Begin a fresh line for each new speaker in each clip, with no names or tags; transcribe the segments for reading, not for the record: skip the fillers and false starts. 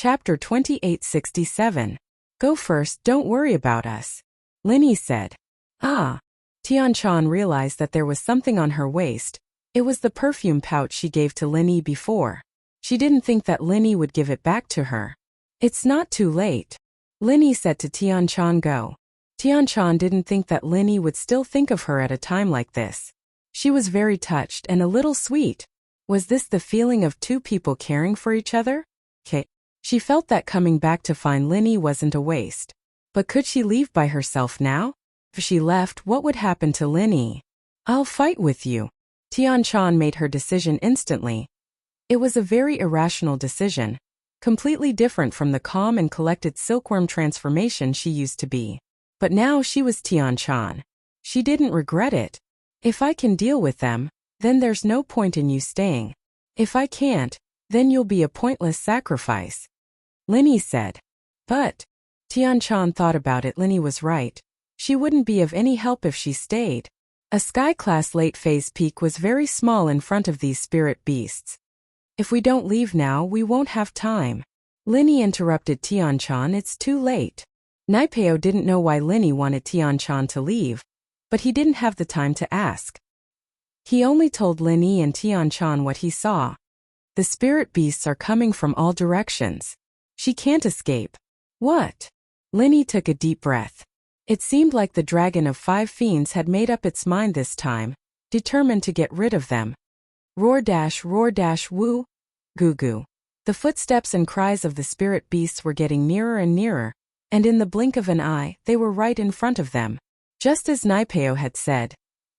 Chapter 2867. Go first, don't worry about us. Linny said. Ah. Tianchan realized that there was something on her waist. It was the perfume pouch she gave to Linny before. She didn't think that Linny would give it back to her. It's not too late. Linny said to Tianchan, go. Tianchan didn't think that Linny would still think of her at a time like this. She was very touched and a little sweet. Was this the feeling of two people caring for each other? She felt that coming back to find Linny wasn't a waste. But could she leave by herself now? If she left, what would happen to Linny? I'll fight with you. Tianchan made her decision instantly. It was a very irrational decision, completely different from the calm and collected silkworm transformation she used to be. But now she was Tianchan. She didn't regret it. If I can deal with them, then there's no point in you staying. If I can't, then you'll be a pointless sacrifice. Linny said. But Tianchan thought about it. Linny was right. She wouldn't be of any help if she stayed. A sky-class late-phase peak was very small in front of these spirit beasts. If we don't leave now, we won't have time. Linny interrupted Tianchan. It's too late. Naipeo didn't know why Linny wanted Tianchan to leave, but he didn't have the time to ask. He only told Linny and Tianchan what he saw. The spirit beasts are coming from all directions. She can't escape. What? Linny took a deep breath. It seemed like the dragon of 5 fiends had made up its mind this time, determined to get rid of them. Roar dash woo, goo goo. The footsteps and cries of the spirit beasts were getting nearer and nearer, and in the blink of an eye, they were right in front of them. Just as Naipeo had said,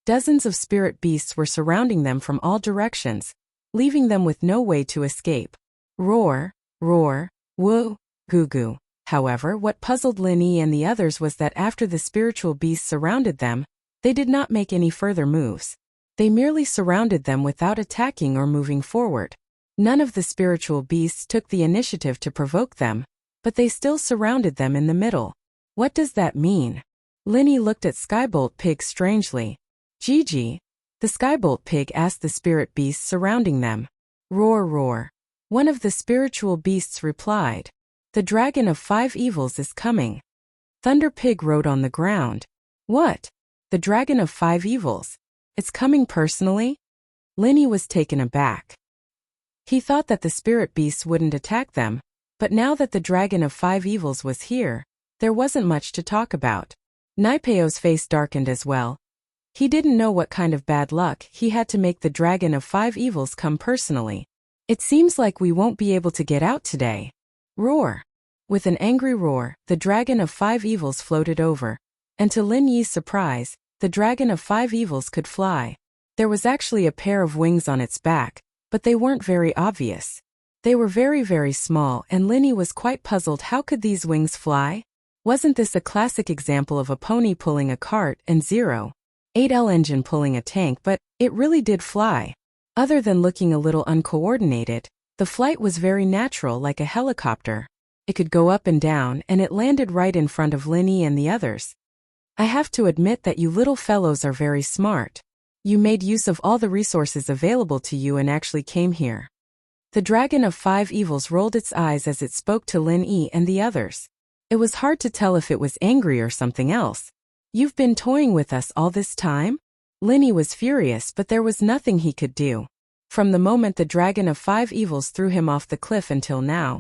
dozens of spirit beasts were surrounding them from all directions, leaving them with no way to escape. Roar, woo, goo goo. However, what puzzled Linny and the others was that after the spiritual beasts surrounded them, they did not make any further moves. They merely surrounded them without attacking or moving forward. None of the spiritual beasts took the initiative to provoke them, but they still surrounded them in the middle. What does that mean? Linny looked at Skybolt Pig strangely. Gigi, the Skybolt Pig asked the spirit beasts surrounding them. Roar. One of the spiritual beasts replied. The dragon of 5 evils is coming. Thunder Pig wrote on the ground. What? The dragon of 5 evils? It's coming personally? Linny was taken aback. He thought that the spirit beasts wouldn't attack them, but now that the dragon of 5 evils was here, there wasn't much to talk about. Naipeo's face darkened as well. He didn't know what kind of bad luck he had to make the dragon of 5 evils come personally. It seems like we won't be able to get out today. Roar. With an angry roar, the dragon of 5 evils floated over, and to Lin Yi's surprise, the dragon of 5 evils could fly. There was actually a pair of wings on its back, but they weren't very obvious. They were very, very small, and Linny was quite puzzled. How could these wings fly? Wasn't this a classic example of a pony pulling a cart and 0.8L engine pulling a tank? But it really did fly. Other than looking a little uncoordinated, the flight was very natural, like a helicopter. It could go up and down, and it landed right in front of Linny and the others. I have to admit that you little fellows are very smart. You made use of all the resources available to you and actually came here. The dragon of 5 evils rolled its eyes as it spoke to Lin Yi and the others. It was hard to tell if it was angry or something else. You've been toying with us all this time? Linny was furious, but there was nothing he could do. From the moment the dragon of 5 evils threw him off the cliff until now,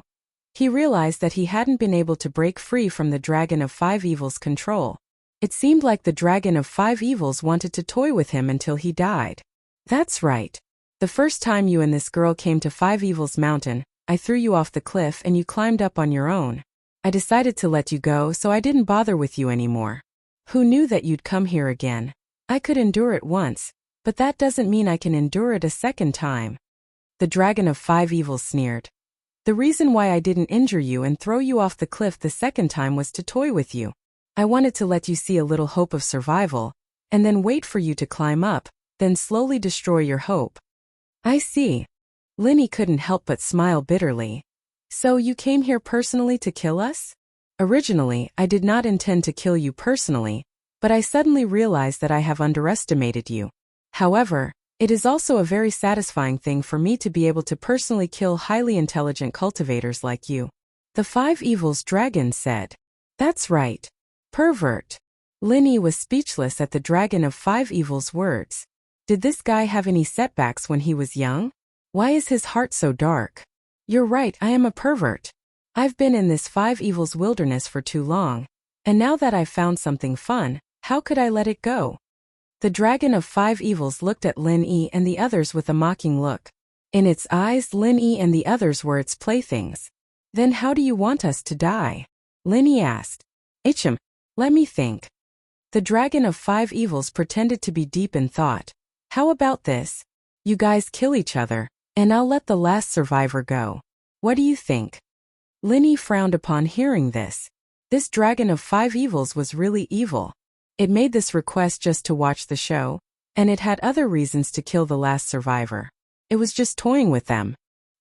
he realized that he hadn't been able to break free from the dragon of 5 evils' control. It seemed like the dragon of 5 evils wanted to toy with him until he died. That's right. The first time you and this girl came to 5 Evils Mountain, I threw you off the cliff and you climbed up on your own. I decided to let you go, so I didn't bother with you anymore. Who knew that you'd come here again? I could endure it once, but that doesn't mean I can endure it a second time. The dragon of 5 evils sneered. The reason why I didn't injure you and throw you off the cliff the second time was to toy with you. I wanted to let you see a little hope of survival, and then wait for you to climb up, then slowly destroy your hope. I see. Linny couldn't help but smile bitterly. So you came here personally to kill us? Originally, I did not intend to kill you personally, but I suddenly realized that I have underestimated you. However, it is also a very satisfying thing for me to be able to personally kill highly intelligent cultivators like you. The five evils dragon said. That's right. Pervert. Linny was speechless at the dragon of five evils' words. Did this guy have any setbacks when he was young? Why is his heart so dark? You're right, I am a pervert. I've been in this five evils wilderness for too long, and now that I've found something fun, how could I let it go? The dragon of five evils looked at Lin Yi and the others with a mocking look. In its eyes, Lin Yi and the others were its playthings. Then how do you want us to die? Lin Yi asked. Let me think. The dragon of five evils pretended to be deep in thought. How about this? You guys kill each other, and I'll let the last survivor go. What do you think? Lin Yi frowned upon hearing this. This dragon of five evils was really evil. It made this request just to watch the show, and it had other reasons to kill the last survivor. It was just toying with them.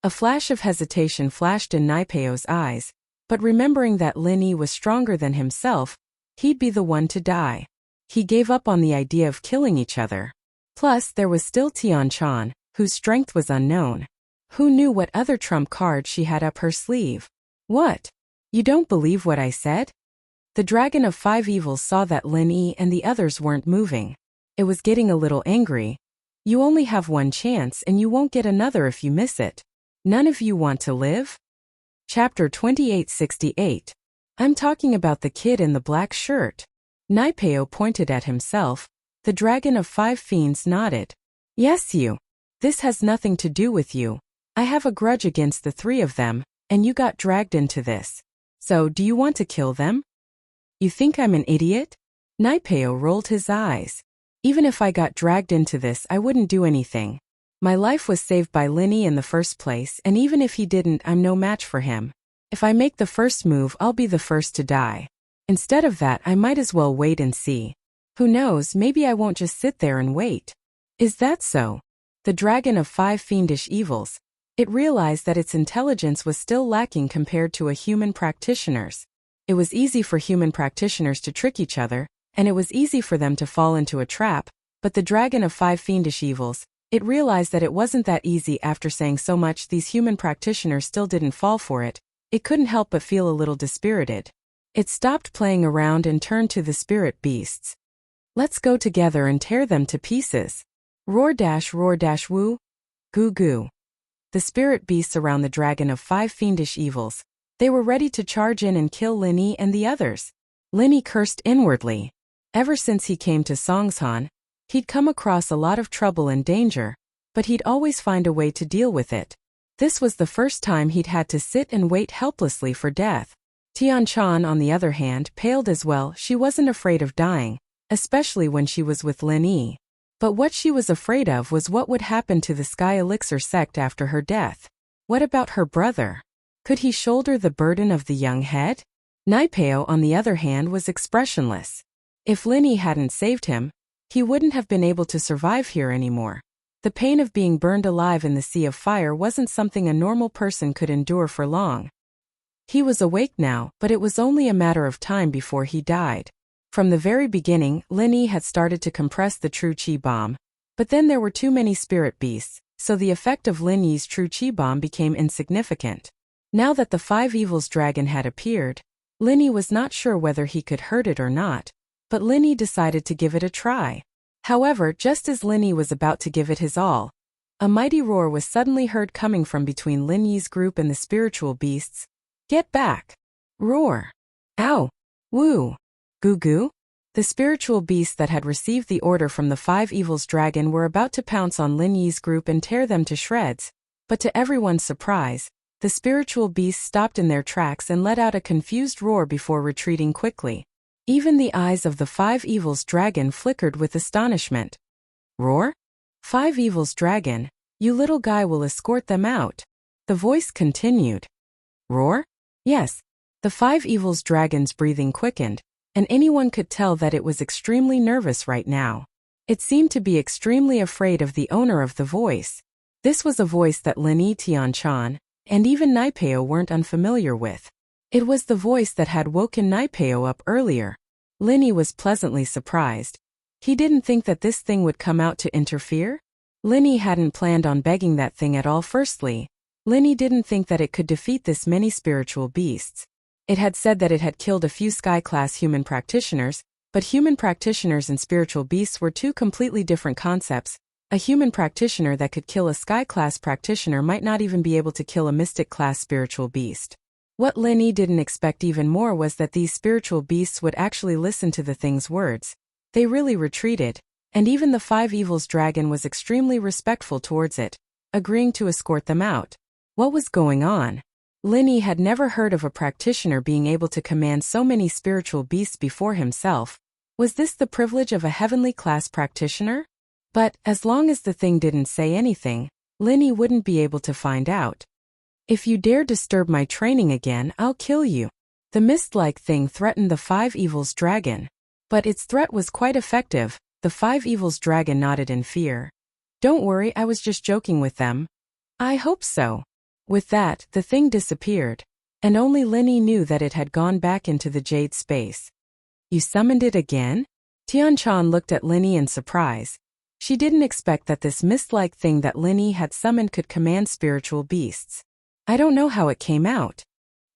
A flash of hesitation flashed in Naipeo's eyes, but remembering that Lin Yi was stronger than himself, he'd be the one to die. He gave up on the idea of killing each other. Plus, there was still Tianchan, whose strength was unknown. Who knew what other trump card she had up her sleeve? What? You don't believe what I said? The dragon of five evils saw that Lin Yi and the others weren't moving. It was getting a little angry. You only have one chance and you won't get another if you miss it. None of you want to live? Chapter 2868. I'm talking about the kid in the black shirt. Naipeo pointed at himself. The dragon of five fiends nodded. Yes, you. This has nothing to do with you. I have a grudge against the three of them, and you got dragged into this. So, do you want to kill them? You think I'm an idiot? Naipeo rolled his eyes. Even if I got dragged into this, I wouldn't do anything. My life was saved by Lin Yi in the first place, and even if he didn't, I'm no match for him. If I make the first move, I'll be the first to die. Instead of that, I might as well wait and see. Who knows, maybe I won't just sit there and wait. Is that so? The dragon of five fiendish evils. It realized that its intelligence was still lacking compared to a human practitioner's. It was easy for human practitioners to trick each other, and it was easy for them to fall into a trap, but the dragon of five fiendish evils, it realized that it wasn't that easy. After saying so much, these human practitioners still didn't fall for it. It couldn't help but feel a little dispirited. It stopped playing around and turned to the spirit beasts. Let's go together and tear them to pieces. Roar dash woo. Goo goo. The spirit beasts around the dragon of five fiendish evils. They were ready to charge in and kill Lin Yi and the others. Lin Yi cursed inwardly. Ever since he came to Songshan, he'd come across a lot of trouble and danger, but he'd always find a way to deal with it. This was the first time he'd had to sit and wait helplessly for death. Tianchan, on the other hand, paled as well. She wasn't afraid of dying, especially when she was with Lin Yi. But what she was afraid of was what would happen to the Sky Elixir sect after her death. What about her brother? Could he shoulder the burden of the young head? Naipeo, on the other hand, was expressionless. If Lin Yi hadn't saved him, he wouldn't have been able to survive here anymore. The pain of being burned alive in the sea of fire wasn't something a normal person could endure for long. He was awake now, but it was only a matter of time before he died. From the very beginning, Lin Yi had started to compress the true Qi bomb, but then there were too many spirit beasts, so the effect of Lin Yi's true Qi bomb became insignificant. Now that the five evils dragon had appeared, Lin Yi was not sure whether he could hurt it or not, but Lin Yi decided to give it a try. However, just as Lin Yi was about to give it his all, a mighty roar was suddenly heard coming from between Lin Yi's group and the spiritual beasts. Get back! Roar! Ow! Woo! Goo goo! The spiritual beasts that had received the order from the five evils dragon were about to pounce on Lin Yi's group and tear them to shreds, but to everyone's surprise, the spiritual beasts stopped in their tracks and let out a confused roar before retreating quickly. Even the eyes of the five evils dragon flickered with astonishment. Roar? Five evils dragon, you little guy will escort them out. The voice continued. Roar? Yes. The five evils dragon's breathing quickened, and anyone could tell that it was extremely nervous right now. It seemed to be extremely afraid of the owner of the voice. This was a voice that Lin Yi, Tianchan, and even Naipeo weren't unfamiliar with. It was the voice that had woken Naipeo up earlier. Lin Yi was pleasantly surprised. He didn't think that this thing would come out to interfere. Lin Yi hadn't planned on begging that thing at all. Firstly, Linny didn't think that it could defeat this many spiritual beasts. It had said that it had killed a few sky-class human practitioners, but human practitioners and spiritual beasts were two completely different concepts. A human practitioner that could kill a sky-class practitioner might not even be able to kill a mystic-class spiritual beast. What Linny didn't expect even more was that these spiritual beasts would actually listen to the thing's words. They really retreated, and even the Five Evils dragon was extremely respectful towards it, agreeing to escort them out. What was going on? Linny had never heard of a practitioner being able to command so many spiritual beasts before himself. Was this the privilege of a heavenly class practitioner? But, as long as the thing didn't say anything, Linny wouldn't be able to find out. If you dare disturb my training again, I'll kill you. The mist-like thing threatened the Five Evils dragon. But its threat was quite effective. The Five Evils dragon nodded in fear. Don't worry, I was just joking with them. I hope so. With that, the thing disappeared. And only Linny knew that it had gone back into the jade space. You summoned it again? Tian-chan looked at Linny in surprise. She didn't expect that this mist-like thing that Linny had summoned could command spiritual beasts. I don't know how it came out.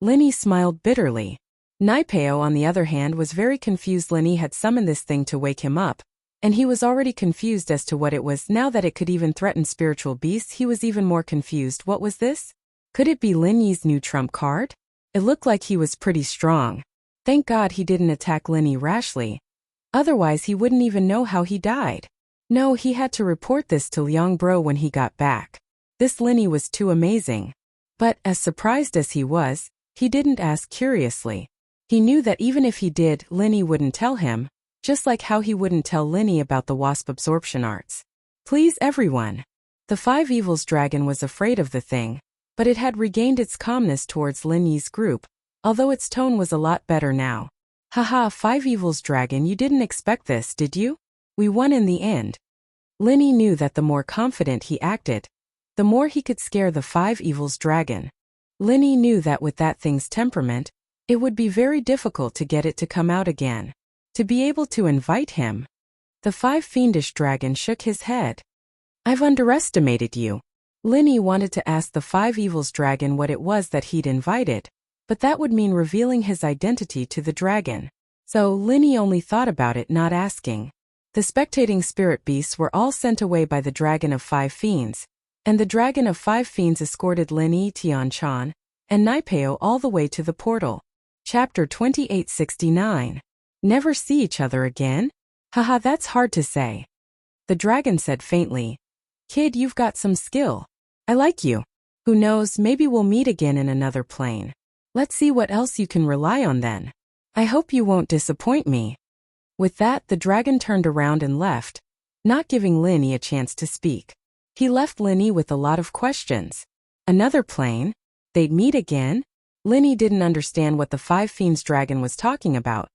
Linny smiled bitterly. Naipeo, on the other hand, was very confused. Linny had summoned this thing to wake him up, and he was already confused as to what it was. Now that it could even threaten spiritual beasts, he was even more confused. What was this? Could it be Linny's new trump card? It looked like he was pretty strong. Thank God he didn't attack Linny rashly. Otherwise he wouldn't even know how he died. No, he had to report this to Liang Bro when he got back. This Linny was too amazing. But, as surprised as he was, he didn't ask curiously. He knew that even if he did, Linny wouldn't tell him, just like how he wouldn't tell Linny about the wasp absorption arts. Please everyone. The Five Evils dragon was afraid of the thing, but it had regained its calmness towards Linny's group, although its tone was a lot better now. Haha, Five Evils dragon, you didn't expect this, did you? We won in the end. Linny knew that the more confident he acted, the more he could scare the Five Evils dragon. Linny knew that with that thing's temperament, it would be very difficult to get it to come out again. To be able to invite him. The Five Fiendish dragon shook his head. I've underestimated you. Linny wanted to ask the Five Evils dragon what it was that he'd invited, but that would mean revealing his identity to the dragon. So Linny only thought about it, not asking. The spectating spirit beasts were all sent away by the Dragon of Five Fiends, and the Dragon of Five Fiends escorted Linny, Tian-chan, and Naipeo all the way to the portal. Chapter 2869. Never see each other again? Haha, that's hard to say. The dragon said faintly. Kid, you've got some skill. I like you. Who knows, maybe we'll meet again in another plane. Let's see what else you can rely on then. I hope you won't disappoint me. With that, the dragon turned around and left, not giving Linny a chance to speak. He left Linny with a lot of questions. Another plane? They'd meet again? Linny didn't understand what the Five Fiends dragon was talking about,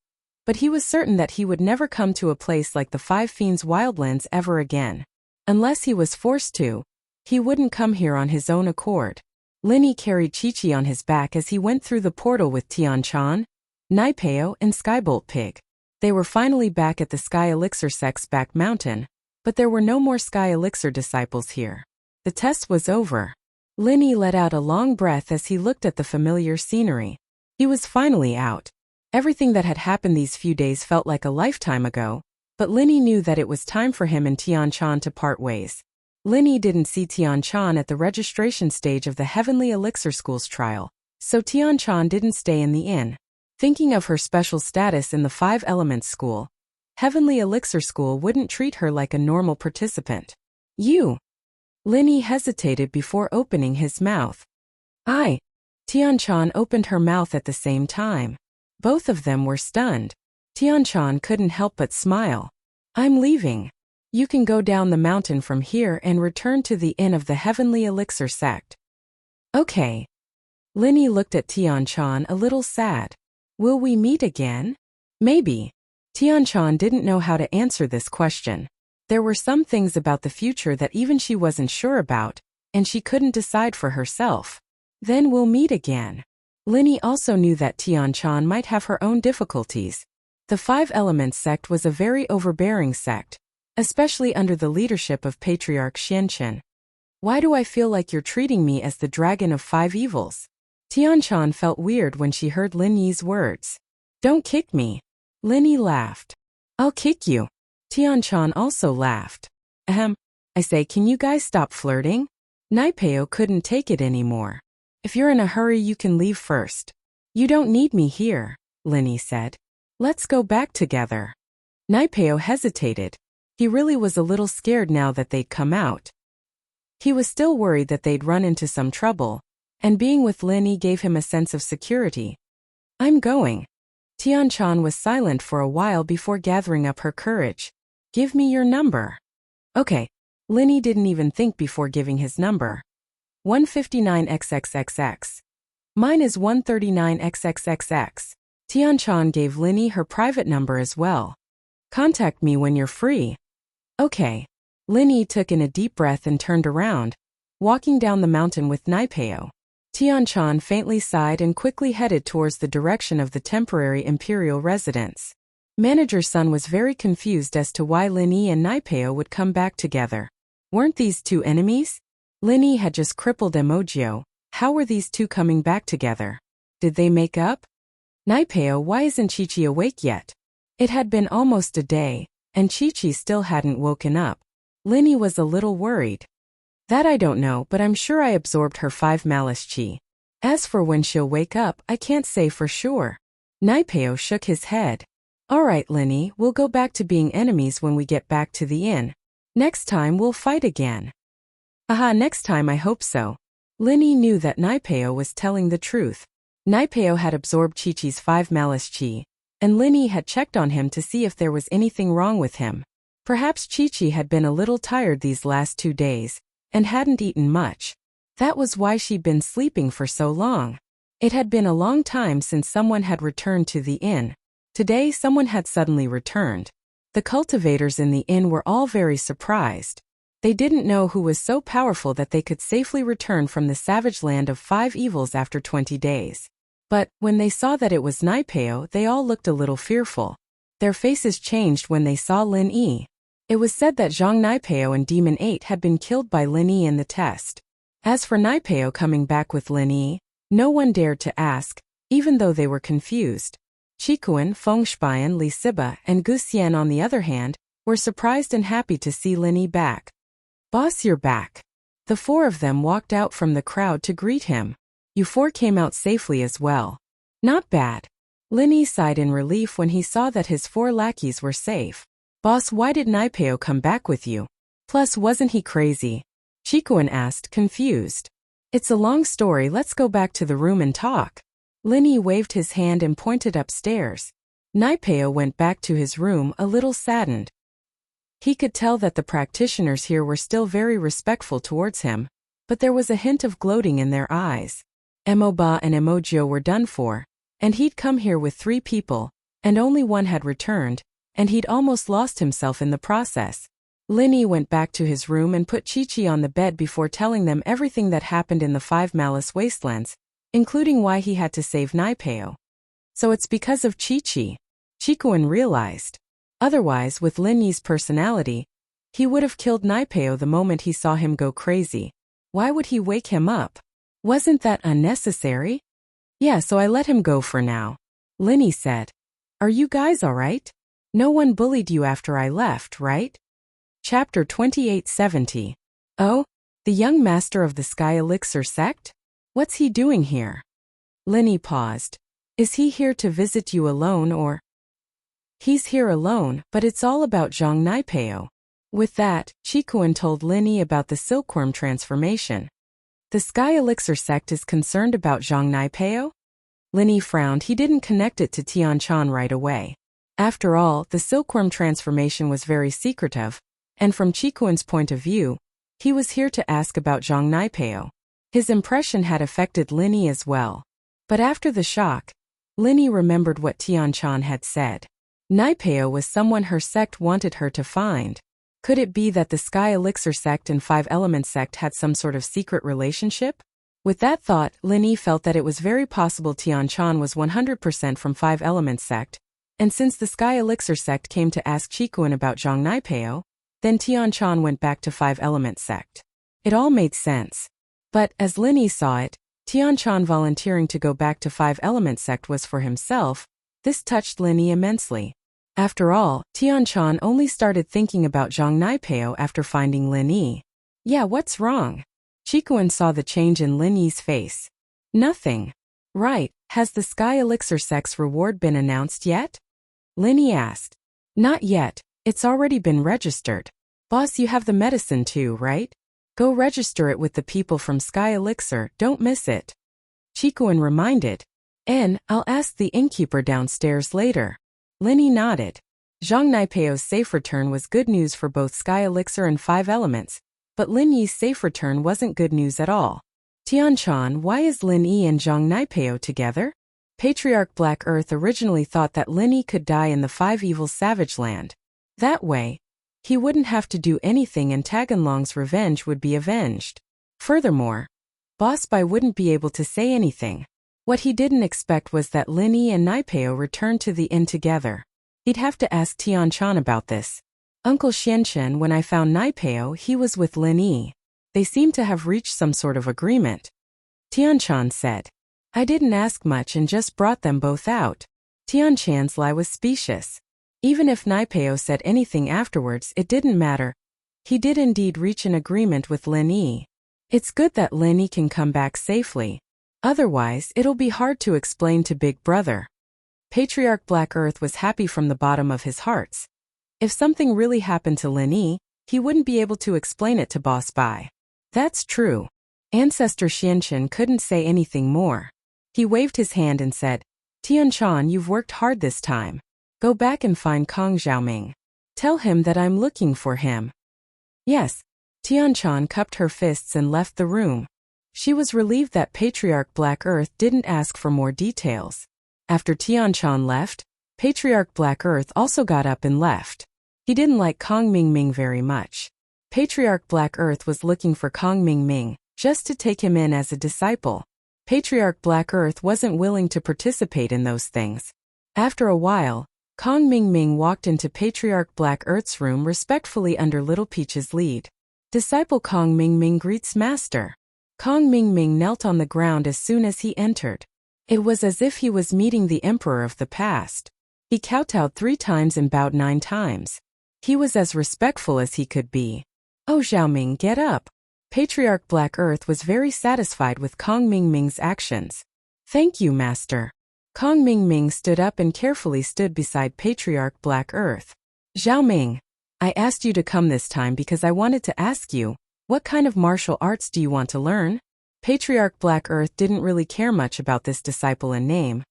but he was certain that he would never come to a place like the Five Fiends Wildlands ever again. Unless he was forced to, he wouldn't come here on his own accord. Linny carried Chi-Chi on his back as he went through the portal with Tian-chan, Naipeo, and Skybolt Pig. They were finally back at the Sky Elixir sect's back mountain, but there were no more Sky Elixir disciples here. The test was over. Linny let out a long breath as he looked at the familiar scenery. He was finally out. Everything that had happened these few days felt like a lifetime ago, but Linny knew that it was time for him and Tian-chan to part ways. Linny didn't see Tian-chan at the registration stage of the Heavenly Elixir School's trial, so Tian-chan didn't stay in the inn. Thinking of her special status in the Five Elements School, Heavenly Elixir School wouldn't treat her like a normal participant. You. Linny hesitated before opening his mouth. I. Tian-chan opened her mouth at the same time. Both of them were stunned. Tian-chan couldn't help but smile. I'm leaving. You can go down the mountain from here and return to the inn of the Heavenly Elixir sect. Okay. Linny looked at Tian-chan a little sad. Will we meet again? Maybe. Tian-chan didn't know how to answer this question. There were some things about the future that even she wasn't sure about, and she couldn't decide for herself. Then we'll meet again. Linny also knew that Tian-chan might have her own difficulties. The Five Elements sect was a very overbearing sect, especially under the leadership of Patriarch Xianqin. Why do I feel like you're treating me as the dragon of 5 evils? Tianchan felt weird when she heard Lin Yi's words. Don't kick me. Lin Yi laughed. I'll kick you. Tianchan also laughed. Ahem. I say, can you guys stop flirting? Naipeo couldn't take it anymore. If you're in a hurry, you can leave first. You don't need me here, Lin Yi said. Let's go back together. Naipeo hesitated. He really was a little scared now that they'd come out. He was still worried that they'd run into some trouble, and being with Lin Yi gave him a sense of security. I'm going. Tianchan was silent for a while before gathering up her courage. Give me your number. Okay. Lin Yi didn't even think before giving his number. 159XXXX. Mine is 139XXXX. Tianchan gave Lin Yi her private number as well. Contact me when you're free. Okay. Lin Yi took in a deep breath and turned around, walking down the mountain with Naipeo. Tianchan faintly sighed and quickly headed towards the direction of the temporary imperial residence. Manager Sun was very confused as to why Lin Yi and Naipeo would come back together. Weren't these two enemies? Lin Yi had just crippled Emojio. How were these two coming back together? Did they make up? Naipeo, why isn't Chi-Chi awake yet? It had been almost a day, and Chi-Chi still hadn't woken up. Lin Yi was a little worried. That I don't know, but I'm sure I absorbed her 5 malice chi. As for when she'll wake up, I can't say for sure. Naipeo shook his head. Alright, Lin Yi, we'll go back to being enemies when we get back to the inn. Next time we'll fight again. Aha, next time I hope so. Lin Yi knew that Naipeo was telling the truth. Naipeo had absorbed Chi-Chi's 5 malice chi, and Lin Yi had checked on him to see if there was anything wrong with him. Perhaps Chi-Chi had been a little tired these last 2 days, and hadn't eaten much. That was why she'd been sleeping for so long. It had been a long time since someone had returned to the inn. Today someone had suddenly returned. The cultivators in the inn were all very surprised. They didn't know who was so powerful that they could safely return from the savage land of 5 evils after 20 days. But, when they saw that it was Naipeo, they all looked a little fearful. Their faces changed when they saw Lin Yi. It was said that Zhang Naipeo and Demon 8 had been killed by Lin Yi in the test. As for Naipeo coming back with Lin Yi, no one dared to ask, even though they were confused. Chikuan, Feng Shiban, Li Siba, and Gu Xian on the other hand, were surprised and happy to see Lin Yi back. Boss, you're back. The 4 of them walked out from the crowd to greet him. You 4 came out safely as well. Not bad. Lin Yi sighed in relief when he saw that his 4 lackeys were safe. Boss, why did Naipeo come back with you? Plus, wasn't he crazy? Chikuan asked, confused. It's a long story, let's go back to the room and talk. Lin Yi waved his hand and pointed upstairs. Naipeo went back to his room a little saddened. He could tell that the practitioners here were still very respectful towards him, but there was a hint of gloating in their eyes. Emoba and Emojio were done for, and he'd come here with 3 people, and only 1 had returned, and he'd almost lost himself in the process. Lin Yi went back to his room and put Chi-Chi on the bed before telling them everything that happened in the 5 Malice Wastelands, including why he had to save Naipeo. So it's because of Chi-Chi. Chikuan realized. Otherwise, with Lin Yi's personality, he would have killed Naipeo the moment he saw him go crazy. Why would he wake him up? Wasn't that unnecessary? Yeah, so I let him go for now. Lin Yi said. Are you guys alright? No one bullied you after I left, right? Chapter 2870. Oh, the young master of the Sky Elixir sect? What's he doing here? Lin Yi paused. Is he here to visit you alone or? He's here alone, but it's all about Zhang Naipeo. With that, Chikuan told Lin Yi about the silkworm transformation. The Sky Elixir sect is concerned about Zhang Naipeo? Lin Yi frowned. He didn't connect it to Tianchan right away. After all, the silkworm transformation was very secretive, and from Chikuan's point of view, he was here to ask about Zhang Naipeo. His impression had affected Lin Yi as well. But after the shock, Lin Yi remembered what Tianchan had said. Naipeo was someone her sect wanted her to find. Could it be that the Sky Elixir sect and 5 Elements sect had some sort of secret relationship? With that thought, Lin Yi felt that it was very possible Tianchan was 100% from 5 Elements sect, and since the Sky Elixir sect came to ask Chikuan about Zhang Naipeo, then Tianchan went back to 5 Elements sect. It all made sense. But, as Lin Yi saw it, Tianchan volunteering to go back to Five Element sect was for himself. This touched Lin Yi immensely. After all, Tianchan only started thinking about Zhang Naipeo after finding Lin Yi. Yeah, what's wrong? Chikuan saw the change in Lin Yi's face. Nothing. Right, has the Sky Elixir Sect's reward been announced yet? Lin Yi asked. Not yet, it's already been registered. Boss, you have the medicine too, right? Go register it with the people from Sky Elixir, don't miss it. Chikuan reminded. I'll ask the innkeeper downstairs later. Lin Yi nodded. Zhang Naipeo's safe return was good news for both Sky Elixir and Five Elements, but Lin Yi's safe return wasn't good news at all. Tianchan, why is Lin Yi and Zhang Naipeo together? Patriarch Black Earth originally thought that Lin Yi could die in the Five Evils Savage Land. That way, he wouldn't have to do anything and Taganlong's revenge would be avenged. Furthermore, Boss Bai wouldn't be able to say anything. What he didn't expect was that Lin Yi and Naipeo returned to the inn together. He'd have to ask Tianchan about this. Uncle Xianchen, when I found Naipeo, he was with Lin Yi. They seemed to have reached some sort of agreement. Tianchan said. I didn't ask much and just brought them both out. Tianchan's lie was specious. Even if Naipeo said anything afterwards, it didn't matter. He did indeed reach an agreement with Lin Yi. It's good that Lin Yi can come back safely. Otherwise, it'll be hard to explain to Big Brother. Patriarch Black Earth was happy from the bottom of his heart. If something really happened to Lin Yi, he wouldn't be able to explain it to Boss Bai. That's true. Ancestor Xianchen couldn't say anything more. He waved his hand and said, Tianchan, you've worked hard this time. Go back and find Kong Xiaoming. Tell him that I'm looking for him. Yes. Tianchan cupped her fists and left the room. She was relieved that Patriarch Black Earth didn't ask for more details. After Tianchan left, Patriarch Black Earth also got up and left. He didn't like Kong Mingming very much. Patriarch Black Earth was looking for Kong Mingming, just to take him in as a disciple. Patriarch Black Earth wasn't willing to participate in those things. After a while, Kong Mingming walked into Patriarch Black Earth's room respectfully under Little Peach's lead. Disciple Kong Mingming greets Master. Kong Mingming knelt on the ground as soon as he entered. It was as if he was meeting the Emperor of the past. He kowtowed 3 times and bowed 9 times. He was as respectful as he could be. Oh Xiaoming, get up. Patriarch Black Earth was very satisfied with Kong Mingming's actions. Thank you, Master. Kong Mingming stood up and carefully stood beside Patriarch Black Earth. Xiaoming, I asked you to come this time because I wanted to ask you, what kind of martial arts do you want to learn? Patriarch Black Earth didn't really care much about this disciple in name.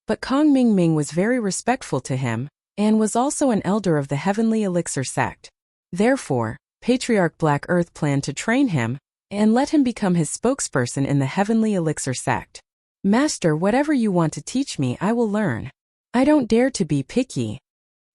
But Kong Mingming was very respectful to him, and was also an elder of the Heavenly Elixir sect. Therefore, Patriarch Black Earth planned to train him, and let him become his spokesperson in the Heavenly Elixir sect. Master, whatever you want to teach me, I will learn. I don't dare to be picky.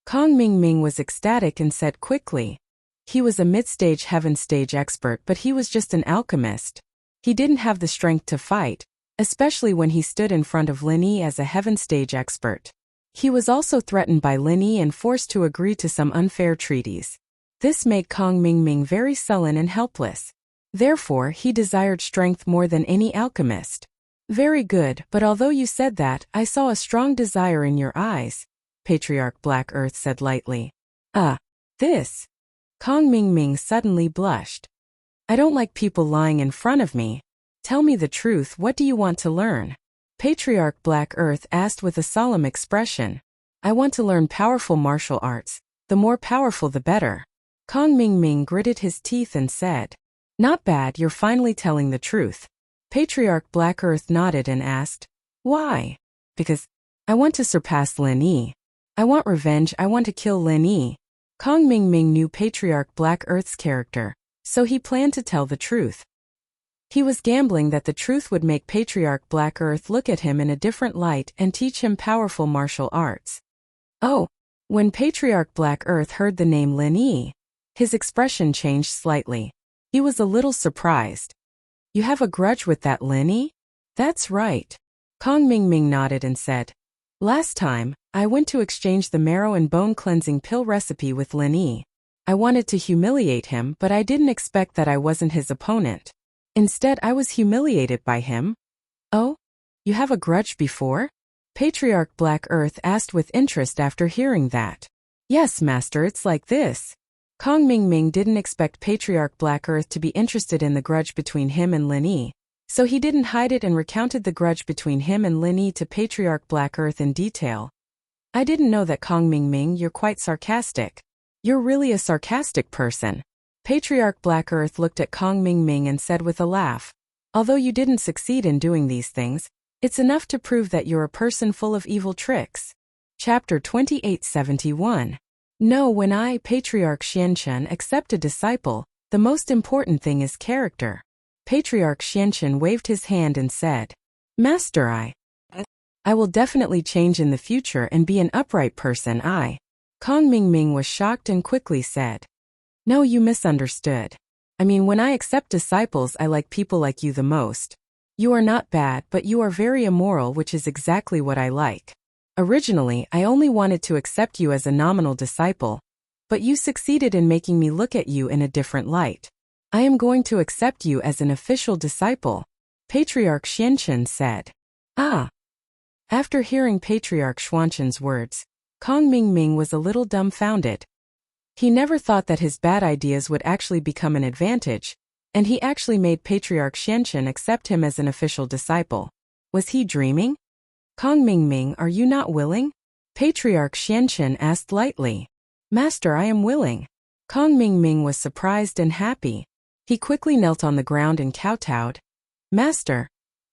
Kong Mingming was ecstatic and said quickly. He was a mid-stage heaven stage expert, but he was just an alchemist. He didn't have the strength to fight, especially when he stood in front of Lin Yi as a heaven stage expert. He was also threatened by Lin Yi and forced to agree to some unfair treaties. This made Kong Mingming very sullen and helpless. Therefore, he desired strength more than any alchemist. Very good, but although you said that, I saw a strong desire in your eyes, Patriarch Black Earth said lightly. This. Kong Mingming suddenly blushed. I don't like people lying in front of me. Tell me the truth, what do you want to learn? Patriarch Black Earth asked with a solemn expression. I want to learn powerful martial arts. The more powerful the better. Kong Mingming gritted his teeth and said. Not bad, you're finally telling the truth. Patriarch Black Earth nodded and asked. Why? Because I want to surpass Lin Yi. I want revenge, I want to kill Lin Yi. Kong Mingming knew Patriarch Black Earth's character, so he planned to tell the truth. He was gambling that the truth would make Patriarch Black Earth look at him in a different light and teach him powerful martial arts. Oh, when Patriarch Black Earth heard the name Lin Yi, his expression changed slightly. He was a little surprised. You have a grudge with that Lin Yi? That's right. Kong Mingming nodded and said. Last time, I went to exchange the marrow and bone cleansing pill recipe with Lin Yi. I wanted to humiliate him, but I didn't expect that I wasn't his opponent. Instead, I was humiliated by him. Oh? You have a grudge before? Patriarch Black Earth asked with interest after hearing that. Yes, Master, it's like this. Kong Ming didn't expect Patriarch Black Earth to be interested in the grudge between him and Lin Yi, so he didn't hide it and recounted the grudge between him and Lin Yi to Patriarch Black Earth in detail. I didn't know that, Kong Ming, you're quite sarcastic. You're really a sarcastic person. Patriarch Black Earth looked at Kong Ming and said with a laugh, although you didn't succeed in doing these things, it's enough to prove that you're a person full of evil tricks. Chapter 2871. No, when I, Patriarch Xianchen, accept a disciple, the most important thing is character. Patriarch Xianchen waved his hand and said, Master, I will definitely change in the future and be an upright person. Kong Ming was shocked and quickly said, No, you misunderstood. I mean, when I accept disciples, I like people like you the most. You are not bad, but you are very immoral, which is exactly what I like. Originally, I only wanted to accept you as a nominal disciple, but you succeeded in making me look at you in a different light. I am going to accept you as an official disciple, Patriarch Xianchen said. After hearing Patriarch Xuanchen's words, Kong Ming was a little dumbfounded. He never thought that his bad ideas would actually become an advantage, and he actually made Patriarch Xianchen accept him as an official disciple. Was he dreaming? Kong Ming, are you not willing? Patriarch Xianchen asked lightly. Master, I am willing. Kong Ming was surprised and happy. He quickly knelt on the ground and kowtowed. Master,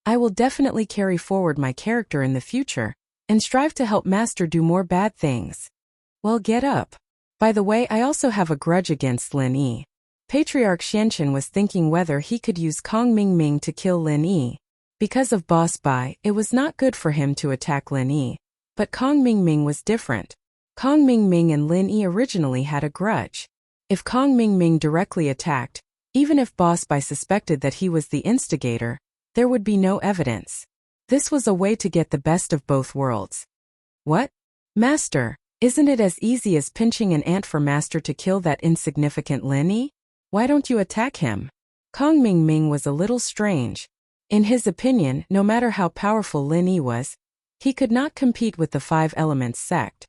I will definitely carry forward my character in the future, and strive to help Master do more bad things. Well, get up. By the way, I also have a grudge against Lin Yi. Patriarch Xianchen was thinking whether he could use Kong Ming to kill Lin Yi. Because of Boss Bai, it was not good for him to attack Lin Yi. But Kong Ming was different. Kong Ming and Lin Yi originally had a grudge. If Kong Ming directly attacked, even if Boss Bai suspected that he was the instigator, there would be no evidence. This was a way to get the best of both worlds. What? Master, isn't it as easy as pinching an ant for Master to kill that insignificant Lin Yi? Why don't you attack him? Kong Ming was a little strange. In his opinion, no matter how powerful Lin Yi was, he could not compete with the Five Elements sect.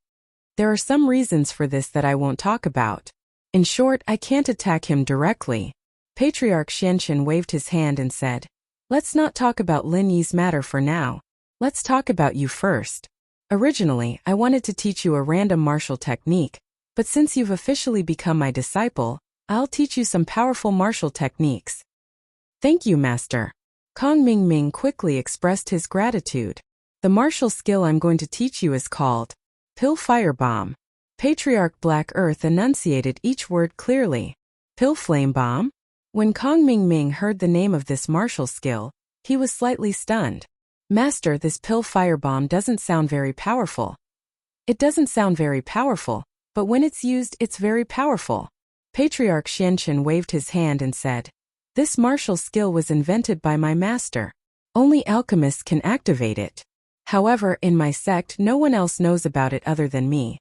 There are some reasons for this that I won't talk about. In short, I can't attack him directly. Patriarch Xianchen waved his hand and said, Let's not talk about Lin Yi's matter for now. Let's talk about you first. Originally, I wanted to teach you a random martial technique, but since you've officially become my disciple, I'll teach you some powerful martial techniques. Thank you, Master. Kong Ming quickly expressed his gratitude. The martial skill I'm going to teach you is called Pill Fire Bomb. Patriarch Black Earth enunciated each word clearly. Pill Flame Bomb? When Kong Ming heard the name of this martial skill, he was slightly stunned. Master, this Pill Fire Bomb doesn't sound very powerful. It doesn't sound very powerful, but when it's used, it's very powerful. Patriarch Xianchen waved his hand and said, This martial skill was invented by my master. Only alchemists can activate it. However, in my sect, no one else knows about it other than me.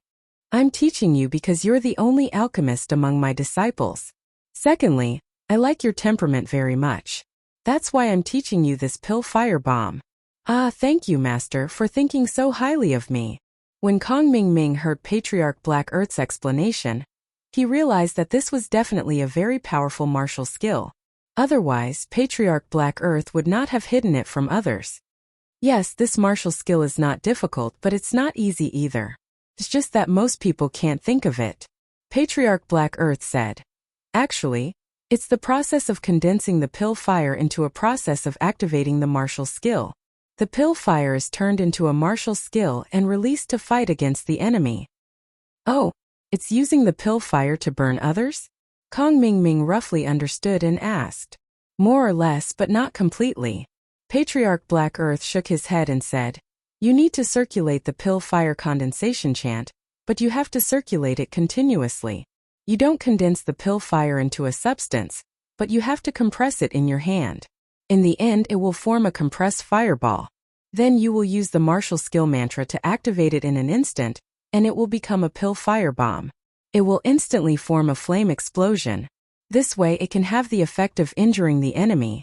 I'm teaching you because you're the only alchemist among my disciples. Secondly, I like your temperament very much. That's why I'm teaching you this Pill Fire Bomb. Thank you, Master, for thinking so highly of me. When Kong Ming heard Patriarch Black Earth's explanation, he realized that this was definitely a very powerful martial skill. Otherwise, Patriarch Black Earth would not have hidden it from others. Yes, this martial skill is not difficult, but it's not easy either. It's just that most people can't think of it. Patriarch Black Earth said. Actually, it's the process of condensing the pill fire into a process of activating the martial skill. The pill fire is turned into a martial skill and released to fight against the enemy. Oh, it's using the pill fire to burn others? Kong Ming roughly understood and asked. More or less, but not completely. Patriarch Black Earth shook his head and said, You need to circulate the pill fire condensation chant, but you have to circulate it continuously. You don't condense the pill fire into a substance, but you have to compress it in your hand. In the end, it will form a compressed fireball. Then you will use the martial skill mantra to activate it in an instant, and it will become a pill fire bomb. It will instantly form a flame explosion. This way it can have the effect of injuring the enemy.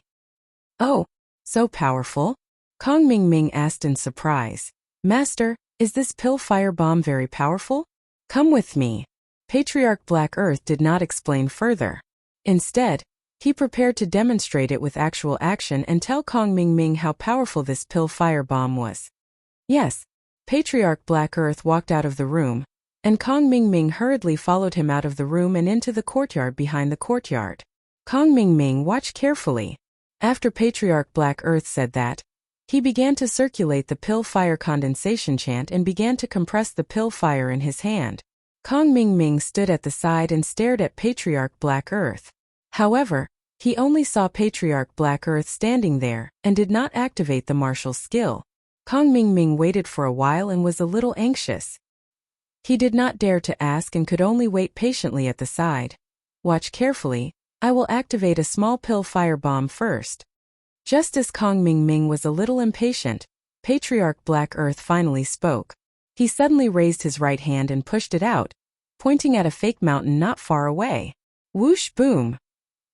Oh, so powerful? Kong Ming asked in surprise. Master, is this pill fire bomb very powerful? Come with me. Patriarch Black Earth did not explain further. Instead, he prepared to demonstrate it with actual action and tell Kong Ming how powerful this pill fire bomb was. Yes, Patriarch Black Earth walked out of the room, and Kong Ming hurriedly followed him out of the room and into the courtyard behind the courtyard. Kong Ming watched carefully. After Patriarch Black Earth said that, he began to circulate the pill fire condensation chant and began to compress the pill fire in his hand. Kong Ming stood at the side and stared at Patriarch Black Earth. However, he only saw Patriarch Black Earth standing there and did not activate the martial skill. Kong Ming waited for a while and was a little anxious. He did not dare to ask and could only wait patiently at the side. Watch carefully, I will activate a small pill fire bomb first. Just as Kong Ming was a little impatient, Patriarch Black Earth finally spoke. He suddenly raised his right hand and pushed it out, pointing at a fake mountain not far away. Whoosh boom!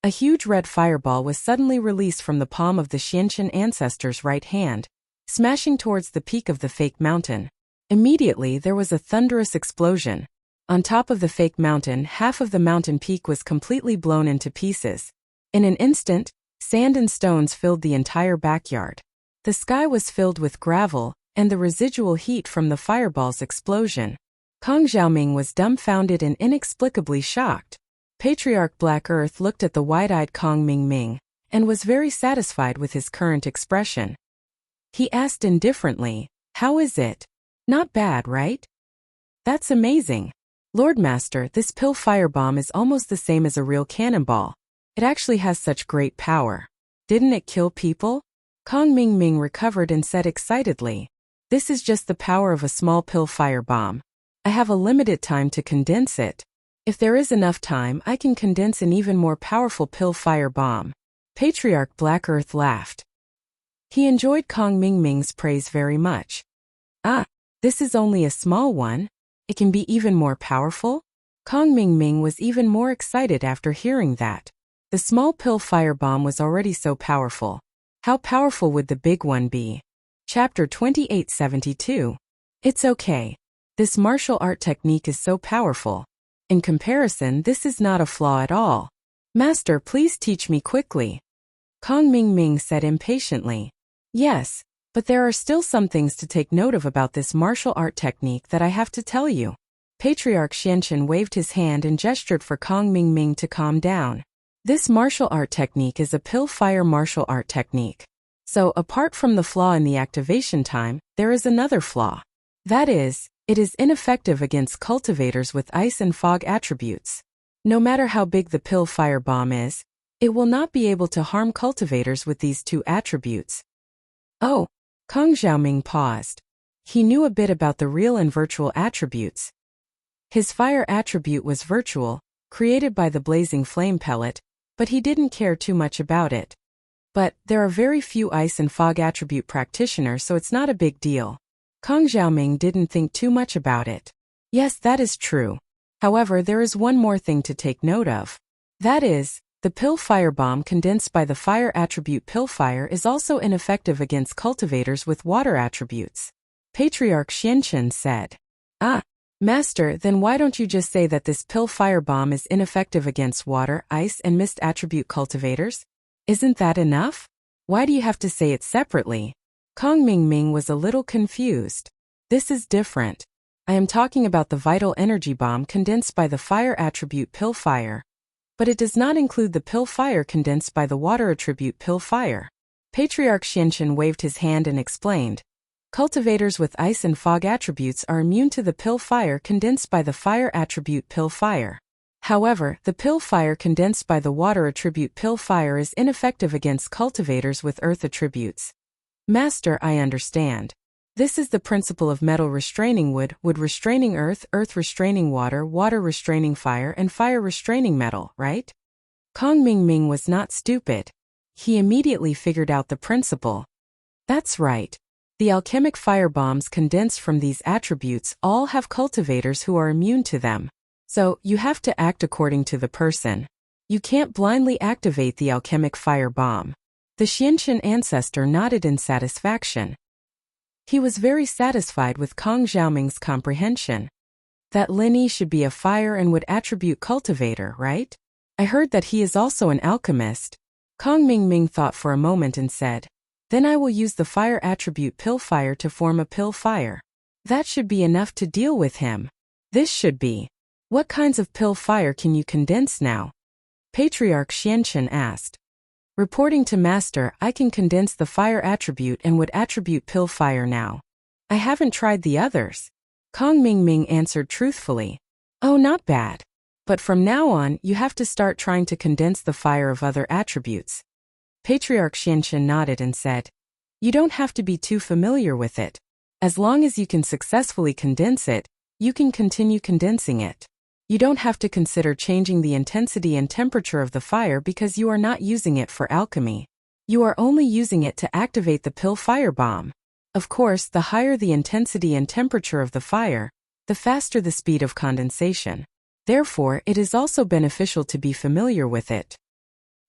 A huge red fireball was suddenly released from the palm of the Xianqian ancestor's right hand, smashing towards the peak of the fake mountain. Immediately there was a thunderous explosion. On top of the fake mountain, half of the mountain peak was completely blown into pieces. In an instant, sand and stones filled the entire backyard. The sky was filled with gravel and the residual heat from the fireball's explosion. Kong Xiaoming was dumbfounded and inexplicably shocked. Patriarch Black Earth looked at the wide-eyed Kong Ming and was very satisfied with his current expression. He asked indifferently, "How is it? Not bad, right?" "That's amazing. Lord Master, this pill firebomb is almost the same as a real cannonball. It actually has such great power. Didn't it kill people?" Kong Ming recovered and said excitedly, "This is just the power of a small pill firebomb. I have a limited time to condense it. If there is enough time, I can condense an even more powerful pill firebomb." Patriarch Black Earth laughed. He enjoyed Kong Ming's praise very much. "Ah, this is only a small one. It can be even more powerful?" Kong Ming was even more excited after hearing that. The small pill firebomb was already so powerful. How powerful would the big one be? Chapter 2872. It's okay. This martial art technique is so powerful. In comparison, this is not a flaw at all. Master, please teach me quickly. Kong Ming said impatiently. Yes, but there are still some things to take note of about this martial art technique that I have to tell you. Patriarch Xianqian waved his hand and gestured for Kong Ming to calm down. This martial art technique is a pill fire martial art technique. So, apart from the flaw in the activation time, there is another flaw. That is, it is ineffective against cultivators with ice and fog attributes. No matter how big the pill fire bomb is, it will not be able to harm cultivators with these two attributes. Oh, Kong Xiaoming paused. He knew a bit about the real and virtual attributes. His fire attribute was virtual, created by the blazing flame pellet, but he didn't care too much about it. But there are very few ice and fog attribute practitioners, so it's not a big deal. Kong Xiaoming didn't think too much about it. Yes, that is true. However, there is one more thing to take note of. That is, the pill firebomb condensed by the fire attribute pill fire is also ineffective against cultivators with water attributes. Patriarch Xianqian said. Ah, Master, then why don't you just say that this pill firebomb is ineffective against water, ice, and mist attribute cultivators? Isn't that enough? Why do you have to say it separately? Kong Ming was a little confused. This is different. I am talking about the vital energy bomb condensed by the fire attribute pill fire. But it does not include the pill fire condensed by the water attribute pill fire. Patriarch Xianqian waved his hand and explained. Cultivators with ice and fog attributes are immune to the pill fire condensed by the fire attribute pill fire. However, the pill fire condensed by the water attribute pill fire is ineffective against cultivators with earth attributes. Master, I understand. This is the principle of metal restraining wood, wood restraining earth, earth restraining water, water restraining fire, and fire restraining metal, right? Kong Ming was not stupid. He immediately figured out the principle. That's right. The alchemic firebombs condensed from these attributes all have cultivators who are immune to them. So, you have to act according to the person. You can't blindly activate the alchemic fire bomb. The Xianqian ancestor nodded in satisfaction. He was very satisfied with Kong Xiaoming's comprehension. That Lin Yi should be a fire and wood attribute cultivator, right? I heard that he is also an alchemist. Kong Mingming thought for a moment and said, then I will use the fire attribute pill fire to form a pill fire. That should be enough to deal with him. This should be. What kinds of pill fire can you condense now? Patriarch Xianqian asked. Reporting to Master, I can condense the fire attribute and wood attribute pill fire now. I haven't tried the others. Kong Mingming answered truthfully. Oh, not bad. But from now on, you have to start trying to condense the fire of other attributes. Patriarch Xianqian nodded and said, you don't have to be too familiar with it. As long as you can successfully condense it, you can continue condensing it. You don't have to consider changing the intensity and temperature of the fire because you are not using it for alchemy. You are only using it to activate the pill fire bomb. Of course, the higher the intensity and temperature of the fire, the faster the speed of condensation. Therefore, it is also beneficial to be familiar with it.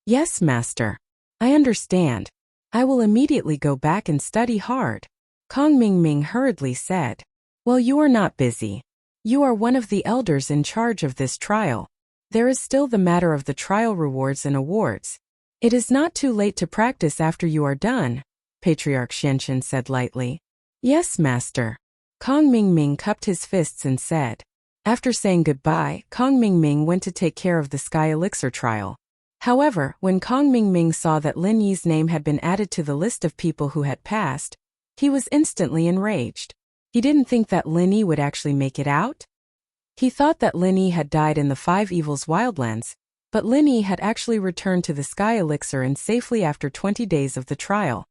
Yes, Master. I understand. I will immediately go back and study hard. Kong Mingming hurriedly said. Well, you are not busy. You are one of the elders in charge of this trial. There is still the matter of the trial rewards and awards. It is not too late to practice after you are done, Patriarch Xianqian said lightly. Yes, Master. Kong Mingming cupped his fists and said. After saying goodbye, Kong Mingming went to take care of the Sky Elixir trial. However, when Kong Mingming saw that Lin Yi's name had been added to the list of people who had passed, he was instantly enraged. He didn't think that Lin Yi would actually make it out. He thought that Lin Yi had died in the Five Evils Wildlands, but Lin Yi had actually returned to the Sky Elixir and safely after 20 days of the trial.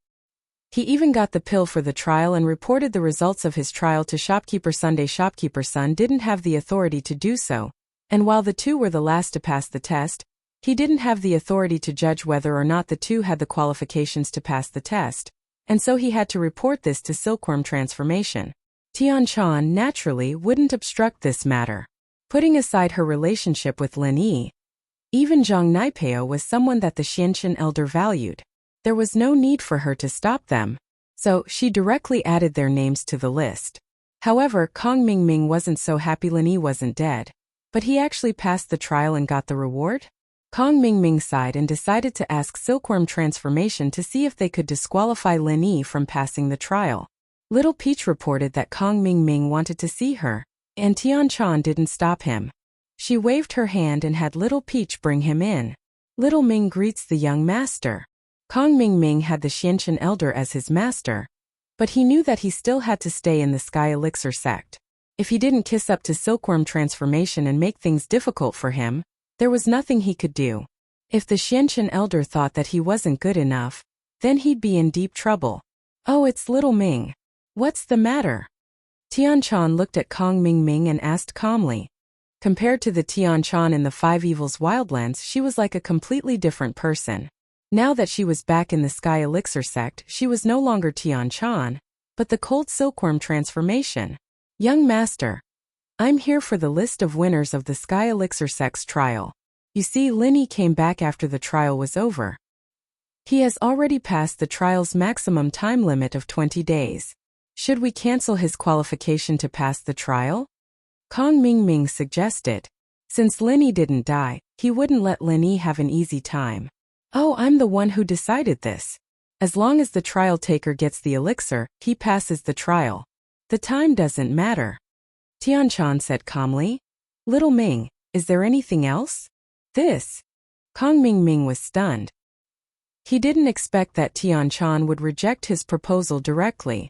He even got the pill for the trial and reported the results of his trial to Shopkeeper Sunday. Shopkeeper Sun didn't have the authority to do so, and while the two were the last to pass the test, he didn't have the authority to judge whether or not the two had the qualifications to pass the test, and so he had to report this to Silkworm Transformation. Tianchan naturally wouldn't obstruct this matter. Putting aside her relationship with Lin Yi, even Zhang Naipeo was someone that the Xianqian elder valued. There was no need for her to stop them, so she directly added their names to the list. However, Kong Mingming wasn't so happy Lin Yi wasn't dead, but he actually passed the trial and got the reward? Kong Mingming sighed and decided to ask Silkworm Transformation to see if they could disqualify Lin Yi from passing the trial. Little Peach reported that Kong Mingming wanted to see her, and Tianchan didn't stop him. She waved her hand and had Little Peach bring him in. Little Ming greets the young master. Kong Mingming had the Xianqian elder as his master, but he knew that he still had to stay in the Sky Elixir sect. If he didn't kiss up to Silkworm Transformation and make things difficult for him, there was nothing he could do. If the Xianqian elder thought that he wasn't good enough, then he'd be in deep trouble. Oh, it's Little Ming. What's the matter? Tianchan looked at Kong Mingming and asked calmly. Compared to the Tianchan in the Five Evils Wildlands, she was like a completely different person. Now that she was back in the Sky Elixir sect, she was no longer Tianchan, but the cold Silkworm Transformation. Young Master. I'm here for the list of winners of the Sky Elixir sect's trial. You see, Lin Yi came back after the trial was over. He has already passed the trial's maximum time limit of 20 days. Should we cancel his qualification to pass the trial? Kong Mingming suggested. Since Lin Yi didn't die, he wouldn't let Lin Yi have an easy time. Oh, I'm the one who decided this. As long as the trial taker gets the elixir, he passes the trial. The time doesn't matter. Tianchan said calmly. Little Ming, is there anything else? This. Kong Mingming was stunned. He didn't expect that Tianchan would reject his proposal directly.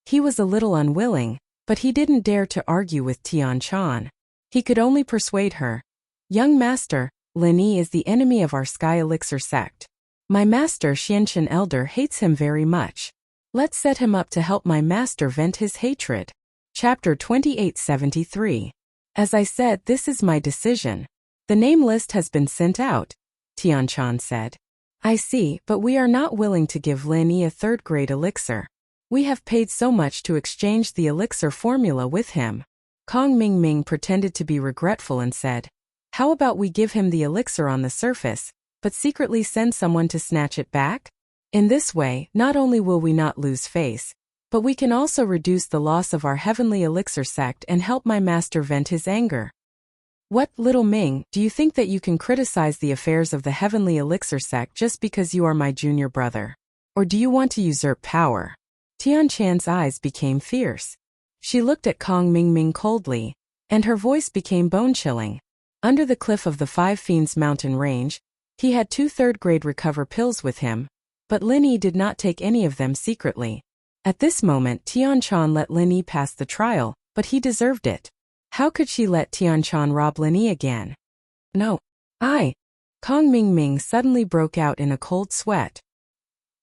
He was a little unwilling, but he didn't dare to argue with Tianchan. He could only persuade her. Young master, Lin Yi is the enemy of our Sky Elixir sect. My master Xianqian elder hates him very much. Let's set him up to help my master vent his hatred. Chapter 2873. As I said, this is my decision. The name list has been sent out, Tianchan said. I see, but we are not willing to give Lin Yi a third-grade elixir. We have paid so much to exchange the elixir formula with him. Kong Ming Ming pretended to be regretful and said, "How about we give him the elixir on the surface, but secretly send someone to snatch it back? In this way, not only will we not lose face, but we can also reduce the loss of our heavenly elixir sect and help my master vent his anger." "What, little Ming, do you think that you can criticize the affairs of the heavenly elixir sect just because you are my junior brother? Or do you want to usurp power?" Tian Chan's eyes became fierce. She looked at Kong Ming Ming coldly, and her voice became bone-chilling. Under the cliff of the Five Fiends mountain range, he had 2 third-grade recover pills with him, but Lin Yi did not take any of them secretly. At this moment Tian Chan let Lin Yi pass the trial, but he deserved it. How could she let Tian Chan rob Lin Yi again? No. Kong Ming Ming suddenly broke out in a cold sweat.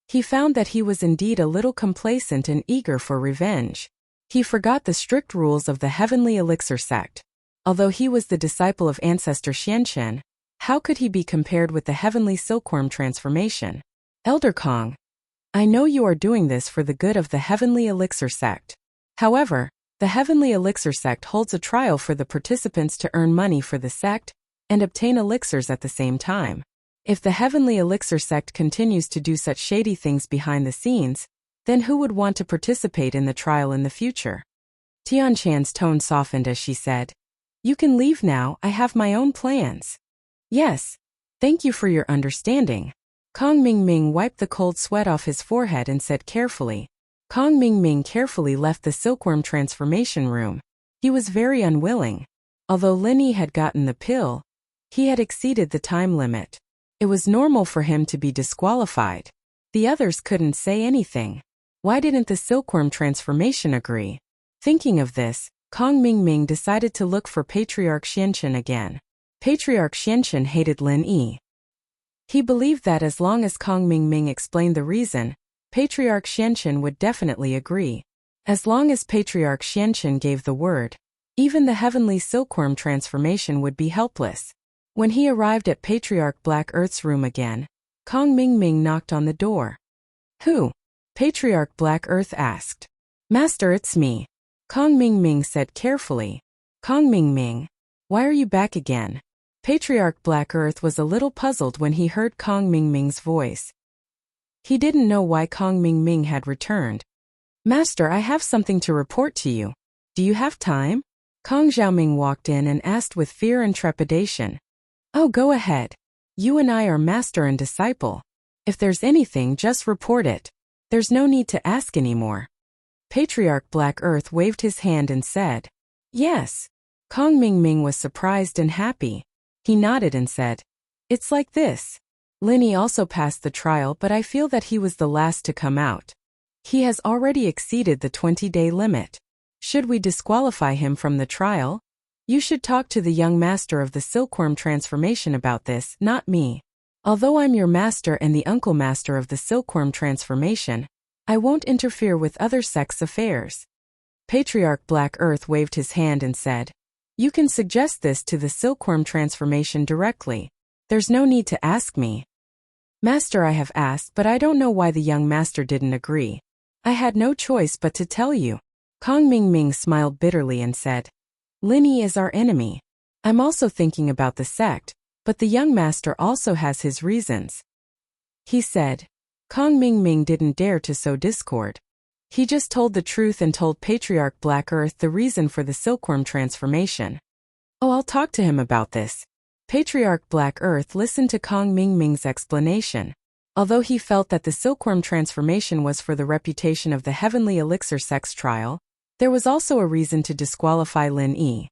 He found that he was indeed a little complacent and eager for revenge. He forgot the strict rules of the heavenly elixir sect. Although he was the disciple of ancestor Xianchen, how could he be compared with the heavenly silkworm transformation? "Elder Kong, I know you are doing this for the good of the heavenly elixir sect. However, the heavenly elixir sect holds a trial for the participants to earn money for the sect and obtain elixirs at the same time. If the heavenly elixir sect continues to do such shady things behind the scenes, then who would want to participate in the trial in the future?" Tian Chan's tone softened as she said, "You can leave now, I have my own plans." "Yes. Thank you for your understanding." Kong Ming Ming wiped the cold sweat off his forehead and said carefully. Kong Ming Ming carefully left the silkworm transformation room. He was very unwilling. Although Lin Yi had gotten the pill, he had exceeded the time limit. It was normal for him to be disqualified. The others couldn't say anything. Why didn't the silkworm transformation agree? Thinking of this, Kong Ming Ming decided to look for Patriarch Xianchen again. Patriarch Xianchen hated Lin Yi. He believed that as long as Kong Ming Ming explained the reason, Patriarch Xianchen would definitely agree. As long as Patriarch Xianchen gave the word, even the heavenly silkworm transformation would be helpless. When he arrived at Patriarch Black Earth's room again, Kong Ming Ming knocked on the door. "Who?" Patriarch Black Earth asked. "Master, it's me," Kong Ming Ming said carefully. "Kong Ming Ming, why are you back again?" Patriarch Black Earth was a little puzzled when he heard Kong Ming Ming's voice. He didn't know why Kong Ming Ming had returned. "Master, I have something to report to you. Do you have time?" Kong Xiaoming walked in and asked with fear and trepidation. "Oh, go ahead. You and I are master and disciple. If there's anything, just report it. There's no need to ask anymore." Patriarch Black Earth waved his hand and said, "Yes." Kong Ming Ming was surprised and happy. He nodded and said, "It's like this. Lin Yi also passed the trial, but I feel that he was the last to come out. He has already exceeded the 20-day limit. Should we disqualify him from the trial? You should talk to the young master of the silkworm transformation about this, not me. Although I'm your master and the uncle master of the silkworm transformation, I won't interfere with other sects' affairs." Patriarch Black Earth waved his hand and said, "You can suggest this to the silkworm transformation directly. There's no need to ask me." "Master, I have asked, but I don't know why the young master didn't agree. I had no choice but to tell you." Kong Ming Ming smiled bitterly and said, "Lin Yi is our enemy. I'm also thinking about the sect, but the young master also has his reasons," he said. Kong Ming Ming didn't dare to sow discord. He just told the truth and told Patriarch Black Earth the reason for the silkworm transformation. "Oh, I'll talk to him about this." Patriarch Black Earth listened to Kong Ming Ming's explanation. Although he felt that the silkworm transformation was for the reputation of the heavenly elixir sex trial, there was also a reason to disqualify Lin Yi.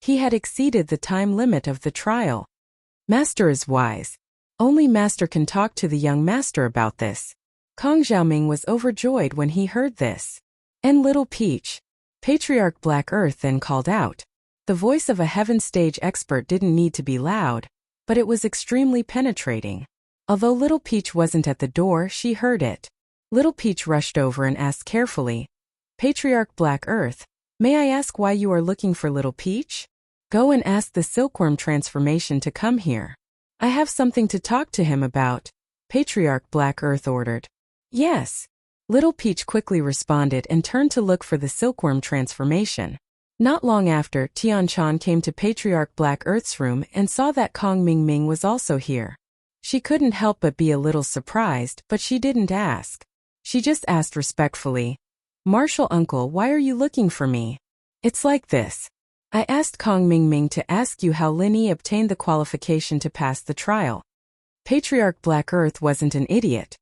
He had exceeded the time limit of the trial. Master is wise. Only Master can talk to the young master about this. Kong Xiaoming was overjoyed when he heard this. "And little Peach." Patriarch Black Earth then called out. The voice of a heaven stage expert didn't need to be loud, but it was extremely penetrating. Although Little Peach wasn't at the door, she heard it. Little Peach rushed over and asked carefully, "Patriarch Black Earth, may I ask why you are looking for Little Peach?" "Go and ask the silkworm transformation to come here. I have something to talk to him about," Patriarch Black Earth ordered. "Yes." Little Peach quickly responded and turned to look for the silkworm transformation. Not long after, Tianchan came to Patriarch Black Earth's room and saw that Kong Mingming was also here. She couldn't help but be a little surprised, but she didn't ask. She just asked respectfully, "Martial uncle, why are you looking for me?" "It's like this. I asked Kong Mingming to ask you how Lin Yi obtained the qualification to pass the trial." Patriarch Black Earth wasn't an idiot.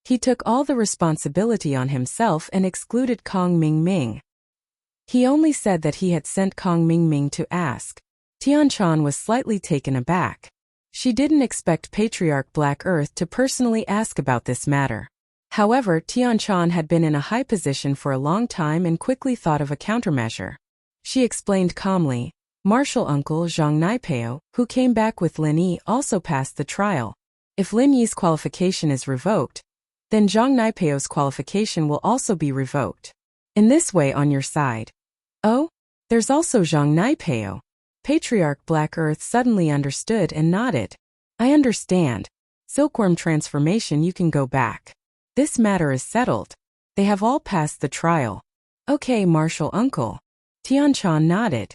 He took all the responsibility on himself and excluded Kong Mingming. He only said that he had sent Kong Mingming to ask. Tianchan was slightly taken aback. She didn't expect Patriarch Black Earth to personally ask about this matter. However, Tianchan had been in a high position for a long time and quickly thought of a countermeasure. She explained calmly, "Martial uncle Zhang Naipeo, who came back with Lin Yi, also passed the trial. If Lin Yi's qualification is revoked, then Zhang Naipeo's qualification will also be revoked. In this way on your side." "Oh? There's also Zhang Naipeo." Patriarch Black Earth suddenly understood and nodded. "I understand. Silkworm transformation, you can go back. This matter is settled. They have all passed the trial." "Okay, Martial uncle." Tianchan nodded.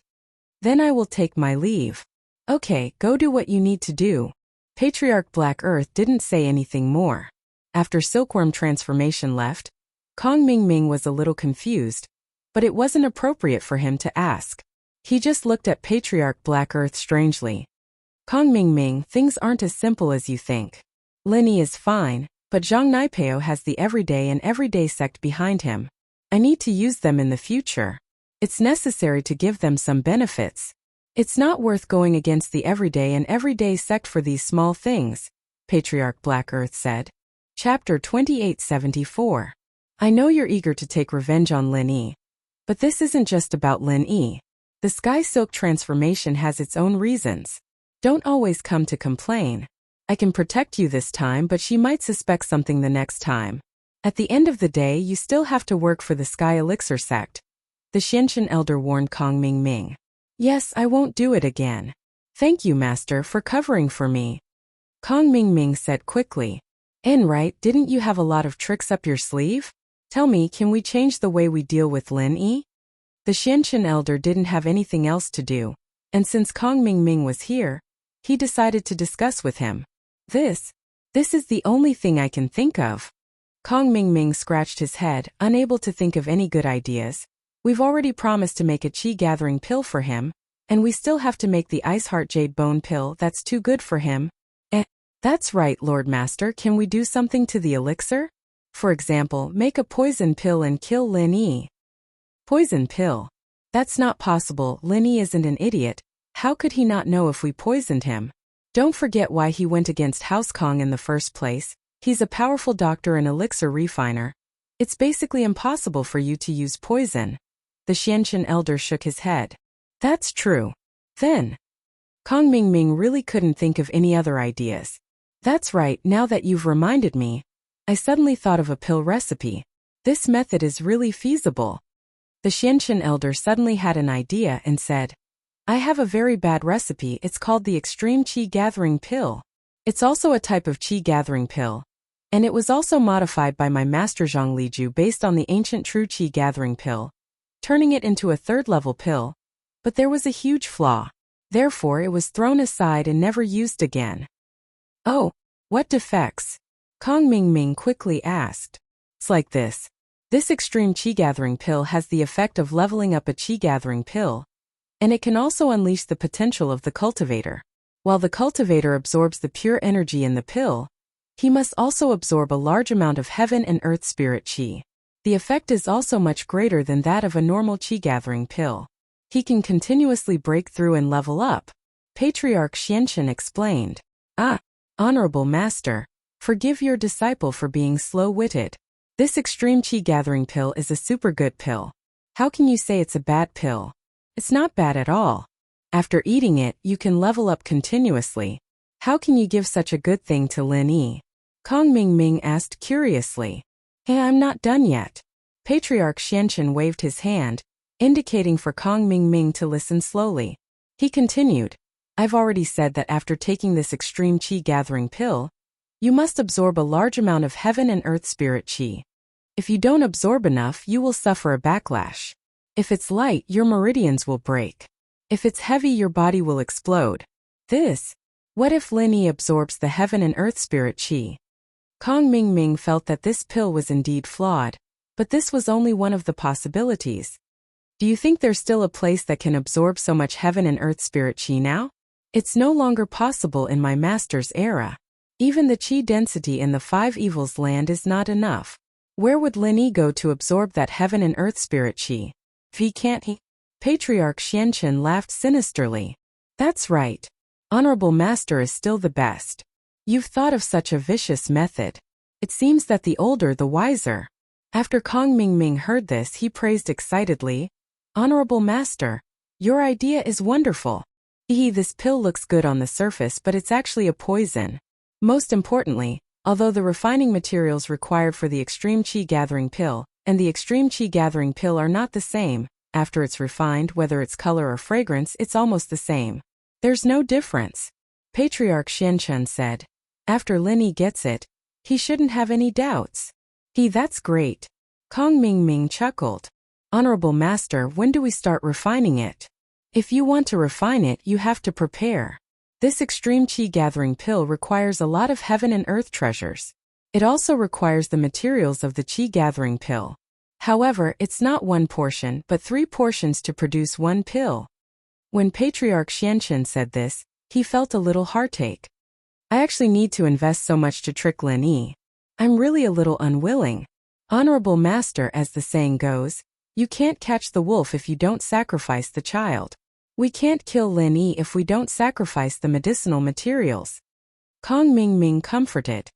"Then I will take my leave." "Okay, go do what you need to do." Patriarch Black Earth didn't say anything more. After Silkworm transformation left, Kong Mingming was a little confused, but it wasn't appropriate for him to ask. He just looked at Patriarch Black Earth strangely. "Kong Mingming, things aren't as simple as you think. Lin Yi is fine, but Zhang Naipeo has the everyday and everyday sect behind him. I need to use them in the future. It's necessary to give them some benefits. It's not worth going against the everyday and everyday sect for these small things," Patriarch Black Earth said. Chapter 2874. I know you're eager to take revenge on Lin Yi. But this isn't just about Lin Yi. The Sky Silk transformation has its own reasons. Don't always come to complain. I can protect you this time, but she might suspect something the next time. At the end of the day, you still have to work for the Sky Elixir sect. The Xiantian Elder warned Kong Mingming. "Yes, I won't do it again. Thank you, Master, for covering for me," Kong Mingming said quickly. "Right, didn't you have a lot of tricks up your sleeve? Tell me, can we change the way we deal with Lin Yi?" The Xiantian Elder didn't have anything else to do, and since Kong Mingming was here, he decided to discuss with him. This is the only thing I can think of." Kong Mingming scratched his head, unable to think of any good ideas. "We've already promised to make a chi-gathering pill for him, and we still have to make the Ice Heart Jade Bone pill that's too good for him." That's right, Lord Master, can we do something to the elixir? For example, make a poison pill and kill Lin Yi." "Poison pill? That's not possible. Lin Yi isn't an idiot. How could he not know if we poisoned him? Don't forget why he went against House Kong in the first place. He's a powerful doctor and elixir refiner. It's basically impossible for you to use poison." The Xiantian Elder shook his head. "That's true. Then." Kong Mingming really couldn't think of any other ideas. "That's right, now that you've reminded me, I suddenly thought of a pill recipe. This method is really feasible." The Xiantian Elder suddenly had an idea and said, "I have a very bad recipe. It's called the Extreme Qi Gathering Pill. It's also a type of Qi Gathering Pill. And it was also modified by my master Zhang Liju based on the ancient True Qi Gathering Pill, turning it into a third-level pill. But there was a huge flaw. Therefore, it was thrown aside and never used again." "Oh, what defects?" Kong Mingming quickly asked. "It's like this. This extreme Qi Gathering Pill has the effect of leveling up a Qi Gathering Pill, and it can also unleash the potential of the cultivator. While the cultivator absorbs the pure energy in the pill, he must also absorb a large amount of heaven and earth spirit Qi. The effect is also much greater than that of a normal Qi Gathering Pill. He can continuously break through and level up," Patriarch Xiantian explained. Honorable Master, forgive your disciple for being slow-witted. This extreme Qi Gathering Pill is a super good pill. How can you say it's a bad pill? It's not bad at all. After eating it, you can level up continuously. How can you give such a good thing to Lin Yi?" Kong Mingming asked curiously. "Hey, I'm not done yet." Patriarch Xiantian waved his hand, indicating for Kong Mingming to listen slowly. He continued, "I've already said that after taking this extreme Qi Gathering Pill, you must absorb a large amount of heaven and earth spirit Qi. If you don't absorb enough, you will suffer a backlash. If it's light, your meridians will break. If it's heavy, your body will explode. What if Lin Yi absorbs the heaven and earth spirit qi? Kong Mingming felt that this pill was indeed flawed, but this was only one of the possibilities. Do you think there's still a place that can absorb so much heaven and earth spirit qi now? It's no longer possible in my master's era. Even the qi density in the five evils land is not enough. Where would Lin Yi go to absorb that heaven and earth spirit qi? Can't he? Patriarch Xianchen laughed sinisterly. That's right. Honorable Master is still the best. You've thought of such a vicious method. It seems that the older the wiser. After Kong Mingming heard this, he praised excitedly. Honorable Master, your idea is wonderful. This pill looks good on the surface, but it's actually a poison. Most importantly, although the refining materials required for the extreme qi gathering pill and the extreme qi gathering pill are not the same, after it's refined, whether it's color or fragrance, it's almost the same. There's no difference. Patriarch Xianchen said. After Lin Yi gets it, he shouldn't have any doubts. That's great. Kong Mingming chuckled. Honorable Master, when do we start refining it? If you want to refine it, you have to prepare. This extreme qi gathering pill requires a lot of heaven and earth treasures. It also requires the materials of the qi gathering pill. However, it's not one portion, but 3 portions to produce one pill. When Patriarch Xianchen said this, he felt a little heartache. I actually need to invest so much to trick Lin Yi. I'm really a little unwilling. Honorable Master, as the saying goes, you can't catch the wolf if you don't sacrifice the child. We can't kill Lin Yi if we don't sacrifice the medicinal materials. Kong Mingming comforted.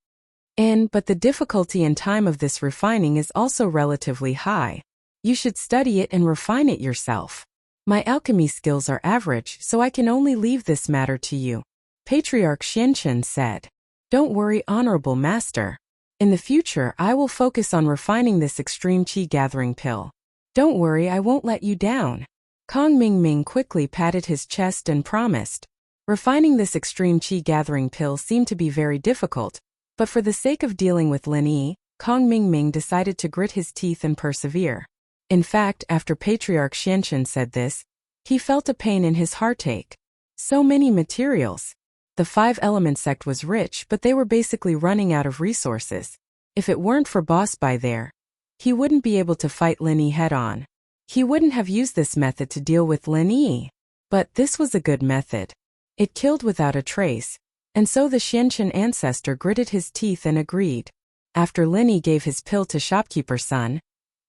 But the difficulty and time of this refining is also relatively high. You should study it and refine it yourself. My alchemy skills are average, so I can only leave this matter to you. Patriarch Xianchen said. Don't worry, Honorable Master. In the future, I will focus on refining this extreme qi gathering pill. Don't worry, I won't let you down. Kong Mingming quickly patted his chest and promised. Refining this extreme qi gathering pill seemed to be very difficult, but for the sake of dealing with Lin Yi, Kong Mingming decided to grit his teeth and persevere. In fact, after Patriarch Xianchen said this, he felt a pain in his heartache. So many materials. The 5-element sect was rich, but they were basically running out of resources. If it weren't for Boss Bai there, he wouldn't be able to fight Lin Yi head-on. He wouldn't have used this method to deal with Lin Yi. But this was a good method. It killed without a trace, and so the Xianchen ancestor gritted his teeth and agreed. After Lin Yi gave his pill to shopkeeper's son,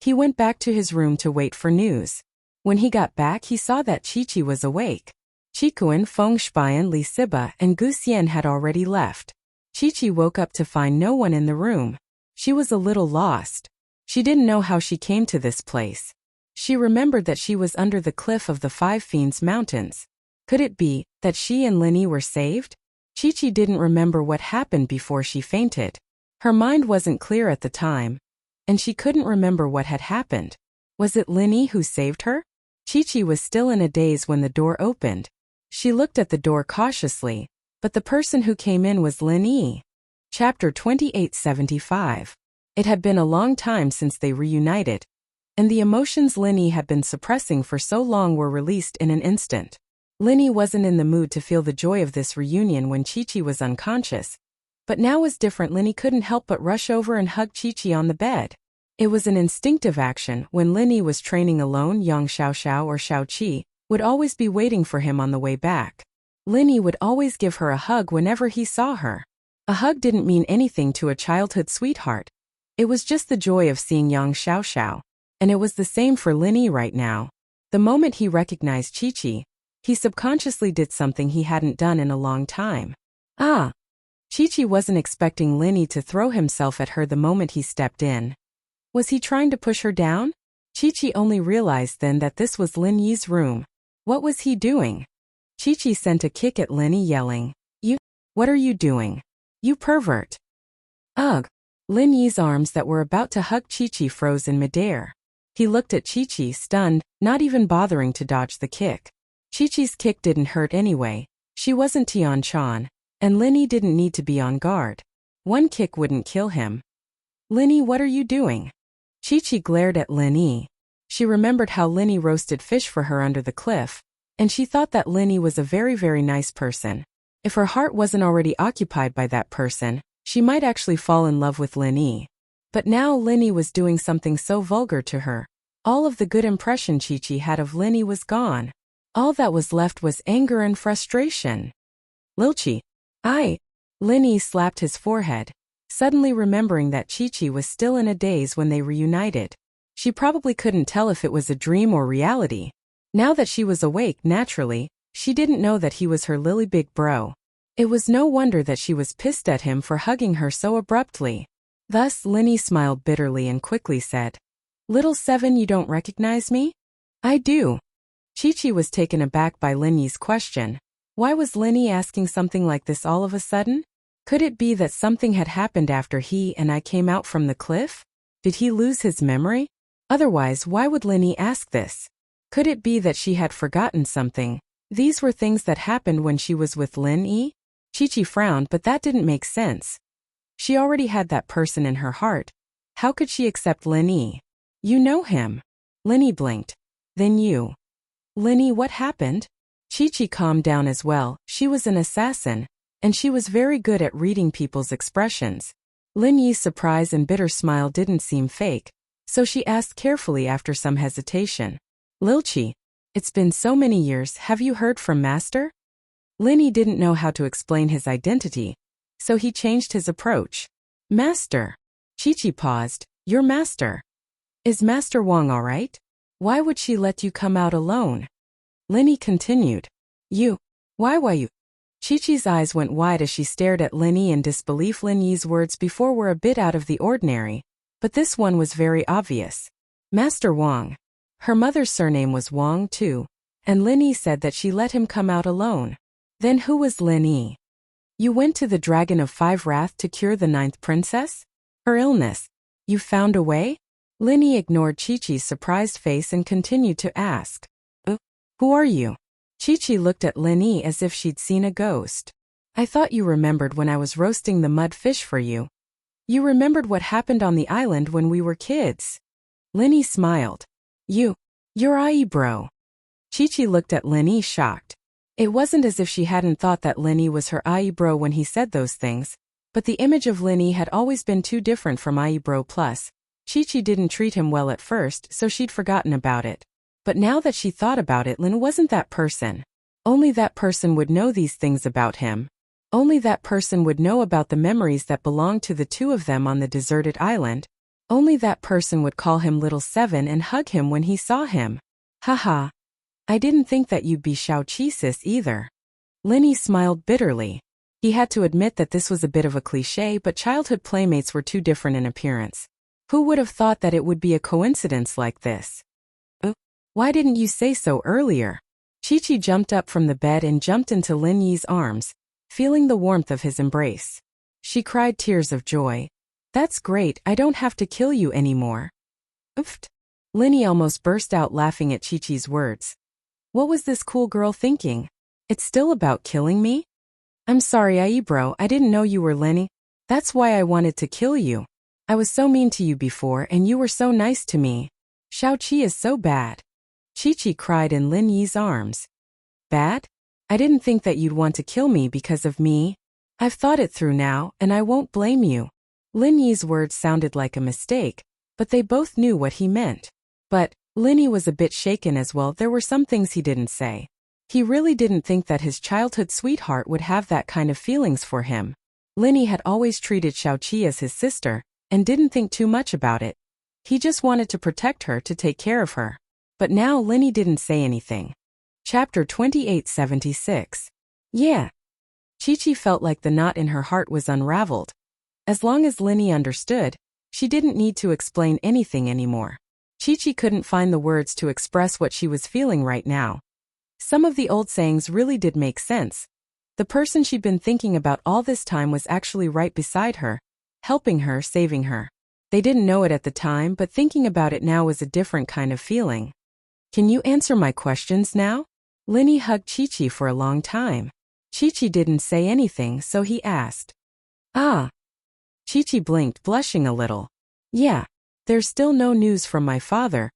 he went back to his room to wait for news. When he got back, he saw that Qiqi was awake. Qikuan, Feng Shiban, Li Siba, and Gu Xian had already left. Qiqi woke up to find no one in the room. She was a little lost. She didn't know how she came to this place. She remembered that she was under the cliff of the 5 Fiends Mountains. Could it be that she and Lin Yi were saved? Qiqi didn't remember what happened before she fainted. Her mind wasn't clear at the time, and she couldn't remember what had happened. Was it Lin Yi who saved her? Qiqi was still in a daze when the door opened. She looked at the door cautiously, but the person who came in was Lin Yi. Chapter 2875. It had been a long time since they reunited, and the emotions Lin Yi had been suppressing for so long were released in an instant. Lin Yi wasn't in the mood to feel the joy of this reunion when Qiqi was unconscious, but now was different. Lin Yi couldn't help but rush over and hug Qiqi on the bed. It was an instinctive action. When Lin Yi was training alone, Yang Xiaoxiao or Xiaoqi would always be waiting for him on the way back. Lin Yi would always give her a hug whenever he saw her. A hug didn't mean anything to a childhood sweetheart. It was just the joy of seeing Yang Xiaoxiao, and it was the same for Lin Yi right now. The moment he recognized Qiqi, he subconsciously did something he hadn't done in a long time. Qiqi wasn't expecting Lin Yi to throw himself at her the moment he stepped in. Was he trying to push her down? Qiqi only realized then that this was Lin Yi's room. What was he doing? Qiqi sent a kick at Lin Yi, yelling, What are you doing? You pervert! Ugh! Lin Yi's arms that were about to hug Qiqi froze in midair. He looked at Qiqi, stunned, not even bothering to dodge the kick. Qiqi's kick didn't hurt anyway. She wasn't Tian Chan, and Lin Yi didn't need to be on guard. One kick wouldn't kill him. Lin Yi, what are you doing? Qiqi glared at Lin Yi. She remembered how Linny roasted fish for her under the cliff, and she thought that Linny was a very, very nice person. If her heart wasn't already occupied by that person, she might actually fall in love with Linny. But now Linny was doing something so vulgar to her. All of the good impression Chi-Chi had of Linny was gone. All that was left was anger and frustration. Lilchi. Linny slapped his forehead, suddenly remembering that Chi-Chi was still in a daze when they reunited. She probably couldn't tell if it was a dream or reality. Now that she was awake naturally, she didn't know that he was her lily big bro. It was no wonder that she was pissed at him for hugging her so abruptly. Thus Linny smiled bitterly and quickly said, "Little Seven, you don't recognize me?" "I do." Chi-Chi was taken aback by Linny's question. Why was Linny asking something like this all of a sudden? Could it be that something had happened after he and I came out from the cliff? Did he lose his memory? Otherwise, why would Linny ask this? Could it be that she had forgotten something? These were things that happened when she was with Linny? Chi-Chi frowned, but that didn't make sense. She already had that person in her heart. How could she accept Linny? "You know him." Linny blinked. "Then you." "Linny, what happened?" Chi-Chi calmed down as well. She was an assassin, and she was very good at reading people's expressions. Linny's surprise and bitter smile didn't seem fake, so she asked carefully after some hesitation. "Lilchi, it's been so many years, have you heard from Master?" Linny didn't know how to explain his identity, so he changed his approach. "Master?" Chi-Chi paused. "Your master? Is Master Wang all right? Why would she let you come out alone?" Linny continued. Why you? Chi-Chi's eyes went wide as she stared at Linny in disbelief. Linny's words before were a bit out of the ordinary, but this one was very obvious. Master Wang. Her mother's surname was Wang too, and Linny said that she let him come out alone. Then who was Linny? "You went to the Dragon of Five Wrath to cure the 9th princess? Her illness. You found a way?" Linny ignored Chi-Chi's surprised face and continued to ask. "Who are you?" Chi-Chi looked at Linny as if she'd seen a ghost. "I thought you remembered when I was roasting the mud fish for you. You remembered what happened on the island when we were kids." Linny smiled. You're Ai bro." Chi-Chi looked at Linny shocked. It wasn't as if she hadn't thought that Linny was her Ai bro when he said those things, but the image of Linny had always been too different from Ai bro. Plus, Chi-Chi didn't treat him well at first, so she'd forgotten about it. But now that she thought about it, Lin wasn't that person. Only that person would know these things about him. Only that person would know about the memories that belonged to the two of them on the deserted island. Only that person would call him Little Seven and hug him when he saw him. Haha. I didn't think that you'd be Xiao Qi sis either. Linny smiled bitterly. He had to admit that this was a bit of a cliché, but childhood playmates were too different in appearance. Who would have thought that it would be a coincidence like this? Why didn't you say so earlier? Chi-Chi jumped up from the bed and jumped into Lin Yi's arms, feeling the warmth of his embrace. She cried tears of joy. That's great, I don't have to kill you anymore. Oofed. Linny almost burst out laughing at Chi-Chi's words. What was this cool girl thinking? It's still about killing me? I'm sorry, Aibro, I didn't know you were Lenny. That's why I wanted to kill you. I was so mean to you before and you were so nice to me. Xiao Qi is so bad. Chi-Chi cried in Lin Yi's arms. Bad? I didn't think that you'd want to kill me because of me. I've thought it through now, and I won't blame you. Lin Yi's words sounded like a mistake, but they both knew what he meant. But Linny was a bit shaken as well. There were some things he didn't say. He really didn't think that his childhood sweetheart would have that kind of feelings for him. Linny had always treated Xiao Qi as his sister, and didn't think too much about it. He just wanted to protect her, to take care of her. But now Linny didn't say anything. Chapter 2876. Yeah. Chi-Chi felt like the knot in her heart was unraveled. As long as Linny understood, she didn't need to explain anything anymore. Chi-Chi couldn't find the words to express what she was feeling right now. Some of the old sayings really did make sense. The person she'd been thinking about all this time was actually right beside her, helping her, saving her. They didn't know it at the time, but thinking about it now was a different kind of feeling. Can you answer my questions now? Linny hugged Chi-Chi for a long time. Chi-Chi didn't say anything, so he asked. Ah. Chi-Chi blinked, blushing a little. Yeah. There's still no news from my father.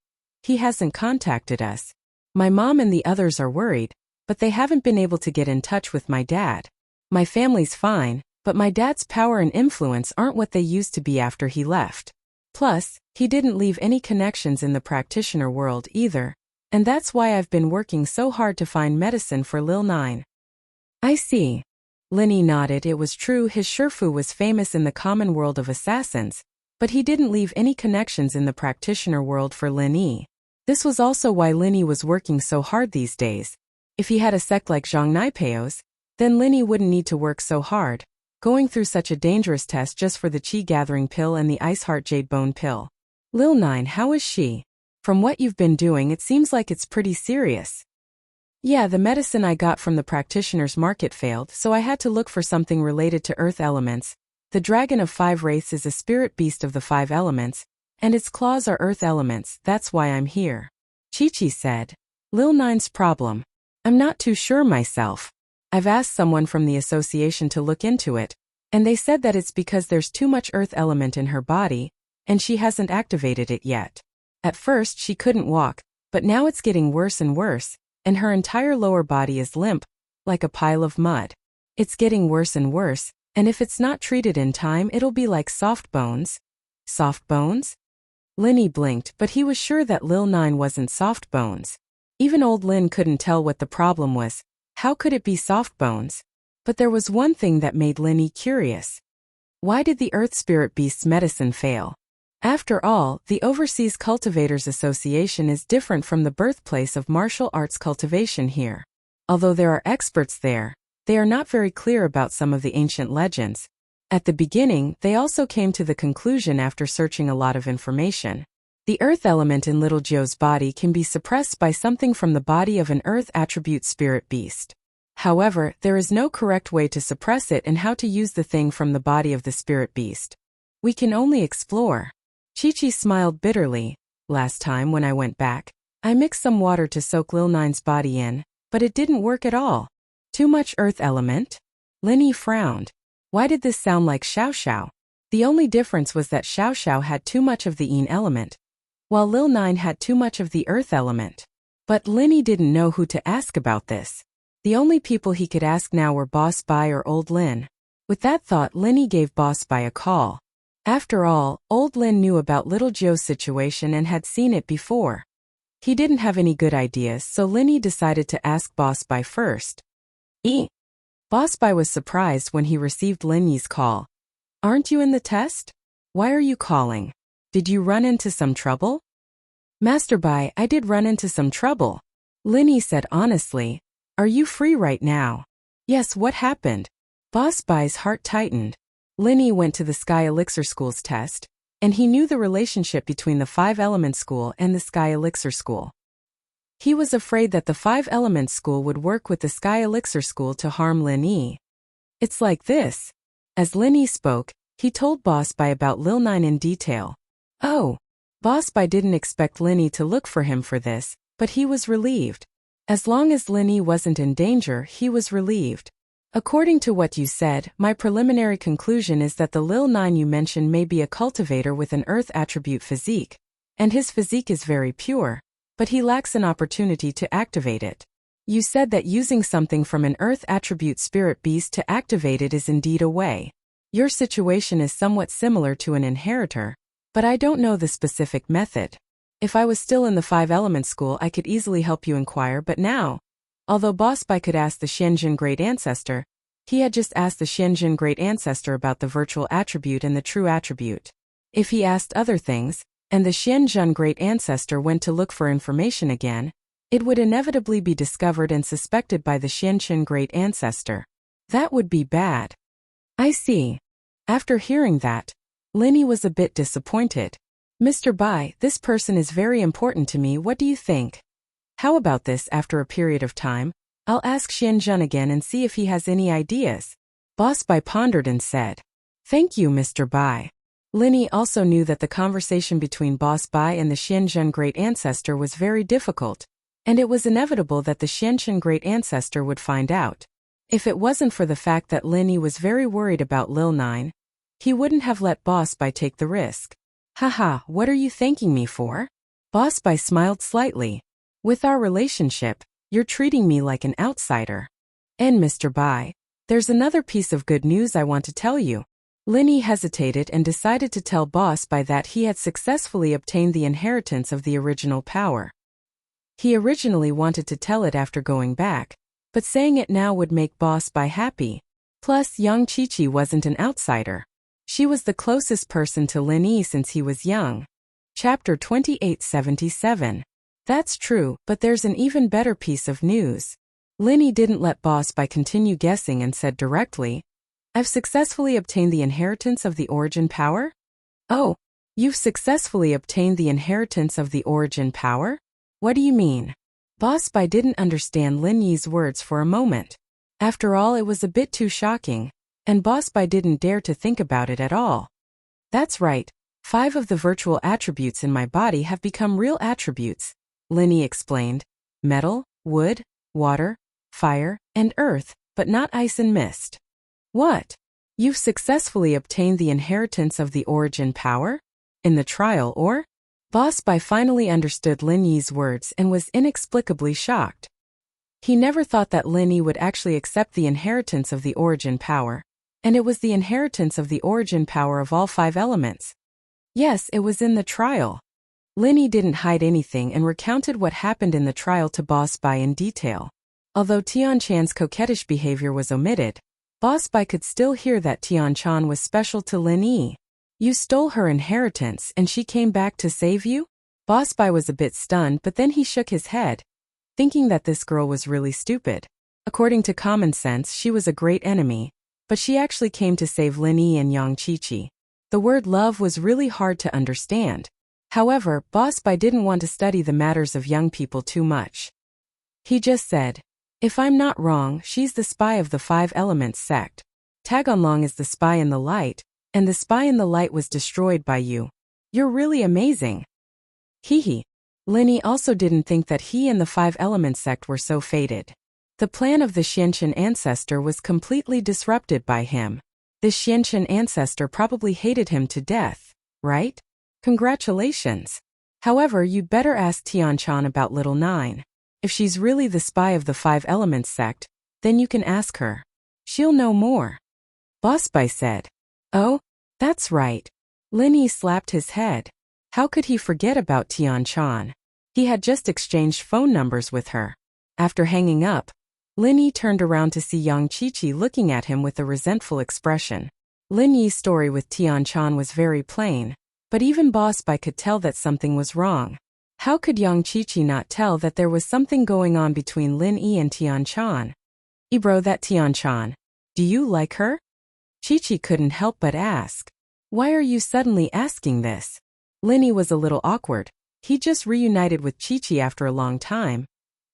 He hasn't contacted us. My mom and the others are worried, but they haven't been able to get in touch with my dad. My family's fine, but my dad's power and influence aren't what they used to be after he left. Plus, he didn't leave any connections in the practitioner world either, and that's why I've been working so hard to find medicine for Lil Nine. I see. Linny nodded. It was true his Shifu was famous in the common world of assassins, but he didn't leave any connections in the practitioner world for Lin Yi. This was also why Linny was working so hard these days. If he had a sect like Zhang Naipeo's, then Linny wouldn't need to work so hard, going through such a dangerous test just for the Qi-gathering pill and the Ice Heart Jade Bone pill. Lil Nine, how is she? From what you've been doing, it seems like it's pretty serious. Yeah, the medicine I got from the practitioner's market failed, so I had to look for something related to earth elements. The dragon of 5 wraiths is a spirit beast of the 5 elements, and its claws are earth elements. That's why I'm here. Chi-Chi said. Lil Nine's problem. I'm not too sure myself. I've asked someone from the association to look into it, and they said that it's because there's too much earth element in her body, and she hasn't activated it yet. At first she couldn't walk, but now it's getting worse and worse, and her entire lower body is limp, like a pile of mud. It's getting worse and worse, and if it's not treated in time it'll be like soft bones. Soft bones? Linny blinked, but he was sure that Lil Nine wasn't soft bones. Even old Lin couldn't tell what the problem was. How could it be soft bones? But there was one thing that made Linny curious. Why did the Earth Spirit Beast's medicine fail? After all, the Overseas Cultivators Association is different from the birthplace of martial arts cultivation here. Although there are experts there, they are not very clear about some of the ancient legends. At the beginning, they also came to the conclusion after searching a lot of information. The earth element in Little Joe's body can be suppressed by something from the body of an earth attribute spirit beast. However, there is no correct way to suppress it and how to use the thing from the body of the spirit beast. We can only explore. Chi-Chi smiled bitterly. Last time when I went back, I mixed some water to soak Lil Nine's body in, but it didn't work at all. Too much earth element? Linny frowned. Why did this sound like Xiao Xiao? The only difference was that Xiao Xiao had too much of the Yin element, while Lil Nine had too much of the earth element. But Linny didn't know who to ask about this. The only people he could ask now were Boss Bai or Old Lin. With that thought, Linny gave Boss Bai a call. After all, Old Lin knew about Little Joe's situation and had seen it before. He didn't have any good ideas, so Linny decided to ask Boss Bai first. Boss Bai was surprised when he received Linny's call. Aren't you in the test? Why are you calling? Did you run into some trouble? Master Bai, I did run into some trouble. Linny said honestly. Are you free right now? Yes, what happened? Boss Bai's heart tightened. Linny went to the Sky Elixir School's test, and he knew the relationship between the 5 Element School and the Sky Elixir School. He was afraid that the 5 Element School would work with the Sky Elixir School to harm Linny. It's like this. As Linny spoke, he told Boss Bai about Lil Nine in detail. Oh. Boss Bai didn't expect Linny to look for him for this, but he was relieved. As long as Linny wasn't in danger, he was relieved. According to what you said, my preliminary conclusion is that the Lil Nine you mentioned may be a cultivator with an earth attribute physique, and his physique is very pure, but he lacks an opportunity to activate it. You said that using something from an earth attribute spirit beast to activate it is indeed a way. Your situation is somewhat similar to an inheritor, but I don't know the specific method. If I was still in the 5 Element School, I could easily help you inquire, but now, although Boss Bai could ask the Xianjun Great Ancestor, he had just asked the Xianjun Great Ancestor about the virtual attribute and the true attribute. If he asked other things, and the Xianjun Great Ancestor went to look for information again, it would inevitably be discovered and suspected by the Xianjun Great Ancestor. That would be bad. I see. After hearing that, Linny was a bit disappointed. Mr. Bai, this person is very important to me. What do you think? How about this? After a period of time, I'll ask Xianjun again and see if he has any ideas. Boss Bai pondered and said, Thank you, Mr. Bai. Linny also knew that the conversation between Boss Bai and the Xianjun Great Ancestor was very difficult, and it was inevitable that the Xianjun Great Ancestor would find out. If it wasn't for the fact that Linny was very worried about Lil Nine, he wouldn't have let Boss Bai take the risk. Haha, what are you thanking me for? Boss Bai smiled slightly. With our relationship, you're treating me like an outsider. And Mr. Bai, there's another piece of good news I want to tell you. Linny hesitated and decided to tell Boss Bai that he had successfully obtained the inheritance of the original power. He originally wanted to tell it after going back, but saying it now would make Boss Bai happy. Plus, young Chi-Chi wasn't an outsider. She was the closest person to Linny since he was young. Chapter 2877. That's true, but there's an even better piece of news. Linny didn't let Boss Bai continue guessing and said directly, I've successfully obtained the inheritance of the origin power? Oh, you've successfully obtained the inheritance of the origin power? What do you mean? Boss Bai didn't understand Lin Yi's words for a moment. After all, it was a bit too shocking, and Boss Bai didn't dare to think about it at all. That's right, 5 of the virtual attributes in my body have become real attributes, Lin Yi explained. Metal, wood, water, fire, and earth, but not ice and mist. What? You've successfully obtained the inheritance of the origin power? In the trial or? Boss Bai finally understood Lin Yi's words and was inexplicably shocked. He never thought that Lin Yi would actually accept the inheritance of the origin power, and it was the inheritance of the origin power of all 5 elements. Yes, it was in the trial. Lin Yi didn't hide anything and recounted what happened in the trial to Boss Bai in detail. Although Tian Chan's coquettish behavior was omitted, Boss Bai could still hear that Tian Chan was special to Lin Yi. You stole her inheritance and she came back to save you? Boss Bai was a bit stunned, but then he shook his head, thinking that this girl was really stupid. According to common sense, she was a great enemy, but she actually came to save Lin Yi and Yang Chi-Chi. The word love was really hard to understand. However, Boss Bai didn't want to study the matters of young people too much. He just said, if I'm not wrong, she's the spy of the 5 Elements sect. Tagonlong is the spy in the light, and the spy in the light was destroyed by you. You're really amazing. Hee. Lin Yi also didn't think that he and the 5 Elements sect were so fated. The plan of the Xianchen ancestor was completely disrupted by him. The Xianchen ancestor probably hated him to death, right? Congratulations. However, you'd better ask Tian Chan about Little 9. If she's really the spy of the 5 Elements sect, then you can ask her. She'll know more. Boss Bai said. Oh, that's right. Lin Yi slapped his head. How could he forget about Tian Chan? He had just exchanged phone numbers with her. After hanging up, Lin Yi turned around to see Yang Chi-Chi looking at him with a resentful expression. Lin Yi's story with Tian Chan was very plain, but even Boss Bai could tell that something was wrong. How could Yang Chi-Chi not tell that there was something going on between Lin Yi and Tian Chan? Bro, that Tian Chan. Do you like her? Chi-Chi couldn't help but ask. Why are you suddenly asking this? Lin Yi was a little awkward. He just reunited with Chi-Chi after a long time,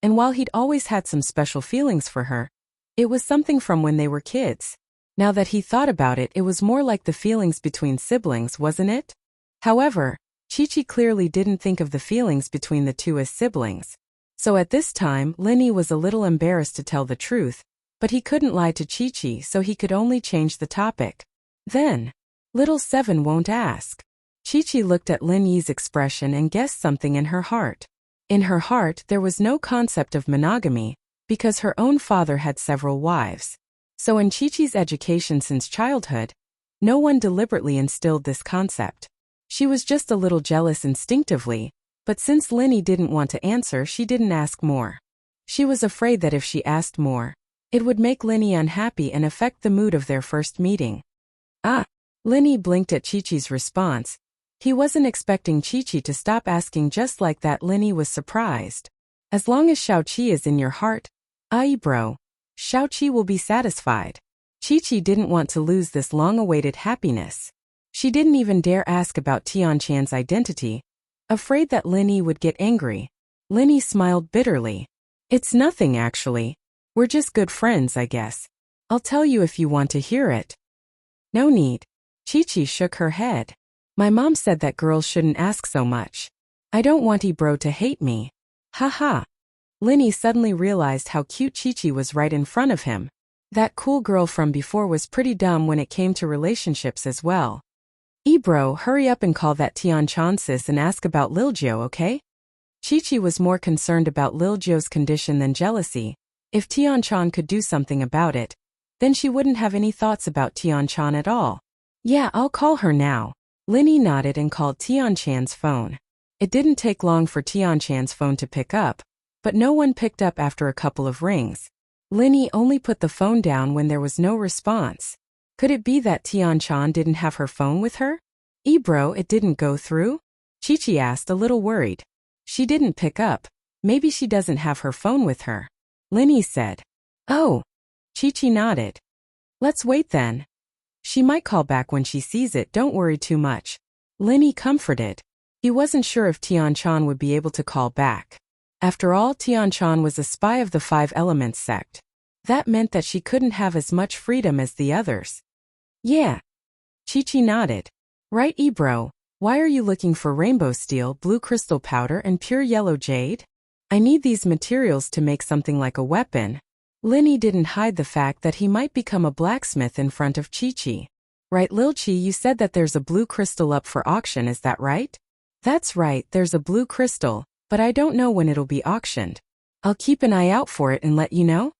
and while he'd always had some special feelings for her, it was something from when they were kids. Now that he thought about it, it was more like the feelings between siblings, wasn't it? However, Chi-Chi clearly didn't think of the feelings between the two as siblings. So at this time, Lin Yi was a little embarrassed to tell the truth, but he couldn't lie to Chi-Chi, so he could only change the topic. Then, Little 7 won't ask. Chi-Chi looked at Lin Yi's expression and guessed something in her heart. In her heart, there was no concept of monogamy, because her own father had several wives. So in Chi-Chi's education since childhood, no one deliberately instilled this concept. She was just a little jealous instinctively, but since Lin Yi didn't want to answer, she didn't ask more. She was afraid that if she asked more, it would make Lin Yi unhappy and affect the mood of their first meeting. Lin Yi blinked at Chi-Chi's response. He wasn't expecting Chi-Chi to stop asking just like that. Lin Yi was surprised. As long as Xiao-Qi is in your heart, bro, Xiao-Qi will be satisfied. Chi-Chi didn't want to lose this long-awaited happiness. She didn't even dare ask about Tian Chan's identity, afraid that Lin Yi would get angry. Lin Yi smiled bitterly. It's nothing actually. We're just good friends, I guess. I'll tell you if you want to hear it. No need. Chi-Chi shook her head. My mom said that girls shouldn't ask so much. I don't want bro to hate me. Haha. Lin Yi suddenly realized how cute Chi-Chi was right in front of him. That cool girl from before was pretty dumb when it came to relationships as well. Bro, hurry up and call that Tian Chan sis and ask about Lil Jiao, okay? Chi-Chi was more concerned about Lil Joe's condition than jealousy. If Tian-chan could do something about it, then she wouldn't have any thoughts about Tian-chan at all. Yeah, I'll call her now. Linny nodded and called Tian-chan's phone. It didn't take long for Tian-chan's phone to pick up, but no one picked up after a couple of rings. Linny only put the phone down when there was no response. Could it be that Tian-chan didn't have her phone with her? Bro, it didn't go through? Chi-Chi asked, a little worried. She didn't pick up. Maybe she doesn't have her phone with her. Linny said. Oh. Chi-Chi nodded. Let's wait then. She might call back when she sees it, don't worry too much. Linny comforted. He wasn't sure if Tian-chan would be able to call back. After all, Tian-chan was a spy of the Five Elements sect. That meant that she couldn't have as much freedom as the others. Yeah. Chi-Chi nodded. Right, bro. Why are you looking for rainbow steel, blue crystal powder, and pure yellow jade? I need these materials to make something like a weapon. Linny didn't hide the fact that he might become a blacksmith in front of Chi-Chi. Right, Lil Chi, you said that there's a blue crystal up for auction, is that right? That's right, there's a blue crystal, but I don't know when it'll be auctioned. I'll keep an eye out for it and let you know?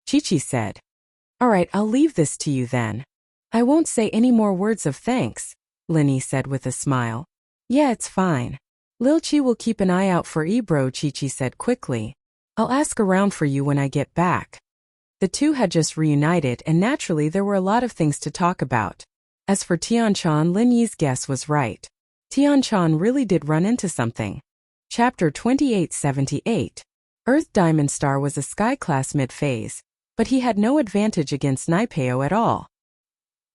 Chi-Chi said. Alright, I'll leave this to you then. I won't say any more words of thanks, Linny said with a smile. Yeah, it's fine. Lil Chi will keep an eye out for bro, Chi-Chi said quickly. I'll ask around for you when I get back. The two had just reunited and naturally there were a lot of things to talk about. As for Tian-chan, Lin Yi's guess was right. Tian-chan really did run into something. Chapter 2878. Earth Diamond Star was a sky class mid-phase, but he had no advantage against Naipeo at all.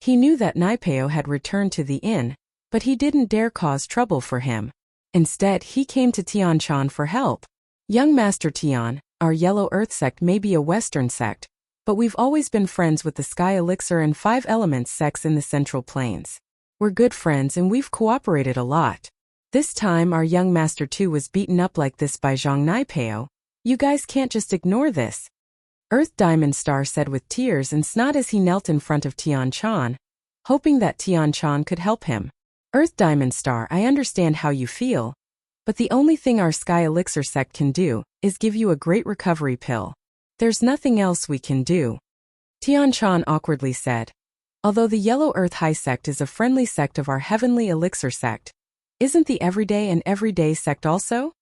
He knew that Naipeo had returned to the inn, but he didn't dare cause trouble for him. Instead, he came to Tian-chan for help. Young Master Tian, our Yellow Earth sect may be a Western sect, but we've always been friends with the Sky Elixir and Five Elements sects in the Central Plains. We're good friends and we've cooperated a lot. This time our young Master too was beaten up like this by Zhang Naipeo. You guys can't just ignore this. Earth Diamond Star said with tears and snot as he knelt in front of Tian-chan, hoping that Tian-chan could help him. Earth Diamond Star, I understand how you feel, but the only thing our Sky Elixir sect can do is give you a great recovery pill. There's nothing else we can do. Tian-chan awkwardly said. Although the Yellow Earth High sect is a friendly sect of our Heavenly Elixir sect, isn't the Everyday and Everyday sect also?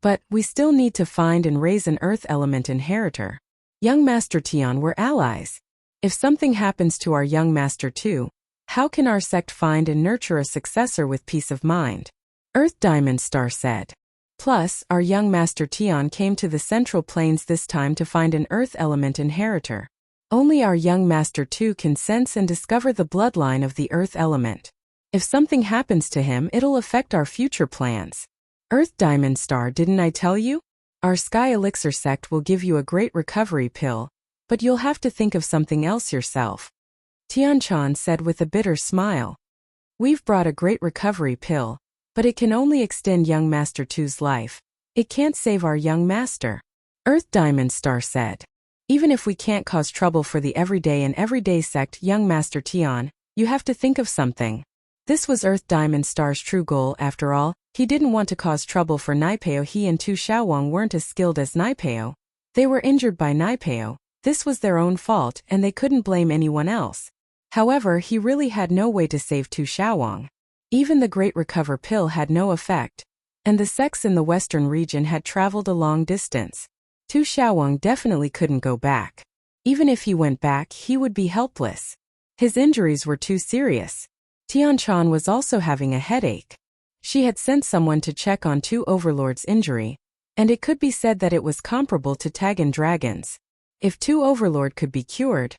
But we still need to find and raise an Earth Element inheritor. Young Master Tian, we're allies. If something happens to our young Master too, how can our sect find and nurture a successor with peace of mind? Earth Diamond Star said. Plus, our young Master Tian came to the Central Plains this time to find an Earth Element inheritor. Only our young Master too can sense and discover the bloodline of the Earth Element. If something happens to him, it'll affect our future plans. Earth Diamond Star, didn't I tell you? Our Sky Elixir sect will give you a great recovery pill, but you'll have to think of something else yourself. Tian-chan said with a bitter smile. We've brought a great recovery pill, but it can only extend young Master 2's life. It can't save our young master. Earth Diamond Star said. Even if we can't cause trouble for the Everyday and Everyday sect, young Master Tian, you have to think of something. This was Earth Diamond Star's true goal after all. He didn't want to cause trouble for Naipeo. He and Tu Xiaowang weren't as skilled as Naipeo. They were injured by Naipeo. This was their own fault and they couldn't blame anyone else. However, he really had no way to save Tu Xiaowang. Even the Great Recover pill had no effect, and the sects in the western region had traveled a long distance. Tu Xiaowang definitely couldn't go back. Even if he went back, he would be helpless. His injuries were too serious. Tian-chan was also having a headache. She had sent someone to check on Tu Overlord's injury, and it could be said that it was comparable to Tagan Dragon's. If Tu Overlord could be cured,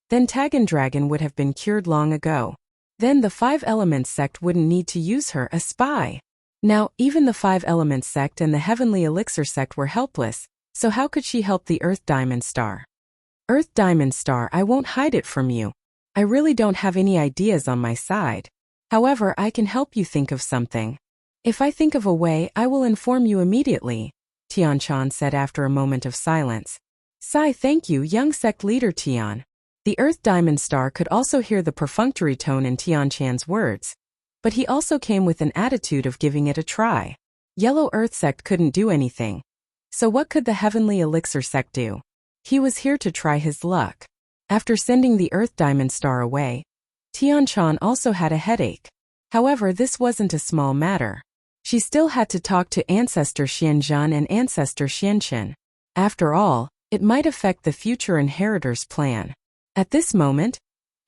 then Tagan Dragon would have been cured long ago. Then the Five Elements sect wouldn't need to use her, a spy. Now, even the Five Elements sect and the Heavenly Elixir sect were helpless, so how could she help the Earth Diamond Star? Earth Diamond Star, I won't hide it from you. I really don't have any ideas on my side. However, I can help you think of something. If I think of a way, I will inform you immediately, Tian-chan said after a moment of silence. Sigh, thank you, young sect leader Tian. The Earth Diamond Star could also hear the perfunctory tone in Tian-chan's words, but he also came with an attitude of giving it a try. Yellow Earth sect couldn't do anything. So what could the Heavenly Elixir sect do? He was here to try his luck. After sending the Earth Diamond Star away, Tianchan also had a headache. However, this wasn't a small matter. She still had to talk to Ancestor Xianzhen and Ancestor Xianqin. After all, it might affect the future inheritor's plan. At this moment,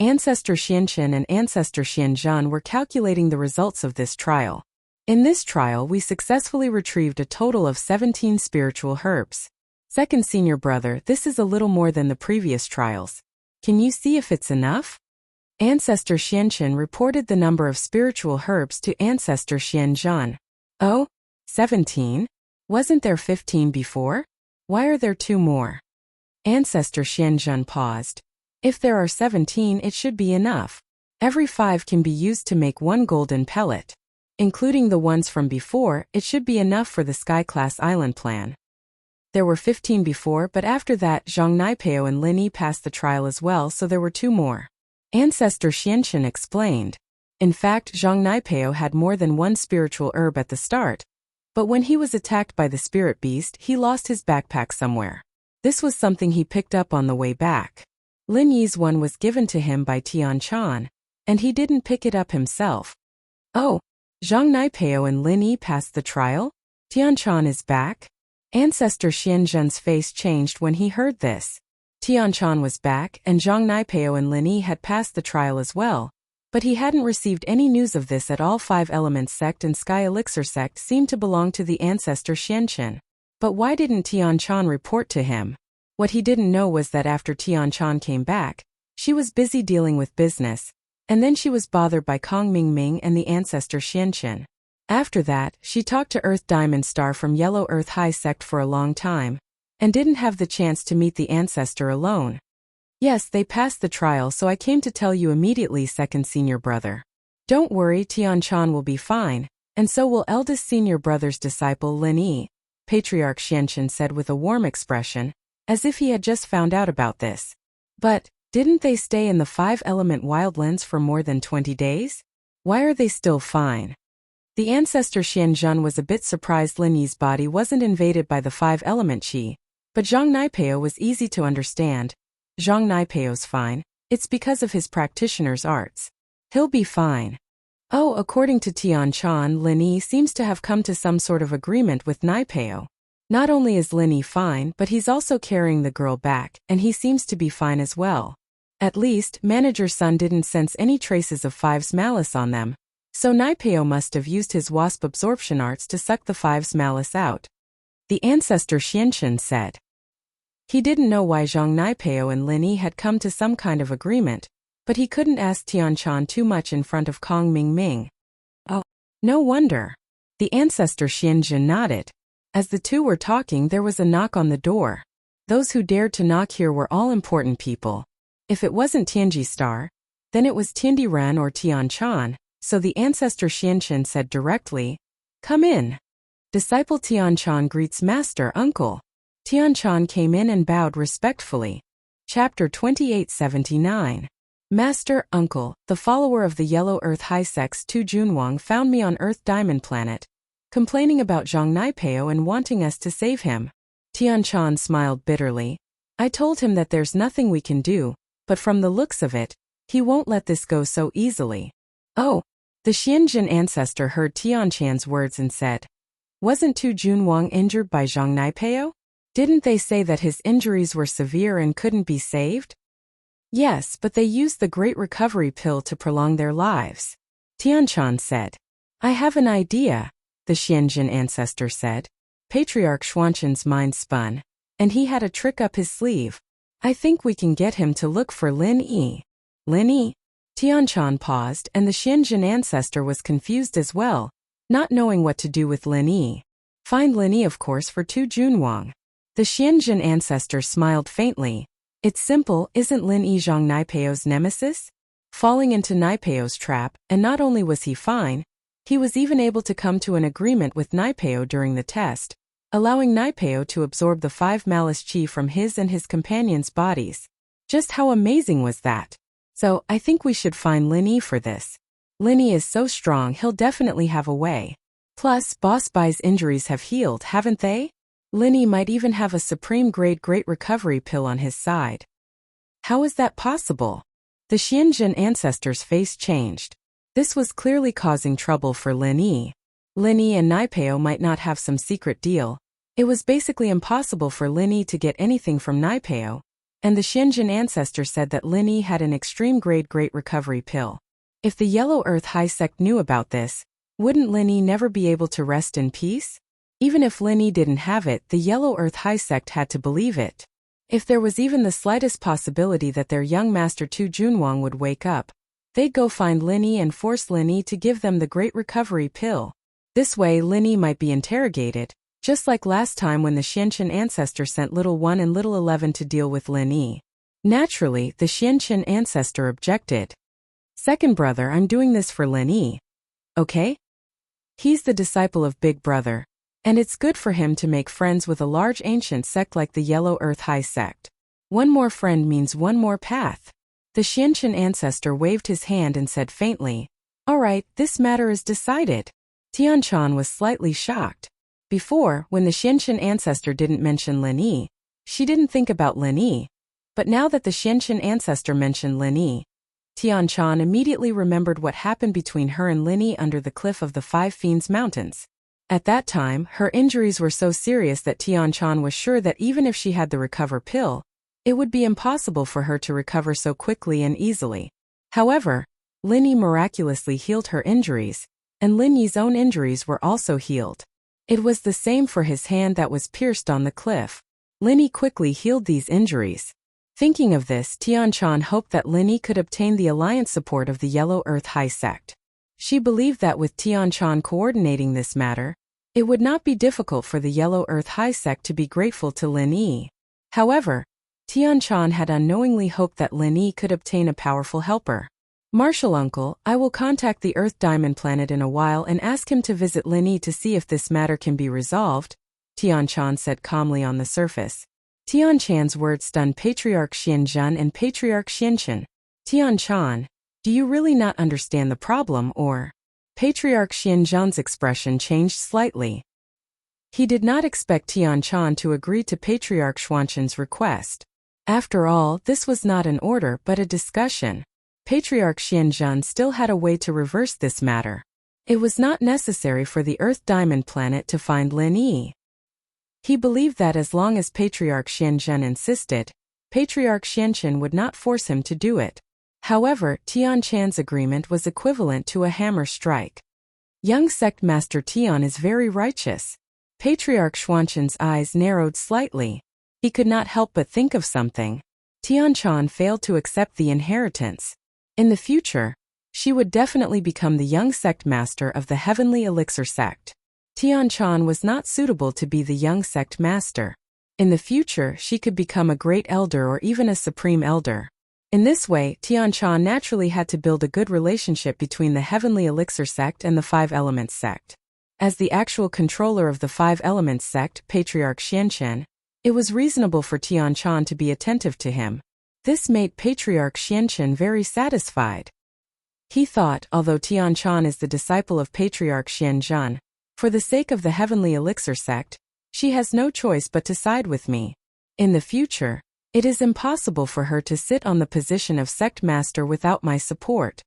Ancestor Xianqin and Ancestor Xianzhen were calculating the results of this trial. In this trial, we successfully retrieved a total of 17 spiritual herbs. Second senior brother, this is a little more than the previous trials. Can you see if it's enough? Ancestor Xianqin reported the number of spiritual herbs to Ancestor Xianzhen. Oh, 17? Wasn't there 15 before? Why are there 2 more? Ancestor Xianzhen paused. If there are 17, it should be enough. Every 5 can be used to make 1 golden pellet. Including the ones from before, it should be enough for the Sky-class island plan. There were 15 before, but after that, Zhang Naipeo and Lin Yi passed the trial as well, so there were 2 more. Ancestor Xianqin explained. In fact, Zhang Naipeo had more than 1 spiritual herb at the start. But when he was attacked by the spirit beast, he lost his backpack somewhere. This was something he picked up on the way back. Lin Yi's one was given to him by Tianchan, and he didn't pick it up himself. Oh, Zhang Naipeo and Lin Yi passed the trial? Tianchan is back? Ancestor Xianzhen's face changed when he heard this. Tianchan was back, and Zhang Naipeo and Lin Yi had passed the trial as well. But he hadn't received any news of this at all. 5 Elements sect and Sky Elixir sect seemed to belong to the Ancestor Xianqin. But why didn't Tianchan report to him? What he didn't know was that after Tianchan came back, she was busy dealing with business, and then she was bothered by Kong Mingming and the Ancestor Xianqin. After that, she talked to Earth Diamond Star from Yellow Earth High sect for a long time, and didn't have the chance to meet the Ancestor alone. Yes, they passed the trial, so I came to tell you immediately, second senior brother. Don't worry, Tianchan will be fine, and so will eldest senior brother's disciple Lin Yi, Patriarch Xianqin said with a warm expression, as if he had just found out about this. But, didn't they stay in the 5-element wildlands for more than 20 days? Why are they still fine? The Ancestor Xianzhen was a bit surprised Lin Yi's body wasn't invaded by the 5-element qi, but Zhang Naipeo was easy to understand. Zhang Naipeo's fine, it's because of his practitioner's arts. He'll be fine. Oh, according to Tianchan, Lin Yi seems to have come to some sort of agreement with Naipeo. Not only is Lin Yi fine, but he's also carrying the girl back, and he seems to be fine as well. At least, Manager Sun didn't sense any traces of 5's malice on them, so Naipeo must have used his wasp absorption arts to suck the 5's malice out. The Ancestor Xianqin said. He didn't know why Zhang Naipeo and Lin Yi had come to some kind of agreement, but he couldn't ask Tianchan too much in front of Kong Mingming. Oh, no wonder. The Ancestor Xianzhen nodded. As the two were talking, there was a knock on the door. Those who dared to knock here were all important people. If it wasn't Tianji Star, then it was Tiandi Ran or Tianchan, so the Ancestor Xianqin said directly, "Come in." Disciple Tianchan greets Master Uncle. Tianchan came in and bowed respectfully. Chapter 2879. Master Uncle, the follower of the Yellow Earth High Sect's Tu Junwang found me on Earth Diamond Planet, complaining about Zhang Naipeo and wanting us to save him. Tianchan smiled bitterly. I told him that there's nothing we can do, but from the looks of it, he won't let this go so easily. Oh, the Xianjin ancestor heard Tianchan's words and said, wasn't Tu Junwang injured by Zhang Naipeo? Didn't they say that his injuries were severe and couldn't be saved? Yes, but they used the Great Recovery Pill to prolong their lives. Tianchan said. I have an idea, the Xianjin ancestor said. Patriarch Xuanqin's mind spun, and he had a trick up his sleeve. I think we can get him to look for Lin Yi. Lin Yi? Tianchan paused, and the Xianjin ancestor was confused as well, not knowing what to do with Lin Yi. Find Lin Yi, of course, for Tu Junwang. The Xianjin ancestor smiled faintly. It's simple, isn't Lin Yi Zhang Naipeo's nemesis? Falling into Naipeo's trap, and not only was he fine, he was even able to come to an agreement with Naipeo during the test, allowing Naipeo to absorb the 5 malice chi from his and his companions' bodies. Just how amazing was that? So, I think we should find Lin Yi for this. Lin Yi is so strong, he'll definitely have a way. Plus, Boss Bai's injuries have healed, haven't they? Linny might even have a supreme-grade great recovery pill on his side. How is that possible? The Xianjun ancestor's face changed. This was clearly causing trouble for Linny. Linny and Naipeo might not have some secret deal. It was basically impossible for Linny to get anything from Naipeo, and the Xianjun ancestor said that Linny had an extreme-grade great recovery pill. If the Yellow Earth High Sect knew about this, wouldn't Linny never be able to rest in peace? Even if Linny didn't have it, the Yellow Earth High Sect had to believe it. If there was even the slightest possibility that their young master Tu Junwang would wake up, they'd go find Linny and force Linny to give them the great recovery pill. This way Linny might be interrogated, just like last time when the Xianjun ancestor sent Little 1 and Little 11 to deal with Linny. Naturally, the Xianjun ancestor objected. Second brother, I'm doing this for Linny. Okay? He's the disciple of Big Brother, and it's good for him to make friends with a large ancient sect like the Yellow Earth High Sect. One more friend means one more path. The Xianjun ancestor waved his hand and said faintly, "All right, this matter is decided." Tianchan was slightly shocked. Before, when the Xianjun ancestor didn't mention Linny, she didn't think about Linny. But now that the Xianjun ancestor mentioned Linny, Tianchan immediately remembered what happened between her and Linny under the cliff of the Five Fiends Mountains. At that time, her injuries were so serious that Tianchan was sure that even if she had the recover pill, it would be impossible for her to recover so quickly and easily. However, Linny miraculously healed her injuries, and Linny's own injuries were also healed. It was the same for his hand that was pierced on the cliff. Linny quickly healed these injuries. Thinking of this, Tianchan hoped that Linny could obtain the alliance support of the Yellow Earth High Sect. She believed that with Tianchan coordinating this matter, it would not be difficult for the Yellow Earth High Sect to be grateful to Linny. However, Tianchan had unknowingly hoped that Linny could obtain a powerful helper. "Marshal Uncle, I will contact the Earth Diamond Planet in a while and ask him to visit Linny to see if this matter can be resolved," Tianchan said calmly on the surface. Tianchan's words stunned Patriarch Xianjun and Patriarch Xianchen. "Tianchan, do you really not understand the problem, or?" Patriarch Xianjun's expression changed slightly. He did not expect Tianchan to agree to Patriarch Xuanchen's request. After all, this was not an order but a discussion. Patriarch Xianjun still had a way to reverse this matter. It was not necessary for the Earth Diamond Planet to find Linny. He believed that as long as Patriarch Xianjun insisted, Patriarch Xianchen would not force him to do it. However, Tianchan's agreement was equivalent to a hammer strike. Young Sect Master Tian is very righteous. Patriarch Xuanchen's eyes narrowed slightly. He could not help but think of something. Tianchan failed to accept the inheritance. In the future, she would definitely become the young sect master of the Heavenly Elixir sect. Tianchan was not suitable to be the young sect master. In the future, she could become a great elder or even a supreme elder. In this way, Tianchan naturally had to build a good relationship between the Heavenly Elixir sect and the Five Elements sect. As the actual controller of the Five Elements sect, Patriarch Xianchen, it was reasonable for Tianchan to be attentive to him. This made Patriarch Xianchen very satisfied. He thought, although Tianchan is the disciple of Patriarch Xianjun, for the sake of the Heavenly Elixir sect, she has no choice but to side with me. In the future, it is impossible for her to sit on the position of sect master without my support.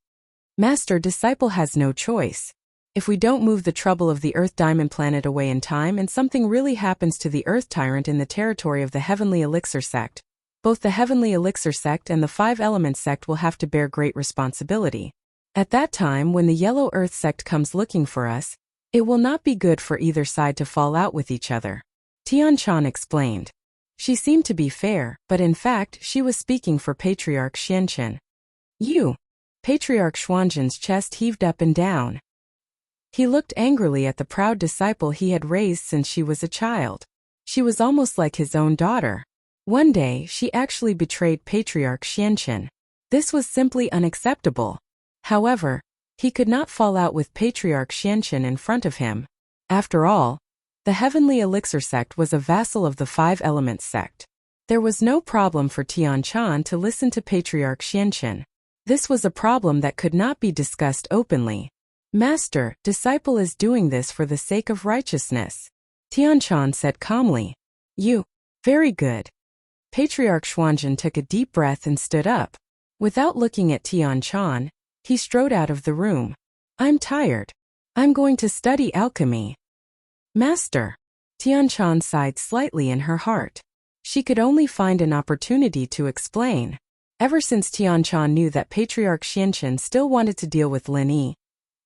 Master-disciple has no choice. If we don't move the trouble of the Earth Diamond Planet away in time and something really happens to the Earth Tyrant in the territory of the Heavenly Elixir sect, both the Heavenly Elixir sect and the Five Elements sect will have to bear great responsibility. At that time, when the Yellow Earth sect comes looking for us, it will not be good for either side to fall out with each other. Tianchan explained. She seemed to be fair, but in fact, she was speaking for Patriarch Xianchen. "You." Patriarch Xuanzhen's chest heaved up and down. He looked angrily at the proud disciple he had raised since she was a child. She was almost like his own daughter. One day, she actually betrayed Patriarch Xianchen. This was simply unacceptable. However, he could not fall out with Patriarch Xianchen in front of him. After all, the Heavenly Elixir sect was a vassal of the Five Elements sect. There was no problem for Tianchan to listen to Patriarch Xianchen. This was a problem that could not be discussed openly. Master, disciple is doing this for the sake of righteousness. Tianchan said calmly. You. Very good. Patriarch Xuanzhen took a deep breath and stood up. Without looking at Tianchan, he strode out of the room. I'm tired. I'm going to study alchemy. Master. Tianchan sighed slightly in her heart. She could only find an opportunity to explain. Ever since Tianchan knew that Patriarch Xianchen still wanted to deal with Lin Yi,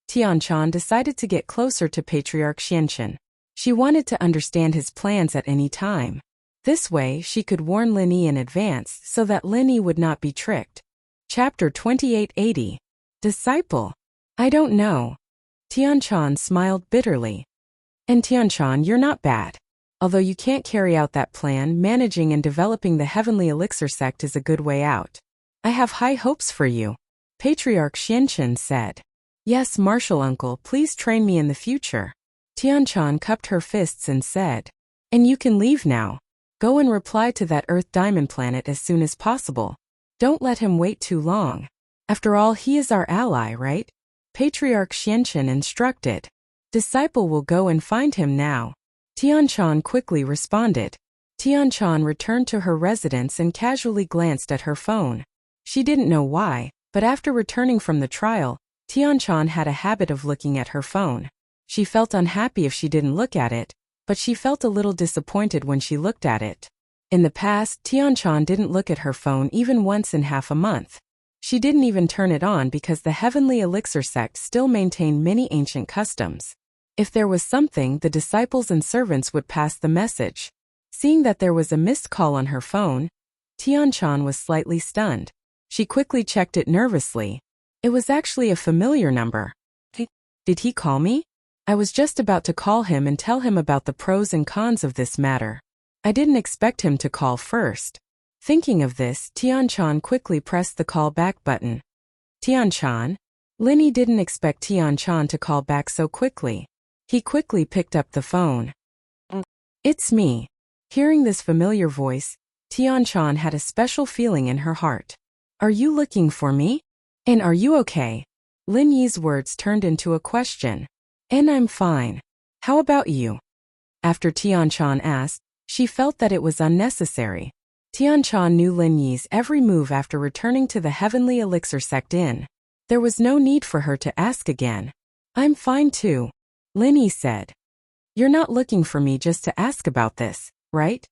Tianchan decided to get closer to Patriarch Xianchen. She wanted to understand his plans at any time. This way, she could warn Lin Yi in advance so that Lin Yi would not be tricked. Chapter 2880. Disciple. I don't know. Tianchan smiled bitterly. And Tianchan, you're not bad. Although you can't carry out that plan, managing and developing the Heavenly Elixir sect is a good way out. I have high hopes for you. Patriarch Xianchen said. Yes, Martial Uncle, please train me in the future. Tianchan cupped her fists and said. And you can leave now. Go and reply to that Earth Diamond planet as soon as possible. Don't let him wait too long. After all, he is our ally, right? Patriarch Xianchen instructed. Disciple will go and find him now. Tianchan quickly responded. Tianchan returned to her residence and casually glanced at her phone. She didn't know why, but after returning from the trial, Tianchan had a habit of looking at her phone. She felt unhappy if she didn't look at it, but she felt a little disappointed when she looked at it. In the past, Tianchan didn't look at her phone even once in half a month. She didn't even turn it on because the Heavenly Elixir sect still maintained many ancient customs. If there was something, the disciples and servants would pass the message. Seeing that there was a missed call on her phone, Tianchan was slightly stunned. She quickly checked it nervously. It was actually a familiar number. Did he call me? I was just about to call him and tell him about the pros and cons of this matter. I didn't expect him to call first. Thinking of this, Tianchan quickly pressed the call back button. Tianchan? Lin Yi didn't expect Tianchan to call back so quickly. He quickly picked up the phone. It's me. Hearing this familiar voice, Tianchan had a special feeling in her heart. Are you looking for me? And are you okay? Lin Yi's words turned into a question. And I'm fine. How about you? After Tianchan asked, she felt that it was unnecessary. Tianchan knew Lin Yi's every move after returning to the Heavenly Elixir sect Inn. There was no need for her to ask again. I'm fine too. Lin Yi said. You're not looking for me just to ask about this, right?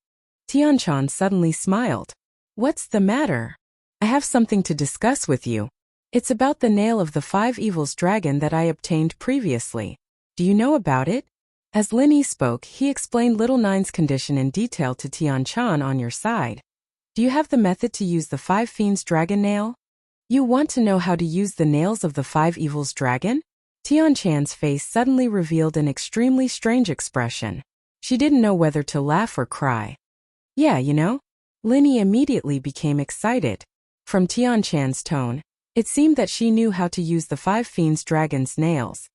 Tianchan suddenly smiled. What's the matter? I have something to discuss with you. It's about the nail of the 5 Evils dragon that I obtained previously. Do you know about it? As Lin Yi spoke, he explained Little Nine's condition in detail to Tianchan on your side. Do you have the method to use the 5 Fiends dragon nail? You want to know how to use the nails of the 5 Evils dragon? Tianchan's face suddenly revealed an extremely strange expression. She didn't know whether to laugh or cry. Yeah, you know? Lin Yi immediately became excited. From Tianchan's tone, it seemed that she knew how to use the 5 Fiends dragon's nails.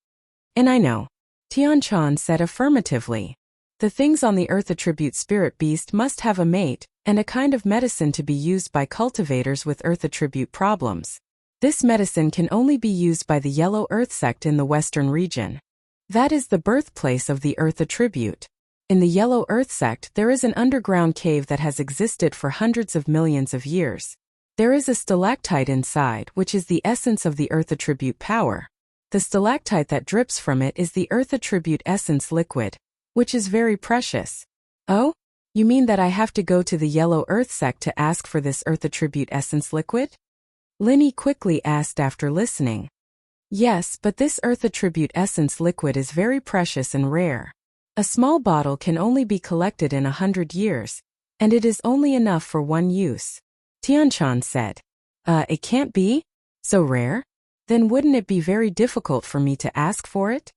And I know. Tianchan said affirmatively. The things on the earth attribute spirit beast must have a mate, and a kind of medicine to be used by cultivators with earth attribute problems. This medicine can only be used by the Yellow Earth sect in the western region. That is the birthplace of the earth attribute. In the Yellow Earth sect, there is an underground cave that has existed for hundreds of millions of years. There is a stalactite inside, which is the essence of the earth attribute power. The stalactite that drips from it is the earth attribute essence liquid, which is very precious. Oh? You mean that I have to go to the Yellow Earth sect to ask for this earth attribute essence liquid? Lin Yi quickly asked after listening. Yes, but this earth attribute essence liquid is very precious and rare. A small bottle can only be collected in 100 years, and it is only enough for one use. Tianchan said. It can't be? So rare? Then wouldn't it be very difficult for me to ask for it?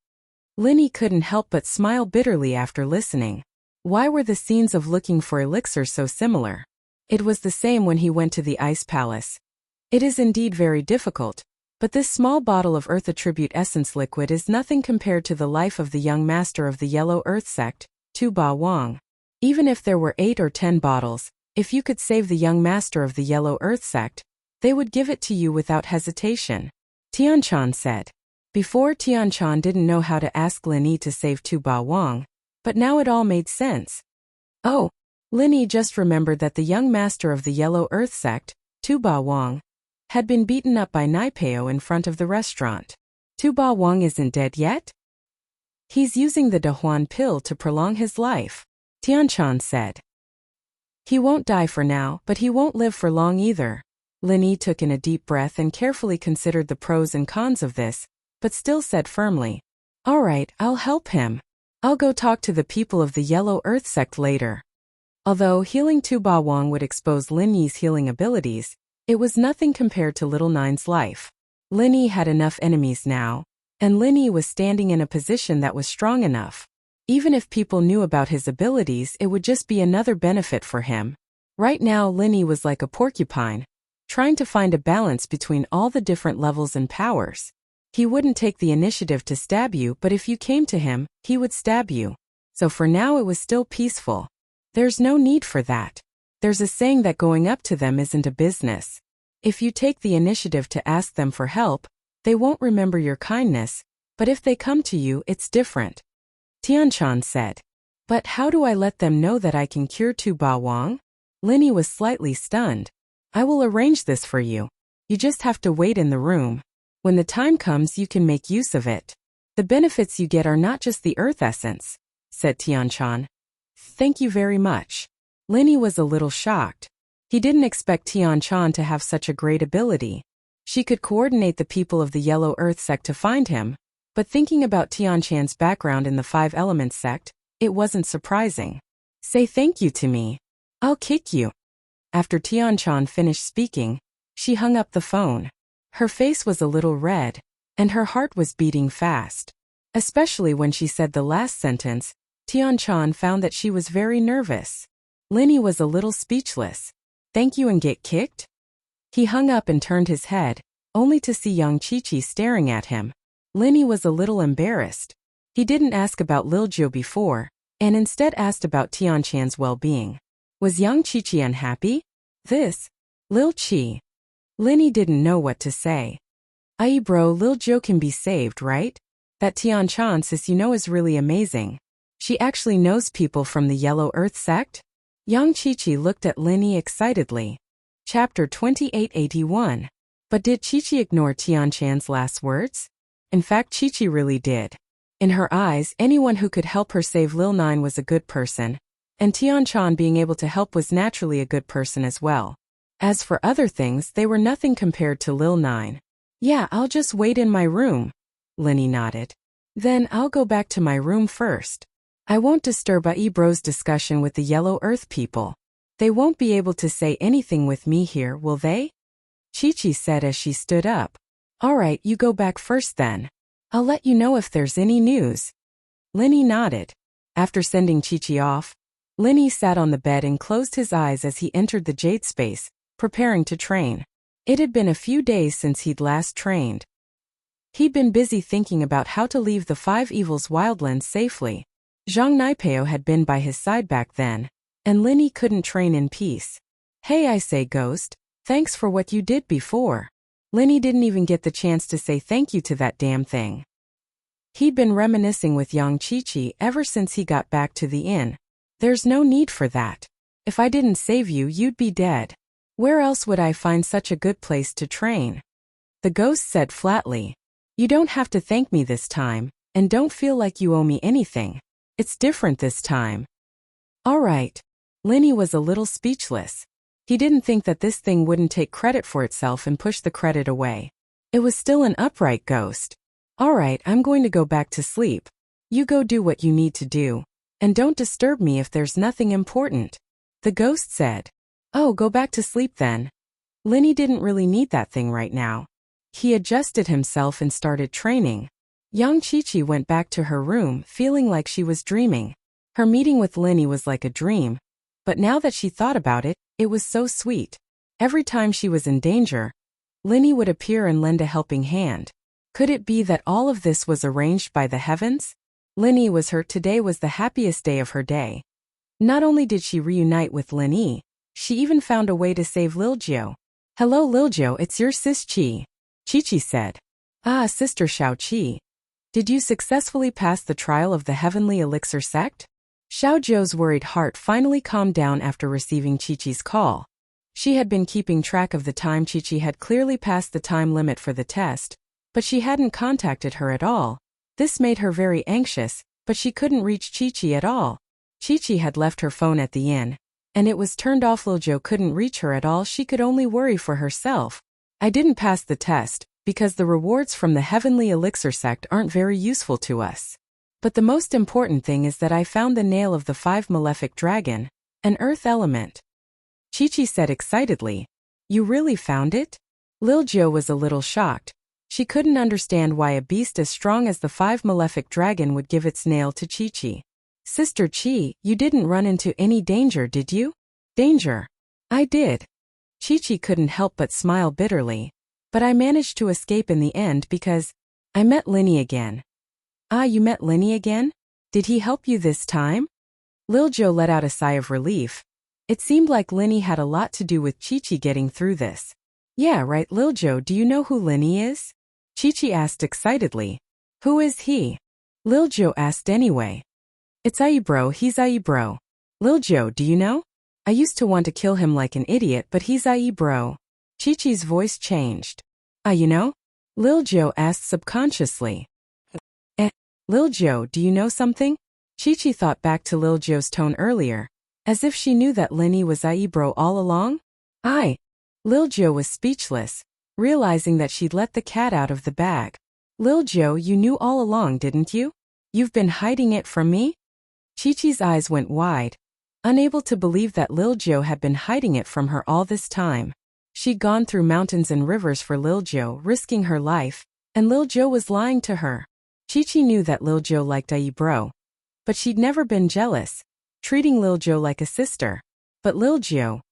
Lin Yi couldn't help but smile bitterly after listening. Why were the scenes of looking for elixir so similar? It was the same when he went to the Ice Palace. It is indeed very difficult, but this small bottle of earth attribute essence liquid is nothing compared to the life of the young master of the Yellow Earth sect, Tu Ba Wang. Even if there were 8 or 10 bottles, if you could save the young master of the Yellow Earth sect, they would give it to you without hesitation. Tianchan said. Before, Tianchan didn't know how to ask Lin Yi to save Tu Ba Wang, but now it all made sense. Oh, Lin Yi just remembered that the young master of the Yellow Earth sect, Tu Ba Wang, had been beaten up by Naipeo in front of the restaurant. Tu Ba Wang isn't dead yet? He's using the Dahuan pill to prolong his life, Tianchan said. He won't die for now, but he won't live for long either. Lin Yi took in a deep breath and carefully considered the pros and cons of this, but still said firmly, "All right, I'll help him. I'll go talk to the people of the Yellow Earth sect later." Although healing Tu Ba Wang would expose Lin Yi's healing abilities, it was nothing compared to Little Nine's life. Lin Yi had enough enemies now, and Lin Yi was standing in a position that was strong enough. Even if people knew about his abilities, it would just be another benefit for him. Right now, Lin Yi was like a porcupine, trying to find a balance between all the different levels and powers. He wouldn't take the initiative to stab you, but if you came to him, he would stab you. So for now it was still peaceful. There's no need for that. There's a saying that going up to them isn't a business. If you take the initiative to ask them for help, they won't remember your kindness, but if they come to you, it's different. Tianchan said. But how do I let them know that I can cure Tu Ba Wang? Lin Yi was slightly stunned. I will arrange this for you. You just have to wait in the room. When the time comes, you can make use of it. The benefits you get are not just the earth essence, said Tianchan. Thank you very much. Lin Yi was a little shocked. He didn't expect Tianchan to have such a great ability. She could coordinate the people of the Yellow Earth sect to find him, but thinking about Tianchan's background in the Five Elements sect, it wasn't surprising. Say thank you to me. I'll kick you. After Tianchan finished speaking, she hung up the phone. Her face was a little red, and her heart was beating fast. Especially when she said the last sentence, Tianchan found that she was very nervous. Lin Yi was a little speechless. Thank you and get kicked? He hung up and turned his head, only to see Yang Qiqi staring at him. Lin Yi was a little embarrassed. He didn't ask about Lil Jiu before, and instead asked about Tianchan's well-being. Was Yang Qiqi unhappy? Lil Qi. Lin Yi didn't know what to say. Aye bro, Lil Jiu can be saved, right? That Tianchan sis you know is really amazing. She actually knows people from the Yellow Earth sect? Yang Qiqi looked at Lin Yi excitedly. Chapter 2881. But did Qiqi ignore Tianchan's last words? In fact, Qiqi really did. In her eyes, anyone who could help her save Lil Nine was a good person, and Tianchan being able to help was naturally a good person as well. As for other things, they were nothing compared to Lil Nine. Yeah, I'll just wait in my room. Lin Yi nodded. Then I'll go back to my room first. I won't disturb Aye bro's discussion with the Yellow Earth people. They won't be able to say anything with me here, will they? Qiqi said as she stood up. Alright, you go back first then. I'll let you know if there's any news. Lin Yi nodded. After sending Qiqi off, Lin Yi sat on the bed and closed his eyes as he entered the jade space, preparing to train. It had been a few days since he'd last trained. He'd been busy thinking about how to leave the Five Evils wildlands safely. Zhang Naipeo had been by his side back then, and Lin Yi couldn't train in peace. Hey, I say Ghost, thanks for what you did before. Lin Yi didn't even get the chance to say thank you to that damn thing. He'd been reminiscing with Yang Qiqi ever since he got back to the inn. There's no need for that. If I didn't save you, you'd be dead. Where else would I find such a good place to train? The ghost said flatly. You don't have to thank me this time, and don't feel like you owe me anything. It's different this time. All right. Lin Yi was a little speechless. He didn't think that this thing wouldn't take credit for itself and push the credit away. It was still an upright ghost. All right, I'm going to go back to sleep. You go do what you need to do, and don't disturb me if there's nothing important. The ghost said. Oh, go back to sleep then. Lin Yi didn't really need that thing right now. He adjusted himself and started training. Yang Qiqi went back to her room feeling like she was dreaming. Her meeting with Lin Yi was like a dream, but now that she thought about it, it was so sweet. Every time she was in danger, Lin Yi would appear and lend a helping hand. Could it be that all of this was arranged by the heavens? Lin Yi was hurt. Today was the happiest day of her day. Not only did she reunite with Lin Yi, she even found a way to save Lil Jiu. Hello Lil Jiu, it's your sis Qi. Qiqi said. Ah, Sister Xiaoqi. Did you successfully pass the trial of the Heavenly Elixir sect? Xiao Zhou's worried heart finally calmed down after receiving Qiqi's call. She had been keeping track of the time Qiqi had clearly passed the time limit for the test, but she hadn't contacted her at all. This made her very anxious, but she couldn't reach Qiqi at all. Qiqi had left her phone at the inn, and it was turned off. Lil Zhou couldn't reach her at all. She could only worry for herself. I didn't pass the test, because the rewards from the Heavenly Elixir sect aren't very useful to us. But the most important thing is that I found the nail of the 5 malefic dragon, an earth element. Qiqi said excitedly. You really found it? Lil Zhou was a little shocked. She couldn't understand why a beast as strong as the 5 malefic dragon would give its nail to Qiqi. Sister Qi, you didn't run into any danger, did you? Danger? I did. Qiqi couldn't help but smile bitterly. But I managed to escape in the end because I met Linny again. Ah, you met Linny again? Did he help you this time? Lil Zhou let out a sigh of relief. It seemed like Linny had a lot to do with Qiqi getting through this. Yeah, right, Lil Zhou, do you know who Linny is? Qiqi asked excitedly. Who is he? Lil Zhou asked anyway. It's Aibro, he's Aibro. Lil Zhou, do you know? I used to want to kill him like an idiot, but he's Aibro. Qiqi's voice changed. Ah, you know? Lil Zhou asked subconsciously. Lil Zhou, do you know something? Qiqi thought back to Lil Zhou's tone earlier, as if she knew that Linny was Aibro all along. Lil Zhou was speechless, realizing that she'd let the cat out of the bag. Lil Zhou, you knew all along, didn't you? You've been hiding it from me? Qiqi's eyes went wide, unable to believe that Lil Zhou had been hiding it from her all this time. She'd gone through mountains and rivers for Lil Zhou, risking her life, and Lil Zhou was lying to her. Qiqi knew that Lil Zhou liked Aibro, but she'd never been jealous, treating Lil Zhou like a sister. But Lil Zhou...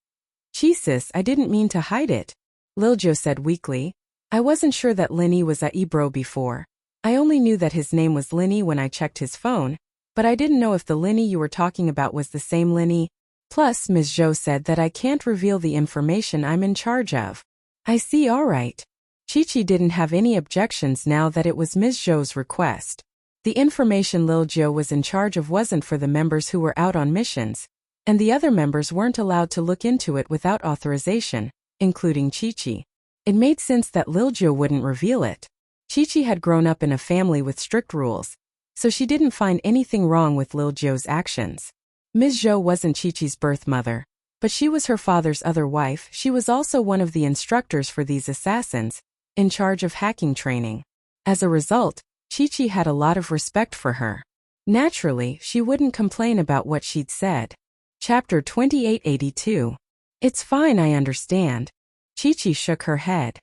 Jesus, I didn't mean to hide it. Lil Zhou said weakly. I wasn't sure that Linny was Aibro before. I only knew that his name was Linny when I checked his phone, but I didn't know if the Linny you were talking about was the same Linny. Plus, Ms. Zhou said that I can't reveal the information I'm in charge of. I see, alright. Qiqi didn't have any objections now that it was Ms. Zhou's request. The information Lil Zhou was in charge of wasn't for the members who were out on missions, and the other members weren't allowed to look into it without authorization, including Qiqi. It made sense that Lil Zhou wouldn't reveal it. Qiqi had grown up in a family with strict rules, so she didn't find anything wrong with Lil Zhou's actions. Ms. Zhou wasn't Qiqi's birth mother, but she was her father's other wife. She was also one of the instructors for these assassins, in charge of hacking training. As a result, Qiqi had a lot of respect for her. Naturally, she wouldn't complain about what she'd said. Chapter 2882. It's fine, I understand. Qiqi shook her head.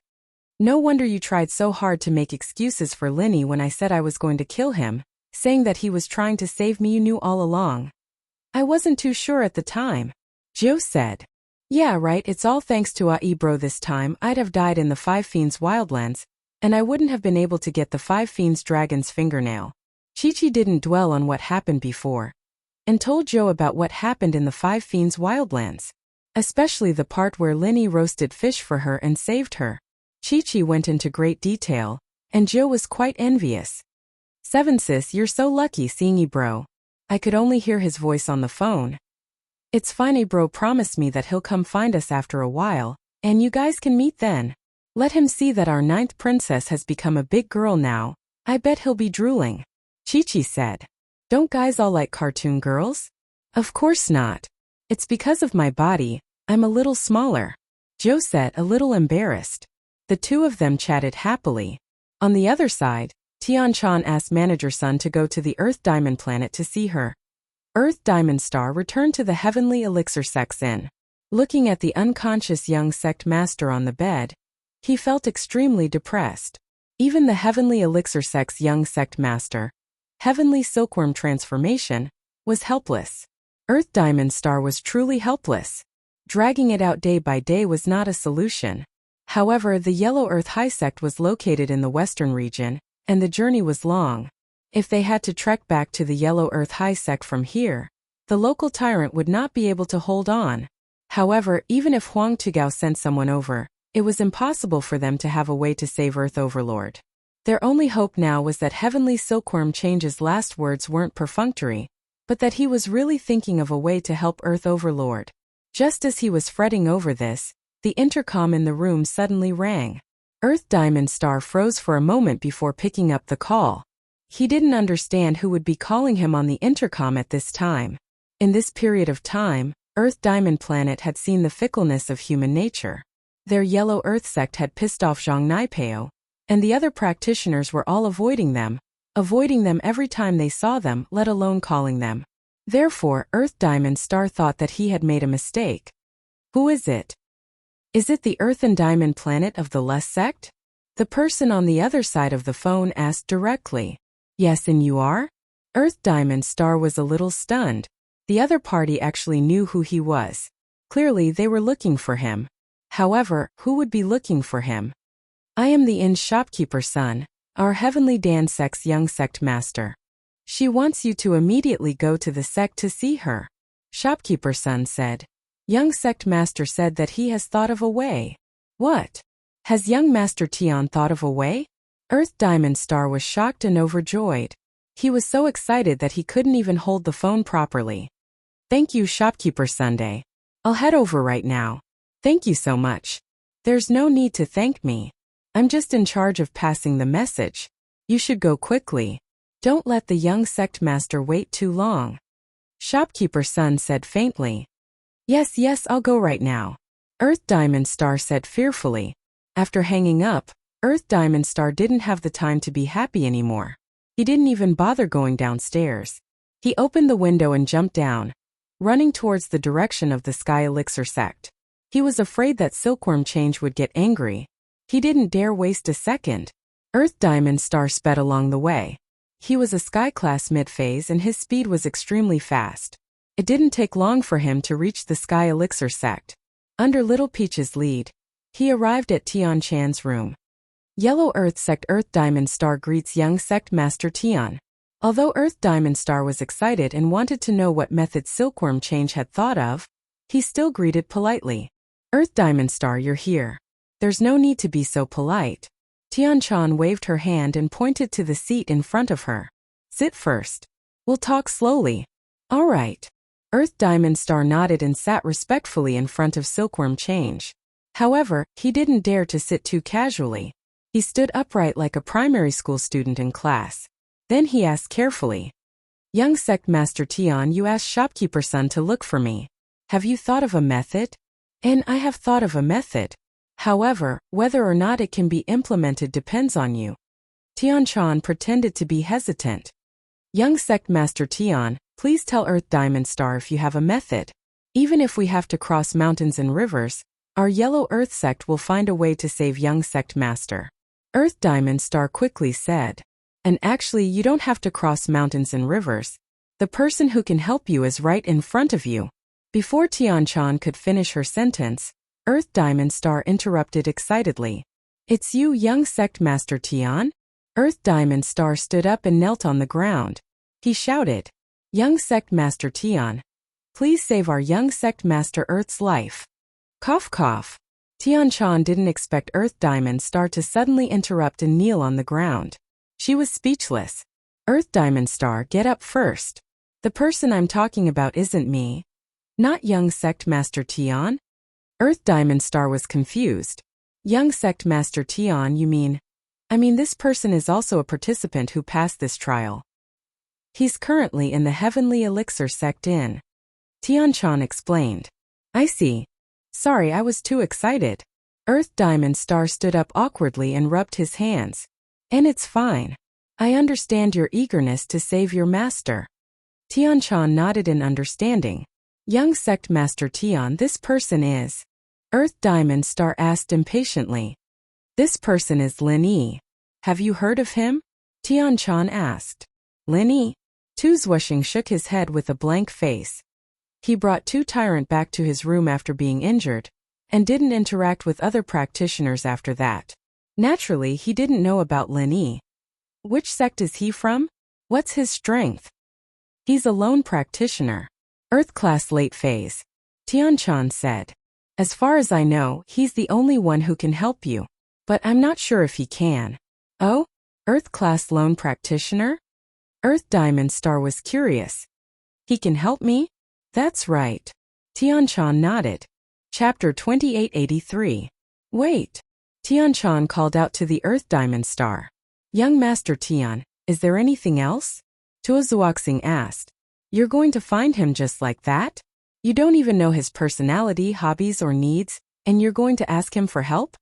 No wonder you tried so hard to make excuses for Linny when I said I was going to kill him, saying that he was trying to save me. You knew all along. I wasn't too sure at the time. Zhou said. Yeah, right, it's all thanks to Aibro this time. I'd have died in the 5 Fiends Wildlands, and I wouldn't have been able to get the 5 Fiends Dragon's fingernail. Qiqi didn't dwell on what happened before, and told Zhou about what happened in the 5 Fiends Wildlands, especially the part where Linny roasted fish for her and saved her. Qiqi went into great detail, and Zhou was quite envious. 7 sis, you're so lucky seeing Aibro. I could only hear his voice on the phone. It's fine, Aibro promised me that he'll come find us after a while, and you guys can meet then. Let him see that our 9th princess has become a big girl now. I bet he'll be drooling. Qiqi said. Don't guys all like cartoon girls? Of course not. It's because of my body, I'm a little smaller. Zhou said, a little embarrassed. The two of them chatted happily. On the other side, Tianchan asked Manager Sun to go to the Earth Diamond planet to see her. Earth Diamond Star returned to the Heavenly Elixir Sect's inn. Looking at the unconscious young sect master on the bed, he felt extremely depressed. Even the Heavenly Elixir Sect's young sect master, Heavenly Silkworm Transformation, was helpless. Earth Diamond Star was truly helpless. Dragging it out day by day was not a solution. However, the Yellow Earth High Sect was located in the western region, and the journey was long. If they had to trek back to the Yellow Earth High Sect from here, the local tyrant would not be able to hold on. However, even if Huang Tugao sent someone over, it was impossible for them to have a way to save Earth Overlord. Their only hope now was that Heavenly Silkworm Change's last words weren't perfunctory, but that he was really thinking of a way to help Earth Overlord. Just as he was fretting over this, the intercom in the room suddenly rang. Earth Diamond Star froze for a moment before picking up the call. He didn't understand who would be calling him on the intercom at this time. In this period of time, Earth Diamond Planet had seen the fickleness of human nature. Their Yellow Earth sect had pissed off Zhang Naipeo, and the other practitioners were all avoiding them every time they saw them, let alone calling them. Therefore, Earth Diamond Star thought that he had made a mistake. Who is it? Is it the Earth and Diamond Planet of the Les sect? The person on the other side of the phone asked directly. Yes, and you are? Earth Diamond Star was a little stunned. The other party actually knew who he was. Clearly, they were looking for him. However, who would be looking for him? I am the inn's shopkeeper's son, our Heavenly Dan sect's young sect master. She wants you to immediately go to the sect to see her. Shopkeeper's son said. Young sect master said that he has thought of a way. What? Has young Master Tian thought of a way? Earth Diamond Star was shocked and overjoyed. He was so excited that he couldn't even hold the phone properly. Thank you, Shopkeeper Sunday. I'll head over right now. Thank you so much. There's no need to thank me. I'm just in charge of passing the message. You should go quickly. Don't let the young sect master wait too long. Shopkeeper's son said faintly. Yes, I'll go right now. Earth Diamond Star said fearfully. After hanging up, Earth Diamond Star didn't have the time to be happy anymore. He didn't even bother going downstairs. He opened the window and jumped down, running towards the direction of the Sky Elixir sect. He was afraid that Silkworm Change would get angry. He didn't dare waste a second. Earth Diamond Star sped along the way. He was a Sky class mid-phase and his speed was extremely fast. It didn't take long for him to reach the Sky Elixir sect. Under Little Peach's lead, he arrived at Tian Chan's room. Yellow Earth sect Earth Diamond Star greets young sect master Tian. Although Earth Diamond Star was excited and wanted to know what method Silkworm Change had thought of, he still greeted politely. Earth Diamond Star, you're here. There's no need to be so polite. Tian Chan waved her hand and pointed to the seat in front of her. Sit first. We'll talk slowly. All right. Earth Diamond Star nodded and sat respectfully in front of Silkworm Change. However, he didn't dare to sit too casually. He stood upright like a primary school student in class. Then he asked carefully. Young sect master Tian, you asked shopkeeper son to look for me. Have you thought of a method? And I have thought of a method. However, whether or not it can be implemented depends on you. Tian Chan pretended to be hesitant. Young sect master Tian, please tell Earth Diamond Star if you have a method. Even if we have to cross mountains and rivers, our Yellow Earth sect will find a way to save young sect master. Earth Diamond Star quickly said. And actually, you don't have to cross mountains and rivers. The person who can help you is right in front of you. Before Tian Chan could finish her sentence, Earth Diamond Star interrupted excitedly. It's you, young sect master Tian? Earth Diamond Star stood up and knelt on the ground. He shouted, Young sect master Tian, please save our young sect master Earth's life. Cough cough. Tian Chan didn't expect Earth Diamond Star to suddenly interrupt and kneel on the ground. She was speechless. Earth Diamond Star, get up first. The person I'm talking about isn't me. Not young sect master Tian? Earth Diamond Star was confused. Young sect master Tian, you mean? I mean, this person is also a participant who passed this trial. He's currently in the Heavenly Elixir sect in. Tian Chan explained. I see. Sorry, I was too excited. Earth Diamond Star stood up awkwardly and rubbed his hands. And it's fine. I understand your eagerness to save your master. Tian Chan nodded in understanding. Young sect master Tian, this person is. Earth Diamond Star asked impatiently. This person is Lin Yi. Have you heard of him? Tian Chan asked. Lin Yi? Tu Zhuoxing shook his head with a blank face. He brought Tu Tyrant back to his room after being injured, and didn't interact with other practitioners after that. Naturally, he didn't know about Lin Yi. Which sect is he from? What's his strength? He's a lone practitioner. Earth class late phase. Tian Chan said. As far as I know, he's the only one who can help you. But I'm not sure if he can. Oh? Earth-class lone practitioner? Earth Diamond Star was curious. He can help me? That's right. Tianchan nodded. Chapter 2883. Wait. Tianchan called out to the Earth Diamond Star. Young Master Tian, is there anything else? Tuozuoxing asked. You're going to find him just like that? You don't even know his personality, hobbies, or needs, and you're going to ask him for help?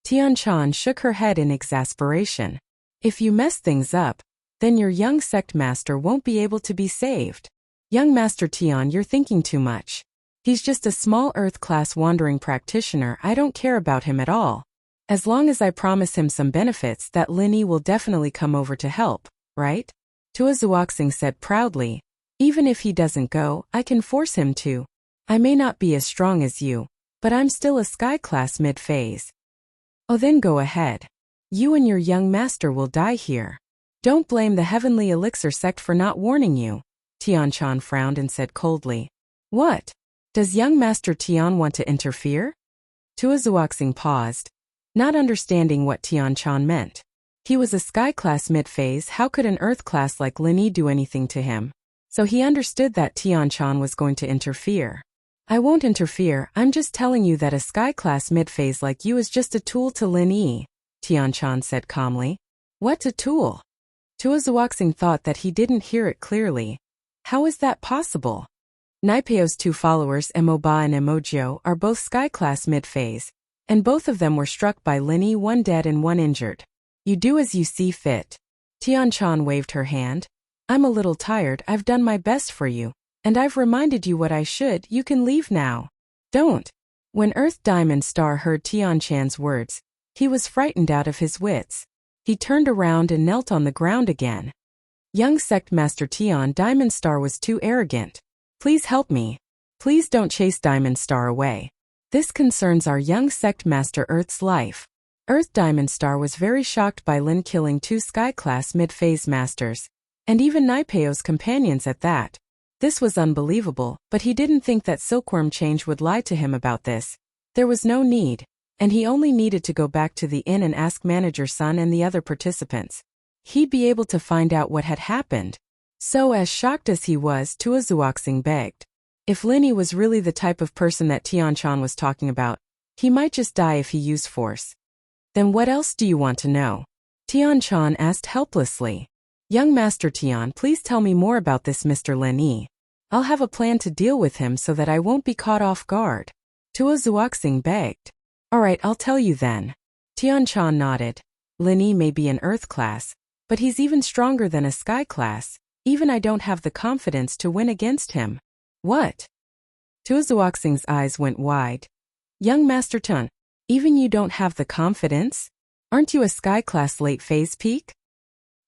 Tianchan shook her head in exasperation. If you mess things up, then your young sect master won't be able to be saved. Young Master Tian, you're thinking too much. He's just a small Earth-class wandering practitioner. I don't care about him at all. As long as I promise him some benefits, that Linny will definitely come over to help, right? Tuozuoxing said proudly. Even if he doesn't go, I can force him to. I may not be as strong as you, but I'm still a sky-class mid-phase. Oh, then go ahead. You and your young master will die here. Don't blame the Heavenly Elixir sect for not warning you. Tianchan frowned and said coldly. What? Does young Master Tian want to interfere? Tuozuoxing paused, not understanding what Tianchan meant. He was a sky-class mid-phase. How could an Earth-class like Linny do anything to him? So he understood that Tianchan was going to interfere. I won't interfere, I'm just telling you that a sky-class mid-phase like you is just a tool to Linny, Tianchan said calmly. What's a tool? Tuozuoxing thought that he didn't hear it clearly. How is that possible? Naipeo's two followers, Emoba and Emojio, are both sky-class mid-phase, and both of them were struck by Linny, one dead and one injured. You do as you see fit. Tianchan waved her hand. I'm a little tired, I've done my best for you, and I've reminded you what I should. You can leave now. Don't. When Earth Diamond Star heard Tianchan's words, he was frightened out of his wits. He turned around and knelt on the ground again. Young Sect Master Tian, Diamond Star was too arrogant. Please help me. Please don't chase Diamond Star away. This concerns our young Sect Master Earth's life. Earth Diamond Star was very shocked by Lin killing two sky-class mid-phase masters, and even Naipeo's companions at that. This was unbelievable, but he didn't think that Silkworm Change would lie to him about this. There was no need, and he only needed to go back to the inn and ask Manager Sun and the other participants. He'd be able to find out what had happened. So as shocked as he was, Tuozuoxing begged. If Linny was really the type of person that Tianchan was talking about, he might just die if he used force. Then what else do you want to know? Tianchan asked helplessly. Young Master Tian, please tell me more about this Mr. Linny. I'll have a plan to deal with him so that I won't be caught off guard. Tuozuoxing begged. Alright, I'll tell you then. Tianchan nodded. Linny may be an Earth class, but he's even stronger than a Sky class. Even I don't have the confidence to win against him. What? Tuozuoxing's eyes went wide. Young Master Tian, even you don't have the confidence? Aren't you a Sky class late phase peak?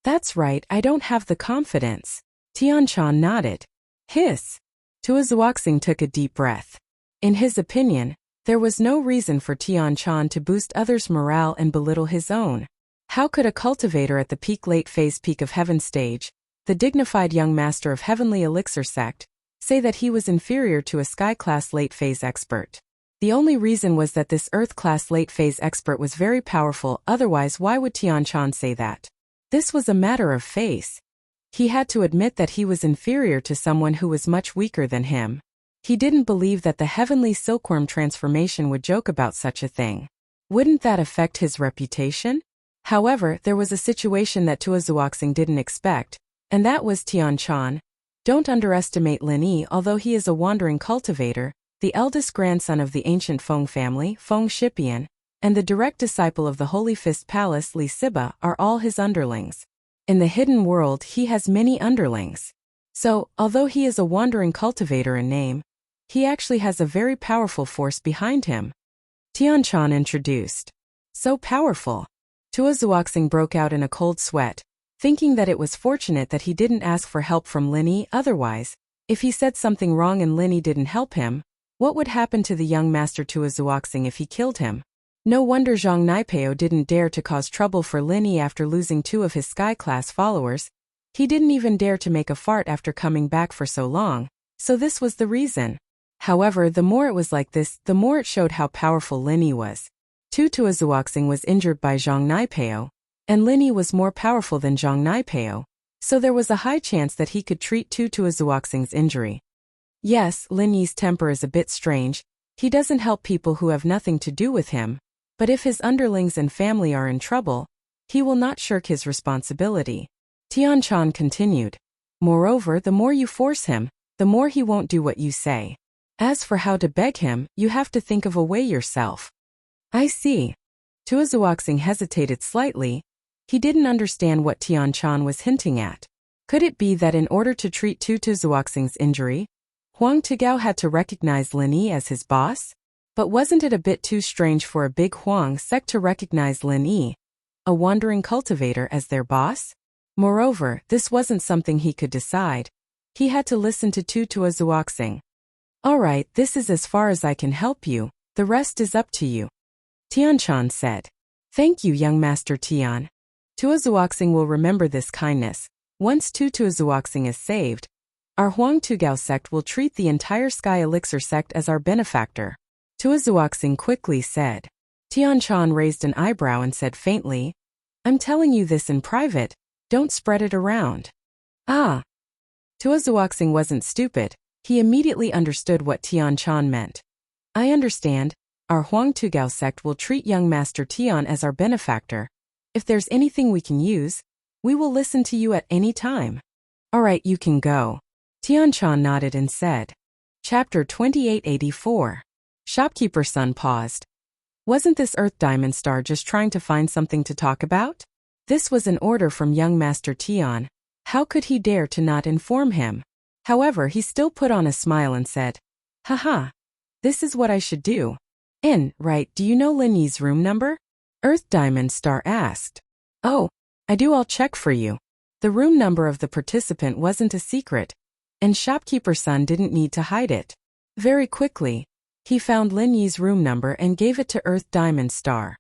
That's right, I don't have the confidence. Tianchan nodded. Hiss. Tuozuoxing took a deep breath. In his opinion, there was no reason for Tianchan to boost others' morale and belittle his own. How could a cultivator at the peak late phase peak of heaven stage, the dignified young master of Heavenly Elixir sect, say that he was inferior to a sky-class late-phase expert? The only reason was that this Earth-class late-phase expert was very powerful, otherwise why would Tianchan say that? This was a matter of face. He had to admit that he was inferior to someone who was much weaker than him. He didn't believe that the Heavenly Silkworm transformation would joke about such a thing. Wouldn't that affect his reputation? However, there was a situation that Tuozuoxing didn't expect, and that was Tianchan. Don't underestimate Linny. Although he is a wandering cultivator, the eldest grandson of the ancient Feng family, Feng Shipian, and the direct disciple of the Holy Fist Palace, Li Siba, are all his underlings. In the hidden world, he has many underlings. So, although he is a wandering cultivator in name, he actually has a very powerful force behind him. Tianchan introduced. So powerful. Tuozuoxing broke out in a cold sweat, thinking that it was fortunate that he didn't ask for help from Linny. Otherwise, if he said something wrong and Linny didn't help him, what would happen to the young master Tuozuoxing if he killed him? No wonder Zhang Naipeo didn't dare to cause trouble for Linny after losing two of his sky-class followers. He didn't even dare to make a fart after coming back for so long, so this was the reason. However, the more it was like this, the more it showed how powerful Linny was. Tuozuoxing was injured by Zhang Naipeo, and Lin was more powerful than Zhang Naipeo, so there was a high chance that he could treat Tutuazuoxing's injury. Yes, Lin Yi's temper is a bit strange. He doesn't help people who have nothing to do with him, but if his underlings and family are in trouble, he will not shirk his responsibility. Tianchan continued. Moreover, the more you force him, the more he won't do what you say. As for how to beg him, you have to think of a way yourself. I see. Tuazuoxing hesitated slightly. He didn't understand what Tianchan was hinting at. Could it be that in order to treat Tuazuoxing's injury, Huang Tugao had to recognize Lin Yi as his boss? But wasn't it a bit too strange for a big Huang sect to recognize Lin Yi, a wandering cultivator, as their boss? Moreover, this wasn't something he could decide. He had to listen to Tuazuoxing. All right, this is as far as I can help you. The rest is up to you. Tianchan said. Thank you, young Master Tian. Tuazuoxing will remember this kindness. Once Tuazuoxing is saved, our Huang Tugao sect will treat the entire Sky Elixir sect as our benefactor. Tuazuoxing quickly said. Tianchan raised an eyebrow and said faintly, I'm telling you this in private. Don't spread it around. Ah. Tuazuoxing wasn't stupid. He immediately understood what Tianchan meant. I understand. Our Huang Tugao sect will treat young Master Tian as our benefactor. If there's anything we can use, we will listen to you at any time. All right, you can go. Tianchan nodded and said. Chapter 2884. Shopkeeper's son paused. Wasn't this Earth Diamond Star just trying to find something to talk about? This was an order from young Master Tian. How could he dare to not inform him? However, he still put on a smile and said, Haha, this is what I should do. Right, do you know Lin Yi's room number? Earth Diamond Star asked. Oh, I do. I'll check for you. The room number of the participant wasn't a secret, and Shopkeeper's son didn't need to hide it. Very quickly, he found Lin Yi's room number and gave it to Earth Diamond Star.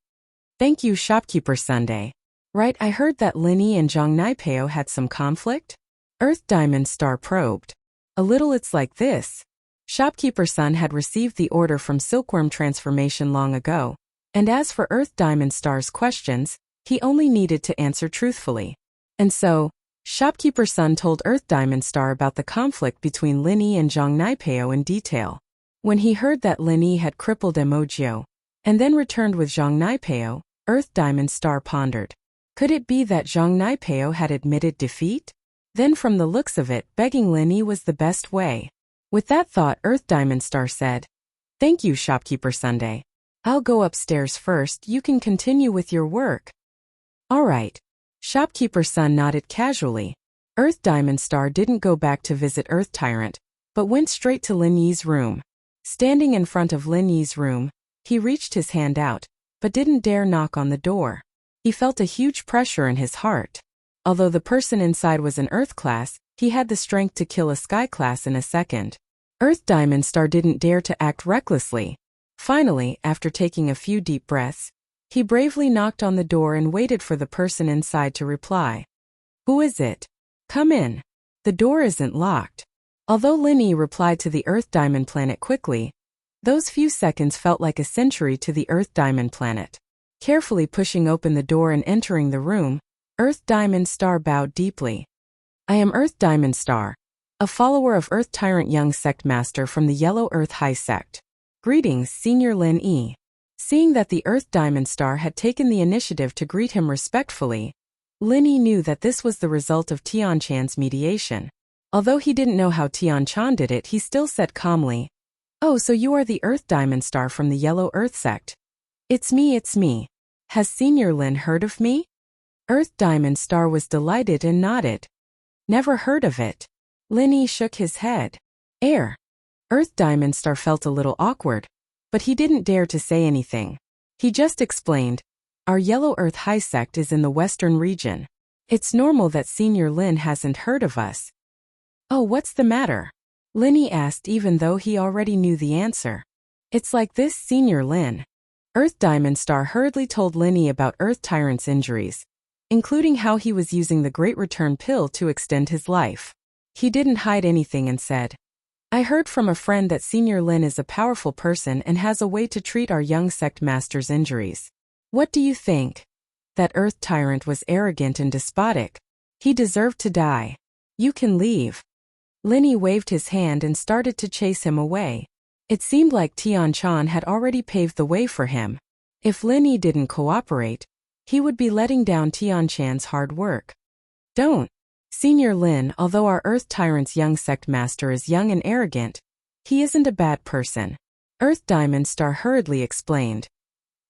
Thank you, Shopkeeper Sunday. Right, I heard that Lin Yi and Zhang Naipeo had some conflict? Earth Diamond Star probed. A little. It's like this. Shopkeeper's son had received the order from Silkworm Transformation long ago, and as for Earth Diamond Star's questions, he only needed to answer truthfully. And so, Shopkeeper's son told Earth Diamond Star about the conflict between Lin Yi and Zhang Naipeo in detail. When he heard that Lin Yi had crippled Emojio, and then returned with Zhang Naipeo, Earth Diamond Star pondered. Could it be that Zhang Naipeo had admitted defeat? Then from the looks of it, begging Lin Yi was the best way. With that thought, Earth Diamond Star said, Thank you, Shopkeeper Sunday. I'll go upstairs first. You can continue with your work. All right. Shopkeeper's son nodded casually. Earth Diamond Star didn't go back to visit Earth Tyrant, but went straight to Lin Yi's room. Standing in front of Lin Yi's room, he reached his hand out, but didn't dare knock on the door. He felt a huge pressure in his heart. Although the person inside was an Earth class, he had the strength to kill a Sky class in a second. Earth Diamond Star didn't dare to act recklessly. Finally, after taking a few deep breaths, he bravely knocked on the door and waited for the person inside to reply. Who is it? Come in. The door isn't locked. Although Lin Yi replied to the Earth Diamond Planet quickly, those few seconds felt like a century to the Earth Diamond Planet. Carefully pushing open the door and entering the room, Earth Diamond Star bowed deeply. I am Earth Diamond Star, a follower of Earth Tyrant Young Sect Master from the Yellow Earth High Sect. Greetings, Senior Lin Yi. Seeing that the Earth Diamond Star had taken the initiative to greet him respectfully, Lin Yi knew that this was the result of Tianchan's mediation. Although he didn't know how Tianchan did it, he still said calmly, Oh, so you are the Earth Diamond Star from the Yellow Earth Sect. It's me, it's me. Has Senior Lin heard of me? Earth Diamond Star was delighted and nodded. Never heard of it. Lin Yi shook his head. Earth Diamond Star felt a little awkward, but he didn't dare to say anything. He just explained, Our Yellow Earth High Sect is in the western region. It's normal that Senior Lin hasn't heard of us. Oh, what's the matter? Lin Yi asked even though he already knew the answer. It's like this, Senior Lin. Earth Diamond Star hurriedly told Lin Yi about Earth Tyrant's injuries, including how he was using the Great Return Pill to extend his life. He didn't hide anything and said, I heard from a friend that Senior Lin is a powerful person and has a way to treat our young sect master's injuries. What do you think? that Earth tyrant was arrogant and despotic. He deserved to die. You can leave. Linny waved his hand and started to chase him away. It seemed like Tian-chan had already paved the way for him. If Linny didn't cooperate, he would be letting down Tian-chan's hard work. Don't. Senior Lin, although our Earth tyrant's young sect master is young and arrogant, he isn't a bad person. Earth Diamond Star hurriedly explained.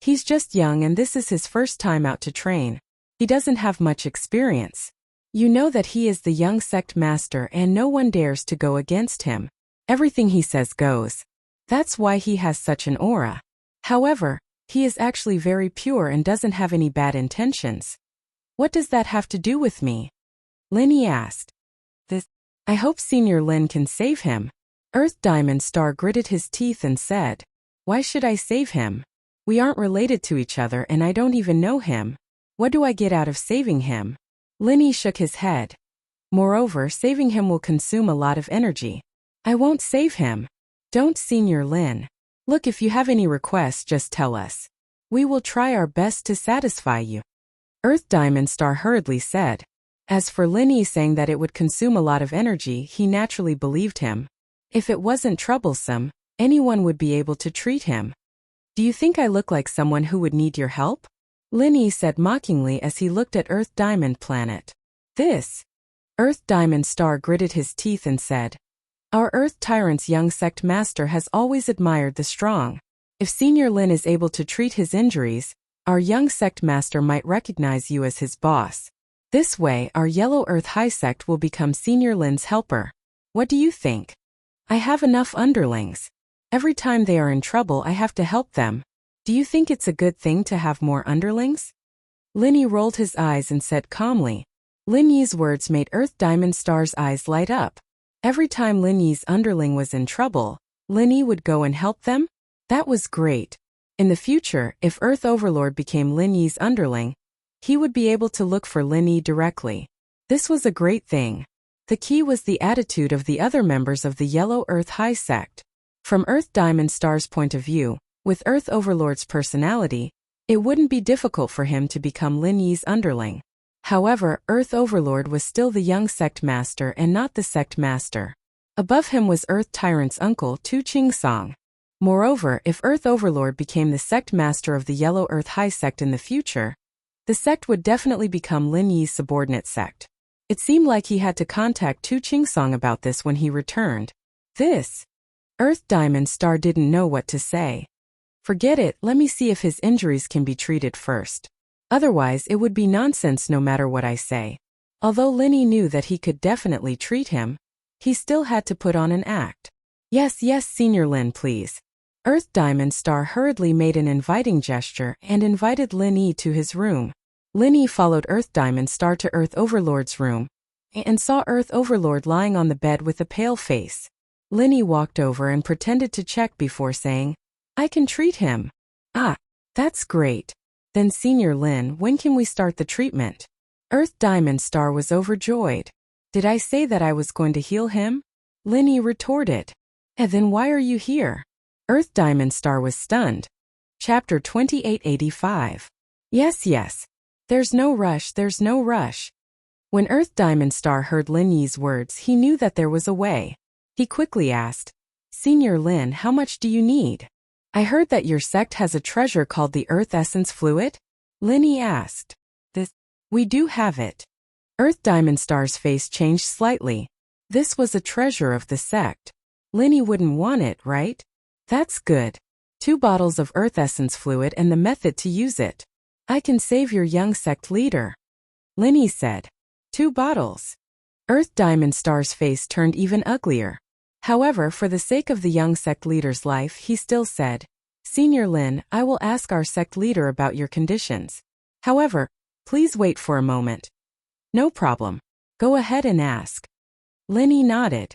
He's just young and this is his first time out to train. He doesn't have much experience. You know that he is the young sect master and no one dares to go against him. Everything he says goes. That's why he has such an aura. However, he is actually very pure and doesn't have any bad intentions. What does that have to do with me? Linny asked. I hope Senior Lin can save him. Earth Diamond Star gritted his teeth and said, why should I save him? We aren't related to each other and I don't even know him. What do I get out of saving him? Linny shook his head. Moreover, saving him will consume a lot of energy. I won't save him. Don't, Senior Lin. Look, if you have any requests, just tell us. We will try our best to satisfy you. Earth Diamond Star hurriedly said. As for Linny saying that it would consume a lot of energy, he naturally believed him. If it wasn't troublesome, anyone would be able to treat him. Do you think I look like someone who would need your help? Linny said mockingly as he looked at Earth Diamond Planet. Earth Diamond Star gritted his teeth and said, our Earth Tyrant's young sect master has always admired the strong. If Senior Lin is able to treat his injuries, our young sect master might recognize you as his boss. This way, our Yellow Earth High Sect will become Senior Lin's helper. What do you think? I have enough underlings. Every time they are in trouble, I have to help them. Do you think it's a good thing to have more underlings? Linny rolled his eyes and said calmly. Linny's words made Earth Diamond Star's eyes light up. Every time Linny's underling was in trouble, Linny would go and help them? That was great. In the future, if Earth Overlord became Linny's underling, he would be able to look for Linny directly. This was a great thing. The key was the attitude of the other members of the Yellow Earth High Sect. From Earth Diamond Star's point of view, with Earth Overlord's personality, it wouldn't be difficult for him to become Linny's underling. However, Earth Overlord was still the young sect master and not the sect master. Above him was Earth Tyrant's uncle, Tu Ching-song. Moreover, if Earth Overlord became the sect master of the Yellow Earth High Sect in the future, the sect would definitely become Linny's subordinate sect. It seemed like he had to contact Tu Ching-song about this when he returned. Earth Diamond Star didn't know what to say. Forget it, let me see if his injuries can be treated first. Otherwise, it would be nonsense no matter what I say. Although Linny knew that he could definitely treat him, he still had to put on an act. Yes, Senior Lin, please. Earth Diamond Star hurriedly made an inviting gesture and invited Linny to his room. Linny followed Earth Diamond Star to Earth Overlord's room and saw Earth Overlord lying on the bed with a pale face. Linny walked over and pretended to check before saying, I can treat him. Ah, that's great. Then Senior Lin, when can we start the treatment? Earth Diamond Star was overjoyed. Did I say that I was going to heal him? Linny retorted. Then why are you here? Earth Diamond Star was stunned. Chapter 2885. Yes. There's no rush. When Earth Diamond Star heard Linny's words, he knew that there was a way. He quickly asked, Senior Lin, how much do you need? I heard that your sect has a treasure called the Earth Essence Fluid? Linny asked. We do have it. Earth Diamond Star's face changed slightly. This was a treasure of the sect. Linny wouldn't want it, right? That's good. 2 bottles of Earth Essence Fluid and the method to use it. I can save your young sect leader. Linny said. 2 bottles. Earth Diamond Star's face turned even uglier. However, for the sake of the young sect leader's life, he still said, Senior Lin, I will ask our sect leader about your conditions. However, please wait for a moment. No problem. Go ahead and ask. Linny nodded.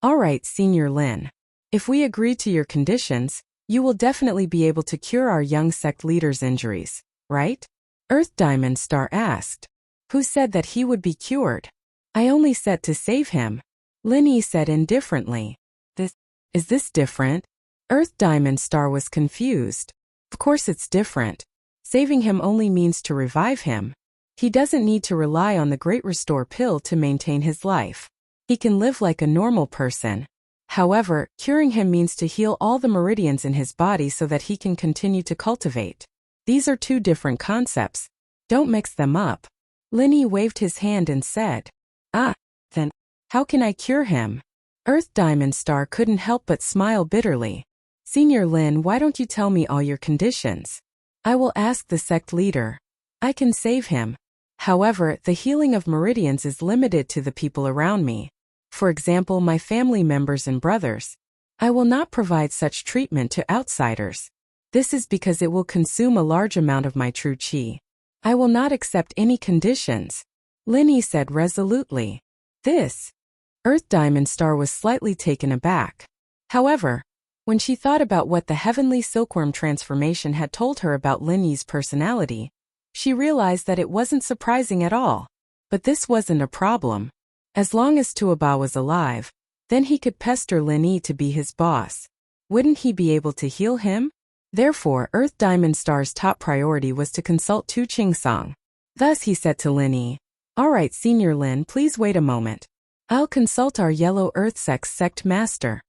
All right, Senior Lin. If we agree to your conditions, you will definitely be able to cure our young sect leader's injuries, right? Earth Diamond Star asked. Who said that he would be cured? I only said to save him. Linny said indifferently. Is this different? Earth Diamond Star was confused. Of course it's different. Saving him only means to revive him. He doesn't need to rely on the Great Restore pill to maintain his life. He can live like a normal person. However, curing him means to heal all the meridians in his body so that he can continue to cultivate. These are two different concepts. Don't mix them up. Linny waved his hand and said, then, how can I cure him? Earth Diamond Star couldn't help but smile bitterly. Senior Lin, why don't you tell me all your conditions? I will ask the sect leader. I can save him. However, the healing of meridians is limited to the people around me. For example, my family members and brothers. I will not provide such treatment to outsiders. This is because it will consume a large amount of my true qi. I will not accept any conditions, Linny said resolutely. This. Earth Diamond Star was slightly taken aback. However, when she thought about what the heavenly silkworm transformation had told her about Linny's personality, she realized that it wasn't surprising at all. But this wasn't a problem. As long as Tuaba was alive, then he could pester Linny to be his boss. Wouldn't he be able to heal him? Therefore, Earth Diamond Star's top priority was to consult Tu Chingsong. Thus he said to Linny, "All right, Senior Lin, please wait a moment. I'll consult our Yellow Earth sect master."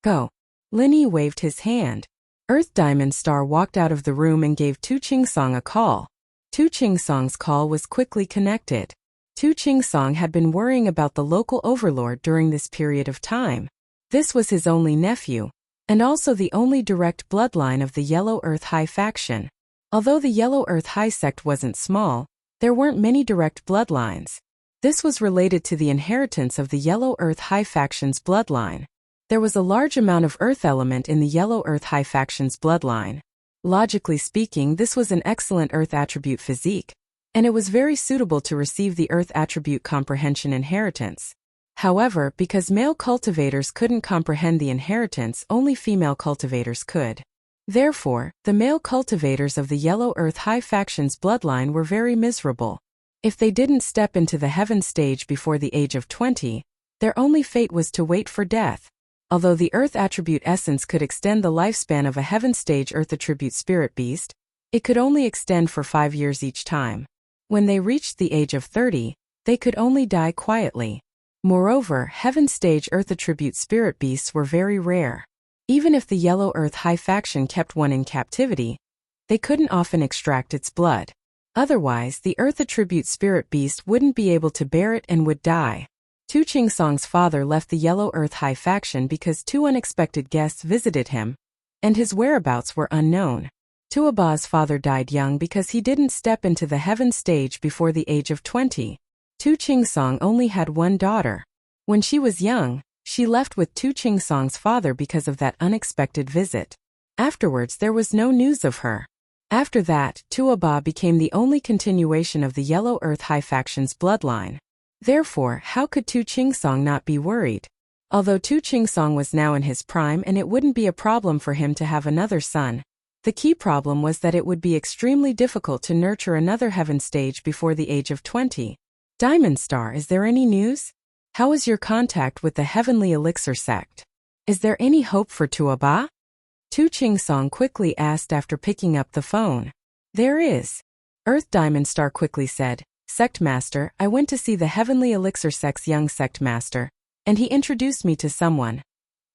Go. Linny waved his hand. Earth Diamond Star walked out of the room and gave Tu Chingsong a call. Tu Chingsong's call was quickly connected. Tu Chingsong had been worrying about the local overlord during this period of time. This was his only nephew, and also the only direct bloodline of the Yellow Earth High faction. Although the Yellow Earth High sect wasn't small, there weren't many direct bloodlines. This was related to the inheritance of the Yellow Earth High faction's bloodline. There was a large amount of earth element in the Yellow Earth High faction's bloodline. Logically speaking, this was an excellent earth attribute physique, and it was very suitable to receive the earth attribute comprehension inheritance. However, because male cultivators couldn't comprehend the inheritance, only female cultivators could. Therefore, the male cultivators of the Yellow Earth High faction's bloodline were very miserable. If they didn't step into the heaven stage before the age of 20, their only fate was to wait for death. Although the earth attribute essence could extend the lifespan of a heaven stage earth attribute spirit beast, it could only extend for 5 years each time. When they reached the age of 30, they could only die quietly. Moreover, heaven stage earth attribute spirit beasts were very rare. Even if the Yellow Earth High faction kept one in captivity, they couldn't often extract its blood. Otherwise, the earth attribute spirit beast wouldn't be able to bear it and would die. Tu Chingsong's father left the Yellow Earth High faction because 2 unexpected guests visited him, and his whereabouts were unknown. Tuaba's father died young because he didn't step into the heaven stage before the age of 20. Tu Chingsong only had one daughter. When she was young, she left with Tu Chingsong's father because of that unexpected visit. Afterwards, there was no news of her. After that, Tuaba became the only continuation of the Yellow Earth High faction's bloodline. Therefore, how could Tu Chingsong not be worried? Although Tu Chingsong was now in his prime and it wouldn't be a problem for him to have another son, the key problem was that it would be extremely difficult to nurture another heaven stage before the age of 20. Diamond Star, is there any news? How is your contact with the Heavenly Elixir sect? Is there any hope for Tuaba? Tu Chingsong quickly asked after picking up the phone. There is. Earth Diamond Star quickly said, Sect Master, I went to see the Heavenly Elixir sect's young Sect Master, and he introduced me to someone.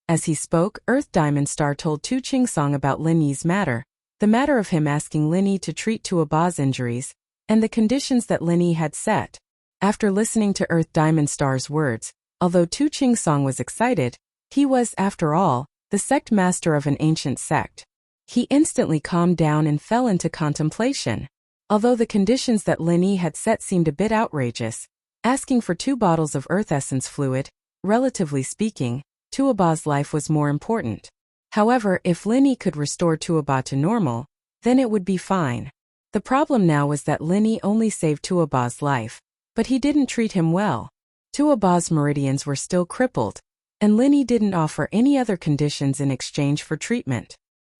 As he spoke, Earth Diamond Star told Tu Chingsong about Lin Yi's matter, the matter of him asking Lin Yi to treat Tuaba's injuries, and the conditions that Lin Yi had set. After listening to Earth Diamond Star's words, although Tu Chingsong was excited, he was, after all, the sect master of an ancient sect. He instantly calmed down and fell into contemplation. Although the conditions that Lin Yi had set seemed a bit outrageous, asking for 2 bottles of earth essence fluid, relatively speaking, Tuaba's life was more important. However, if Lin Yi could restore Tuaba to normal, then it would be fine. The problem now was that Lin Yi only saved Tuaba's life, but he didn't treat him well. Tuaba's meridians were still crippled, and Lin Yi didn't offer any other conditions in exchange for treatment.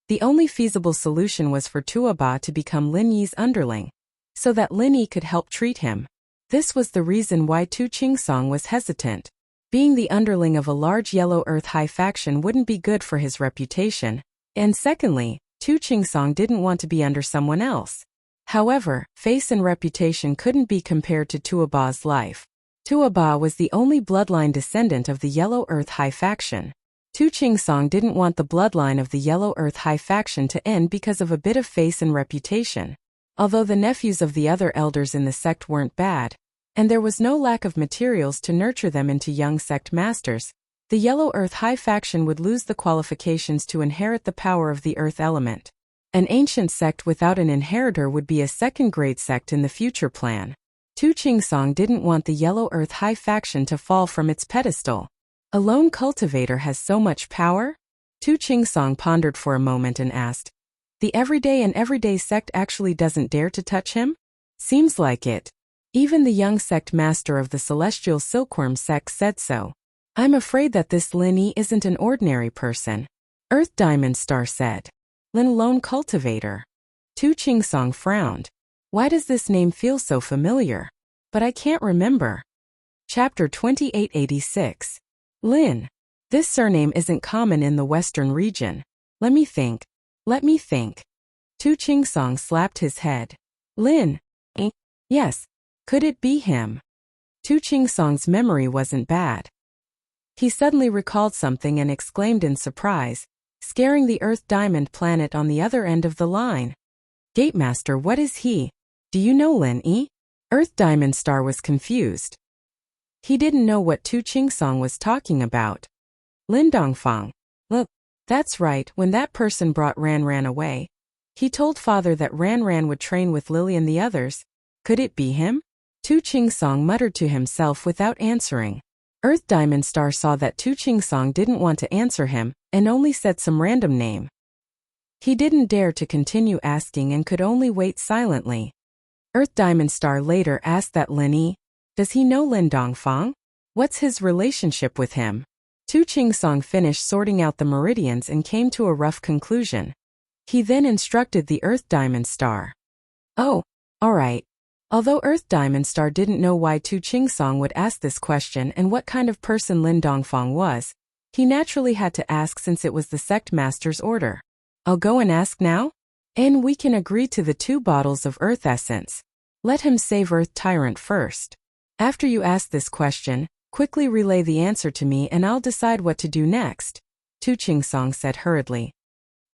The only feasible solution was for Tuaba to become Lin Yi's underling, so that Lin Yi could help treat him. This was the reason why Tu Chingsong was hesitant. Being the underling of a large Yellow Earth High faction wouldn't be good for his reputation, and secondly, Tu Chingsong didn't want to be under someone else. However, face and reputation couldn't be compared to Tuaba's life. Tuaba was the only bloodline descendant of the Yellow Earth High faction. Tu Chingsong didn't want the bloodline of the Yellow Earth High faction to end because of a bit of face and reputation. Although the nephews of the other elders in the sect weren't bad, and there was no lack of materials to nurture them into young sect masters, the Yellow Earth High faction would lose the qualifications to inherit the power of the Earth element. An ancient sect without an inheritor would be a second-grade sect in the future plan. Tu Chingsong didn't want the Yellow Earth High faction to fall from its pedestal. A lone cultivator has so much power? Tu Chingsong pondered for a moment and asked, the everyday sect actually doesn't dare to touch him? Seems like it. Even the young sect master of the Celestial Silkworm sect said so. I'm afraid that this Lin Yi isn't an ordinary person. Earth Diamond Star said. Lin Lone Cultivator. Tu Chingsong frowned. Why does this name feel so familiar? But I can't remember. Chapter 2886. Lin. This surname isn't common in the Western region. Let me think. Tu Chingsong slapped his head. Lin. Yes. Could it be him? Tu Chingsong's memory wasn't bad. He suddenly recalled something and exclaimed in surprise, scaring the Earth Diamond planet on the other end of the line. Gatemaster, what is he? Do you know Lin Yi? Earth Diamond Star was confused. He didn't know what Tu Chingsong was talking about. Lin Dongfang. Look, that's right, when that person brought Ran away. He told father that Ran would train with Lily and the others. Could it be him? Tu Chingsong muttered to himself without answering. Earth Diamond Star saw that Tu Chingsong didn't want to answer him, and only said some random name. He didn't dare to continue asking and could only wait silently. Earth Diamond Star later asked that Lin Yi, does he know Lin Dongfang? What's his relationship with him? Tu Chingsong finished sorting out the meridians and came to a rough conclusion. He then instructed the Earth Diamond Star. Oh, alright. Although Earth Diamond Star didn't know why Tu Chingsong would ask this question and what kind of person Lin Dongfang was, he naturally had to ask since it was the sect master's order. I'll go and ask now? And we can agree to the 2 bottles of Earth Essence. Let him save Earth Tyrant first. After you ask this question, quickly relay the answer to me and I'll decide what to do next, Tu Chingsong said hurriedly.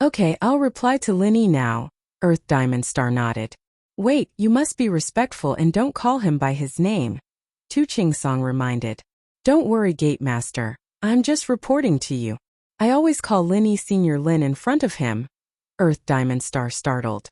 Okay, I'll reply to Lin Yi now, Earth Diamond Star nodded. Wait, you must be respectful and don't call him by his name, Tu Chingsong reminded. Don't worry, Gatemaster, I'm just reporting to you. I always call Lin Yi Senior Lin in front of him, Earth Diamond Star startled.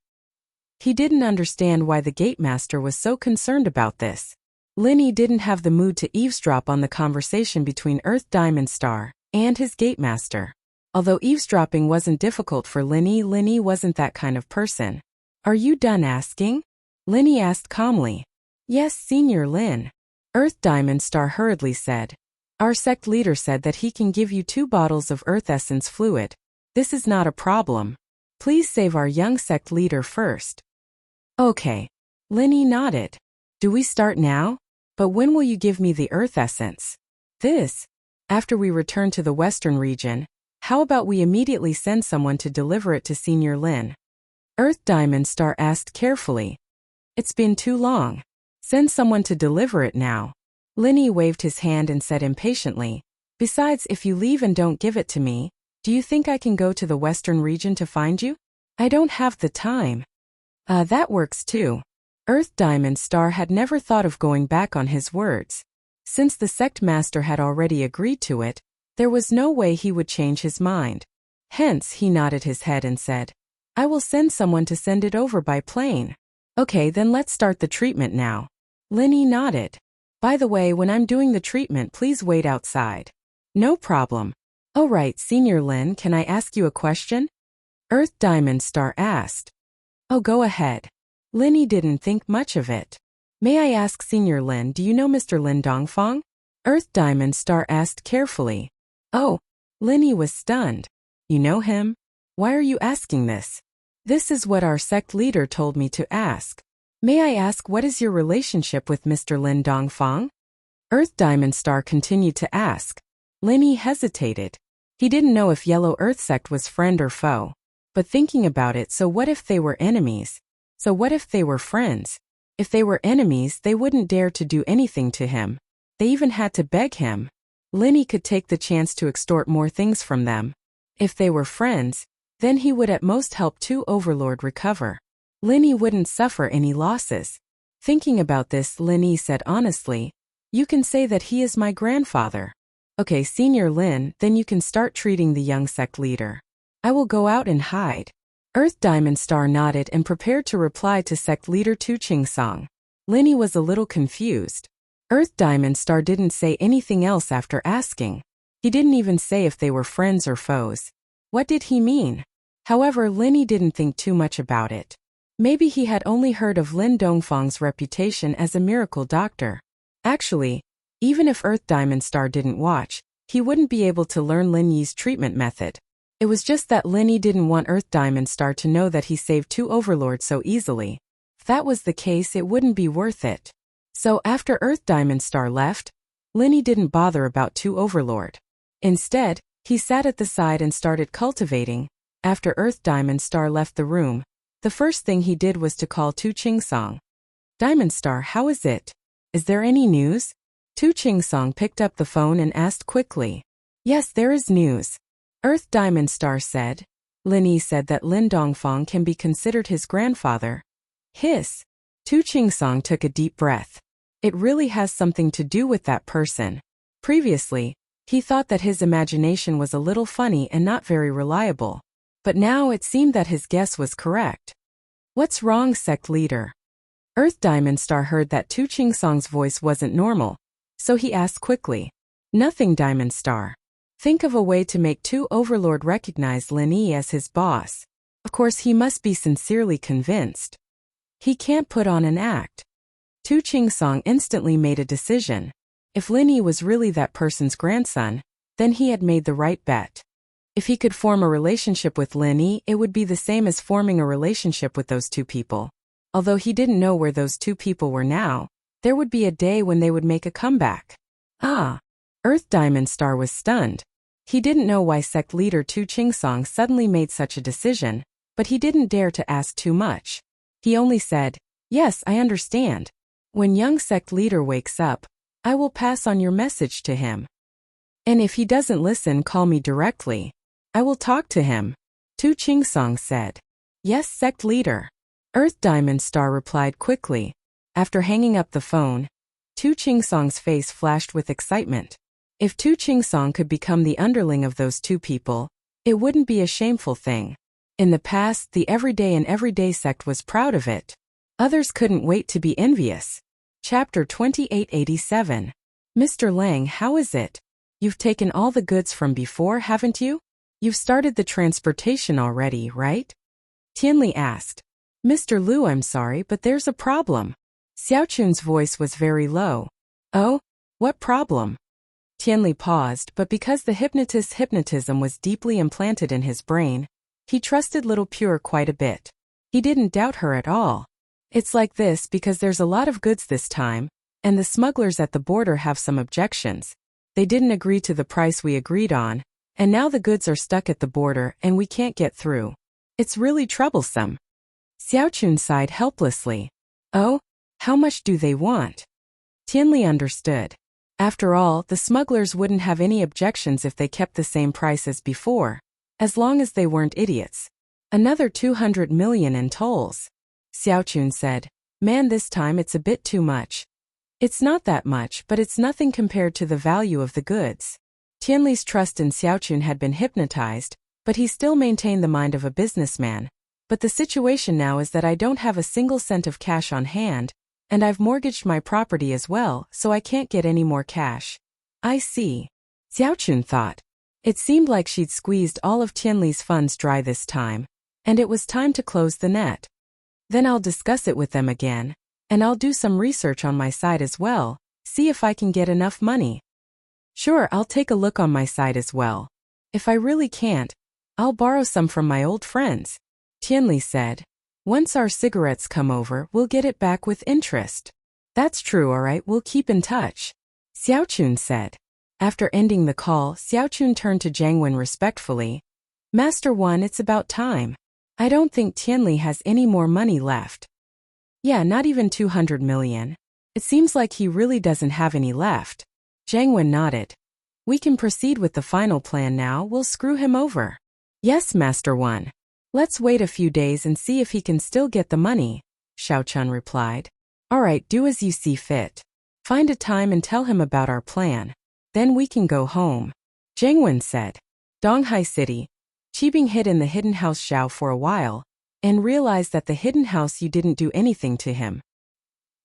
He didn't understand why the Gatemaster was so concerned about this. Lin Yi didn't have the mood to eavesdrop on the conversation between Earth Diamond Star and his Gatemaster. Although eavesdropping wasn't difficult for Lin Yi wasn't that kind of person. Are you done asking? Lin Yi asked calmly. Yes, Senior Lin. Earth Diamond Star hurriedly said. Our sect leader said that he can give you 2 bottles of Earth Essence fluid. This is not a problem. Please save our young sect leader first. Okay. Lin Yi nodded. Do we start now? But when will you give me the Earth Essence? This. After we return to the Western region, how about we immediately send someone to deliver it to Senior Lin? Earth Diamond Star asked carefully. It's been too long. Send someone to deliver it now. Lin Yi waved his hand and said impatiently. Besides, if you leave and don't give it to me, do you think I can go to the Western region to find you? I don't have the time. That works too. Earth Diamond Star had never thought of going back on his words. Since the sect master had already agreed to it, there was no way he would change his mind. Hence, he nodded his head and said, I will send someone to send it over by plane. Okay, then let's start the treatment now. Lin Yi nodded. By the way, when I'm doing the treatment, please wait outside. No problem. Oh right, Senior Lin, can I ask you a question? Earth Diamond Star asked. Oh, go ahead. Lin Yi didn't think much of it. May I ask Senior Lin, do you know Mr. Lin Dongfang? Earth Diamond Star asked carefully. Oh, Lin Yi was stunned. You know him? Why are you asking this? This is what our sect leader told me to ask. May I ask, what is your relationship with Mr. Lin Dongfang? Earth Diamond Star continued to ask. Lin Yi hesitated. He didn't know if Yellow Earth sect was friend or foe. But thinking about it, so what if they were enemies? So what if they were friends? If they were enemies, they wouldn't dare to do anything to him. They even had to beg him. Linny could take the chance to extort more things from them. If they were friends, then he would at most help two Overlord recover. Linny wouldn't suffer any losses. Thinking about this, Linny said honestly, "You can say that he is my grandfather." "Okay, Senior Lin, then you can start treating the young sect leader. I will go out and hide." Earth Diamond Star nodded and prepared to reply to sect leader Tu Ching Song. Linny was a little confused. Earth Diamond Star didn't say anything else after asking. He didn't even say if they were friends or foes. What did he mean? However, Linny didn't think too much about it. Maybe he had only heard of Lin Dongfang's reputation as a miracle doctor. Actually, even if Earth Diamond Star didn't watch, he wouldn't be able to learn Lin Yi's treatment method. It was just that Linny didn't want Earth Diamond Star to know that he saved two Overlords so easily. If that was the case, it wouldn't be worth it. So after Earth Diamond Star left, Linny didn't bother about two Overlord. Instead, he sat at the side and started cultivating. After Earth Diamond Star left the room, the first thing he did was to call Tu Ching Song. "Diamond Star, how is it? Is there any news?" Tu Ching Song picked up the phone and asked quickly. "Yes, there is news," Earth Diamond Star said. Linny said that Lin Dongfang can be considered his grandfather. Hiss. Tu Ching Song took a deep breath. It really has something to do with that person. Previously, he thought that his imagination was a little funny and not very reliable. But now it seemed that his guess was correct. "What's wrong, sect leader?" Earth Diamond Star heard that Tu Ching Song's voice wasn't normal, so he asked quickly. "Nothing, Diamond Star. Think of a way to make two Overlord recognize Lin Yi as his boss. Of course, he must be sincerely convinced. He can't put on an act." Tu Ching Song instantly made a decision. If Lin Yi was really that person's grandson, then he had made the right bet. If he could form a relationship with Lin Yi, it would be the same as forming a relationship with those two people. Although he didn't know where those two people were now, there would be a day when they would make a comeback. Ah! Earth Diamond Star was stunned. He didn't know why sect leader Tu Ching Song suddenly made such a decision, but he didn't dare to ask too much. He only said, "Yes, I understand. When young sect leader wakes up, I will pass on your message to him. And if he doesn't listen, call me directly. I will talk to him," Tu Ching Song said. "Yes, sect leader," Earth Diamond Star replied quickly. After hanging up the phone, Tu Ching Song's face flashed with excitement. If Tu Ching Song could become the underling of those two people, it wouldn't be a shameful thing. In the past, the Everyday and Everyday sect was proud of it. Others couldn't wait to be envious. Chapter 2887. "Mr. Lang, how is it? You've taken all the goods from before, haven't you? You've started the transportation already, right?" Tianli asked. "Mr. Lu, I'm sorry, but there's a problem." Xiaochun's voice was very low. "Oh? What problem?" Tianli paused, but because the hypnotist's hypnotism was deeply implanted in his brain, he trusted Little Pure quite a bit. He didn't doubt her at all. "It's like this because there's a lot of goods this time, and the smugglers at the border have some objections. They didn't agree to the price we agreed on, and now the goods are stuck at the border and we can't get through. It's really troublesome." Xiaochun sighed helplessly. "Oh? How much do they want?" Tianli understood. After all, the smugglers wouldn't have any objections if they kept the same price as before, as long as they weren't idiots. "Another 200 million in tolls," Xiaochun said. "Man, this time it's a bit too much." "It's not that much, but it's nothing compared to the value of the goods." Tianli's trust in Xiaochun had been hypnotized, but he still maintained the mind of a businessman. "But the situation now is that I don't have a single cent of cash on hand, and I've mortgaged my property as well, so I can't get any more cash." "I see," Xiaochun thought. It seemed like she'd squeezed all of Tianli's funds dry this time, and it was time to close the net. "Then I'll discuss it with them again, and I'll do some research on my side as well, see if I can get enough money." "Sure, I'll take a look on my side as well. If I really can't, I'll borrow some from my old friends," Tianli said. "Once our cigarettes come over, we'll get it back with interest." "That's true, alright, we'll keep in touch," Xiaochun said. After ending the call, Xiaochun turned to Jiang Wen respectfully. Master 1, it's about time. I don't think Tianli has any more money left. Yeah, not even 200 million. It seems like he really doesn't have any left. Zhang Wen nodded. We can proceed with the final plan now, we'll screw him over. Yes, Master 1. Let's wait a few days and see if he can still get the money, Xiao Chun replied. Alright, do as you see fit. Find a time and tell him about our plan. Then we can go home. Zhang Wen said. Donghai City. Qibing hid in the hidden house Xiao for a while, and realized that the hidden house Yu didn't do anything to him.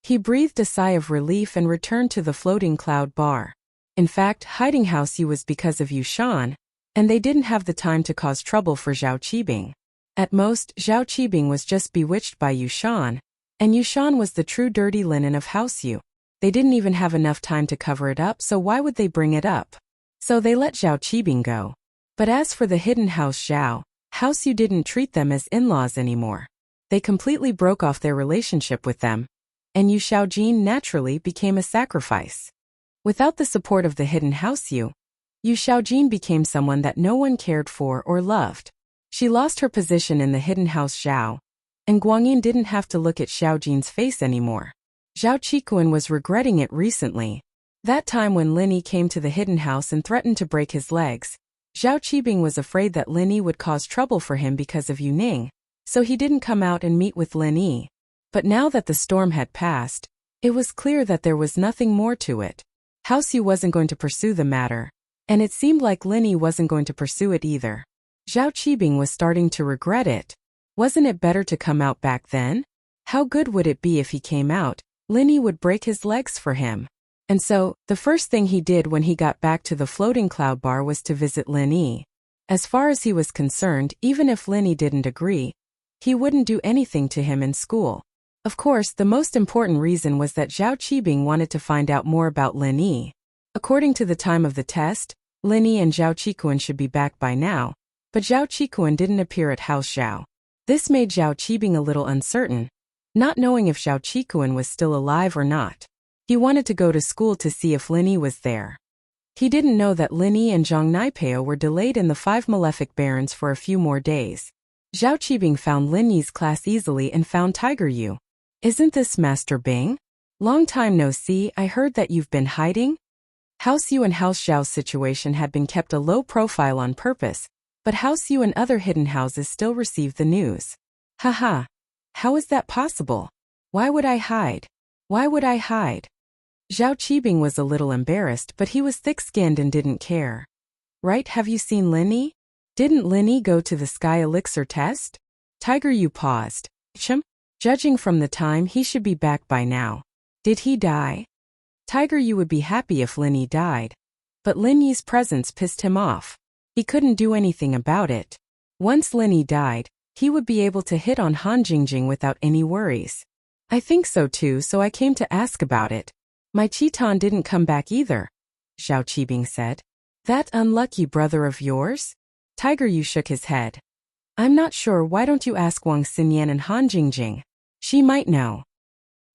He breathed a sigh of relief and returned to the floating cloud bar. In fact, hiding house Yu was because of Yu Shan, and they didn't have the time to cause trouble for Zhao Qibing. At most, Zhao Qibing was just bewitched by Yu Shan, and Yu Shan was the true dirty linen of House Yu. They didn't even have enough time to cover it up, so why would they bring it up? So they let Zhao Qibing go. But as for the hidden house Zhao, House Yu didn't treat them as in-laws anymore. They completely broke off their relationship with them, and Yu Xiaojin naturally became a sacrifice. Without the support of the hidden house Yu Xiaojin became someone that no one cared for or loved. She lost her position in the hidden house Zhao, and Guangyin didn't have to look at Xiaojin's face anymore. Zhao Qikuan was regretting it recently. That time when Lin Yi came to the hidden house and threatened to break his legs, Zhao Qibing was afraid that Lin Yi would cause trouble for him because of Yu Ning, so he didn't come out and meet with Lin Yi. But now that the storm had passed, it was clear that there was nothing more to it. House Yu wasn't going to pursue the matter, and it seemed like Lin Yi wasn't going to pursue it either. Zhao Qibing was starting to regret it. Wasn't it better to come out back then? How good would it be if he came out? Lin Yi would break his legs for him. And so, the first thing he did when he got back to the floating cloud bar was to visit Lin Yi. As far as he was concerned, even if Lin Yi didn't agree, he wouldn't do anything to him in school. Of course, the most important reason was that Zhao Qibing wanted to find out more about Lin Yi. According to the time of the test, Lin Yi and Zhao Qikuan should be back by now, but Zhao Qikuan didn't appear at House Zhao. This made Zhao Qibing a little uncertain, not knowing if Zhao Qikuan was still alive or not. He wanted to go to school to see if Lin Yi was there. He didn't know that Lin Yi and Zhang Naipeo were delayed in the 5 malefic barons for a few more days. Zhao Qibing found Lin Yi's class easily and found Tiger Yu. Isn't this Master Bing? Long time no see, I heard that you've been hiding? House Yu and House Zhao's situation had been kept a low profile on purpose, but House Yu and other hidden houses still received the news. Haha. How is that possible? Why would I hide? Why would I hide? Zhao Qibing was a little embarrassed, but he was thick-skinned and didn't care. Right, have you seen Lin Yi? Didn't Lin Yi go to the Sky Elixir test? Tiger Yu paused. Judging from the time, he should be back by now. Did he die? Tiger Yu would be happy if Lin Yi died. But Lin Yi's presence pissed him off. He couldn't do anything about it. Once Lin Yi died, he would be able to hit on Han Jingjing without any worries. I think so too, so I came to ask about it. My Chiton didn't come back either, Zhao Qibing said. That unlucky brother of yours? Tiger Yu shook his head. I'm not sure, why don't you ask Wang Xinyan and Han Jingjing? She might know.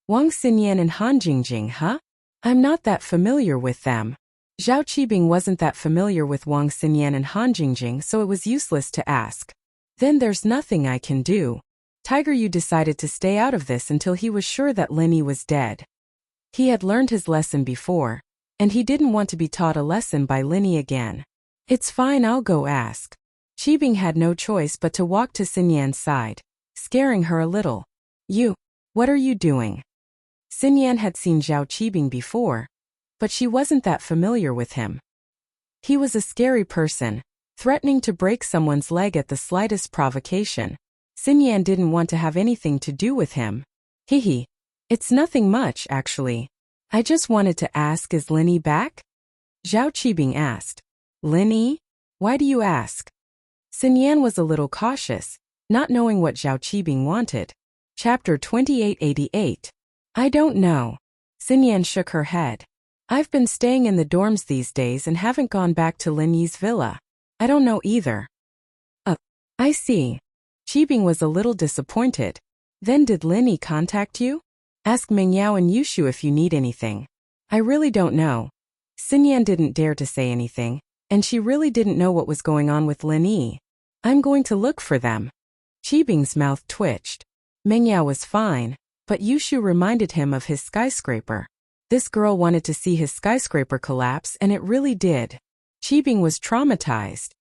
Wang Xinyan and Han Jingjing, huh? I'm not that familiar with them. Zhao Qibing wasn't that familiar with Wang Xinyan and Han Jingjing, so it was useless to ask. Then there's nothing I can do. Tiger Yu decided to stay out of this until he was sure that Lin Yi was dead. He had learned his lesson before, and he didn't want to be taught a lesson by Lin Yi again. It's fine, I'll go ask. Qibing had no choice but to walk to Xinyan's side, scaring her a little. You, what are you doing? Xinyan had seen Zhao Qibing before, but she wasn't that familiar with him. He was a scary person, threatening to break someone's leg at the slightest provocation. Xinyan didn't want to have anything to do with him. Hehe. It's nothing much, actually. I just wanted to ask, is Lin Yi back? Zhao Qibing asked. Lin Yi? Why do you ask? Xinyan was a little cautious, not knowing what Zhao Qibing wanted. Chapter 2888. I don't know. Xinyan shook her head. I've been staying in the dorms these days and haven't gone back to Lin Yi's villa. I don't know either. I see. Qibing was a little disappointed. Then did Lin Yi contact you? Ask Mingyao and Yushu if you need anything. I really don't know. Xinyan didn't dare to say anything, and she really didn't know what was going on with Lin Yi. I'm going to look for them. Qibing's mouth twitched. Mengyao was fine, but Yushu reminded him of his skyscraper. This girl wanted to see his skyscraper collapse, and it really did. Qibing was traumatized.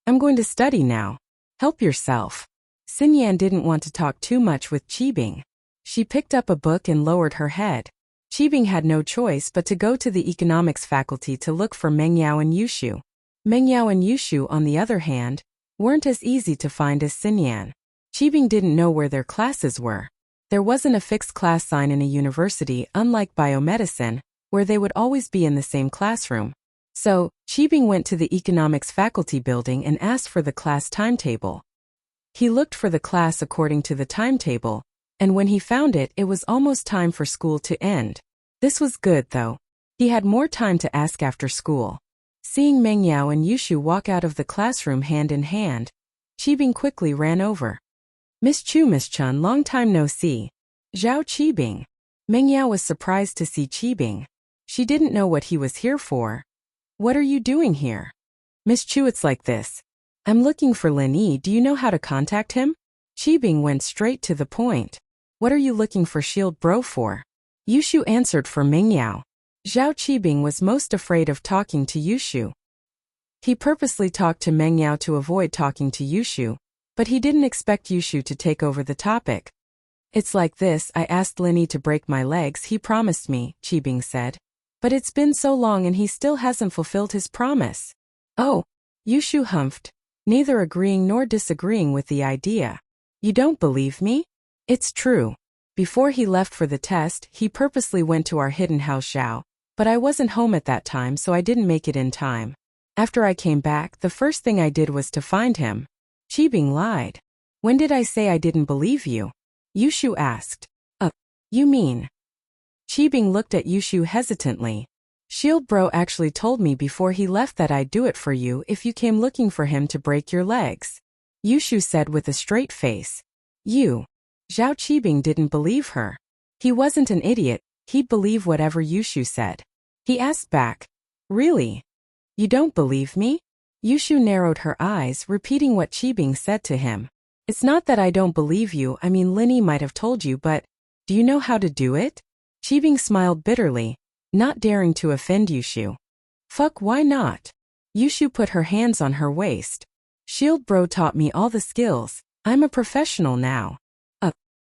I'm going to study now. Help yourself. Xinyan didn't want to talk too much with Qibing. She picked up a book and lowered her head. Qibing had no choice but to go to the economics faculty to look for Mengyao and Yushu. Mengyao and Yushu, on the other hand, weren't as easy to find as Xinyan. Qibing didn't know where their classes were. There wasn't a fixed class sign in a university, unlike biomedicine, where they would always be in the same classroom. So, Qibing went to the economics faculty building and asked for the class timetable. He looked for the class according to the timetable, and when he found it, it was almost time for school to end. This was good, though. He had more time to ask after school. Seeing Mengyao and Yushu walk out of the classroom hand in hand, Qibing quickly ran over. Miss Chu, Miss Chun, long time no see. Zhao Qibing. Mengyao was surprised to see Qibing. She didn't know what he was here for. What are you doing here? Miss Chu, it's like this. I'm looking for Lin Yi. Do you know how to contact him? Qibing went straight to the point. What are you looking for Shield Bro for? Yushu answered for Mengyao. Zhao Qibing was most afraid of talking to Yushu. He purposely talked to Mengyao to avoid talking to Yushu, but he didn't expect Yushu to take over the topic. It's like this, I asked Lin Yi to break my legs, he promised me, Qibing said. But it's been so long and he still hasn't fulfilled his promise. Oh, Yushu humphed, neither agreeing nor disagreeing with the idea. You don't believe me? It's true. Before he left for the test, he purposely went to our hidden house Zhao, but I wasn't home at that time so I didn't make it in time. After I came back, the first thing I did was to find him. Qibing lied. When did I say I didn't believe you? Yushu asked. You mean? Qibing looked at Yushu hesitantly. Shield Bro actually told me before he left that I'd do it for you if you came looking for him to break your legs. Yushu said with a straight face. You. Zhao Qibing didn't believe her. He wasn't an idiot, he'd believe whatever Yushu said. He asked back. Really? You don't believe me? Yushu narrowed her eyes, repeating what Qibing said to him. It's not that I don't believe you, I mean Lin Yi might have told you, but do you know how to do it? Qibing smiled bitterly, not daring to offend Yushu. Fuck, why not? Yushu put her hands on her waist. Shield Bro taught me all the skills. I'm a professional now.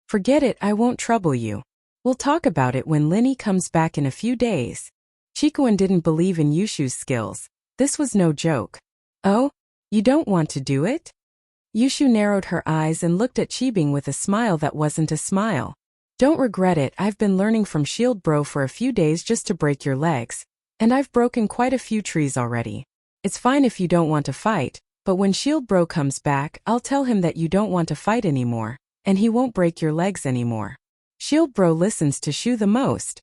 Forget it, I won't trouble you. We'll talk about it when Lin Yi comes back in a few days. Chikuan didn't believe in Yushu's skills. This was no joke. Oh? You don't want to do it? Yushu narrowed her eyes and looked at Qibing with a smile that wasn't a smile. Don't regret it, I've been learning from Shield Bro for a few days just to break your legs. And I've broken quite a few trees already. It's fine if you don't want to fight, but when Shield Bro comes back, I'll tell him that you don't want to fight anymore, and he won't break your legs anymore. Shield Bro listens to Shu the most.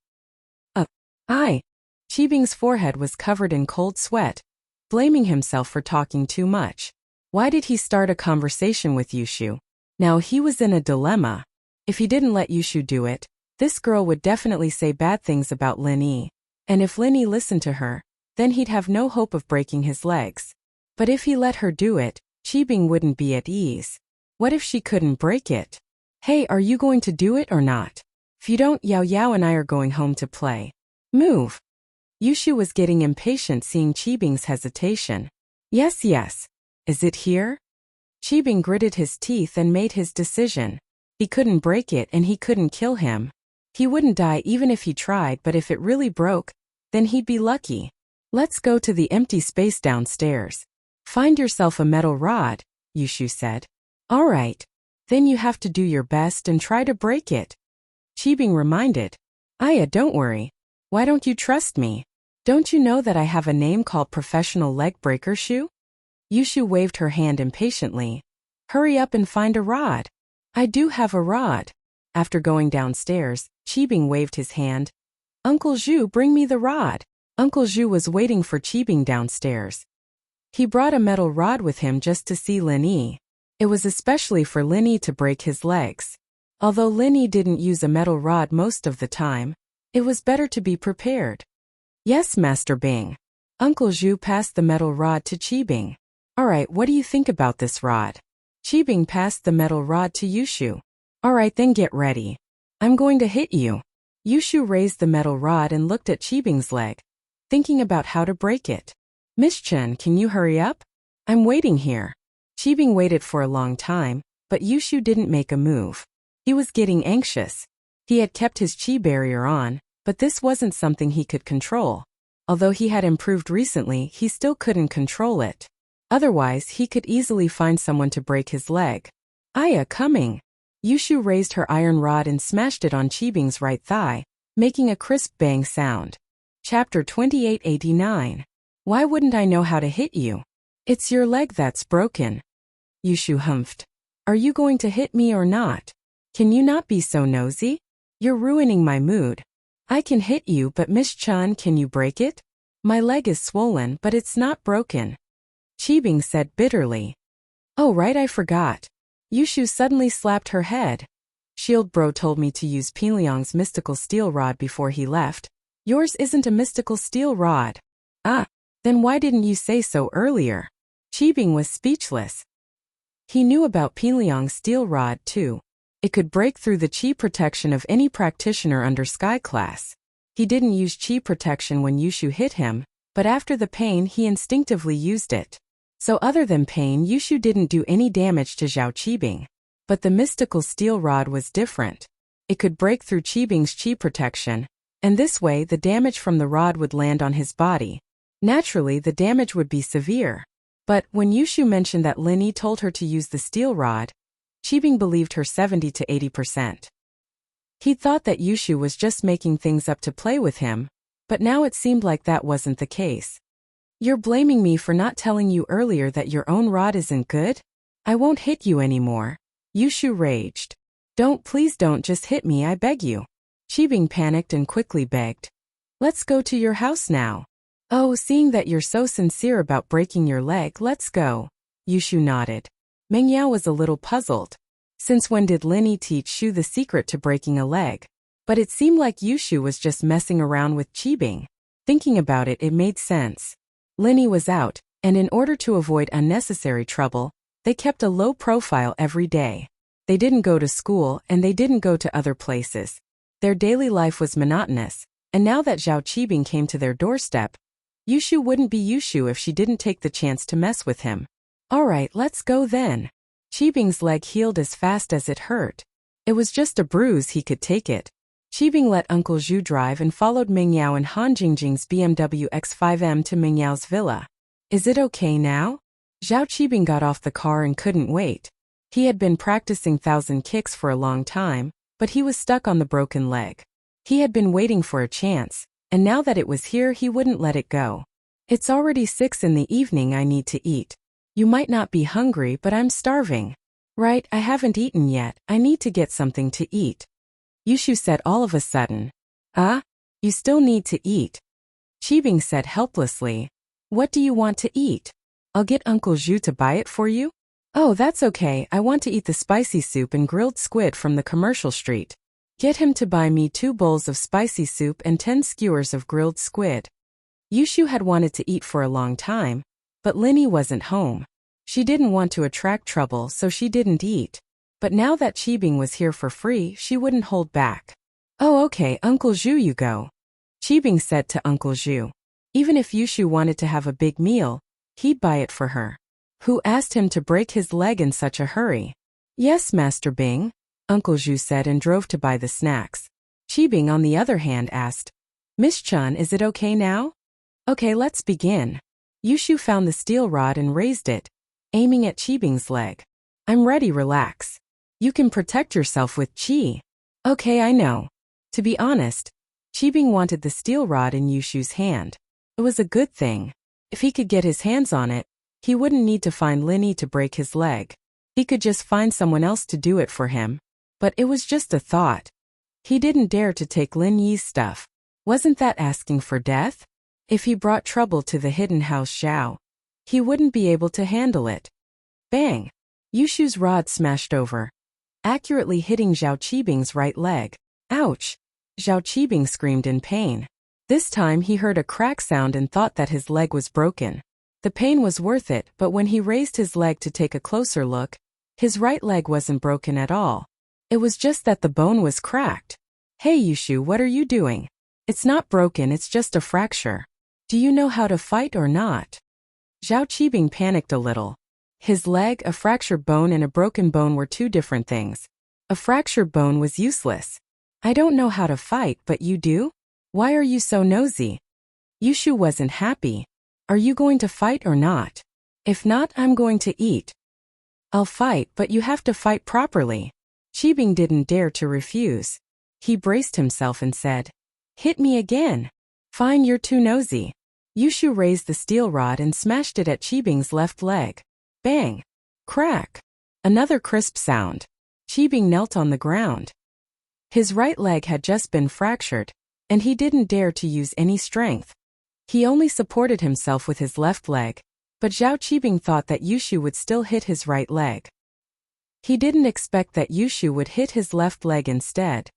Aye. Qibing's forehead was covered in cold sweat, blaming himself for talking too much. Why did he start a conversation with Yushu? Now he was in a dilemma. If he didn't let Yushu do it, this girl would definitely say bad things about Lin Yi. And if Lin Yi listened to her, then he'd have no hope of breaking his legs. But if he let her do it, Qibing wouldn't be at ease. What if she couldn't break it? Hey, are you going to do it or not? If you don't, Yao Yao and I are going home to play. Move. Yushu was getting impatient seeing Qibing's hesitation. Yes. Is it here? Qibing gritted his teeth and made his decision. He couldn't break it and he couldn't kill him. He wouldn't die even if he tried, but if it really broke, then he'd be lucky. Let's go to the empty space downstairs. Find yourself a metal rod, Yushu said. All right. Then you have to do your best and try to break it. Qibing reminded. Aya, don't worry. Why don't you trust me? Don't you know that I have a name called Professional Leg Breaker Shu? Yushu waved her hand impatiently. Hurry up and find a rod. I do have a rod. After going downstairs, Qibing waved his hand. Uncle Zhu, bring me the rod. Uncle Zhu was waiting for Qibing downstairs. He brought a metal rod with him just to see Lin Yi. It was especially for Lin Yi to break his legs. Although Lin Yi didn't use a metal rod most of the time, it was better to be prepared. Yes, Master Bing. Uncle Zhu passed the metal rod to Qibing. Alright, what do you think about this rod? Qibing passed the metal rod to Yushu. Alright, then get ready. I'm going to hit you. Yushu raised the metal rod and looked at Qibing's leg, thinking about how to break it. Miss Chen, can you hurry up? I'm waiting here. Qibing waited for a long time, but Yushu didn't make a move. He was getting anxious. He had kept his qi barrier on, but this wasn't something he could control. Although he had improved recently, he still couldn't control it. Otherwise, he could easily find someone to break his leg. Aya, coming! Yushu raised her iron rod and smashed it on Qibing's right thigh, making a crisp bang sound. Chapter 2889. Why wouldn't I know how to hit you? It's your leg that's broken. Yushu humphed. Are you going to hit me or not? Can you not be so nosy? You're ruining my mood. I can hit you, but Miss Chen, can you break it? My leg is swollen, but it's not broken. Qibing said bitterly. Oh right, I forgot. Yushu suddenly slapped her head. Shield Bro told me to use Pinliang's mystical steel rod before he left. Yours isn't a mystical steel rod. Ah, then why didn't you say so earlier? Qibing was speechless. He knew about Pinliang's steel rod too. It could break through the qi protection of any practitioner under Sky Class. He didn't use qi protection when Yushu hit him, but after the pain he instinctively used it. So other than pain, Yushu didn't do any damage to Zhao Qibing. But the mystical steel rod was different. It could break through Qibing's qi protection, and this way the damage from the rod would land on his body. Naturally, the damage would be severe. But when Yushu mentioned that Lin Yi told her to use the steel rod, Qibing believed her 70 to 80%. He thought that Yushu was just making things up to play with him, but now it seemed like that wasn't the case. You're blaming me for not telling you earlier that your own rod isn't good? I won't hit you anymore. Yushu raged. Please don't just hit me, I beg you. Qibing panicked and quickly begged. Let's go to your house now. Oh, seeing that you're so sincere about breaking your leg, let's go. Yushu nodded. Meng Yao was a little puzzled. Since when did Lin Yi teach Shu the secret to breaking a leg? But it seemed like Yushu was just messing around with Qibing. Thinking about it, it made sense. Lin Yi was out, and in order to avoid unnecessary trouble, they kept a low profile every day. They didn't go to school and they didn't go to other places. Their daily life was monotonous, and now that Zhao Qibing came to their doorstep, Yushu wouldn't be Yushu if she didn't take the chance to mess with him. Alright, let's go then. Qibing's leg healed as fast as it hurt. It was just a bruise, he could take it. Qibing let Uncle Zhu drive and followed Meng Yao and Han Jingjing's BMW X5M to Meng Yao's villa. Is it okay now? Zhao Qibing got off the car and couldn't wait. He had been practicing 1,000 kicks for a long time, but he was stuck on the broken leg. He had been waiting for a chance, and now that it was here, he wouldn't let it go. It's already 6 in the evening, I need to eat. You might not be hungry, but I'm starving. Right, I haven't eaten yet, I need to get something to eat. Yushu said all of a sudden. You still need to eat. Qibing said helplessly. What do you want to eat? I'll get Uncle Zhu to buy it for you? Oh, that's okay, I want to eat the spicy soup and grilled squid from the commercial street. Get him to buy me 2 bowls of spicy soup and 10 skewers of grilled squid. Yushu had wanted to eat for a long time, but Lin Yi wasn't home. She didn't want to attract trouble, so she didn't eat. But now that Qibing was here for free, she wouldn't hold back. Oh okay, Uncle Zhu, you go. Qibing said to Uncle Zhu. Even if Yushu wanted to have a big meal, he'd buy it for her. Who asked him to break his leg in such a hurry? Yes, Master Bing, Uncle Zhu said and drove to buy the snacks. Qibing, on the other hand, asked, Miss Chen, is it okay now? Okay, let's begin. Yushu found the steel rod and raised it, aiming at Qibing's leg. I'm ready, relax. You can protect yourself with qi. Okay, I know. To be honest, Qibing wanted the steel rod in Yushu's hand. It was a good thing. If he could get his hands on it, he wouldn't need to find Lin Yi to break his leg. He could just find someone else to do it for him. But it was just a thought. He didn't dare to take Lin Yi's stuff. Wasn't that asking for death? If he brought trouble to the hidden house Zhao, he wouldn't be able to handle it. Bang! Yushu's rod smashed over, accurately hitting Zhao Qibing's right leg. Ouch! Zhao Qibing screamed in pain. This time he heard a crack sound and thought that his leg was broken. The pain was worth it, but when he raised his leg to take a closer look, his right leg wasn't broken at all. It was just that the bone was cracked. Hey Yushu, what are you doing? It's not broken, it's just a fracture. Do you know how to fight or not? Zhao Qibing panicked a little. His leg, a fractured bone and a broken bone were two different things. A fractured bone was useless. I don't know how to fight, but you do? Why are you so nosy? Yushu wasn't happy. Are you going to fight or not? If not, I'm going to eat. I'll fight, but you have to fight properly. Qibing didn't dare to refuse. He braced himself and said, hit me again. Fine, you're too nosy. Yushu raised the steel rod and smashed it at Qibing's left leg. Bang! Crack! Another crisp sound. Qibing knelt on the ground. His right leg had just been fractured, and he didn't dare to use any strength. He only supported himself with his left leg, but Zhao Qibing thought that Yushu would still hit his right leg. He didn't expect that Yushu would hit his left leg instead.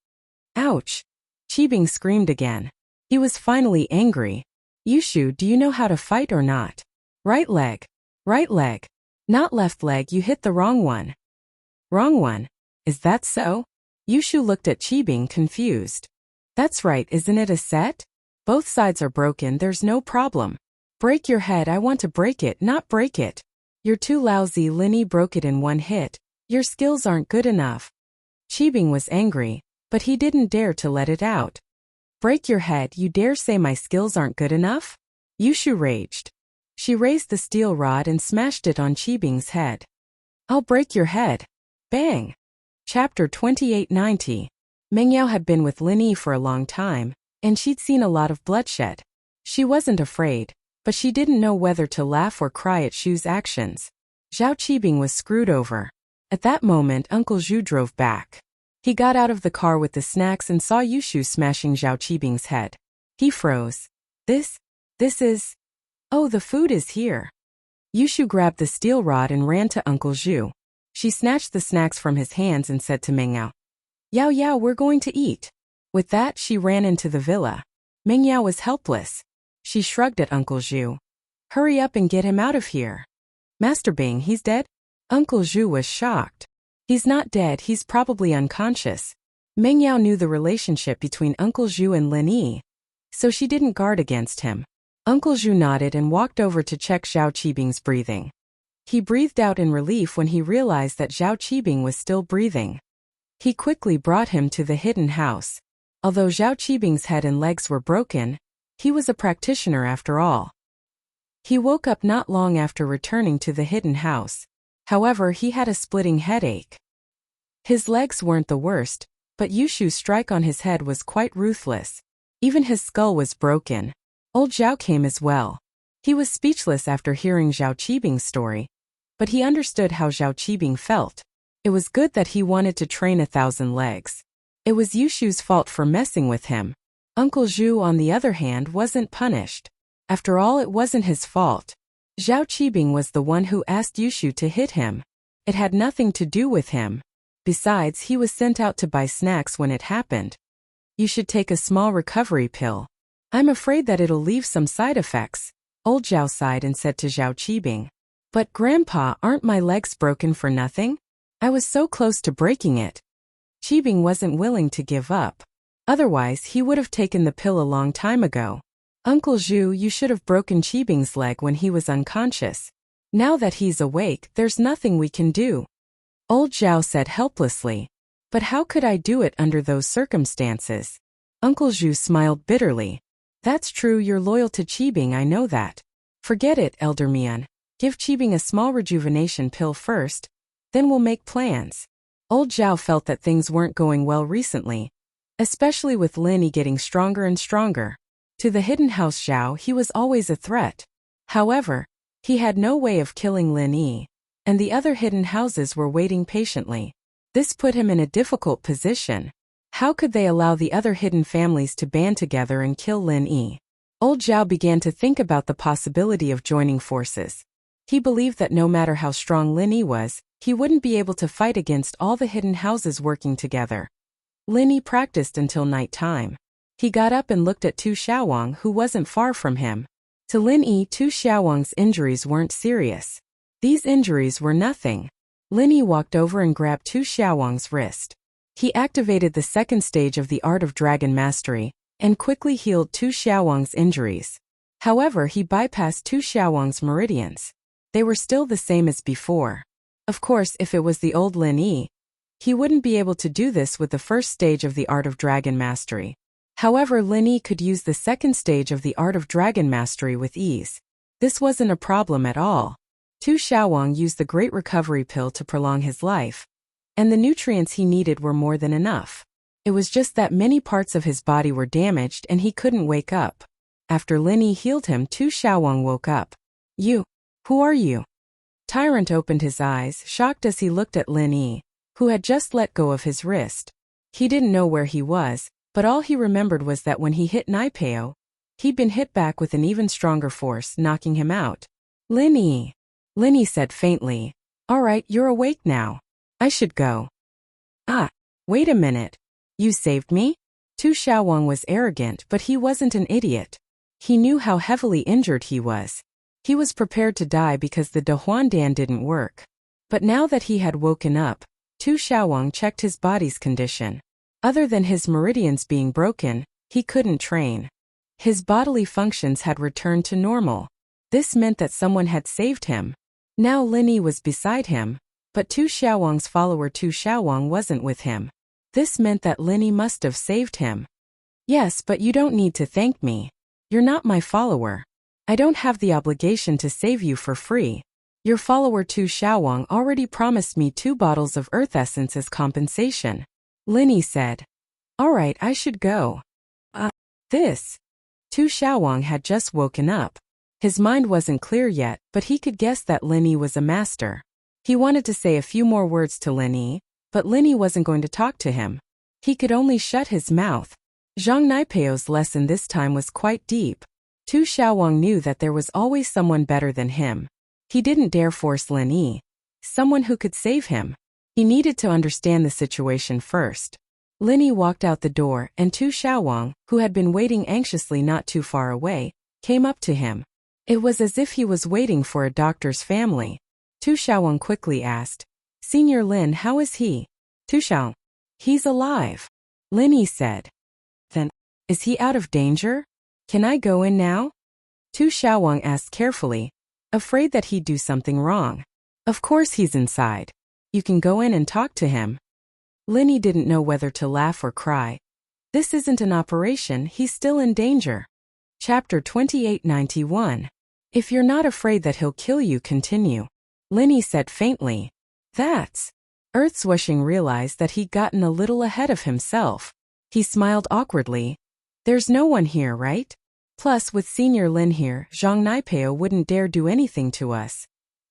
Ouch! Qibing screamed again. He was finally angry. Yushu, do you know how to fight or not? Right leg. Right leg. Not left leg, you hit the wrong one. Wrong one? Is that so? Yushu looked at Qibing confused. That's right, isn't it a set? Both sides are broken, there's no problem. Break your head, I want to break it, not break it. You're too lousy, Linny broke it in one hit. Your skills aren't good enough. Qibing was angry, but he didn't dare to let it out. Break your head, you dare say my skills aren't good enough? Yushu raged. She raised the steel rod and smashed it on Qibing's head. I'll break your head. Bang! Chapter 2890. Mengyao had been with Lin Yi for a long time, and she'd seen a lot of bloodshed. She wasn't afraid, but she didn't know whether to laugh or cry at Shu's actions. Zhao Qibing was screwed over. At that moment, Uncle Zhu drove back. He got out of the car with the snacks and saw Yushu smashing Zhao Qibing's head. He froze. This is... Oh, the food is here. Yushu grabbed the steel rod and ran to Uncle Zhu. She snatched the snacks from his hands and said to Mengyao, Yao Yao, we're going to eat. With that, she ran into the villa. Mengyao was helpless. She shrugged at Uncle Zhu. Hurry up and get him out of here. Master Bing, he's dead? Uncle Zhu was shocked. He's not dead, he's probably unconscious. Mengyao knew the relationship between Uncle Zhu and Lin Yi, so she didn't guard against him. Uncle Zhu nodded and walked over to check Zhao Qibing's breathing. He breathed out in relief when he realized that Zhao Qibing was still breathing. He quickly brought him to the hidden house. Although Zhao Qibing's head and legs were broken, he was a practitioner after all. He woke up not long after returning to the hidden house. However, he had a splitting headache. His legs weren't the worst, but Yushu's strike on his head was quite ruthless. Even his skull was broken. Old Zhao came as well. He was speechless after hearing Zhao Qibing's story, but he understood how Zhao Qibing felt. It was good that he wanted to train 1,000 legs. It was Yushu's fault for messing with him. Uncle Zhu, on the other hand, wasn't punished. After all, it wasn't his fault. Zhao Qibing was the one who asked Yushu to hit him. It had nothing to do with him. Besides, he was sent out to buy snacks when it happened. You should take a small recovery pill. I'm afraid that it'll leave some side effects. Old Zhao sighed and said to Zhao Qibing. But Grandpa, aren't my legs broken for nothing? I was so close to breaking it. Qibing wasn't willing to give up. Otherwise, he would have taken the pill a long time ago. Uncle Zhu, you should have broken Qibing's leg when he was unconscious. Now that he's awake, there's nothing we can do. Old Zhao said helplessly. But how could I do it under those circumstances? Uncle Zhu smiled bitterly. That's true, you're loyal to Qibing, I know that. Forget it, Elder Mian. Give Qibing a small rejuvenation pill first, then we'll make plans. Old Zhao felt that things weren't going well recently, especially with Lin Yi getting stronger and stronger. To the hidden house Zhao, he was always a threat. However, he had no way of killing Lin Yi, and the other hidden houses were waiting patiently. This put him in a difficult position. How could they allow the other hidden families to band together and kill Lin Yi? Old Zhao began to think about the possibility of joining forces. He believed that no matter how strong Lin Yi was, he wouldn't be able to fight against all the hidden houses working together. Lin Yi practiced until night time. He got up and looked at Tu Xiaowang, who wasn't far from him. To Lin Yi, Tu Xiaowang's injuries weren't serious. These injuries were nothing. Lin Yi walked over and grabbed Tu Xiaowang's wrist. He activated the second stage of the art of dragon mastery, and quickly healed Tu Xiaowang's injuries. However, he bypassed Tu Xiaowang's meridians. They were still the same as before. Of course, if it was the old Lin Yi, he wouldn't be able to do this with the first stage of the art of dragon mastery. However, Lin Yi could use the second stage of the art of dragon mastery with ease. This wasn't a problem at all. Tu Xiaowang used the Great Recovery Pill to prolong his life, and the nutrients he needed were more than enough. It was just that many parts of his body were damaged and he couldn't wake up. After Lin Yi healed him, Tu Xiaowang woke up. "You? Who are you?" Tyrant opened his eyes, shocked as he looked at Lin Yi, who had just let go of his wrist. He didn't know where he was, but all he remembered was that when he hit Naipeo, he'd been hit back with an even stronger force, knocking him out. "Lin Yi," Lin Yi said faintly. "All right, you're awake now. I should go." "Ah, wait a minute. You saved me?" Tu Xiaowang was arrogant, but he wasn't an idiot. He knew how heavily injured he was. He was prepared to die because the Dehuandan didn't work. But now that he had woken up, Tu Xiaowang checked his body's condition. Other than his meridians being broken, he couldn't train. His bodily functions had returned to normal. This meant that someone had saved him. Now Lin Yi was beside him, but Tu Xiaowang's follower Tu Xiaowang wasn't with him. This meant that Lin Yi must have saved him. "Yes, but you don't need to thank me. You're not my follower. I don't have the obligation to save you for free. Your follower Tu Xiaowang already promised me 2 bottles of earth essence as compensation," Lin Yi said. "All right, I should go." This. Tu Xiaowang had just woken up. His mind wasn't clear yet, but he could guess that Lin Yi was a master. He wanted to say a few more words to Lin Yi, but Lin Yi wasn't going to talk to him. He could only shut his mouth. Zhang Naipeo's lesson this time was quite deep. Tu Xiaowang knew that there was always someone better than him. He didn't dare force Lin Yi. Someone who could save him. He needed to understand the situation first. Lin Yi walked out the door, and Tu Xiaowang, who had been waiting anxiously not too far away, came up to him. It was as if he was waiting for a doctor's family. Tu Xiaowang quickly asked, "Senior Lin, how is he?" Tu Xiaowang. "He's alive," Lin Yi said. "Then, is he out of danger? Can I go in now?" Tu Xiaowang asked carefully, afraid that he'd do something wrong. "Of course he's inside. You can go in and talk to him." Lin Yi didn't know whether to laugh or cry. This isn't an operation, he's still in danger. Chapter 2891. If you're not afraid that he'll kill you, continue, Lin Yi said faintly. That's. Earthswishing realized that he'd gotten a little ahead of himself. He smiled awkwardly. There's no one here, right? Plus, with Senior Lin here, Zhang Naipeo wouldn't dare do anything to us.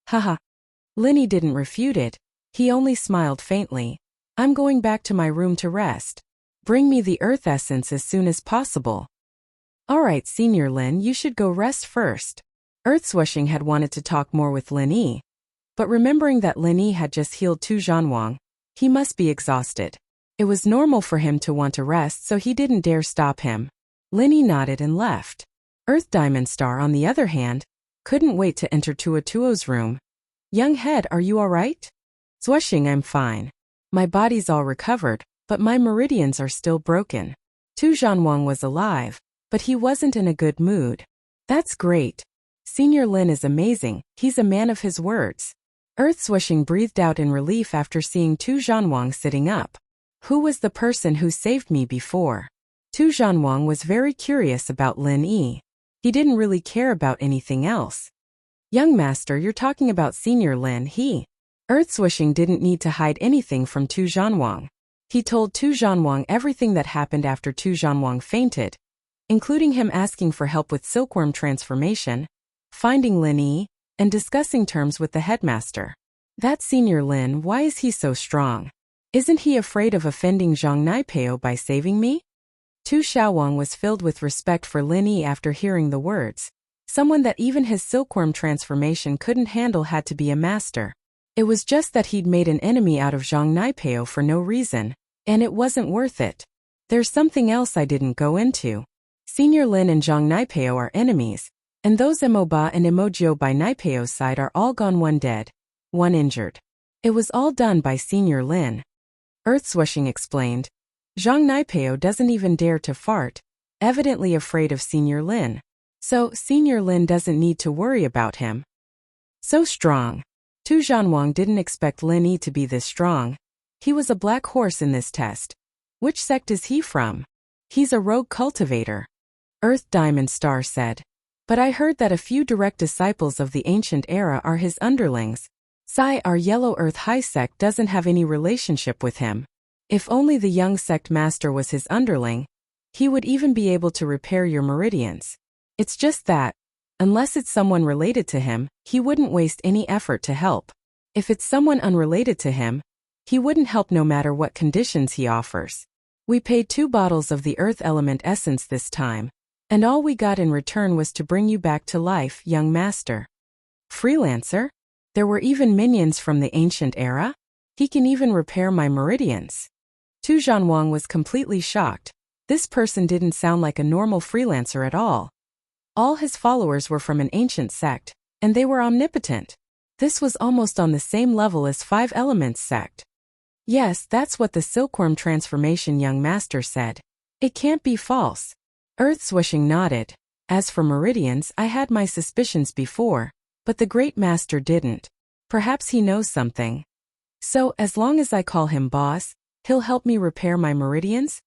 Haha. Lin Yi didn't refute it. He only smiled faintly. I'm going back to my room to rest. Bring me the earth essence as soon as possible. Alright, Senior Lin, you should go rest first. Earthswishing had wanted to talk more with Lin Yi. But remembering that Lin Yi had just healed Tu Zhanwang, he must be exhausted. It was normal for him to want to rest, so he didn't dare stop him. Lin Yi nodded and left. Earth Diamond Star, on the other hand, couldn't wait to enter Tuo's room. Young head, are you alright? Zwishing, I'm fine. My body's all recovered, but my meridians are still broken. Tu Zhanwang was alive, but he wasn't in a good mood. That's great. Senior Lin is amazing, he's a man of his words. Earthswishing breathed out in relief after seeing Tu Zhanwang sitting up. Who was the person who saved me before? Tu Zhanwang was very curious about Lin Yi. He didn't really care about anything else. Young master, you're talking about Senior Lin, he. Earthswishing didn't need to hide anything from Tu Zhanwang. He told Tu Zhanwang everything that happened after Tu Zhanwang fainted, including him asking for help with silkworm transformation, finding Lin Yi, and discussing terms with the headmaster. That Senior Lin, why is he so strong? Isn't he afraid of offending Zhang Naipeo by saving me? Tu Xiaowang was filled with respect for Lin Yi after hearing the words. Someone that even his silkworm transformation couldn't handle had to be a master. It was just that he'd made an enemy out of Zhang Naipeo for no reason, and it wasn't worth it. There's something else I didn't go into. Senior Lin and Zhang Naipeo are enemies, And those Emoba and Emojio by Naipeo's side are all gone, one dead, one injured. It was all done by Senior Lin. Earthswishing explained. Zhang Naipeo doesn't even dare to fart, evidently afraid of Senior Lin. So, Senior Lin doesn't need to worry about him. So strong. Tu Zhanwang didn't expect Lin Yi to be this strong. He was a black horse in this test. Which sect is he from? He's a rogue cultivator. Earth Diamond Star said. But I heard that a few direct disciples of the ancient era are his underlings. Sai, our Yellow Earth High sect doesn't have any relationship with him. If only the young sect master was his underling, he would even be able to repair your meridians. It's just that, unless it's someone related to him, he wouldn't waste any effort to help. If it's someone unrelated to him, he wouldn't help no matter what conditions he offers. We paid 2 bottles of the earth element essence this time, and all we got in return was to bring you back to life, young master. Freelancer? There were even minions from the ancient era? He can even repair my meridians. Tu Zhanwang was completely shocked. This person didn't sound like a normal freelancer at all. All his followers were from an ancient sect, and they were omnipotent. This was almost on the same level as 5 Elements sect. Yes, that's what the Silkworm transformation young master said. It can't be false. Earthswishing nodded. As for meridians, I had my suspicions before, but the great master didn't. Perhaps he knows something. So, as long as I call him boss, he'll help me repair my meridians?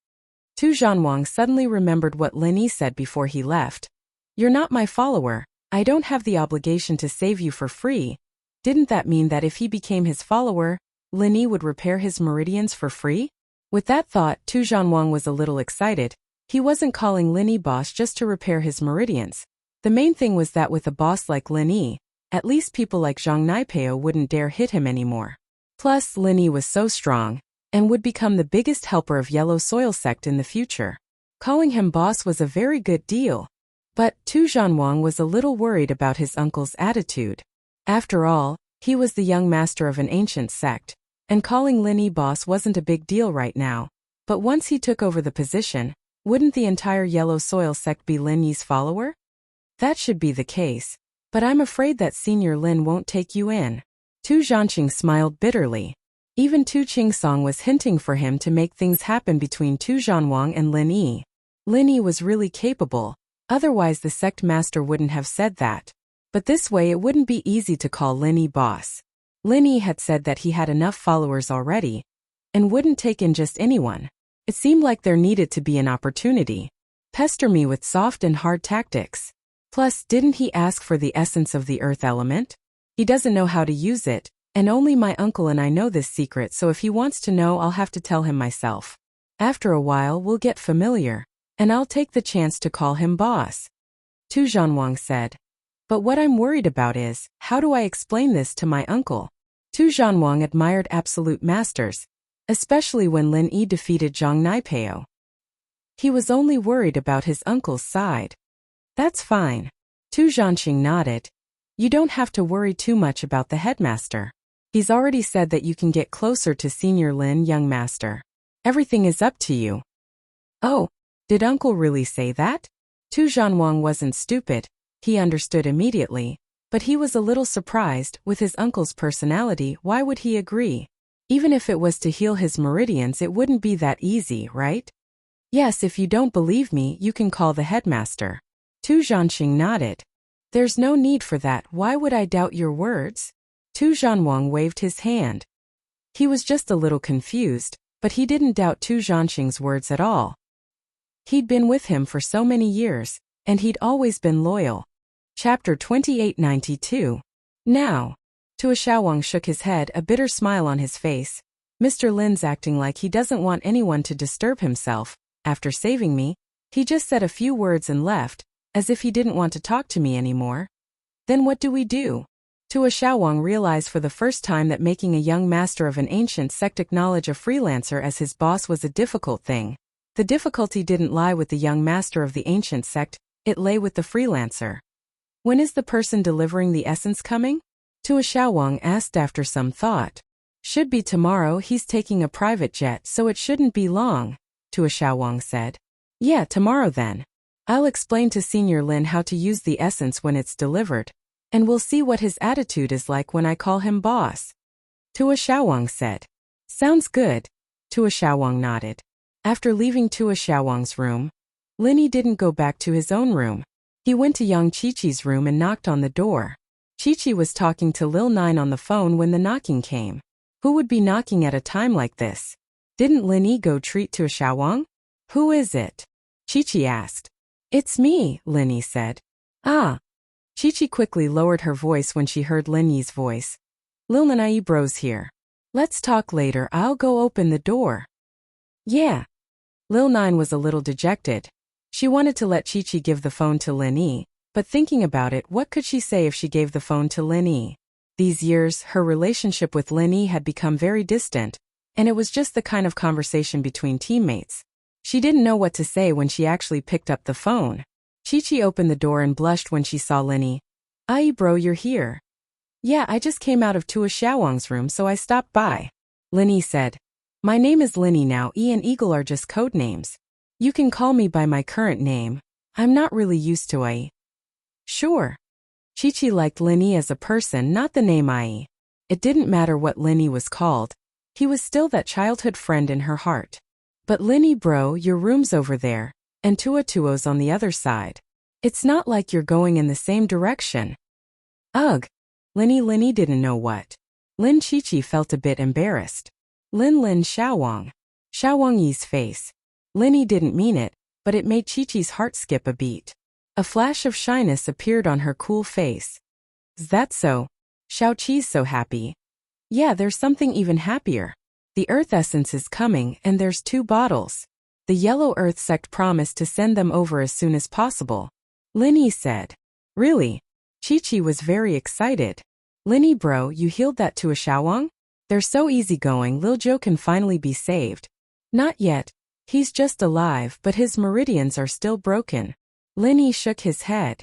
Tu Zhanwang suddenly remembered what Lin Yi said before he left. You're not my follower. I don't have the obligation to save you for free. Didn't that mean that if he became his follower, Lin Yi would repair his meridians for free? With that thought, Tu Zhanwang was a little excited. He wasn't calling Lin Yi boss just to repair his meridians. The main thing was that with a boss like Lin Yi, at least people like Zhang Naipeo wouldn't dare hit him anymore. Plus, Lin Yi was so strong, and would become the biggest helper of Yellow Soil sect in the future. Calling him boss was a very good deal. But Tu Zhanwang was a little worried about his uncle's attitude. After all, he was the young master of an ancient sect, and calling Lin Yi boss wasn't a big deal right now. But once he took over the position, wouldn't the entire Yellow Soil sect be Lin Yi's follower? That should be the case. But I'm afraid that Senior Lin won't take you in. Tu Zhanqing smiled bitterly. Even Tu Qingsong was hinting for him to make things happen between Tu Zhanwang and Lin Yi. Lin Yi was really capable, otherwise the sect master wouldn't have said that. But this way it wouldn't be easy to call Lin Yi boss. Lin Yi had said that he had enough followers already, and wouldn't take in just anyone. It seemed like there needed to be an opportunity. Pester me with soft and hard tactics. Plus, didn't he ask for the essence of the earth element? He doesn't know how to use it, and only my uncle and I know this secret, so if he wants to know, I'll have to tell him myself. After a while, we'll get familiar, and I'll take the chance to call him boss. Tu Zhanwang said. But what I'm worried about is, how do I explain this to my uncle? Tu Zhanwang admired absolute masters, especially when Lin Yi defeated Zhang Naipeo. He was only worried about his uncle's side. That's fine. Tu Zhanqing nodded. You don't have to worry too much about the headmaster. He's already said that you can get closer to Senior Lin, young master. Everything is up to you. Oh, did uncle really say that? Tu Zhanwang wasn't stupid. He understood immediately, but he was a little surprised. With his uncle's personality, why would he agree? Even if it was to heal his meridians, it wouldn't be that easy, right? Yes, if you don't believe me, you can call the headmaster. Tu Zhanqing nodded. There's no need for that. Why would I doubt your words? Tu Zhanwang waved his hand. He was just a little confused, but he didn't doubt Tu Zhanqing's words at all. He'd been with him for so many years, and he'd always been loyal. Chapter 2892. Now. Tu Xiaowang shook his head, a bitter smile on his face. Mr. Lin's acting like he doesn't want anyone to disturb himself. After saving me, he just said a few words and left, as if he didn't want to talk to me anymore. Then what do we do? Tu Xiaowang realized for the first time that making a young master of an ancient sect acknowledge a freelancer as his boss was a difficult thing. The difficulty didn't lie with the young master of the ancient sect, it lay with the freelancer. When is the person delivering the essence coming? Tu Xiaowang asked after some thought. Should be tomorrow. He's taking a private jet, so it shouldn't be long, Tu Xiaowang said. Yeah, tomorrow then. I'll explain to Senior Lin how to use the essence when it's delivered, and we'll see what his attitude is like when I call him boss. Tua Xiaowang said. Sounds good. Tua Xiaowang nodded. After leaving Tua Xiaowang's room, Linny didn't go back to his own room. He went to Yang Qiqi's room and knocked on the door. Qiqi was talking to Lil Nine on the phone when the knocking came. Who would be knocking at a time like this? Didn't Linny go treat Tua Xiaowang? Who is it? Qiqi asked. It's me, Linny said. Ah. Qiqi quickly lowered her voice when she heard Linny's voice. Lil Nai bro's here. Let's talk later, I'll go open the door. Yeah. Lil Nine was a little dejected. She wanted to let Qiqi give the phone to Linny, but thinking about it, what could she say if she gave the phone to Linny? These years, her relationship with Linny had become very distant, and it was just the kind of conversation between teammates. She didn't know what to say when she actually picked up the phone. Qiqi opened the door and blushed when she saw Linny. Ai bro, you're here. Yeah, I just came out of Tua Xiaowang's room, so I stopped by. Linny said. My name is Linny now, E and Eagle are just code names. You can call me by my current name. I'm not really used to Ai. Sure. Qiqi liked Linny as a person, not the name Ai. It didn't matter what Linny was called. He was still that childhood friend in her heart. But Linny bro, your room's over there, and Tuo's on the other side. It's not like you're going in the same direction. Ugh. Linny didn't know what. Lin Qiqi felt a bit embarrassed. Lin Xiaowang. Xiaowang Yi's face. Linny didn't mean it, but it made Qiqi's heart skip a beat. A flash of shyness appeared on her cool face. Is that so? Xiao Qi's so happy. Yeah, there's something even happier. The Earth Essence is coming, and there's 2 bottles. The Yellow Earth sect promised to send them over as soon as possible. Linny said. Really? Qiqi was very excited. Linny bro, you healed that Tua Xiaowang? They're so easygoing, Lil Jo can finally be saved. Not yet. He's just alive, but his meridians are still broken. Linny shook his head.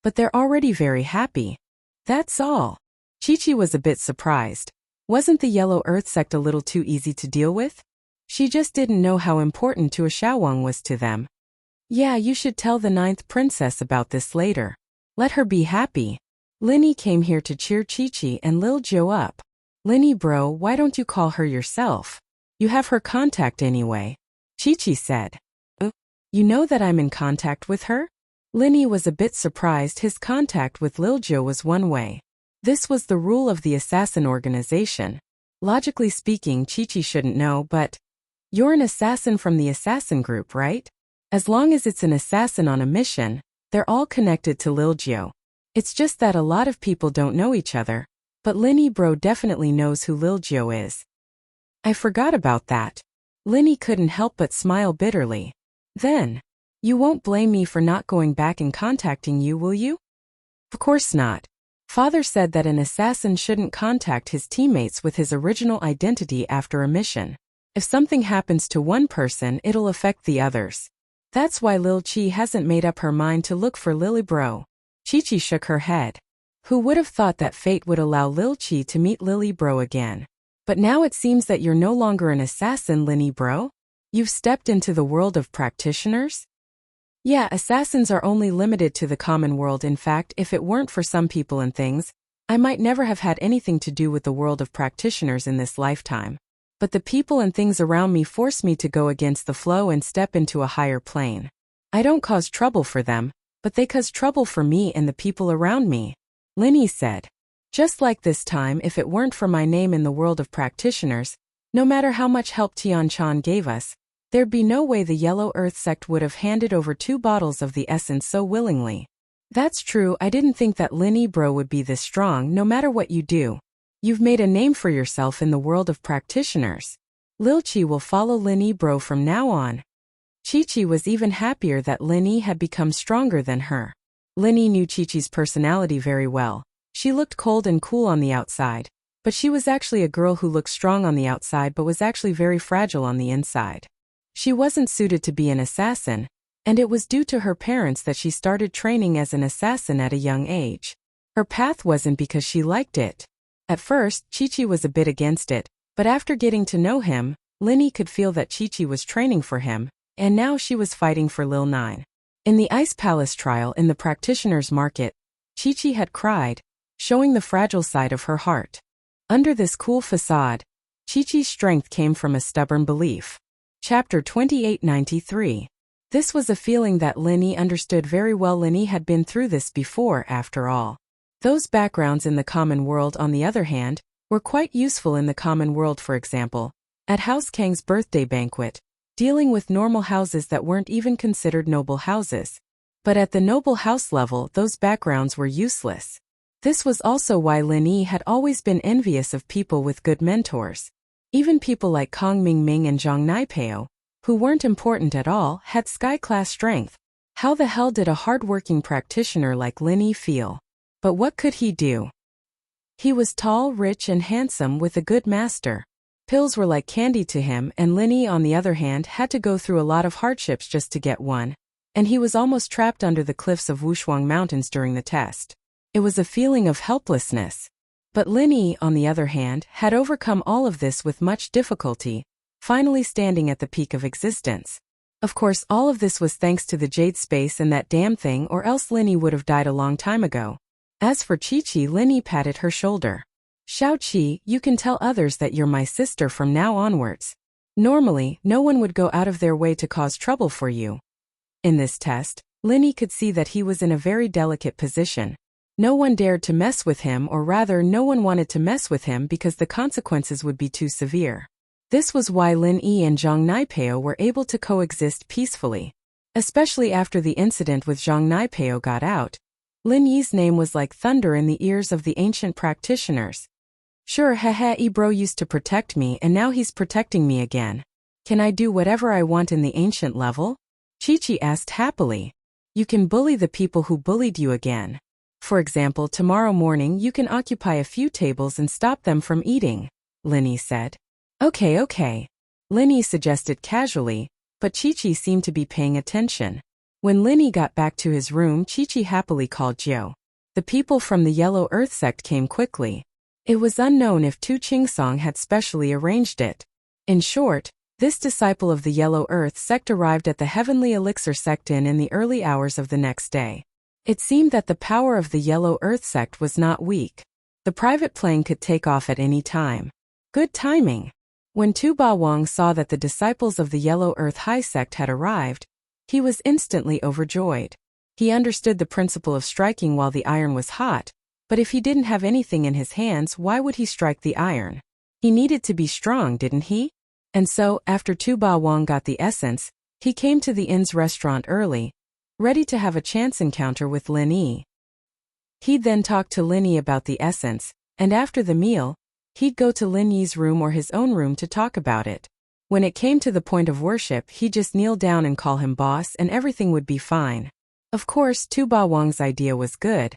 But they're already very happy. That's all. Qiqi was a bit surprised. Wasn't the Yellow Earth sect a little too easy to deal with? She just didn't know how important Tua Xiaowang was to them. Yeah, you should tell the 9th princess about this later. Let her be happy. Linny came here to cheer Qiqi and Lil Jo up. Linny bro, why don't you call her yourself? You have her contact anyway. Qiqi said. You know that I'm in contact with her? Linny was a bit surprised. His contact with Lil Jo was one way. This was the rule of the assassin organization. Logically speaking, Qiqi shouldn't know, but you're an assassin from the assassin group, right? As long as it's an assassin on a mission, they're all connected to Lil Jo. It's just that a lot of people don't know each other, but Linny bro definitely knows who Lil Jo is. I forgot about that. Linny couldn't help but smile bitterly. Then, you won't blame me for not going back and contacting you, will you? Of course not. Father said that an assassin shouldn't contact his teammates with his original identity after a mission. If something happens to one person, it'll affect the others. That's why Lil Qi hasn't made up her mind to look for Lily Bro. Qiqi shook her head. Who would have thought that fate would allow Lil Qi to meet Lily Bro again? But now it seems that you're no longer an assassin, Linny Bro. You've stepped into the world of practitioners? Yeah, assassins are only limited to the common world. In fact, if it weren't for some people and things, I might never have had anything to do with the world of practitioners in this lifetime. But the people and things around me force me to go against the flow and step into a higher plane. I don't cause trouble for them, but they cause trouble for me and the people around me. Linny said. Just like this time, if it weren't for my name in the world of practitioners, no matter how much help Tian-chan gave us, there'd be no way the Yellow Earth sect would have handed over 2 bottles of the essence so willingly. That's true, I didn't think that Linny Bro would be this strong. No matter what you do, you've made a name for yourself in the world of practitioners. Lil Qi will follow Linny Bro from now on. Qiqi was even happier that Linny had become stronger than her. Linny knew Qiqi's personality very well. She looked cold and cool on the outside, but she was actually a girl who looked strong on the outside but was actually very fragile on the inside. She wasn't suited to be an assassin, and it was due to her parents that she started training as an assassin at a young age. Her path wasn't because she liked it. At first, Qiqi was a bit against it, but after getting to know him, Linny could feel that Qiqi was training for him, and now she was fighting for Lil Nine. In the Ice Palace trial in the practitioner's market, Chi-Chi had cried, showing the fragile side of her heart. Under this cool facade, Chi-Chi's strength came from a stubborn belief. Chapter 2893. This was a feeling that Lin understood very well. Lin had been through this before, after all. Those backgrounds in the common world, on the other hand, were quite useful in the common world. For example, at House Kang's birthday banquet, dealing with normal houses that weren't even considered noble houses. But at the noble house level, those backgrounds were useless. This was also why Lin had always been envious of people with good mentors. Even people like Kong Mingming and Zhang Naipeo, who weren't important at all, had sky-class strength. How the hell did a hard-working practitioner like Lin feel? But what could he do? He was tall, rich, and handsome with a good master. Pills were like candy to him, and Lin, on the other hand, had to go through a lot of hardships just to get one. And he was almost trapped under the cliffs of Wushuang Mountains during the test. It was a feeling of helplessness. But Lin, on the other hand, had overcome all of this with much difficulty, finally standing at the peak of existence. Of course, all of this was thanks to the Jade Space and that damn thing, or else Lin would have died a long time ago. As for Chi-Chi, Lin patted her shoulder. Xiao-Chi, you can tell others that you're my sister from now onwards. Normally, no one would go out of their way to cause trouble for you. In this test, Lin could see that he was in a very delicate position. No one dared to mess with him, or rather no one wanted to mess with him because the consequences would be too severe. This was why Lin and Zhang Naipeo were able to coexist peacefully. Especially after the incident with Zhang Naipeo got out, Lin Yi's name was like thunder in the ears of the ancient practitioners. Sure, bro used to protect me and now he's protecting me again. Can I do whatever I want in the ancient level? Chi-Chi asked happily. You can bully the people who bullied you again. For example, tomorrow morning you can occupy a few tables and stop them from eating, Lin said. Okay. Lin suggested casually, but Chi-Chi seemed to be paying attention. When Lin got back to his room, Chi-Chi happily called Jiu. The people from the Yellow Earth sect came quickly. It was unknown if Tu Qingsong had specially arranged it. In short, this disciple of the Yellow Earth sect arrived at the Heavenly Elixir sect in the early hours of the next day. It seemed that the power of the Yellow Earth sect was not weak. The private plane could take off at any time. Good timing. When Tu Ba Wang saw that the disciples of the Yellow Earth High sect had arrived, he was instantly overjoyed. He understood the principle of striking while the iron was hot, but if he didn't have anything in his hands, why would he strike the iron? He needed to be strong, didn't he? And so, after Tu Ba Wang got the essence, he came to the inn's restaurant early, ready to have a chance encounter with Lin. He'd then talk to Lin about the essence, and after the meal, he'd go to Lin's room or his own room to talk about it. When it came to the point of worship, he'd just kneel down and call him boss and everything would be fine. Of course, Tu Ba Wang's idea was good,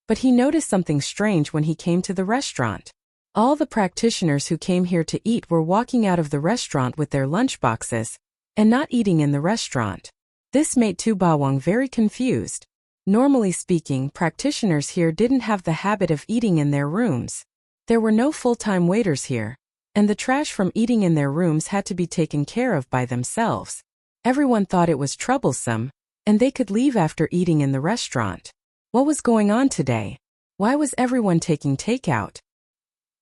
but he noticed something strange when he came to the restaurant. All the practitioners who came here to eat were walking out of the restaurant with their lunchboxes, and not eating in the restaurant. This made Tu Ba Wang very confused. Normally speaking, practitioners here didn't have the habit of eating in their rooms. There were no full-time waiters here, and the trash from eating in their rooms had to be taken care of by themselves. Everyone thought it was troublesome, and they could leave after eating in the restaurant. What was going on today? Why was everyone taking takeout?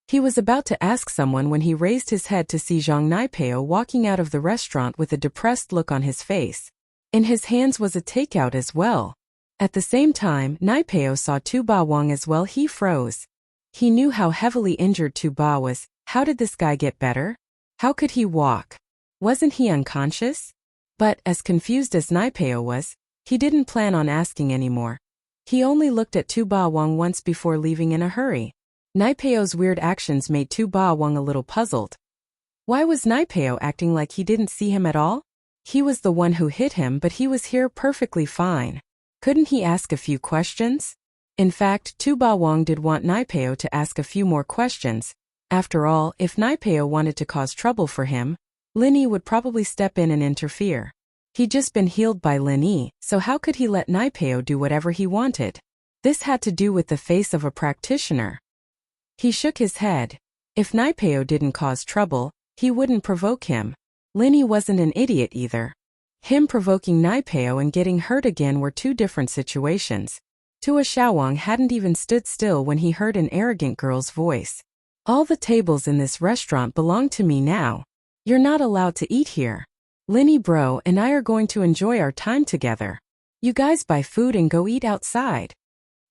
He was about to ask someone when he raised his head to see Zhang Naipeo walking out of the restaurant with a depressed look on his face. In his hands was a takeout as well. At the same time, Naipeo saw Tu Ba Wang as well. He froze. He knew how heavily injured Tu Ba was. How did this guy get better? How could he walk? Wasn't he unconscious? But, as confused as Naipeo was, he didn't plan on asking anymore. He only looked at Tu Ba Wang once before leaving in a hurry. Naipeo's weird actions made Tu Ba Wang a little puzzled. Why was Naipeo acting like he didn't see him at all? He was the one who hit him, but he was here perfectly fine. Couldn't he ask a few questions? In fact, Tu Ba Wang did want Naipeo to ask a few more questions. After all, if Naipeo wanted to cause trouble for him, Lin would probably step in and interfere. He'd just been healed by Lin, so how could he let Naipeo do whatever he wanted? This had to do with the face of a practitioner. He shook his head. If Naipeo didn't cause trouble, he wouldn't provoke him. Lin wasn't an idiot either. Him provoking Naipeo and getting hurt again were two different situations. Tua Xiaowang hadn't even stood still when he heard an arrogant girl's voice. All the tables in this restaurant belong to me now. You're not allowed to eat here. Linny bro and I are going to enjoy our time together. You guys buy food and go eat outside.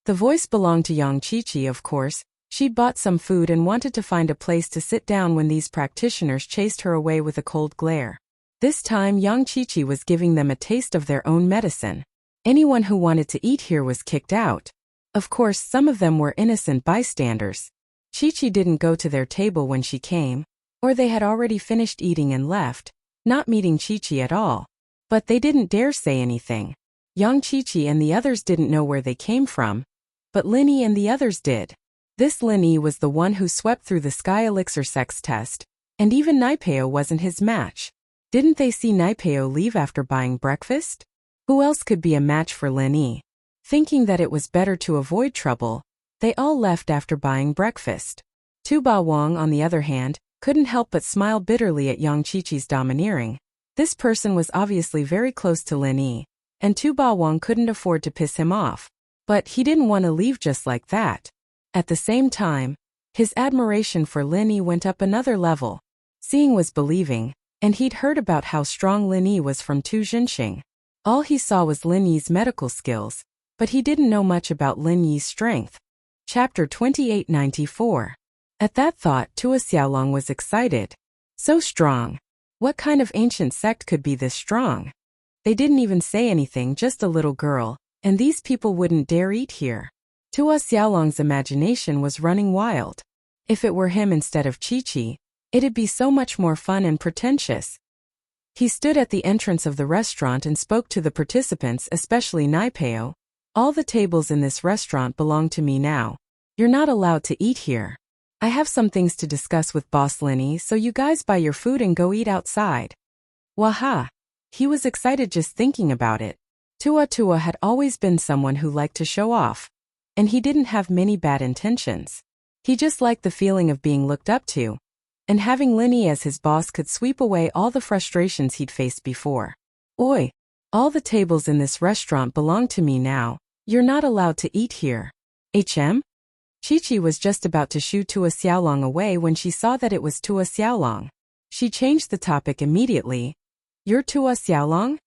The voice belonged to Yang Qiqi, of course. She'd bought some food and wanted to find a place to sit down when these practitioners chased her away with a cold glare. This time Yang Qiqi was giving them a taste of their own medicine. Anyone who wanted to eat here was kicked out. Of course, some of them were innocent bystanders. Qiqi didn't go to their table when she came, or they had already finished eating and left, not meeting Qiqi at all. But they didn't dare say anything. Yang Qiqi and the others didn't know where they came from, but Linny and the others did. This Linny was the one who swept through the Sky Elixir sex test, and even Naipeo wasn't his match. Didn't they see Naipeo leave after buying breakfast? Who else could be a match for Linny? Thinking that it was better to avoid trouble, they all left after buying breakfast. Tu Ba Wang, on the other hand, couldn't help but smile bitterly at Yang Qiqi's domineering. This person was obviously very close to Linny, and Tu Ba Wang couldn't afford to piss him off. But he didn't want to leave just like that. At the same time, his admiration for Linny went up another level. Seeing was believing, and he'd heard about how strong Linny was from Tu Jinxing. All he saw was Linny's medical skills, but he didn't know much about Linny's strength. Chapter 2894. At that thought, Tua Xiaolong was excited. So strong. What kind of ancient sect could be this strong? They didn't even say anything, just a little girl, and these people wouldn't dare eat here. Tua Xiaolong's imagination was running wild. If it were him instead of Qiqi, it'd be so much more fun and pretentious. He stood at the entrance of the restaurant and spoke to the participants, especially Naipeo. All the tables in this restaurant belong to me now. You're not allowed to eat here. I have some things to discuss with Boss Linny, so you guys buy your food and go eat outside. Waha! He was excited just thinking about it. Tua had always been someone who liked to show off. And he didn't have many bad intentions. He just liked the feeling of being looked up to. And having Linny as his boss could sweep away all the frustrations he'd faced before. Oi! All the tables in this restaurant belong to me now. You're not allowed to eat here. Qiqi was just about to shoo Tua Xiaolong away when she saw that it was Tua Xiaolong. She changed the topic immediately. You're Tua Xiaolong?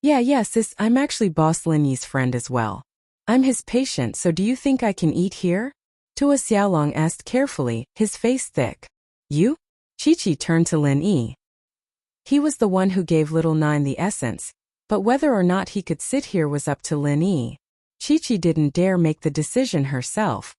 Yeah, sis, I'm actually Boss Linny's friend as well. I'm his patient, so do you think I can eat here? Tua Xiaolong asked carefully, his face thick. You? Qiqi turned to Lin Yi. He was the one who gave little Nine the essence, but whether or not he could sit here was up to Lin Yi. Qiqi didn't dare make the decision herself.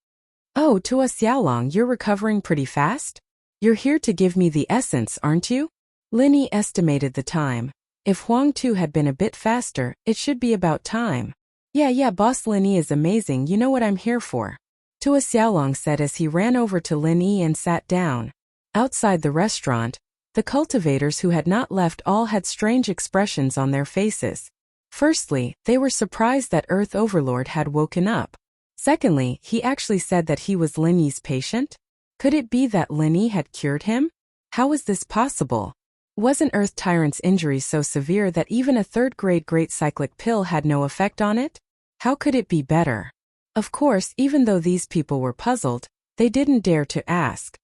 Oh, Tua Xiaolong, you're recovering pretty fast? You're here to give me the essence, aren't you? Lin Yi estimated the time. If Huang Tu had been a bit faster, it should be about time. Yeah, Boss Lin Yi is amazing, you know what I'm here for. Tua Xiaolong said as he ran over to Lin Yi and sat down. Outside the restaurant, the cultivators who had not left all had strange expressions on their faces. Firstly, they were surprised that Earth Overlord had woken up. Secondly, he actually said that he was Lin Yi's patient? Could it be that Lin Yi had cured him? How was this possible? Wasn't Earth Tyrant's injury so severe that even a third-grade Great Cyclic Pill had no effect on it? How could it be better? Of course, even though these people were puzzled, they didn't dare to ask.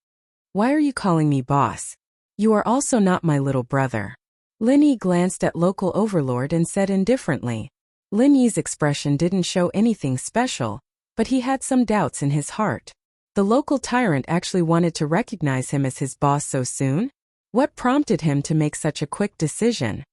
Why are you calling me boss? You are also not my little brother. Lin Yi glanced at local overlord and said indifferently. Lin Yi's expression didn't show anything special, but he had some doubts in his heart. The local tyrant actually wanted to recognize him as his boss so soon? What prompted him to make such a quick decision?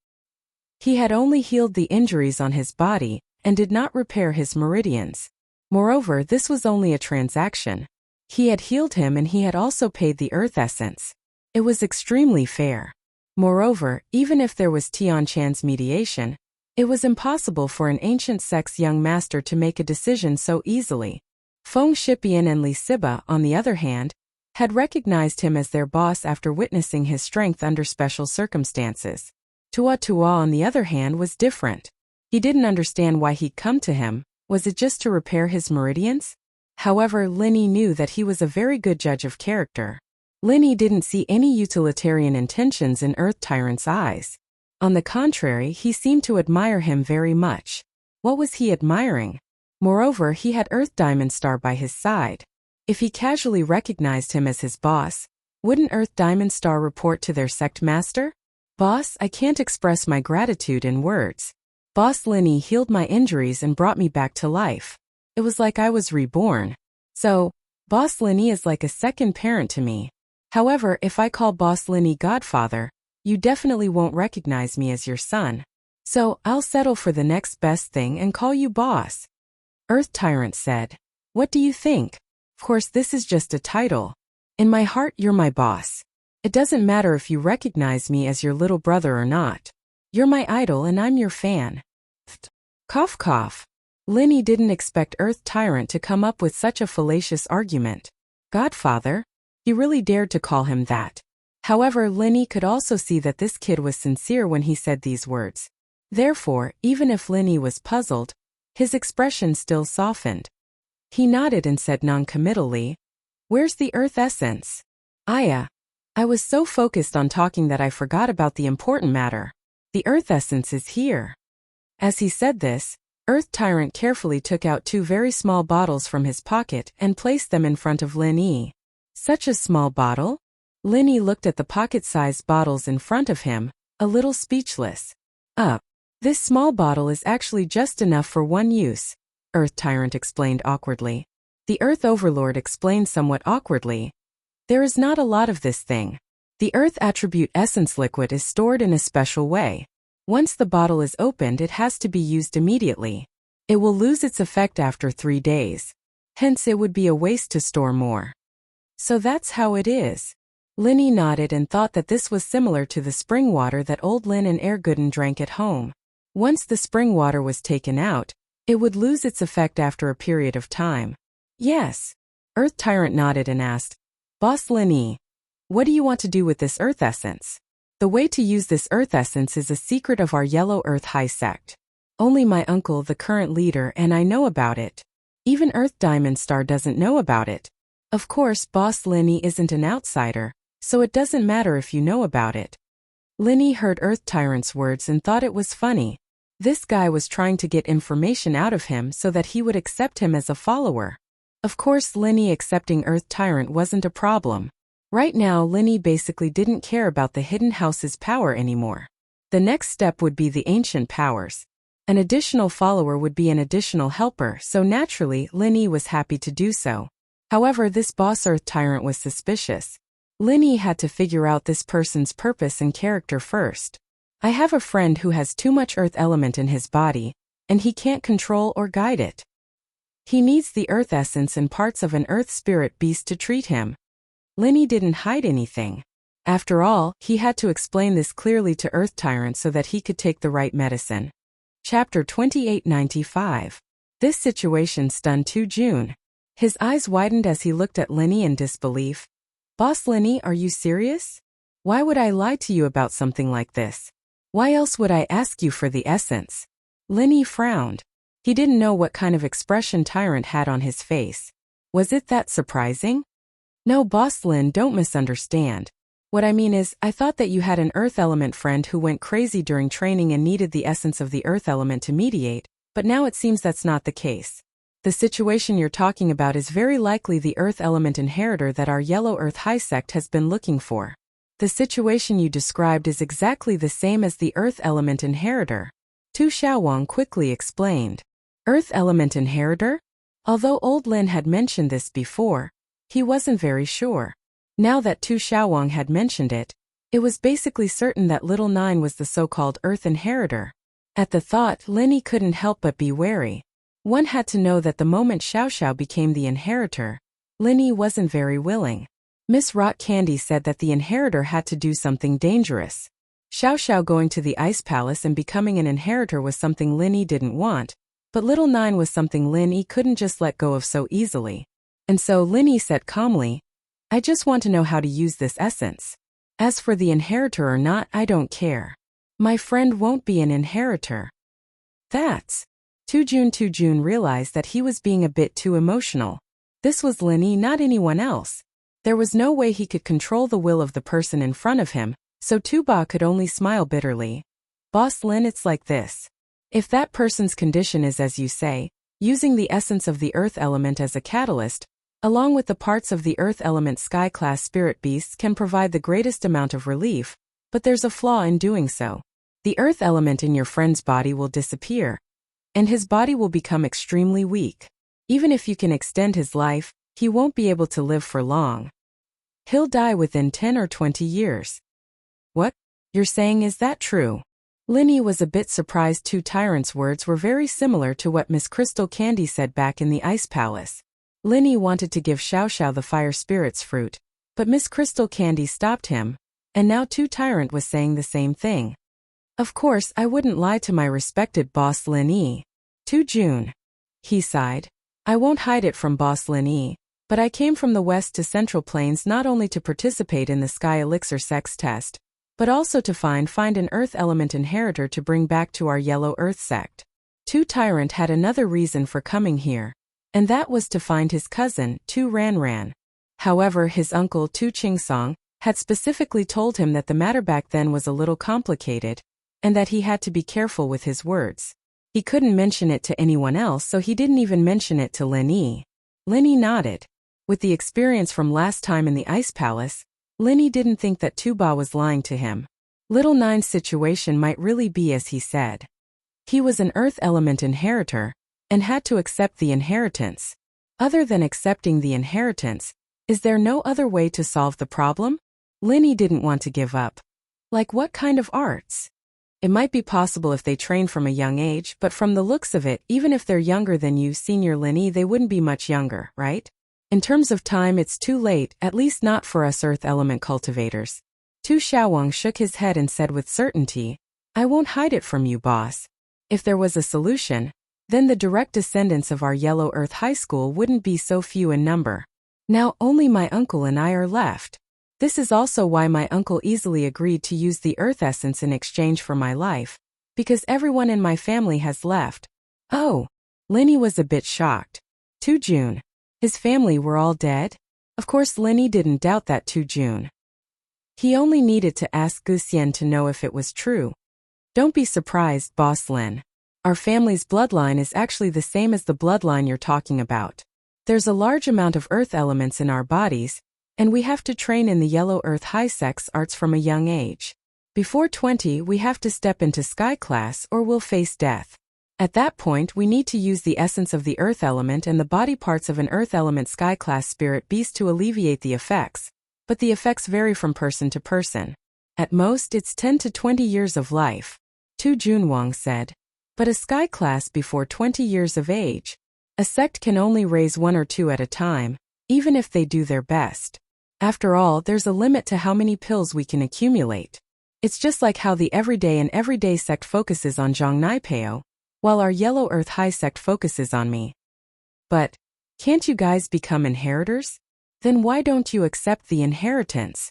He had only healed the injuries on his body and did not repair his meridians. Moreover, this was only a transaction. He had healed him and he had also paid the earth essence. It was extremely fair. Moreover, even if there was Tian Chan's mediation, it was impossible for an ancient sect's young master to make a decision so easily. Feng Shipian and Li Siba, on the other hand, had recognized him as their boss after witnessing his strength under special circumstances. Tua, on the other hand, was different. He didn't understand why he'd come to him. Was it just to repair his meridians? However, Lin Yi knew that he was a very good judge of character. Lin Yi didn't see any utilitarian intentions in Earth Tyrant's eyes. On the contrary, he seemed to admire him very much. What was he admiring? Moreover, he had Earth Diamond Star by his side. If he casually recognized him as his boss, wouldn't Earth Diamond Star report to their sect master? Boss, I can't express my gratitude in words. Boss Linny healed my injuries and brought me back to life. It was like I was reborn. So, Boss Linny is like a second parent to me. However, if I call Boss Linny Godfather, you definitely won't recognize me as your son. So, I'll settle for the next best thing and call you boss. Earth Tyrant said. What do you think? Of course, this is just a title. In my heart, you're my boss. It doesn't matter if you recognize me as your little brother or not. You're my idol and I'm your fan. Cough cough. Linny didn't expect Earth Tyrant to come up with such a fallacious argument. Godfather? He really dared to call him that. However, Linny could also see that this kid was sincere when he said these words. Therefore, even if Linny was puzzled, his expression still softened. He nodded and said non-committally, "Where's the Earth Essence?" I was so focused on talking that I forgot about the important matter. The Earth Essence is here. As he said this, Earth Tyrant carefully took out 2 very small bottles from his pocket and placed them in front of Linny. Such a small bottle? Linny looked at the pocket-sized bottles in front of him, a little speechless. This small bottle is actually just enough for one use, Earth Tyrant explained awkwardly. The Earth Overlord explained somewhat awkwardly. There is not a lot of this thing. The Earth Attribute Essence liquid is stored in a special way. Once the bottle is opened, it has to be used immediately. It will lose its effect after 3 days. Hence, it would be a waste to store more. So that's how it is. Linny nodded and thought that this was similar to the spring water that old Lin and Airgooden drank at home. Once the spring water was taken out, it would lose its effect after a period of time. Yes. Earth Tyrant nodded and asked, Boss Linny, what do you want to do with this Earth Essence? The way to use this Earth Essence is a secret of our Yellow Earth High Sect. Only my uncle, the current leader, and I know about it. Even Earth Diamond Star doesn't know about it. Of course, Boss Linny isn't an outsider, so it doesn't matter if you know about it. Linny heard Earth Tyrant's words and thought it was funny. This guy was trying to get information out of him so that he would accept him as a follower. Of course, Linny accepting Earth Tyrant wasn't a problem. Right now, Linny basically didn't care about the Hidden House's power anymore. The next step would be the Ancient Powers. An additional follower would be an additional helper, so naturally, Linny was happy to do so. However, this boss Earth Tyrant was suspicious. Linny had to figure out this person's purpose and character first. I have a friend who has too much Earth element in his body, and he can't control or guide it. He needs the Earth Essence and parts of an Earth Spirit beast to treat him. Linny didn't hide anything. After all, he had to explain this clearly to Earth Tyrant so that he could take the right medicine. Chapter 2895. This situation stunned June. His eyes widened as he looked at Linny in disbelief. Boss Linny, are you serious? Why would I lie to you about something like this? Why else would I ask you for the essence? Linny frowned. He didn't know what kind of expression Tyrant had on his face. Was it that surprising? No, Boss Lin, don't misunderstand. What I mean is, I thought that you had an Earth Element friend who went crazy during training and needed the essence of the Earth Element to mediate, but now it seems that's not the case. The situation you're talking about is very likely the Earth Element inheritor that our Yellow Earth High Sect has been looking for. The situation you described is exactly the same as the Earth Element inheritor. Tu Xiaowang quickly explained. Earth Element inheritor? Although old Lin had mentioned this before, he wasn't very sure. Now that Tu Xiaowang had mentioned it, it was basically certain that Little Nine was the so-called Earth inheritor. At the thought, Linny couldn't help but be wary. One had to know that the moment Xiao Xiao became the inheritor, Linny wasn't very willing. Miss Rot Candy said that the inheritor had to do something dangerous. Xiao Xiao going to the Ice Palace and becoming an inheritor was something Linny didn't want, but Little Nine was something Linny couldn't just let go of so easily. And so Linny said calmly, I just want to know how to use this essence. As for the inheritor or not, I don't care. My friend won't be an inheritor. That's... Tu Jun realized that he was being a bit too emotional. This was Linny, not anyone else. There was no way he could control the will of the person in front of him, so Tu Ba could only smile bitterly. Boss Lin, it's like this. If that person's condition is as you say, using the essence of the earth element as a catalyst, along with the parts of the earth element sky-class spirit beasts can provide the greatest amount of relief, but there's a flaw in doing so. The earth element in your friend's body will disappear, and his body will become extremely weak. Even if you can extend his life, he won't be able to live for long. He'll die within 10 or 20 years. What? You're saying, is that true? Linny was a bit surprised. Two Tyrant's words were very similar to what Miss Crystal Candy said back in the Ice Palace. Linny wanted to give Xiao Xiao the fire spirit's fruit, but Miss Crystal Candy stopped him, and now Two Tyrant was saying the same thing. Of course, I wouldn't lie to my respected boss Lin Yi. To June. He sighed. I won't hide it from boss Lin Yi, but I came from the west to Central Plains not only to participate in the Sky Elixir sex test, but also to find an earth element inheritor to bring back to our Yellow Earth sect. Two Tyrant had another reason for coming here, and that was to find his cousin, Tu Ranran. However, his uncle, Tu Qingsong, had specifically told him that the matter back then was a little complicated, and that he had to be careful with his words. He couldn't mention it to anyone else, so he didn't even mention it to Lin Yi. Lin Yi nodded. With the experience from last time in the Ice Palace, Lin Yi didn't think that Tu Ba was lying to him. Little Nine's situation might really be as he said. He was an earth element inheritor, and had to accept the inheritance. Other than accepting the inheritance, is there no other way to solve the problem? Lin Yi didn't want to give up. Like what kind of arts? It might be possible if they train from a young age, but from the looks of it, even if they're younger than you, Senior Lin Yi, they wouldn't be much younger, right? In terms of time, it's too late, at least not for us earth element cultivators. Tu Xiaowang shook his head and said with certainty, I won't hide it from you, boss. If there was a solution, then the direct descendants of our Yellow Earth High School wouldn't be so few in number. Now only my uncle and I are left. This is also why my uncle easily agreed to use the earth essence in exchange for my life, because everyone in my family has left. Oh, Lin Yi was a bit shocked. To June. His family were all dead? Of course Lin Yi didn't doubt that to June. He only needed to ask Gu Xian to know if it was true. Don't be surprised, Boss Lin. Our family's bloodline is actually the same as the bloodline you're talking about. There's a large amount of earth elements in our bodies, and we have to train in the Yellow Earth High Sex arts from a young age. Before 20, we have to step into Sky Class or we'll face death. At that point, we need to use the essence of the earth element and the body parts of an earth element Sky Class spirit beast to alleviate the effects, but the effects vary from person to person. At most, it's 10 to 20 years of life. Tu Junwang said. But a Sky Class before 20 years of age. A sect can only raise 1 or 2 at a time, even if they do their best. After all, there's a limit to how many pills we can accumulate. It's just like how the everyday sect focuses on Zhang Naipeo, while our Yellow Earth High sect focuses on me. But, can't you guys become inheritors? Then why don't you accept the inheritance?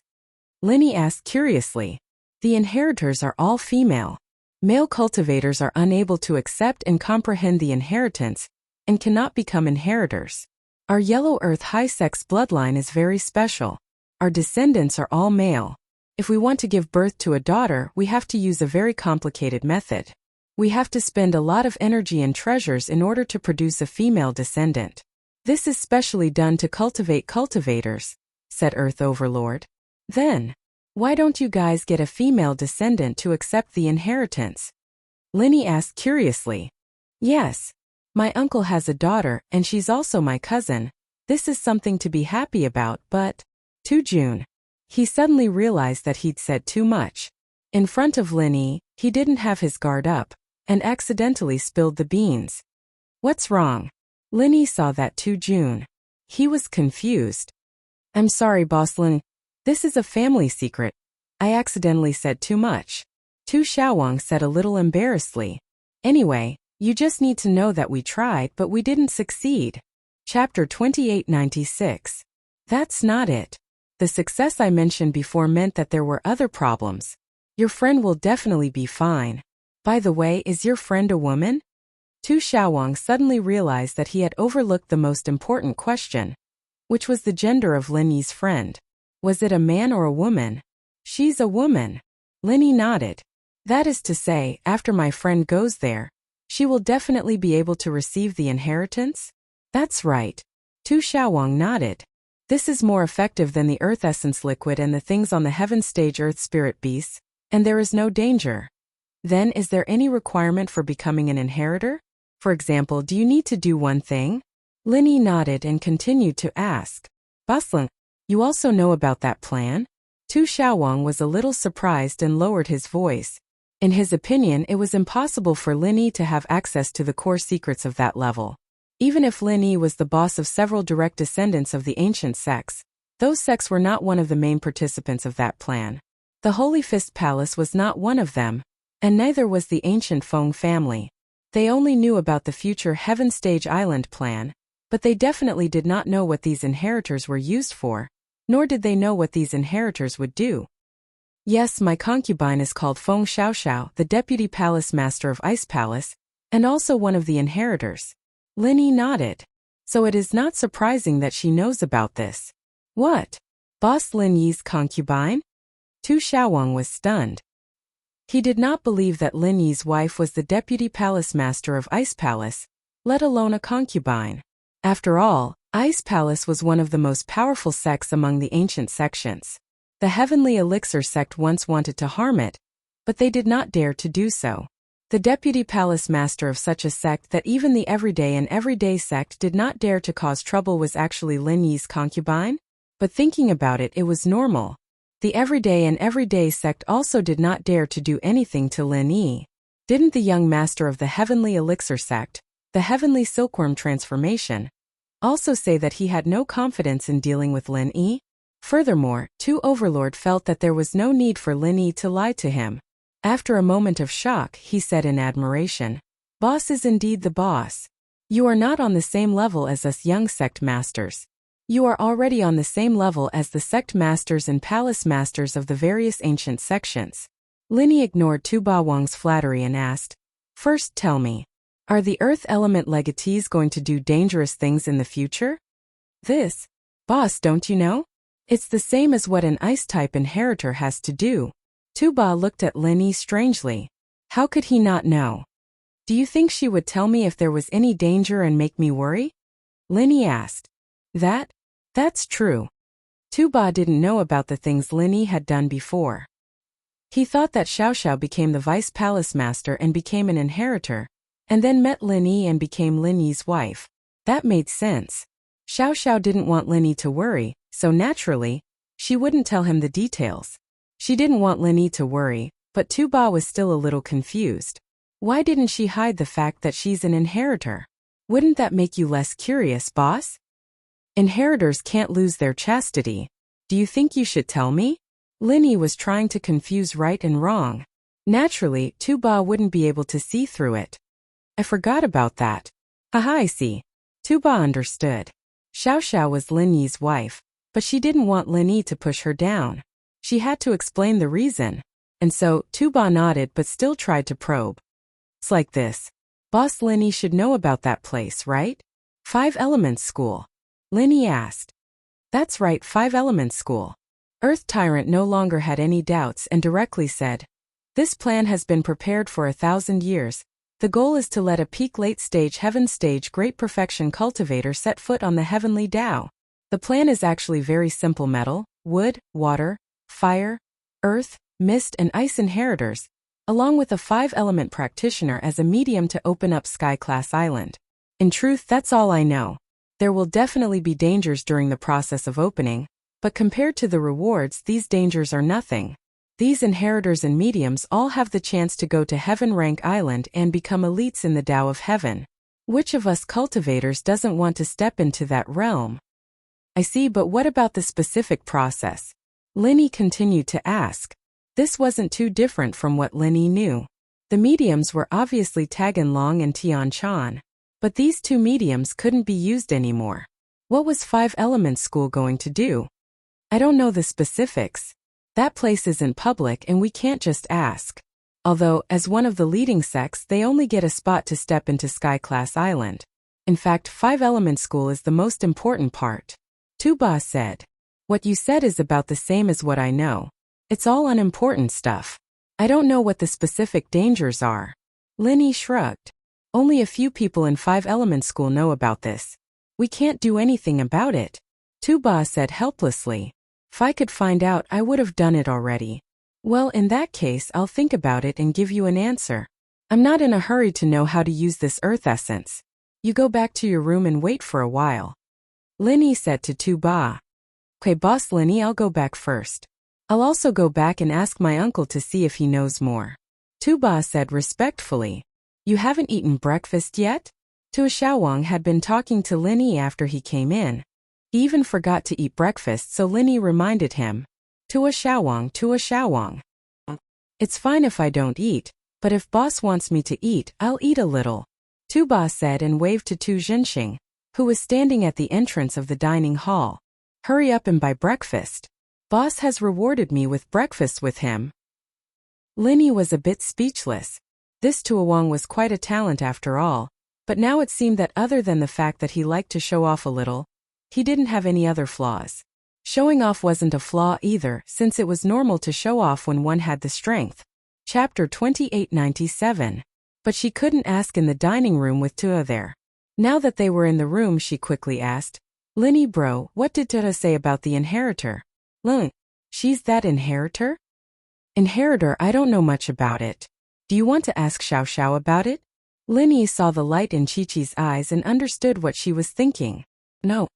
Lin Yi asked curiously. The inheritors are all female. Male cultivators are unable to accept and comprehend the inheritance, and cannot become inheritors. Our Yellow Earth High Sex bloodline is very special. Our descendants are all male. If we want to give birth to a daughter, we have to use a very complicated method. We have to spend a lot of energy and treasures in order to produce a female descendant. This is specially done to cultivate cultivators, said Earth Overlord. Then, why don't you guys get a female descendant to accept the inheritance? Lin Yi asked curiously. Yes. My uncle has a daughter, and she's also my cousin. This is something to be happy about, but... To June. He suddenly realized that he'd said too much. In front of Lin Yi, he didn't have his guard up, and accidentally spilled the beans. What's wrong? Lin Yi saw that To June. He was confused. I'm sorry, Boss Lin. This is a family secret. I accidentally said too much. Tu Xiaowang said a little embarrassedly. Anyway, you just need to know that we tried, but we didn't succeed. Chapter 2896. That's not it. The success I mentioned before meant that there were other problems. Your friend will definitely be fine. By the way, is your friend a woman? Tu Xiaowang suddenly realized that he had overlooked the most important question, which was the gender of Lin Yi's friend. Was it a man or a woman? She's a woman. Lin Yi nodded. That is to say, after my friend goes there, she will definitely be able to receive the inheritance? That's right. Tu Xiaowang nodded. This is more effective than the earth essence liquid and the things on the heaven stage earth spirit beasts, and there is no danger. Then is there any requirement for becoming an inheritor? For example, do you need to do one thing? Linny nodded and continued to ask. Basling, you also know about that plan? Tu Xiaowang was a little surprised and lowered his voice. In his opinion, it was impossible for Linny to have access to the core secrets of that level. Even if Linny was the boss of several direct descendants of the ancient sects, those sects were not one of the main participants of that plan. The Holy Fist Palace was not one of them, and neither was the ancient Feng family. They only knew about the future Heaven Stage Island plan, but they definitely did not know what these inheritors were used for, nor did they know what these inheritors would do. Yes, my concubine is called Feng Xiaoxiao, the deputy palace master of Ice Palace, and also one of the inheritors. Linny nodded. So it is not surprising that she knows about this. What? Boss Lin Yi's concubine? Tu Xiaowang was stunned. He did not believe that Lin Yi's wife was the deputy palace master of Ice Palace, let alone a concubine. After all, Ice Palace was one of the most powerful sects among the ancient sections. The Heavenly Elixir sect once wanted to harm it, but they did not dare to do so. The deputy palace master of such a sect that even the everyday sect did not dare to cause trouble was actually Lin Yi's concubine? But thinking about it, it was normal. The everyday sect also did not dare to do anything to Lin Yi. Didn't the young master of the Heavenly Elixir sect, the Heavenly Silkworm transformation, also say that he had no confidence in dealing with Lin Yi? Furthermore, Tu Overlord felt that there was no need for Lin Yi to lie to him. After a moment of shock, he said in admiration, "Boss is indeed the boss. You are not on the same level as us young sect masters. You are already on the same level as the sect masters and palace masters of the various ancient sections." Linny ignored Tu Ba Wang's flattery and asked, "First tell me, are the earth element legatees going to do dangerous things in the future?" "This, boss, don't you know? It's the same as what an ice-type inheritor has to do." Tu Ba looked at Linny strangely. How could he not know? "Do you think she would tell me if there was any danger and make me worry?" Linny asked. That's true. Tu Ba didn't know about the things Linny had done before. He thought that Xiaoxiao became the vice palace master and became an inheritor, and then met Linny and became Linny's wife. That made sense. Xiaoxiao didn't want Linny to worry, so naturally, she wouldn't tell him the details. She didn't want Linny to worry, but Tu Ba was still a little confused. Why didn't she hide the fact that she's an inheritor? Wouldn't that make you less curious, boss? Inheritors can't lose their chastity. Do you think you should tell me? Linny was trying to confuse right and wrong. Naturally, Tu Ba wouldn't be able to see through it. I forgot about that. Haha, I see. Tu Ba understood. Xiaoxiao was Lin Yi's wife, but she didn't want Lin Yi to push her down. She had to explain the reason, and so Tu Ba nodded but still tried to probe. It's like this. Boss Lin Yi should know about that place, right? 5 Elements School. Lin Yi asked. That's right, 5 Elements School. Earth Tyrant no longer had any doubts and directly said, "This plan has been prepared for 1,000 years. The goal is to let a peak late-stage Heaven Stage Great Perfection cultivator set foot on the Heavenly Tao. The plan is actually very simple: metal, wood, water, fire, earth, mist and ice inheritors, along with a 5-element practitioner as a medium to open up Sky-class Island. In truth, that's all I know. There will definitely be dangers during the process of opening, but compared to the rewards, these dangers are nothing. These inheritors and mediums all have the chance to go to Heaven Rank Island and become elites in the Tao of Heaven. Which of us cultivators doesn't want to step into that realm?" "I see, but what about the specific process?" Linny continued to ask. This wasn't too different from what Linny knew. The mediums were obviously Tagan Long and Tian Chan, but these 2 mediums couldn't be used anymore. What was 5 Elements School going to do? "I don't know the specifics. That place isn't public and we can't just ask. Although, as one of the leading sects, they only get a spot to step into Sky-class Island. In fact, 5 Elements School is the most important part." Tu Ba said. "What you said is about the same as what I know. It's all unimportant stuff. I don't know what the specific dangers are. Linny shrugged. Only a few people in 5-element school know about this. We can't do anything about it. Tu-Ba said helplessly. If I could find out, I would have done it already. Well, in that case, I'll think about it and give you an answer. I'm not in a hurry to know how to use this earth essence. You go back to your room and wait for a while. Linny said to Tu-Ba. Okay, boss Linny, I'll go back first. I'll also go back and ask my uncle to see if he knows more. Tu-Ba said respectfully. You haven't eaten breakfast yet? Tua Xiaowang had been talking to Linny after he came in. He even forgot to eat breakfast, so Linny reminded him. Tua Xiaowang. It's fine if I don't eat, but if boss wants me to eat, I'll eat a little. Tu-Ba said and waved to Tu Jinxing, who was standing at the entrance of the dining hall. Hurry up and buy breakfast. Boss has rewarded me with breakfast with him. Linny was a bit speechless. This Tua Wang was quite a talent after all, but now it seemed that other than the fact that he liked to show off a little, he didn't have any other flaws. Showing off wasn't a flaw either, since it was normal to show off when one had the strength. Chapter 2897. But she couldn't ask in the dining room with Tua there. Now that they were in the room, she quickly asked, Linny bro, what did Tua say about the inheritor? Lin, she's that inheritor? Inheritor, I don't know much about it. Do you want to ask Xiao Xiao about it? Linny saw the light in Chi-Chi's eyes and understood what she was thinking. No,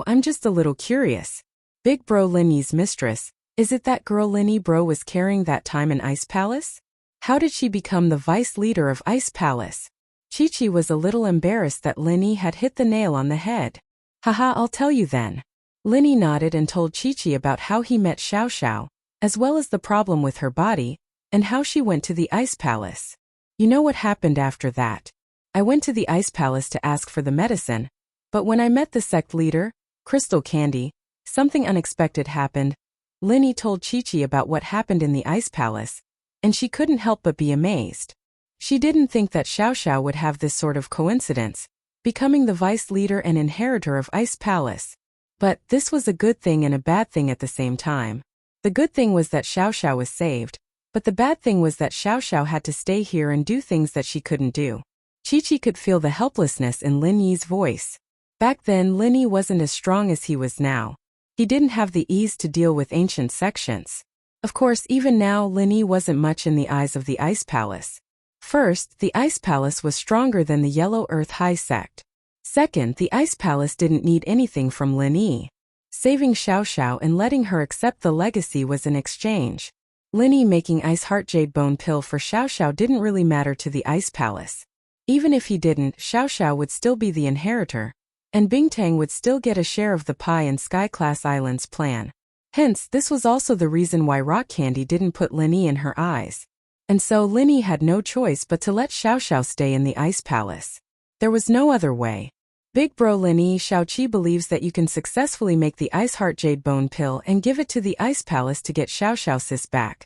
I'm just a little curious. Big bro Linny's mistress, is it that girl Linny bro was carrying that time in Ice Palace? How did she become the vice leader of Ice Palace? Chi-Chi was a little embarrassed that Linny had hit the nail on the head. Haha, I'll tell you then. Linny nodded and told Chi-Chi about how he met Xiao Xiao, as well as the problem with her body, and how she went to the Ice Palace. You know what happened after that? I went to the Ice Palace to ask for the medicine, but when I met the sect leader, Crystal Candy, something unexpected happened. Linny told Chi-Chi about what happened in the Ice Palace, and she couldn't help but be amazed. She didn't think that Xiao Xiao would have this sort of coincidence, becoming the vice leader and inheritor of Ice Palace. But this was a good thing and a bad thing at the same time. The good thing was that Xiao Xiao was saved, but the bad thing was that Xiao Xiao had to stay here and do things that she couldn't do. Chi-Chi could feel the helplessness in Lin Yi's voice. Back then, Lin Yi wasn't as strong as he was now. He didn't have the ease to deal with ancient sections. Of course, even now, Lin Yi wasn't much in the eyes of the Ice Palace. First, the Ice Palace was stronger than the Yellow Earth High Sect. Second, the Ice Palace didn't need anything from Lin Yi. Saving Xiao Xiao and letting her accept the legacy was an exchange. Lin Yi making Ice Heart Jade Bone Pill for Xiao Xiao didn't really matter to the Ice Palace. Even if he didn't, Xiao Xiao would still be the inheritor, and Bingtang would still get a share of the pie in Sky Class Island's plan. Hence, this was also the reason why Rock Candy didn't put Lin Yi in her eyes. And so Lin Yi had no choice but to let Xiao Xiao stay in the Ice Palace. There was no other way. Big bro Lin Yi Xiaoqi believes that you can successfully make the Ice Heart Jade Bone Pill and give it to the Ice Palace to get Xiao Xiao sis back.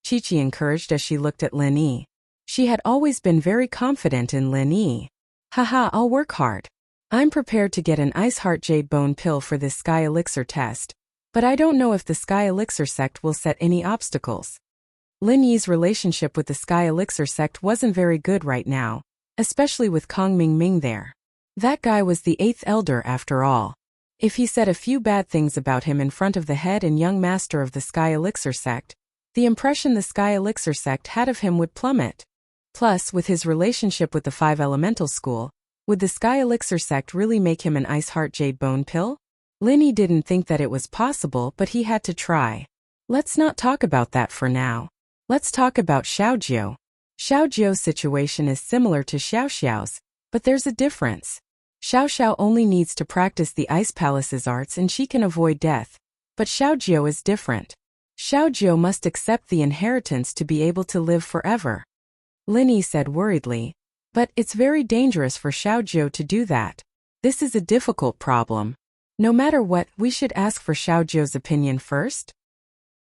Chi-Chi encouraged as she looked at Lin Yi. She had always been very confident in Lin Yi. Haha, I'll work hard. I'm prepared to get an Ice Heart Jade Bone Pill for this Sky Elixir test, but I don't know if the Sky Elixir sect will set any obstacles. Lin Yi's relationship with the Sky Elixir sect wasn't very good right now, especially with Kong Ming Ming there. That guy was the 8th elder after all. If he said a few bad things about him in front of the head and young master of the Sky Elixir sect, the impression the Sky Elixir sect had of him would plummet. Plus, with his relationship with the 5 Elemental School, would the Sky Elixir sect really make him an Ice Heart Jade Bone Pill? Lin Yi didn't think that it was possible, but he had to try. Let's not talk about that for now. Let's talk about Xiaojiu. Xiaojiu's situation is similar to Xiao Xiao's, but there's a difference. Xiao Xiao only needs to practice the Ice Palace's arts and she can avoid death. But Xiaojiu is different. Xiaojiu must accept the inheritance to be able to live forever. Lin Yi said worriedly. But it's very dangerous for Xiaojiu to do that. This is a difficult problem. No matter what, we should ask for Xiaojiu's opinion first.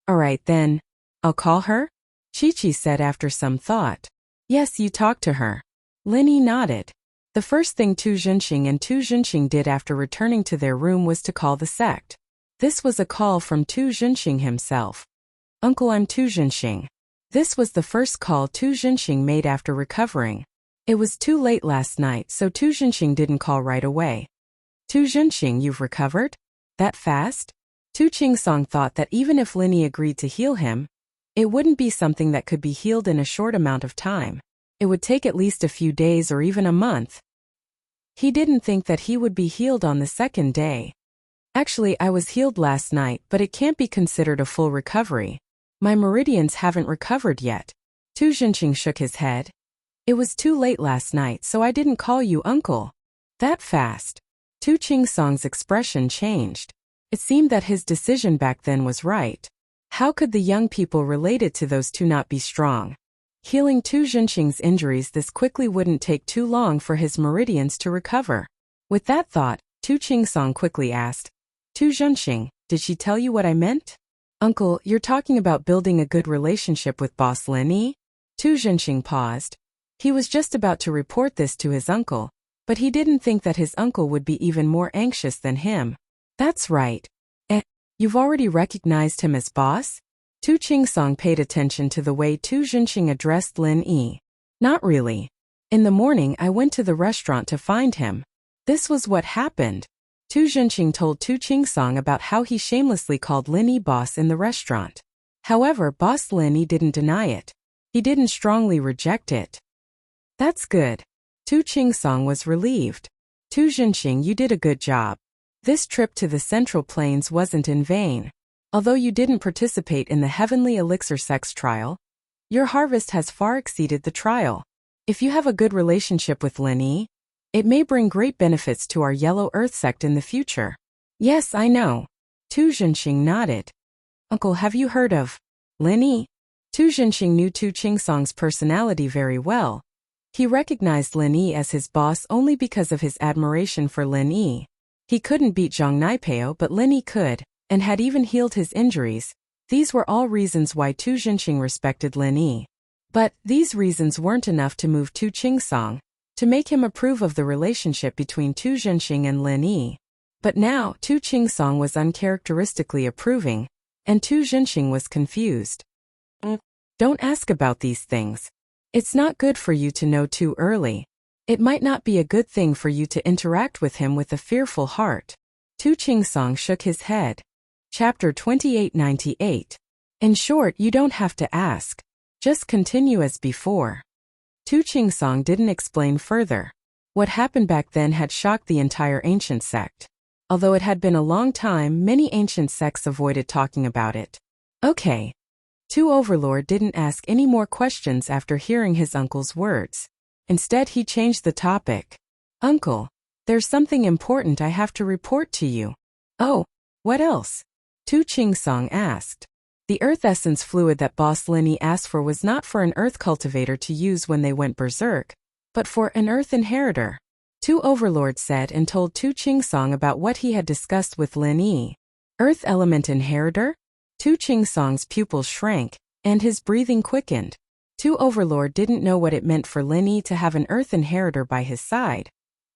Alright then. I'll call her? Chi-Chi said after some thought. Yes, you talk to her. Lin Yi nodded. The first thing Tu Jinxing and Tu Jinxing did after returning to their room was to call the sect. This was a call from Tu Jinxing himself. Uncle, I'm Tu Jinxing. This was the first call Tu Jinxing made after recovering. It was too late last night, so Tu Jinxing didn't call right away. Tu Jinxing, you've recovered? That fast? Tu Qingsong thought that even if Linny agreed to heal him, it wouldn't be something that could be healed in a short amount of time. It would take at least a few days or even a month. He didn't think that he would be healed on the second day. Actually, I was healed last night, but it can't be considered a full recovery. My meridians haven't recovered yet. Tu Jinxing shook his head. It was too late last night, so I didn't call you uncle. That fast? Tu Qingsong's expression changed. It seemed that his decision back then was right. How could the young people related to those two not be strong? Healing Tu Jinxing's injuries this quickly wouldn't take too long for his meridians to recover. With that thought, Tu Qingsong quickly asked, Tu Jinxing, did she tell you what I meant? Uncle, you're talking about building a good relationship with Boss Linny? Tu Jinxing paused. He was just about to report this to his uncle, but he didn't think that his uncle would be even more anxious than him. That's right. You've already recognized him as boss? Tu Qingsong paid attention to the way Tu Jinxing addressed Lin Yi. Not really. In the morning I went to the restaurant to find him. This was what happened. Tu Jinxing told Tu Qingsong about how he shamelessly called Lin Yi boss in the restaurant. However, boss Lin Yi didn't deny it. He didn't strongly reject it. That's good. Tu Qingsong was relieved. Tu Jinxing, you did a good job. This trip to the Central Plains wasn't in vain. Although you didn't participate in the Heavenly Elixir sex trial, your harvest has far exceeded the trial. If you have a good relationship with Lin Yi, it may bring great benefits to our Yellow Earth sect in the future. Yes, I know. Tu Jinxing nodded. Uncle, have you heard of Lin Yi? Tu Jinxing knew Tu Qingsong's personality very well. He recognized Lin Yi as his boss only because of his admiration for Lin Yi. He couldn't beat Zhang Naipeo, but Lin Yi could, and had even healed his injuries. These were all reasons why Tu Jinxing respected Lin Yi. But these reasons weren't enough to move Tu Qingsong, to make him approve of the relationship between Tu Jinxing and Lin Yi. But now, Tu Qingsong was uncharacteristically approving, and Tu Jinxing was confused. Don't ask about these things. It's not good for you to know too early. It might not be a good thing for you to interact with him with a fearful heart. Tu Qingsong shook his head. Chapter 2898. In short, you don't have to ask. Just continue as before. Tu Qingsong didn't explain further. What happened back then had shocked the entire ancient sect. Although it had been a long time, many ancient sects avoided talking about it. Okay. Tu Overlord didn't ask any more questions after hearing his uncle's words. Instead, he changed the topic. Uncle, there's something important I have to report to you. Oh, what else? Tu Qingsong asked. The earth essence fluid that Boss Lin Yi asked for was not for an earth cultivator to use when they went berserk, but for an earth inheritor. Tu Overlord said and told Tu Qingsong about what he had discussed with Lin Yi. Earth element inheritor? Tu Qingsong's pupils shrank, and his breathing quickened. Tu Overlord didn't know what it meant for Lin Yi to have an earth inheritor by his side.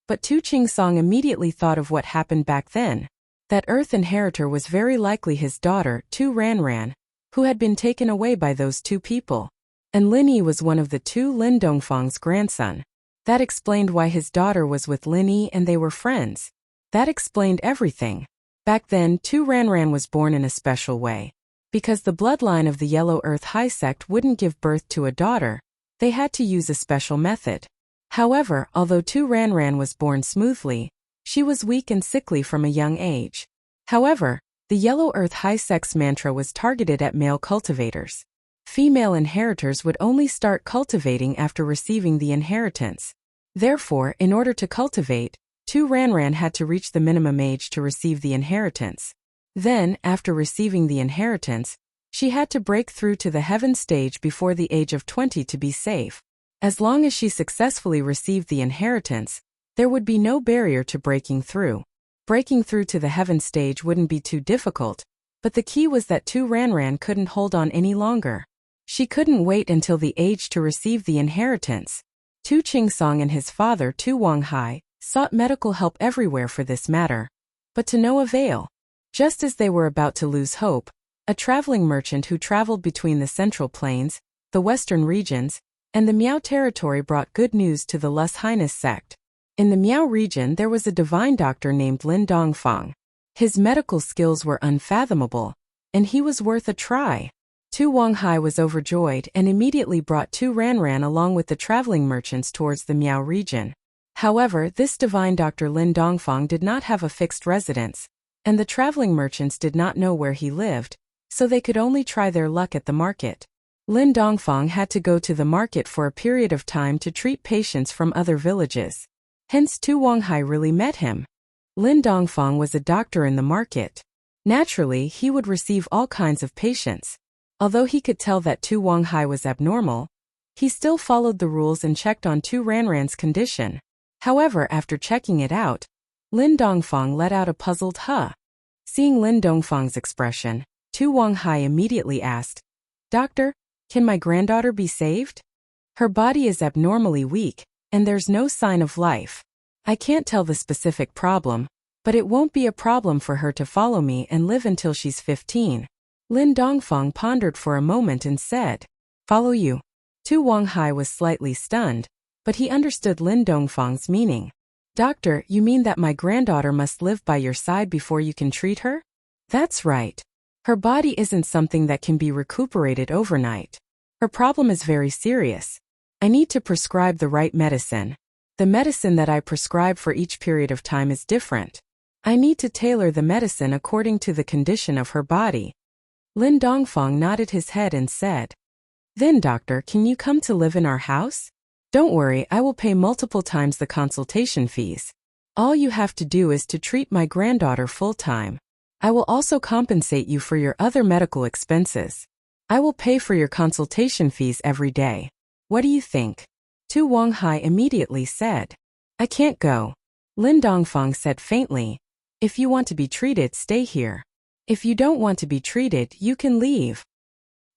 But Tu Qingsong immediately thought of what happened back then. That earth inheritor was very likely his daughter, Tu Ranran, who had been taken away by those two people. And Lin Yi was one of the two Lin Dongfang's grandson. That explained why his daughter was with Lin Yi and they were friends. That explained everything. Back then, Tu Ranran was born in a special way. Because the bloodline of the Yellow Earth High Sect wouldn't give birth to a daughter, they had to use a special method. However, although Tu Ranran was born smoothly, she was weak and sickly from a young age. However, the Yellow Earth High Sect's mantra was targeted at male cultivators. Female inheritors would only start cultivating after receiving the inheritance. Therefore, in order to cultivate, Tu Ranran had to reach the minimum age to receive the inheritance. Then, after receiving the inheritance, she had to break through to the heaven stage before the age of 20 to be safe. As long as she successfully received the inheritance, there would be no barrier to breaking through. Breaking through to the heaven stage wouldn't be too difficult, but the key was that Tu Ranran couldn't hold on any longer. She couldn't wait until the age to receive the inheritance. Tu Qingsong and his father Tu Wanghai sought medical help everywhere for this matter, but to no avail. Just as they were about to lose hope, a traveling merchant who traveled between the Central Plains the western regions, and the Miao territory brought good news to the Lus Highness sect. In the Miao region there was a divine doctor named Lin Dongfang. His medical skills were unfathomable, and he was worth a try. Tu Wanghai was overjoyed and immediately brought Tu Ranran along with the traveling merchants towards the Miao region. However, this divine doctor Lin Dongfang did not have a fixed residence, and the traveling merchants did not know where he lived, so they could only try their luck at the market. Lin Dongfang had to go to the market for a period of time to treat patients from other villages. Hence Tu Wanghai really met him. Lin Dongfang was a doctor in the market. Naturally, he would receive all kinds of patients. Although he could tell that Tu Wanghai was abnormal, he still followed the rules and checked on Tu Ranran's condition. However, after checking it out, Lin Dongfang let out a puzzled huh. Seeing Lin Dongfang's expression, Tu Wanghai immediately asked, "Doctor, can my granddaughter be saved? Her body is abnormally weak, and there's no sign of life. I can't tell the specific problem, but it won't be a problem for her to follow me and live until she's 15. Lin Dongfang pondered for a moment and said, "Follow you." Tu Wanghai was slightly stunned, but he understood Lin Dongfang's meaning. "Doctor, you mean that my granddaughter must live by your side before you can treat her?" "That's right. Her body isn't something that can be recuperated overnight. Her problem is very serious. I need to prescribe the right medicine. The medicine that I prescribe for each period of time is different. I need to tailor the medicine according to the condition of her body." Lin Dongfang nodded his head and said, "Then, doctor, can you come to live in our house? Don't worry, I will pay multiple times the consultation fees. All you have to do is to treat my granddaughter full-time. I will also compensate you for your other medical expenses. I will pay for your consultation fees every day. What do you think?" Tu Wanghai immediately said, "I can't go." Lin Dongfang said faintly, "If you want to be treated, stay here. If you don't want to be treated, you can leave.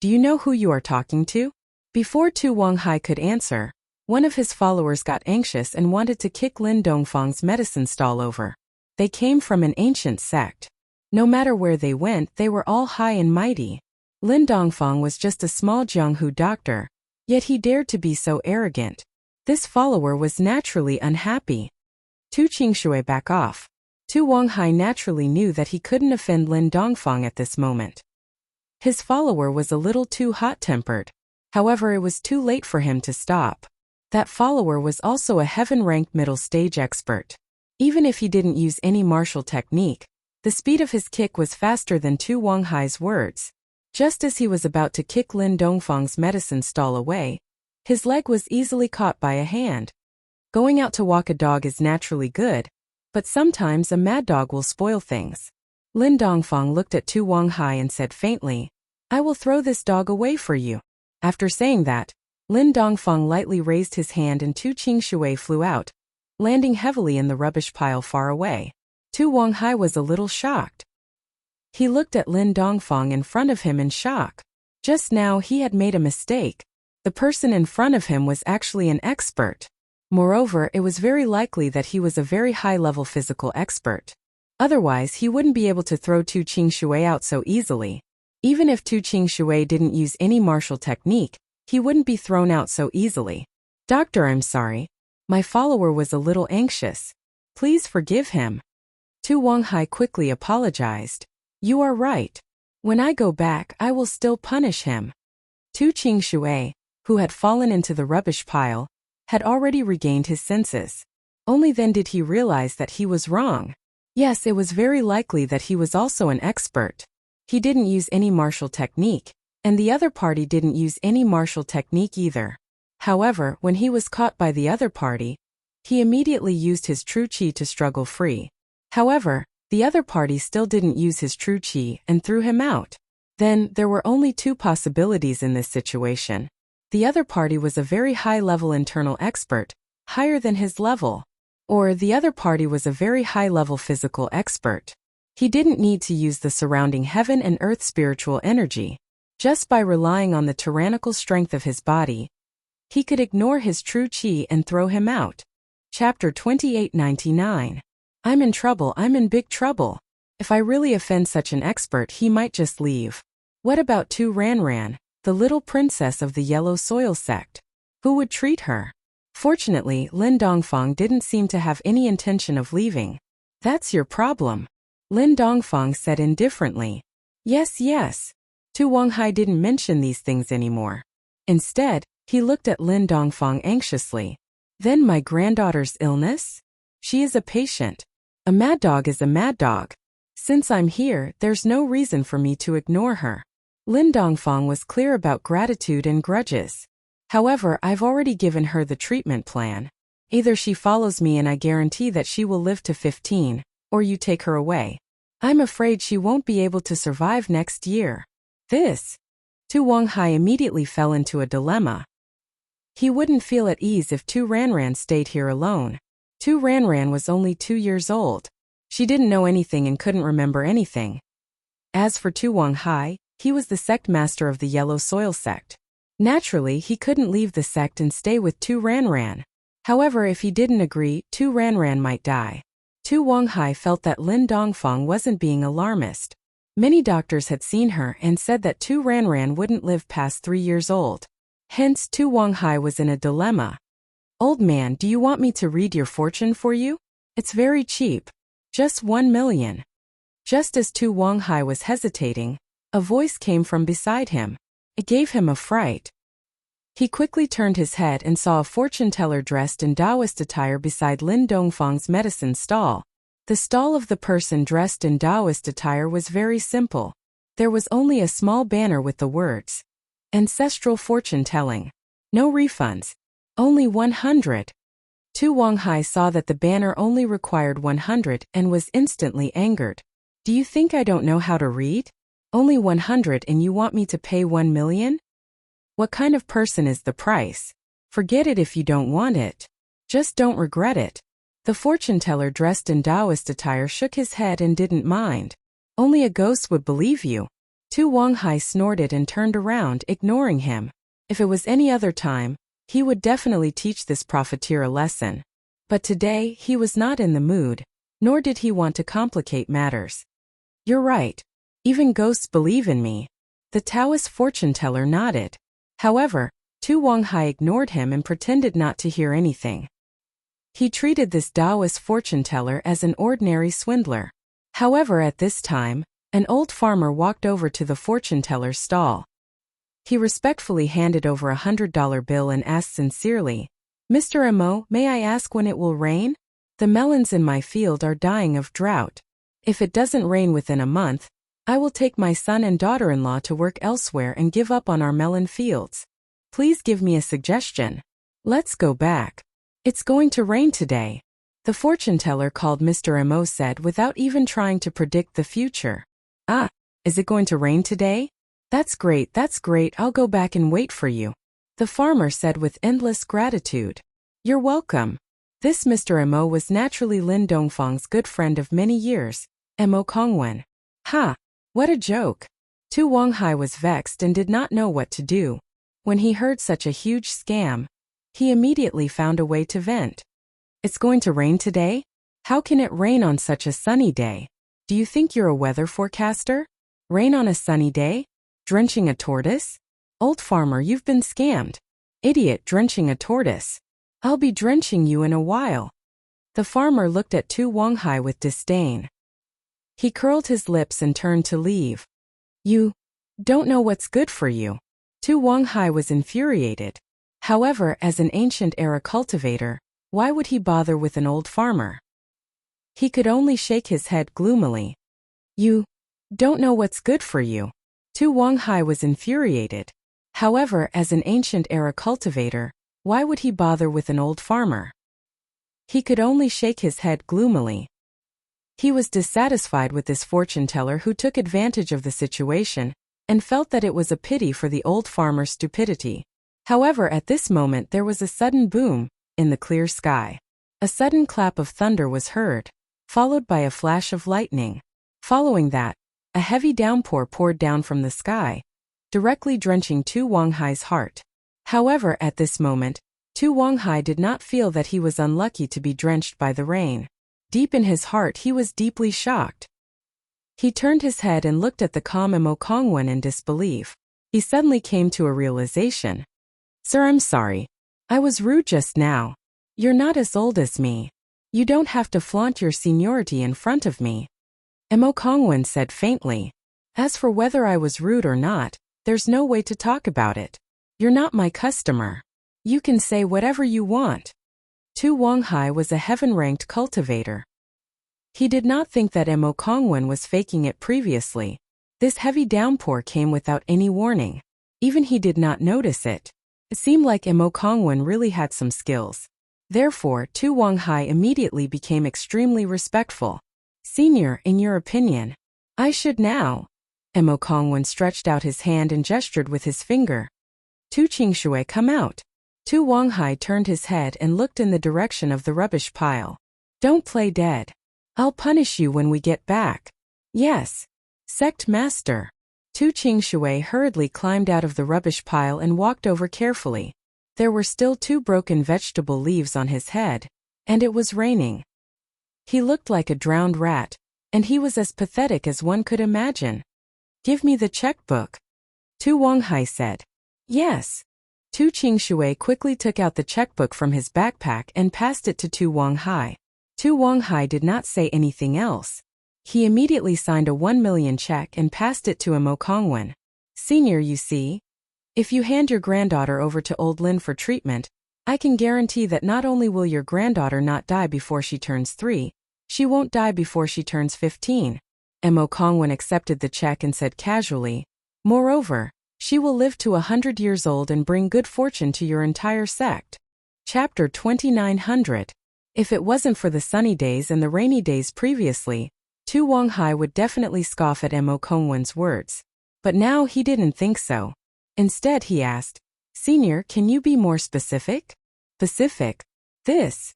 Do you know who you are talking to?" Before Tu Wanghai could answer, one of his followers got anxious and wanted to kick Lin Dongfang's medicine stall over. They came from an ancient sect. No matter where they went, they were all high and mighty. Lin Dongfang was just a small Jianghu doctor, yet he dared to be so arrogant. This follower was naturally unhappy. Tu Qingshui, back off. Tu Wanghai naturally knew that he couldn't offend Lin Dongfang at this moment. His follower was a little too hot-tempered. However, it was too late for him to stop. That follower was also a heaven-ranked middle-stage expert. Even if he didn't use any martial technique, the speed of his kick was faster than Tu Wanghai's words. Just as he was about to kick Lin Dongfang's medicine stall away, his leg was easily caught by a hand. Going out to walk a dog is naturally good, but sometimes a mad dog will spoil things. Lin Dongfang looked at Tu Wanghai and said faintly, "I will throw this dog away for you." After saying that, Lin Dongfang lightly raised his hand and Tu Qingshui flew out, landing heavily in the rubbish pile far away. Tu Wanghai was a little shocked. He looked at Lin Dongfang in front of him in shock. Just now he had made a mistake. The person in front of him was actually an expert. Moreover, it was very likely that he was a very high-level physical expert. Otherwise, he wouldn't be able to throw Tu Qingshui out so easily. Even if Tu Qingshui didn't use any martial technique, he wouldn't be thrown out so easily. "Doctor, I'm sorry. My follower was a little anxious. Please forgive him." Tu Wanghai quickly apologized. "You are right. When I go back, I will still punish him." Tu Qingshui, who had fallen into the rubbish pile, had already regained his senses. Only then did he realize that he was wrong. Yes, it was very likely that he was also an expert. He didn't use any martial technique, and the other party didn't use any martial technique either. However, when he was caught by the other party, he immediately used his true qi to struggle free. However, the other party still didn't use his true qi and threw him out. Then, there were only two possibilities in this situation. The other party was a very high-level internal expert, higher than his level. Or the other party was a very high-level physical expert. He didn't need to use the surrounding heaven and earth spiritual energy. Just by relying on the tyrannical strength of his body, he could ignore his true qi and throw him out. Chapter 2899. I'm in trouble, I'm in big trouble. If I really offend such an expert, he might just leave. What about Tu Ranran? the little princess of the yellow soil sect. Who would treat her? Fortunately, Lin Dongfang didn't seem to have any intention of leaving. That's your problem, Lin Dongfang said indifferently. Yes, yes. Tu Wanghai didn't mention these things anymore. Instead, he looked at Lin Dongfang anxiously. Then my granddaughter's illness? She is a patient. A mad dog is a mad dog. Since I'm here, there's no reason for me to ignore her. Lin Dongfang was clear about gratitude and grudges. However, I've already given her the treatment plan. Either she follows me and I guarantee that she will live to 15, or you take her away. I'm afraid she won't be able to survive next year. This. Tu Wanghai immediately fell into a dilemma. He wouldn't feel at ease if Tu Ranran stayed here alone. Tu Ranran was only 2 years old. She didn't know anything and couldn't remember anything. As for Tu Wanghai, he was the sect master of the Yellow Soil sect. Naturally, he couldn't leave the sect and stay with Tu Ranran. However, if he didn't agree, Tu Ranran might die. Tu Wanghai felt that Lin Dongfang wasn't being alarmist. Many doctors had seen her and said that Tu Ranran wouldn't live past 3 years old. Hence, Tu Wanghai was in a dilemma. Old man, do you want me to read your fortune for you? It's very cheap. Just 1 million. Just as Tu Wanghai was hesitating, a voice came from beside him. It gave him a fright. He quickly turned his head and saw a fortune teller dressed in Taoist attire beside Lin Dongfang's medicine stall. The stall of the person dressed in Taoist attire was very simple. There was only a small banner with the words, "Ancestral fortune telling. No refunds. Only 100. Tu Wanghai saw that the banner only required 100 and was instantly angered. Do you think I don't know how to read? Only 100 and you want me to pay 1 million? What kind of person is the price? Forget it if you don't want it. Just don't regret it. The fortune teller dressed in Taoist attire shook his head and didn't mind. Only a ghost would believe you. Tu Wanghai snorted and turned around, ignoring him. If it was any other time, he would definitely teach this profiteer a lesson. But today, he was not in the mood, nor did he want to complicate matters. You're right. Even ghosts believe in me. The Taoist fortune teller nodded. However, Tu Wanghai ignored him and pretended not to hear anything. He treated this Taoist fortune teller as an ordinary swindler. However, at this time, an old farmer walked over to the fortune teller's stall. He respectfully handed over a $100 bill and asked sincerely, "Mr. Mo, may I ask when it will rain? The melons in my field are dying of drought. If it doesn't rain within a month, I will take my son and daughter-in-law to work elsewhere and give up on our melon fields. Please give me a suggestion. Let's go back. It's going to rain today," the fortune teller called Mr. Mo said without even trying to predict the future. "Ah, is it going to rain today? That's great, I'll go back and wait for you," the farmer said with endless gratitude. "You're welcome." This Mr. Mo was naturally Lin Dongfang's good friend of many years, Mo Kongwen. Ha! What a joke. Tu Wanghai was vexed and did not know what to do. When he heard such a huge scam, he immediately found a way to vent. "It's going to rain today? How can it rain on such a sunny day? Do you think you're a weather forecaster? Rain on a sunny day? Drenching a tortoise? Old farmer, you've been scammed. Idiot, drenching a tortoise. I'll be drenching you in a while." The farmer looked at Tu Wanghai with disdain. He curled his lips and turned to leave. "You don't know what's good for you." Tu Wanghai was infuriated. However, as an ancient era cultivator, why would he bother with an old farmer? He could only shake his head gloomily. "You don't know what's good for you." Tu Wanghai was infuriated. However, as an ancient era cultivator, why would he bother with an old farmer? He could only shake his head gloomily. He was dissatisfied with this fortune teller who took advantage of the situation and felt that it was a pity for the old farmer's stupidity. However, at this moment there was a sudden boom in the clear sky. A sudden clap of thunder was heard, followed by a flash of lightning. Following that, a heavy downpour poured down from the sky, directly drenching Tu Wanghai's heart. However, at this moment, Tu Wanghai did not feel that he was unlucky to be drenched by the rain. Deep in his heart he was deeply shocked. He turned his head and looked at the calm Mo Kongwen in disbelief. He suddenly came to a realization. Sir, I'm sorry. I was rude just now. You're not as old as me. You don't have to flaunt your seniority in front of me. Mo Kongwen said faintly. As for whether I was rude or not, there's no way to talk about it. You're not my customer. You can say whatever you want. Tu Wanghai was a heaven-ranked cultivator. He did not think that Mo Kongwen was faking it previously. This heavy downpour came without any warning. Even he did not notice it. It seemed like Mo Kongwen really had some skills. Therefore, Tu Wanghai immediately became extremely respectful. Senior, in your opinion, I should now. Mo Kongwen stretched out his hand and gestured with his finger. Tu Qingshui, come out. Tu Wanghai turned his head and looked in the direction of the rubbish pile. Don't play dead. I'll punish you when we get back. Yes. Sect Master. Tu Qingshui hurriedly climbed out of the rubbish pile and walked over carefully. There were still 2 broken vegetable leaves on his head, and it was raining. He looked like a drowned rat, and he was as pathetic as one could imagine. Give me the checkbook. Tu Wanghai said. Yes. Tu Qingshui quickly took out the checkbook from his backpack and passed it to Tu Wanghai. Tu Wanghai did not say anything else. He immediately signed a 1 million check and passed it to Mo Kongwen. Senior, you see, if you hand your granddaughter over to old Lin for treatment, I can guarantee that not only will your granddaughter not die before she turns 3, she won't die before she turns 15. Mo Kongwen accepted the check and said casually, moreover, she will live to 100 years old and bring good fortune to your entire sect. Chapter 2900. If it wasn't for the sunny days and the rainy days previously, Tu Wanghai would definitely scoff at Mo Kongwen's words. But now he didn't think so. Instead he asked, Senior, can you be more specific? Specific? This.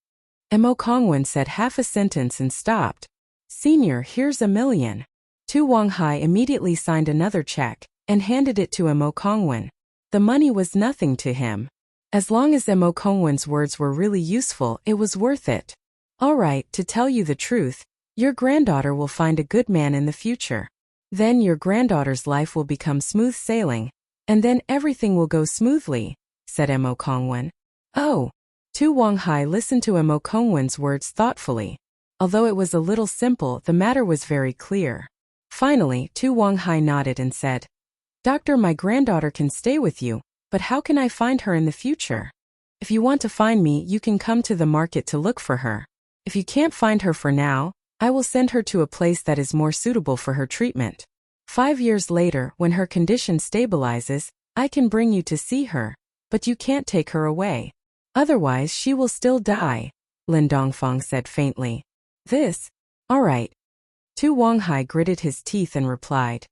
Mo Kongwen said half a sentence and stopped. Senior, here's $1 million. Tu Wanghai immediately signed another check and handed it to Mo Kongwen. The money was nothing to him. As long as Mo Kongwen's words were really useful, it was worth it. All right, to tell you the truth, your granddaughter will find a good man in the future. Then your granddaughter's life will become smooth sailing, and then everything will go smoothly, said Mo Kongwen. Oh. Tu Wanghai listened to Mo Kongwen's words thoughtfully. Although it was a little simple, the matter was very clear. Finally, Tu Wanghai nodded and said, Doctor, my granddaughter can stay with you, but how can I find her in the future? If you want to find me, you can come to the market to look for her. If you can't find her for now, I will send her to a place that is more suitable for her treatment. 5 years later, when her condition stabilizes, I can bring you to see her, but you can't take her away. Otherwise she will still die, Lin Dongfang said faintly. This? All right. Tu Wanghai gritted his teeth and replied,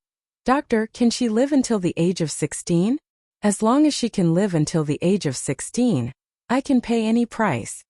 Doctor, can she live until the age of 16? As long as she can live until the age of 16, I can pay any price.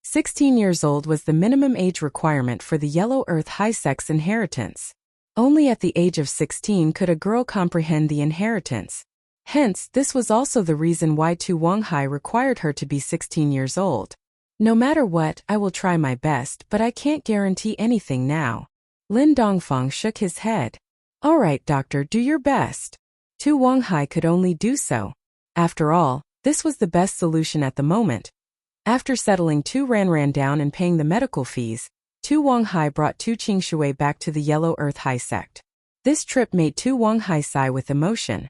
16 years old was the minimum age requirement for the Yellow Earth high sex inheritance. Only at the age of 16 could a girl comprehend the inheritance. Hence, this was also the reason why Tu Wanghai required her to be 16 years old. No matter what, I will try my best, but I can't guarantee anything now. Lin Dongfang shook his head. All right, doctor, do your best. Tu Wanghai could only do so. After all, this was the best solution at the moment. After settling Tu Ranran down and paying the medical fees, Tu Wanghai brought Tu Qingshui back to the Yellow Earth High Sect. This trip made Tu Wanghai sigh with emotion.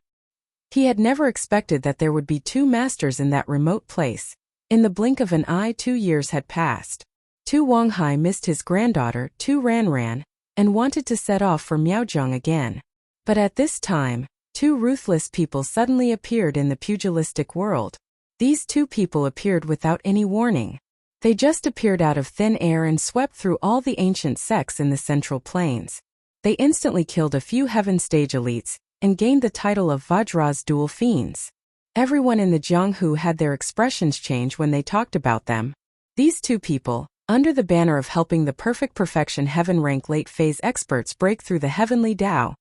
He had never expected that there would be 2 masters in that remote place. In the blink of an eye, 2 years had passed. Tu Wanghai missed his granddaughter, Tu Ranran, and wanted to set off for Miaozhong again. But at this time, 2 ruthless people suddenly appeared in the pugilistic world. These 2 people appeared without any warning. They just appeared out of thin air and swept through all the ancient sects in the Central Plains. They instantly killed a few Heaven Stage elites and gained the title of Vajra's Dual Fiends. Everyone in the Jianghu had their expressions change when they talked about them. These 2 people, under the banner of helping the Perfect Perfection Heaven Rank Late Phase experts break through the Heavenly Tao,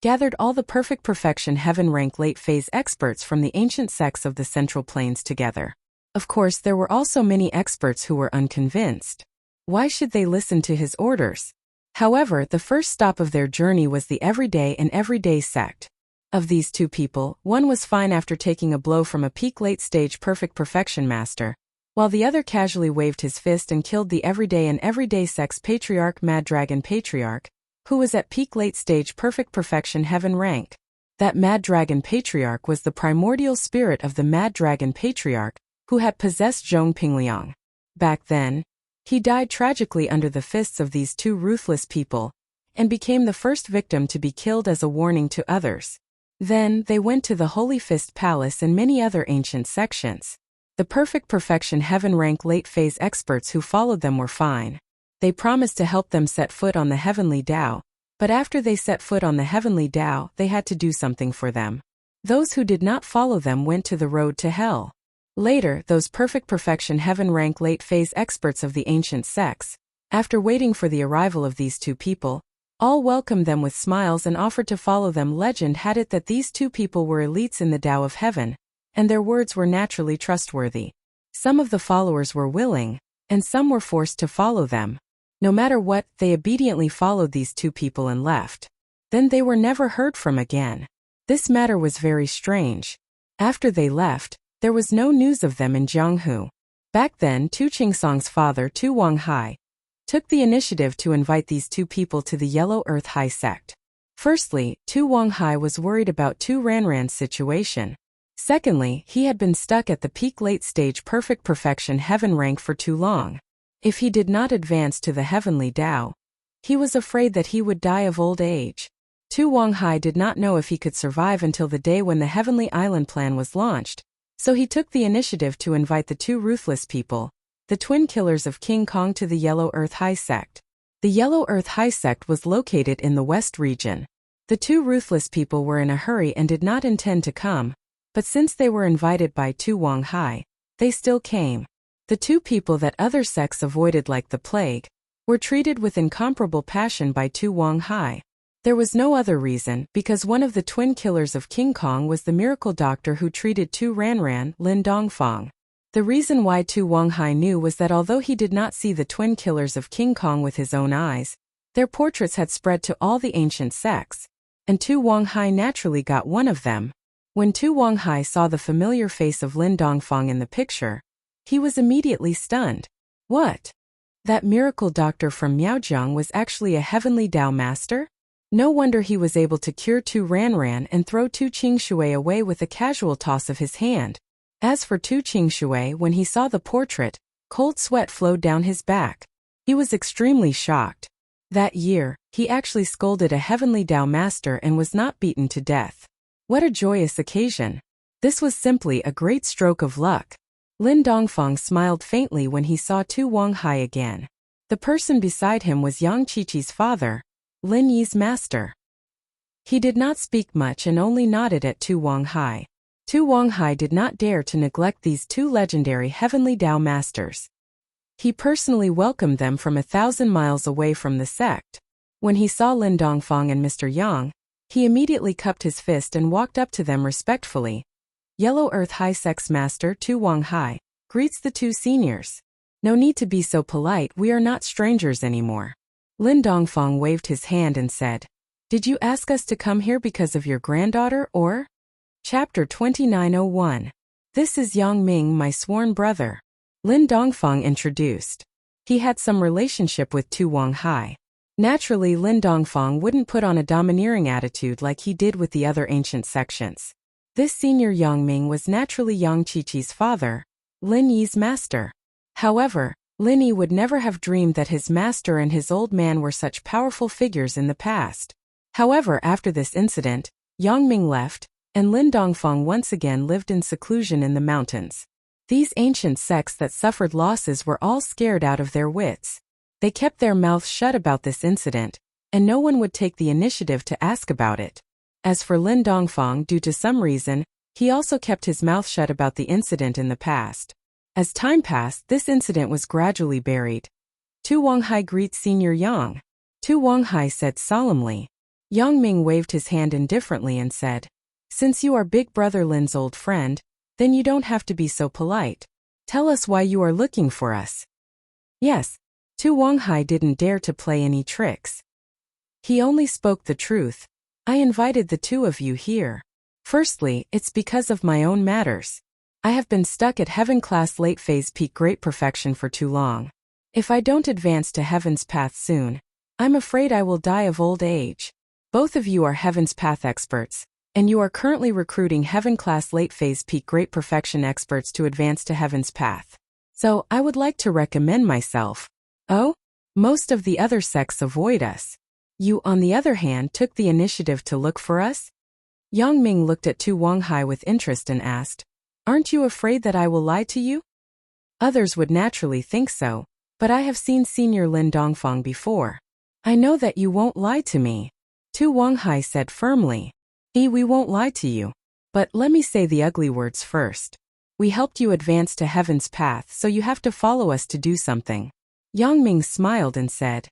gathered all the Perfect Perfection Heaven Rank Late Phase experts from the ancient sects of the Central Plains together. Of course, there were also many experts who were unconvinced. Why should they listen to his orders? However, the first stop of their journey was the Everyday and Everyday sect. Of these two people, one was fine after taking a blow from a peak late-stage perfect perfection master, while the other casually waved his fist and killed the everyday sex patriarch Mad Dragon Patriarch, who was at peak late-stage perfect perfection heaven rank. That Mad Dragon Patriarch was the primordial spirit of the Mad Dragon Patriarch, who had possessed Zhong Pingliang. Back then, he died tragically under the fists of these two ruthless people, and became the first victim to be killed as a warning to others. Then, they went to the Holy Fist Palace and many other ancient sections. The perfect perfection heaven rank late phase experts who followed them were fine. They promised to help them set foot on the heavenly Tao, but after they set foot on the heavenly Tao, they had to do something for them. Those who did not follow them went to the road to hell. Later, those perfect perfection heaven rank late phase experts of the ancient sects, after waiting for the arrival of these two people, all welcomed them with smiles and offered to follow them. Legend had it that these two people were elites in the Tao of heaven, and their words were naturally trustworthy. Some of the followers were willing, and some were forced to follow them. No matter what, they obediently followed these two people and left. Then they were never heard from again. This matter was very strange. After they left, there was no news of them in Jianghu. Back then, Tu Qingsong's father, Tu Wanghai, took the initiative to invite these two people to the Yellow Earth High sect. Firstly, Tu Wanghai was worried about Tu Ranran's situation. Secondly, he had been stuck at the peak late-stage perfect perfection heaven rank for too long. If he did not advance to the heavenly Tao, he was afraid that he would die of old age. Tu Wanghai did not know if he could survive until the day when the Heavenly Island plan was launched, so he took the initiative to invite the two ruthless people, the twin killers of King Kong, to the Yellow Earth High sect. The Yellow Earth High sect was located in the West region. The two ruthless people were in a hurry and did not intend to come, but since they were invited by Tu Wanghai, they still came. The two people that other sects avoided like the plague were treated with incomparable passion by Tu Wanghai. There was no other reason, because one of the twin killers of King Kong was the miracle doctor who treated Tu Ranran, Lin Dongfang. The reason why Tu Wanghai knew was that although he did not see the twin killers of King Kong with his own eyes, their portraits had spread to all the ancient sects, and Tu Wanghai naturally got one of them. When Tu Wanghai saw the familiar face of Lin Dongfang in the picture, he was immediately stunned. What? That miracle doctor from Miaojiang was actually a heavenly Tao master? No wonder he was able to cure Tu Ranran and throw Tu Qingshui away with a casual toss of his hand. As for Tu Qingshui, when he saw the portrait, cold sweat flowed down his back. He was extremely shocked. That year, he actually scolded a heavenly Tao master and was not beaten to death. What a joyous occasion. This was simply a great stroke of luck. Lin Dongfang smiled faintly when he saw Tu Wanghai again. The person beside him was Yang Qiqi's father, Lin Yi's master. He did not speak much and only nodded at Tu Wanghai. Tu Wanghai did not dare to neglect these two legendary heavenly Tao masters. He personally welcomed them from 1,000 miles away from the sect. When he saw Lin Dongfang and Mr. Yang, he immediately cupped his fist and walked up to them respectfully. Yellow Earth High Sect's master, Tu Wanghai, greets the two seniors. No need to be so polite, we are not strangers anymore. Lin Dongfang waved his hand and said, "Did you ask us to come here because of your granddaughter, or?" Chapter 2901. This is Yang Ming, my sworn brother. Lin Dongfang introduced. He had some relationship with Tu Wanghai. Naturally, Lin Dongfang wouldn't put on a domineering attitude like he did with the other ancient sections. This senior Yang Ming was naturally Yang Qiqi's father, Lin Yi's master. However, Lin Yi would never have dreamed that his master and his old man were such powerful figures in the past. However, after this incident, Yang Ming left, and Lin Dongfang once again lived in seclusion in the mountains. These ancient sects that suffered losses were all scared out of their wits. They kept their mouths shut about this incident, and no one would take the initiative to ask about it. As for Lin Dongfang, due to some reason, he also kept his mouth shut about the incident in the past. As time passed, this incident was gradually buried. Tu Wanghai greets Senior Yang. Tu Wanghai said solemnly. Yang Ming waved his hand indifferently and said, "Since you are Big Brother Lin's old friend, then you don't have to be so polite. Tell us why you are looking for us." Yes, Tu Wanghai didn't dare to play any tricks. He only spoke the truth. I invited the two of you here. Firstly, it's because of my own matters. I have been stuck at heaven-class late-phase peak great perfection for too long. If I don't advance to heaven's path soon, I'm afraid I will die of old age. Both of you are heaven's path experts, and you are currently recruiting heaven-class late-phase peak great perfection experts to advance to heaven's path. So, I would like to recommend myself. Oh? Most of the other sects avoid us. You, on the other hand, took the initiative to look for us? Yang Ming looked at Tu Wanghai with interest and asked, "Aren't you afraid that I will lie to you?" Others would naturally think so, but I have seen Senior Lin Dongfang before. I know that you won't lie to me. Tu Wanghai said firmly. We won't lie to you. But let me say the ugly words first. We helped you advance to heaven's path, so you have to follow us to do something. Yang Ming smiled and said,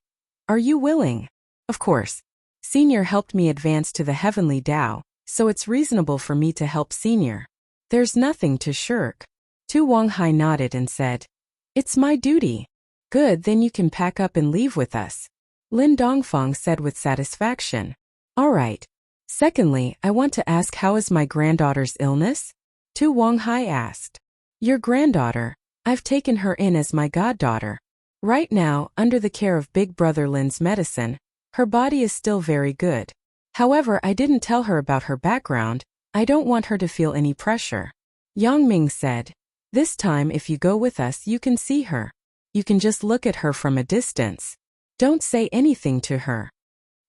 "Are you willing?" Of course. Senior helped me advance to the heavenly Tao, so it's reasonable for me to help Senior. There's nothing to shirk. Tu Wanghai nodded and said, "It's my duty." Good, then you can pack up and leave with us. Lin Dongfang said with satisfaction. All right. Secondly, I want to ask, how is my granddaughter's illness? Tu Wanghai asked. Your granddaughter? I've taken her in as my goddaughter. Right now, under the care of Big Brother Lin's medicine, her body is still very good. However, I didn't tell her about her background. I don't want her to feel any pressure. Yang Ming said, this time if you go with us you can see her. You can just look at her from a distance. Don't say anything to her.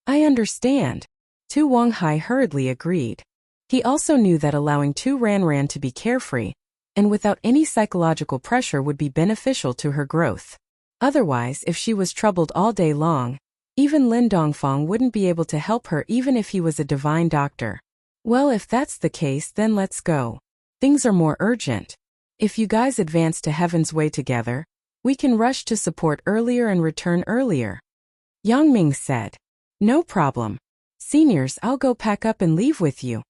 I understand. Tu Wanghai hurriedly agreed. He also knew that allowing Tu Ranran to be carefree and without any psychological pressure would be beneficial to her growth. Otherwise, if she was troubled all day long, even Lin Dongfang wouldn't be able to help her even if he was a divine doctor. Well, if that's the case, then let's go. Things are more urgent. If you guys advance to heaven's way together, we can rush to support earlier and return earlier. Yang Ming said, no problem. Seniors, I'll go pack up and leave with you.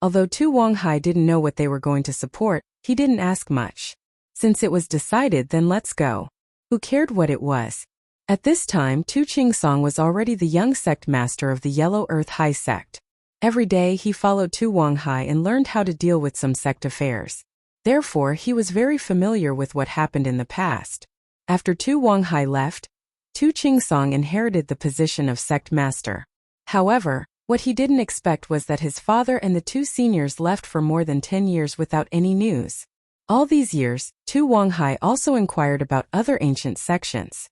Although Tu Wanghai didn't know what they were going to support, he didn't ask much. Since it was decided, then let's go. Who cared what it was? At this time, Tu Qingsong was already the young sect master of the Yellow Earth High Sect. Every day he followed Tu Wanghai and learned how to deal with some sect affairs. Therefore, he was very familiar with what happened in the past. After Tu Wanghai left, Tu Qingsong inherited the position of sect master. However, what he didn't expect was that his father and the two seniors left for more than 10 years without any news. All these years, Tu Wanghai also inquired about other ancient sections.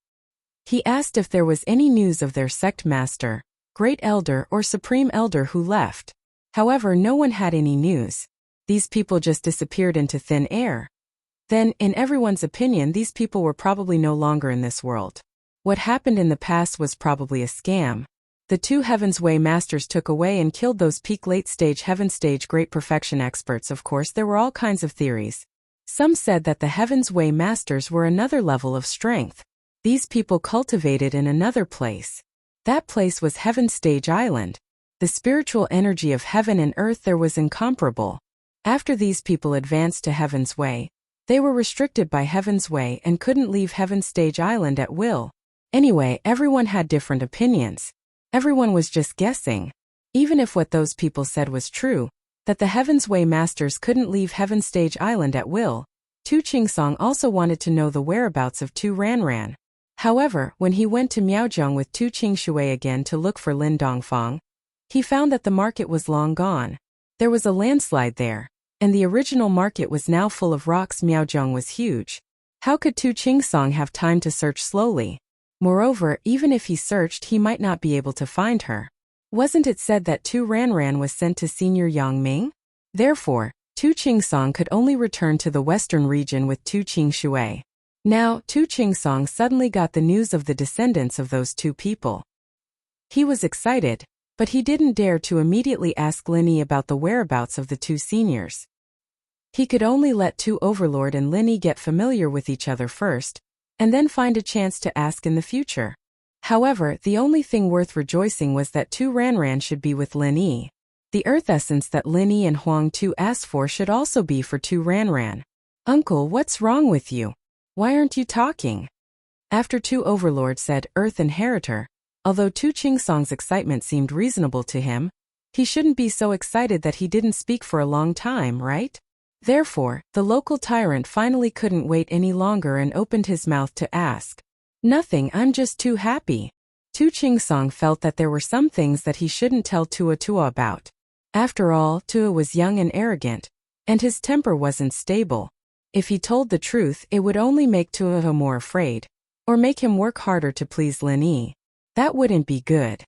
He asked if there was any news of their sect master, great elder or supreme elder who left. However, no one had any news. These people just disappeared into thin air. Then, in everyone's opinion, these people were probably no longer in this world. What happened in the past was probably a scam. The two Heaven's Way masters took away and killed those peak late-stage Heaven stage great perfection experts. Of course, there were all kinds of theories. Some said that the Heaven's Way masters were another level of strength. These people cultivated in another place. That place was Heaven Stage Island. The spiritual energy of heaven and earth there was incomparable. After these people advanced to Heaven's Way, they were restricted by Heaven's Way and couldn't leave Heaven Stage Island at will. Anyway, everyone had different opinions. Everyone was just guessing. Even if what those people said was true, that the Heaven's Way masters couldn't leave Heaven Stage Island at will, Tu Qingsong also wanted to know the whereabouts of Tu Ranran. However, when he went to Miaozhong with Tu Qingshui again to look for Lin Dongfang, he found that the market was long gone. There was a landslide there, and the original market was now full of rocks. Miaozhong was huge. How could Tu Qingsong have time to search slowly? Moreover, even if he searched, he might not be able to find her. Wasn't it said that Tu Ranran was sent to Senior Yang Ming? Therefore, Tu Qingsong could only return to the western region with Tu Qingshui. Now, Tu Qingsong suddenly got the news of the descendants of those two people. He was excited, but he didn't dare to immediately ask Linny about the whereabouts of the two seniors. He could only let Tu Overlord and Linny get familiar with each other first, and then find a chance to ask in the future. However, the only thing worth rejoicing was that Tu Ranran should be with Linny. The earth essence that Linny and Huang Tu asked for should also be for Tu Ranran. Uncle, what's wrong with you? Why aren't you talking? After Tu Overlord said Earth Inheritor, although Tu Qingsong's excitement seemed reasonable to him, He shouldn't be so excited that he didn't speak for a long time, right? Therefore, the local tyrant finally couldn't wait any longer and opened his mouth to ask. Nothing, I'm just too happy. Tu Chingsong felt that there were some things that he shouldn't tell Tua about. After all, Tua was young and arrogant, and his temper wasn't stable. If he told the truth, it would only make Tua more afraid, or make him work harder to please Lin Yi. That wouldn't be good.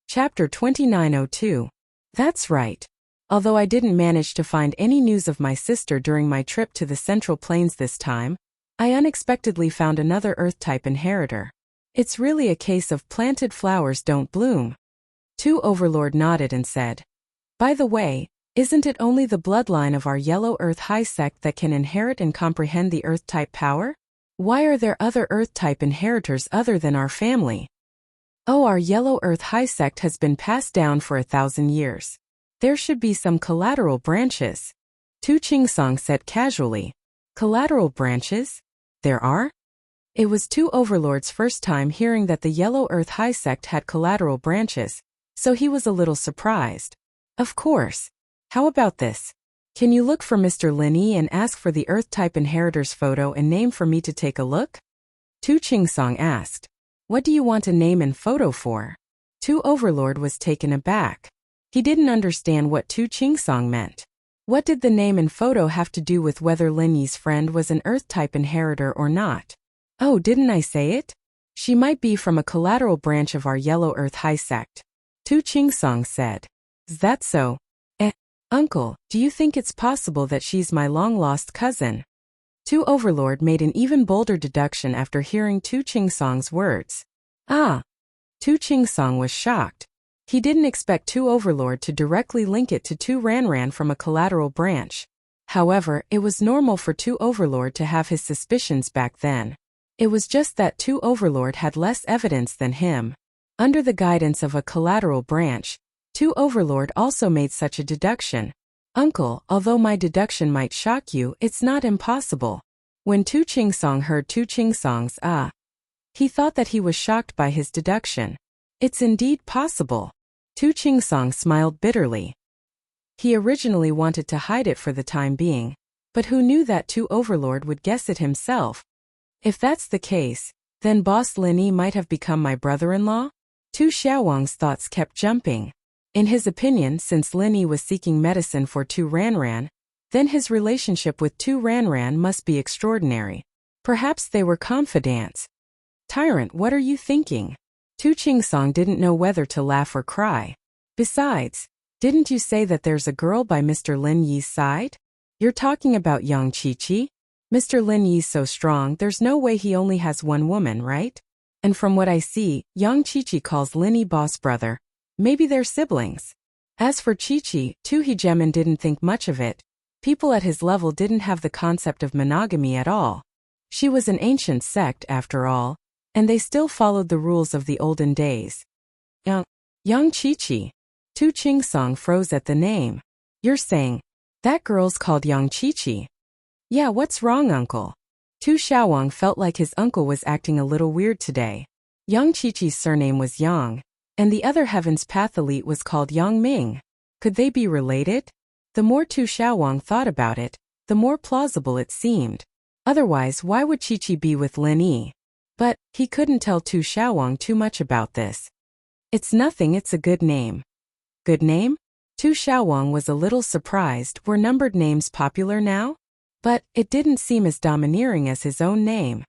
Chapter 2902. That's right. Although I didn't manage to find any news of my sister during my trip to the Central Plains this time, I unexpectedly found another Earth-type inheritor. It's really a case of planted flowers don't bloom. Tu Overlord nodded and said, by the way, isn't it only the bloodline of our Yellow Earth High Sect that can inherit and comprehend the Earth-type power? Why are there other Earth-type inheritors other than our family? Oh, our Yellow Earth High Sect has been passed down for 1,000 years. There should be some collateral branches. Tu Chingsong said casually. Collateral branches? There are? It was Tu Overlord's first time hearing that the Yellow Earth High Sect had collateral branches, so he was a little surprised. Of course. How about this? Can you look for Mr. Lin Yi and ask for the Earth-type inheritor's photo and name for me to take a look? Tu Chingsong asked. What do you want a name and photo for? Tu Overlord was taken aback. He didn't understand what Tu Chingsong meant. What did the name and photo have to do with whether Lin Yi's friend was an Earth-type inheritor or not? Oh, didn't I say it? She might be from a collateral branch of our Yellow Earth High Sect. Tu Chingsong said. Is that so? Uncle, do you think it's possible that she's my long-lost cousin? Tu Overlord made an even bolder deduction after hearing Tu Chingsong's words. Ah! Tu Chingsong was shocked. He didn't expect Tu Overlord to directly link it to Tu Ranran from a collateral branch. However, it was normal for Tu Overlord to have his suspicions back then. It was just that Tu Overlord had less evidence than him. Under the guidance of a collateral branch, Tu Overlord also made such a deduction. Uncle, although my deduction might shock you, it's not impossible. When Tu Chingsong heard Tu Chingsong's he thought that he was shocked by his deduction. It's indeed possible. Tu Chingsong smiled bitterly. He originally wanted to hide it for the time being, but who knew that Tu Overlord would guess it himself? If that's the case, then Boss Lin Yi might have become my brother-in-law? Tu Xiaowang's thoughts kept jumping. In his opinion, since Lin Yi was seeking medicine for Tu Ranran, then his relationship with Tu Ranran must be extraordinary. Perhaps they were confidants. Tyrant, what are you thinking? Tu Chingsong didn't know whether to laugh or cry. Besides, didn't you say that there's a girl by Mr. Lin Yi's side? You're talking about Yang Qiqi? Mr. Lin Yi's so strong, there's no way he only has one woman, right? And from what I see, Yang Qiqi calls Lin Yi boss brother. Maybe they're siblings. As for Qiqi, Tu Hegemin didn't think much of it. People at his level didn't have the concept of monogamy at all. She was an ancient sect, after all, and they still followed the rules of the olden days. Yang Qiqi. Tu Chingsong froze at the name. You're saying, that girl's called Yang Qiqi? Yeah, what's wrong, uncle? Tu Xiaowang felt like his uncle was acting a little weird today. Yang Qiqi's surname was Yang, and the other Heaven's Path elite was called Yang Ming. Could they be related? The more Tu Xiaowang thought about it, the more plausible it seemed. Otherwise, why would Qiqi be with Lin Yi? But he couldn't tell Tu Xiaowang too much about this. It's nothing, it's a good name. Good name? Tu Xiaowang was a little surprised. Were numbered names popular now? But it didn't seem as domineering as his own name.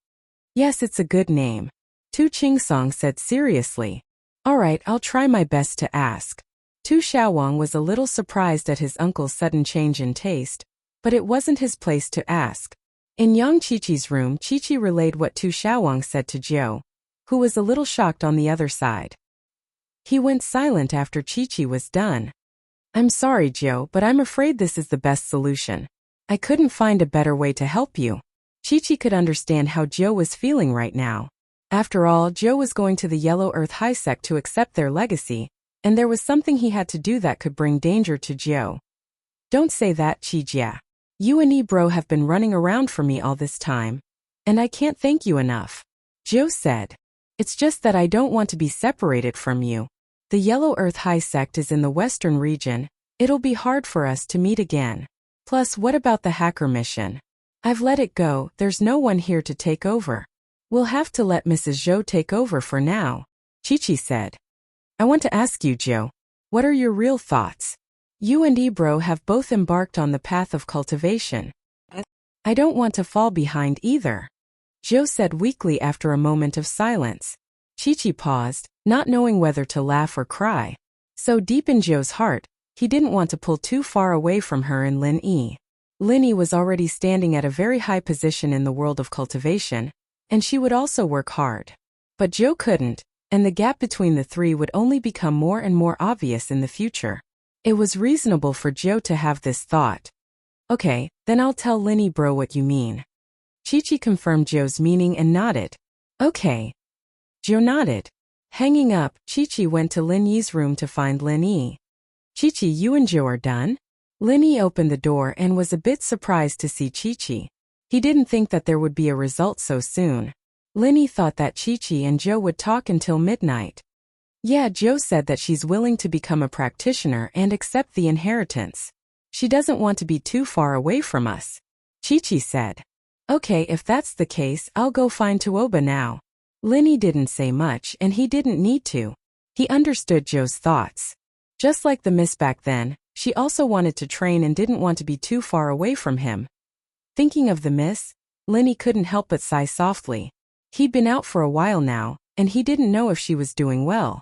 Yes, it's a good name. Tu Chingsong said seriously. Alright, I'll try my best to ask. Tu Xiaowang was a little surprised at his uncle's sudden change in taste, but it wasn't his place to ask. In Yang Qiqi's room, Qiqi relayed what Tu Xiaowang said to Jiu, who was a little shocked on the other side. He went silent after Qiqi was done. I'm sorry, Jiu, but I'm afraid this is the best solution. I couldn't find a better way to help you. Qiqi could understand how Jiu was feeling right now. After all, Jiu was going to the Yellow Earth High Sect to accept their legacy, and there was something he had to do that could bring danger to Jiu. Don't say that, Qijia. You and Ebro have been running around for me all this time, and I can't thank you enough. Jiu said. It's just that I don't want to be separated from you. The Yellow Earth High Sect is in the western region. It'll be hard for us to meet again. Plus, what about the hacker mission? I've let it go, there's no one here to take over. We'll have to let Mrs. Zhou take over for now, Chi-Chi said. I want to ask you, Zhou, what are your real thoughts? You and Ebro have both embarked on the path of cultivation. I don't want to fall behind either, Zhou said weakly after a moment of silence. Chi-Chi paused, not knowing whether to laugh or cry. So deep in Zhou's heart, he didn't want to pull too far away from her and Lin Yi. Lin Yi was already standing at a very high position in the world of cultivation, and she would also work hard. But Zhou couldn't, and the gap between the three would only become more and more obvious in the future. It was reasonable for Zhou to have this thought. Okay, then I'll tell Lin Yi bro what you mean. Chi-Chi confirmed Zhou's meaning and nodded. Okay. Zhou nodded. Hanging up, Chi-Chi went to Lin Yi's room to find Lin Yi. Chi-Chi, you and Zhou are done? Lin Yi opened the door and was a bit surprised to see Chi-Chi. He didn't think that there would be a result so soon. Lin Yi thought that Chi-Chi and Zhou would talk until midnight. Yeah, Zhou said that she's willing to become a practitioner and accept the inheritance. She doesn't want to be too far away from us, Chi-Chi said. Okay, if that's the case, I'll go find Tuoba now. Lin Yi didn't say much and he didn't need to. He understood Zhou's thoughts. Just like the miss back then, she also wanted to train and didn't want to be too far away from him. Thinking of the miss, Lin Yi couldn't help but sigh softly. He'd been out for a while now, and he didn't know if she was doing well.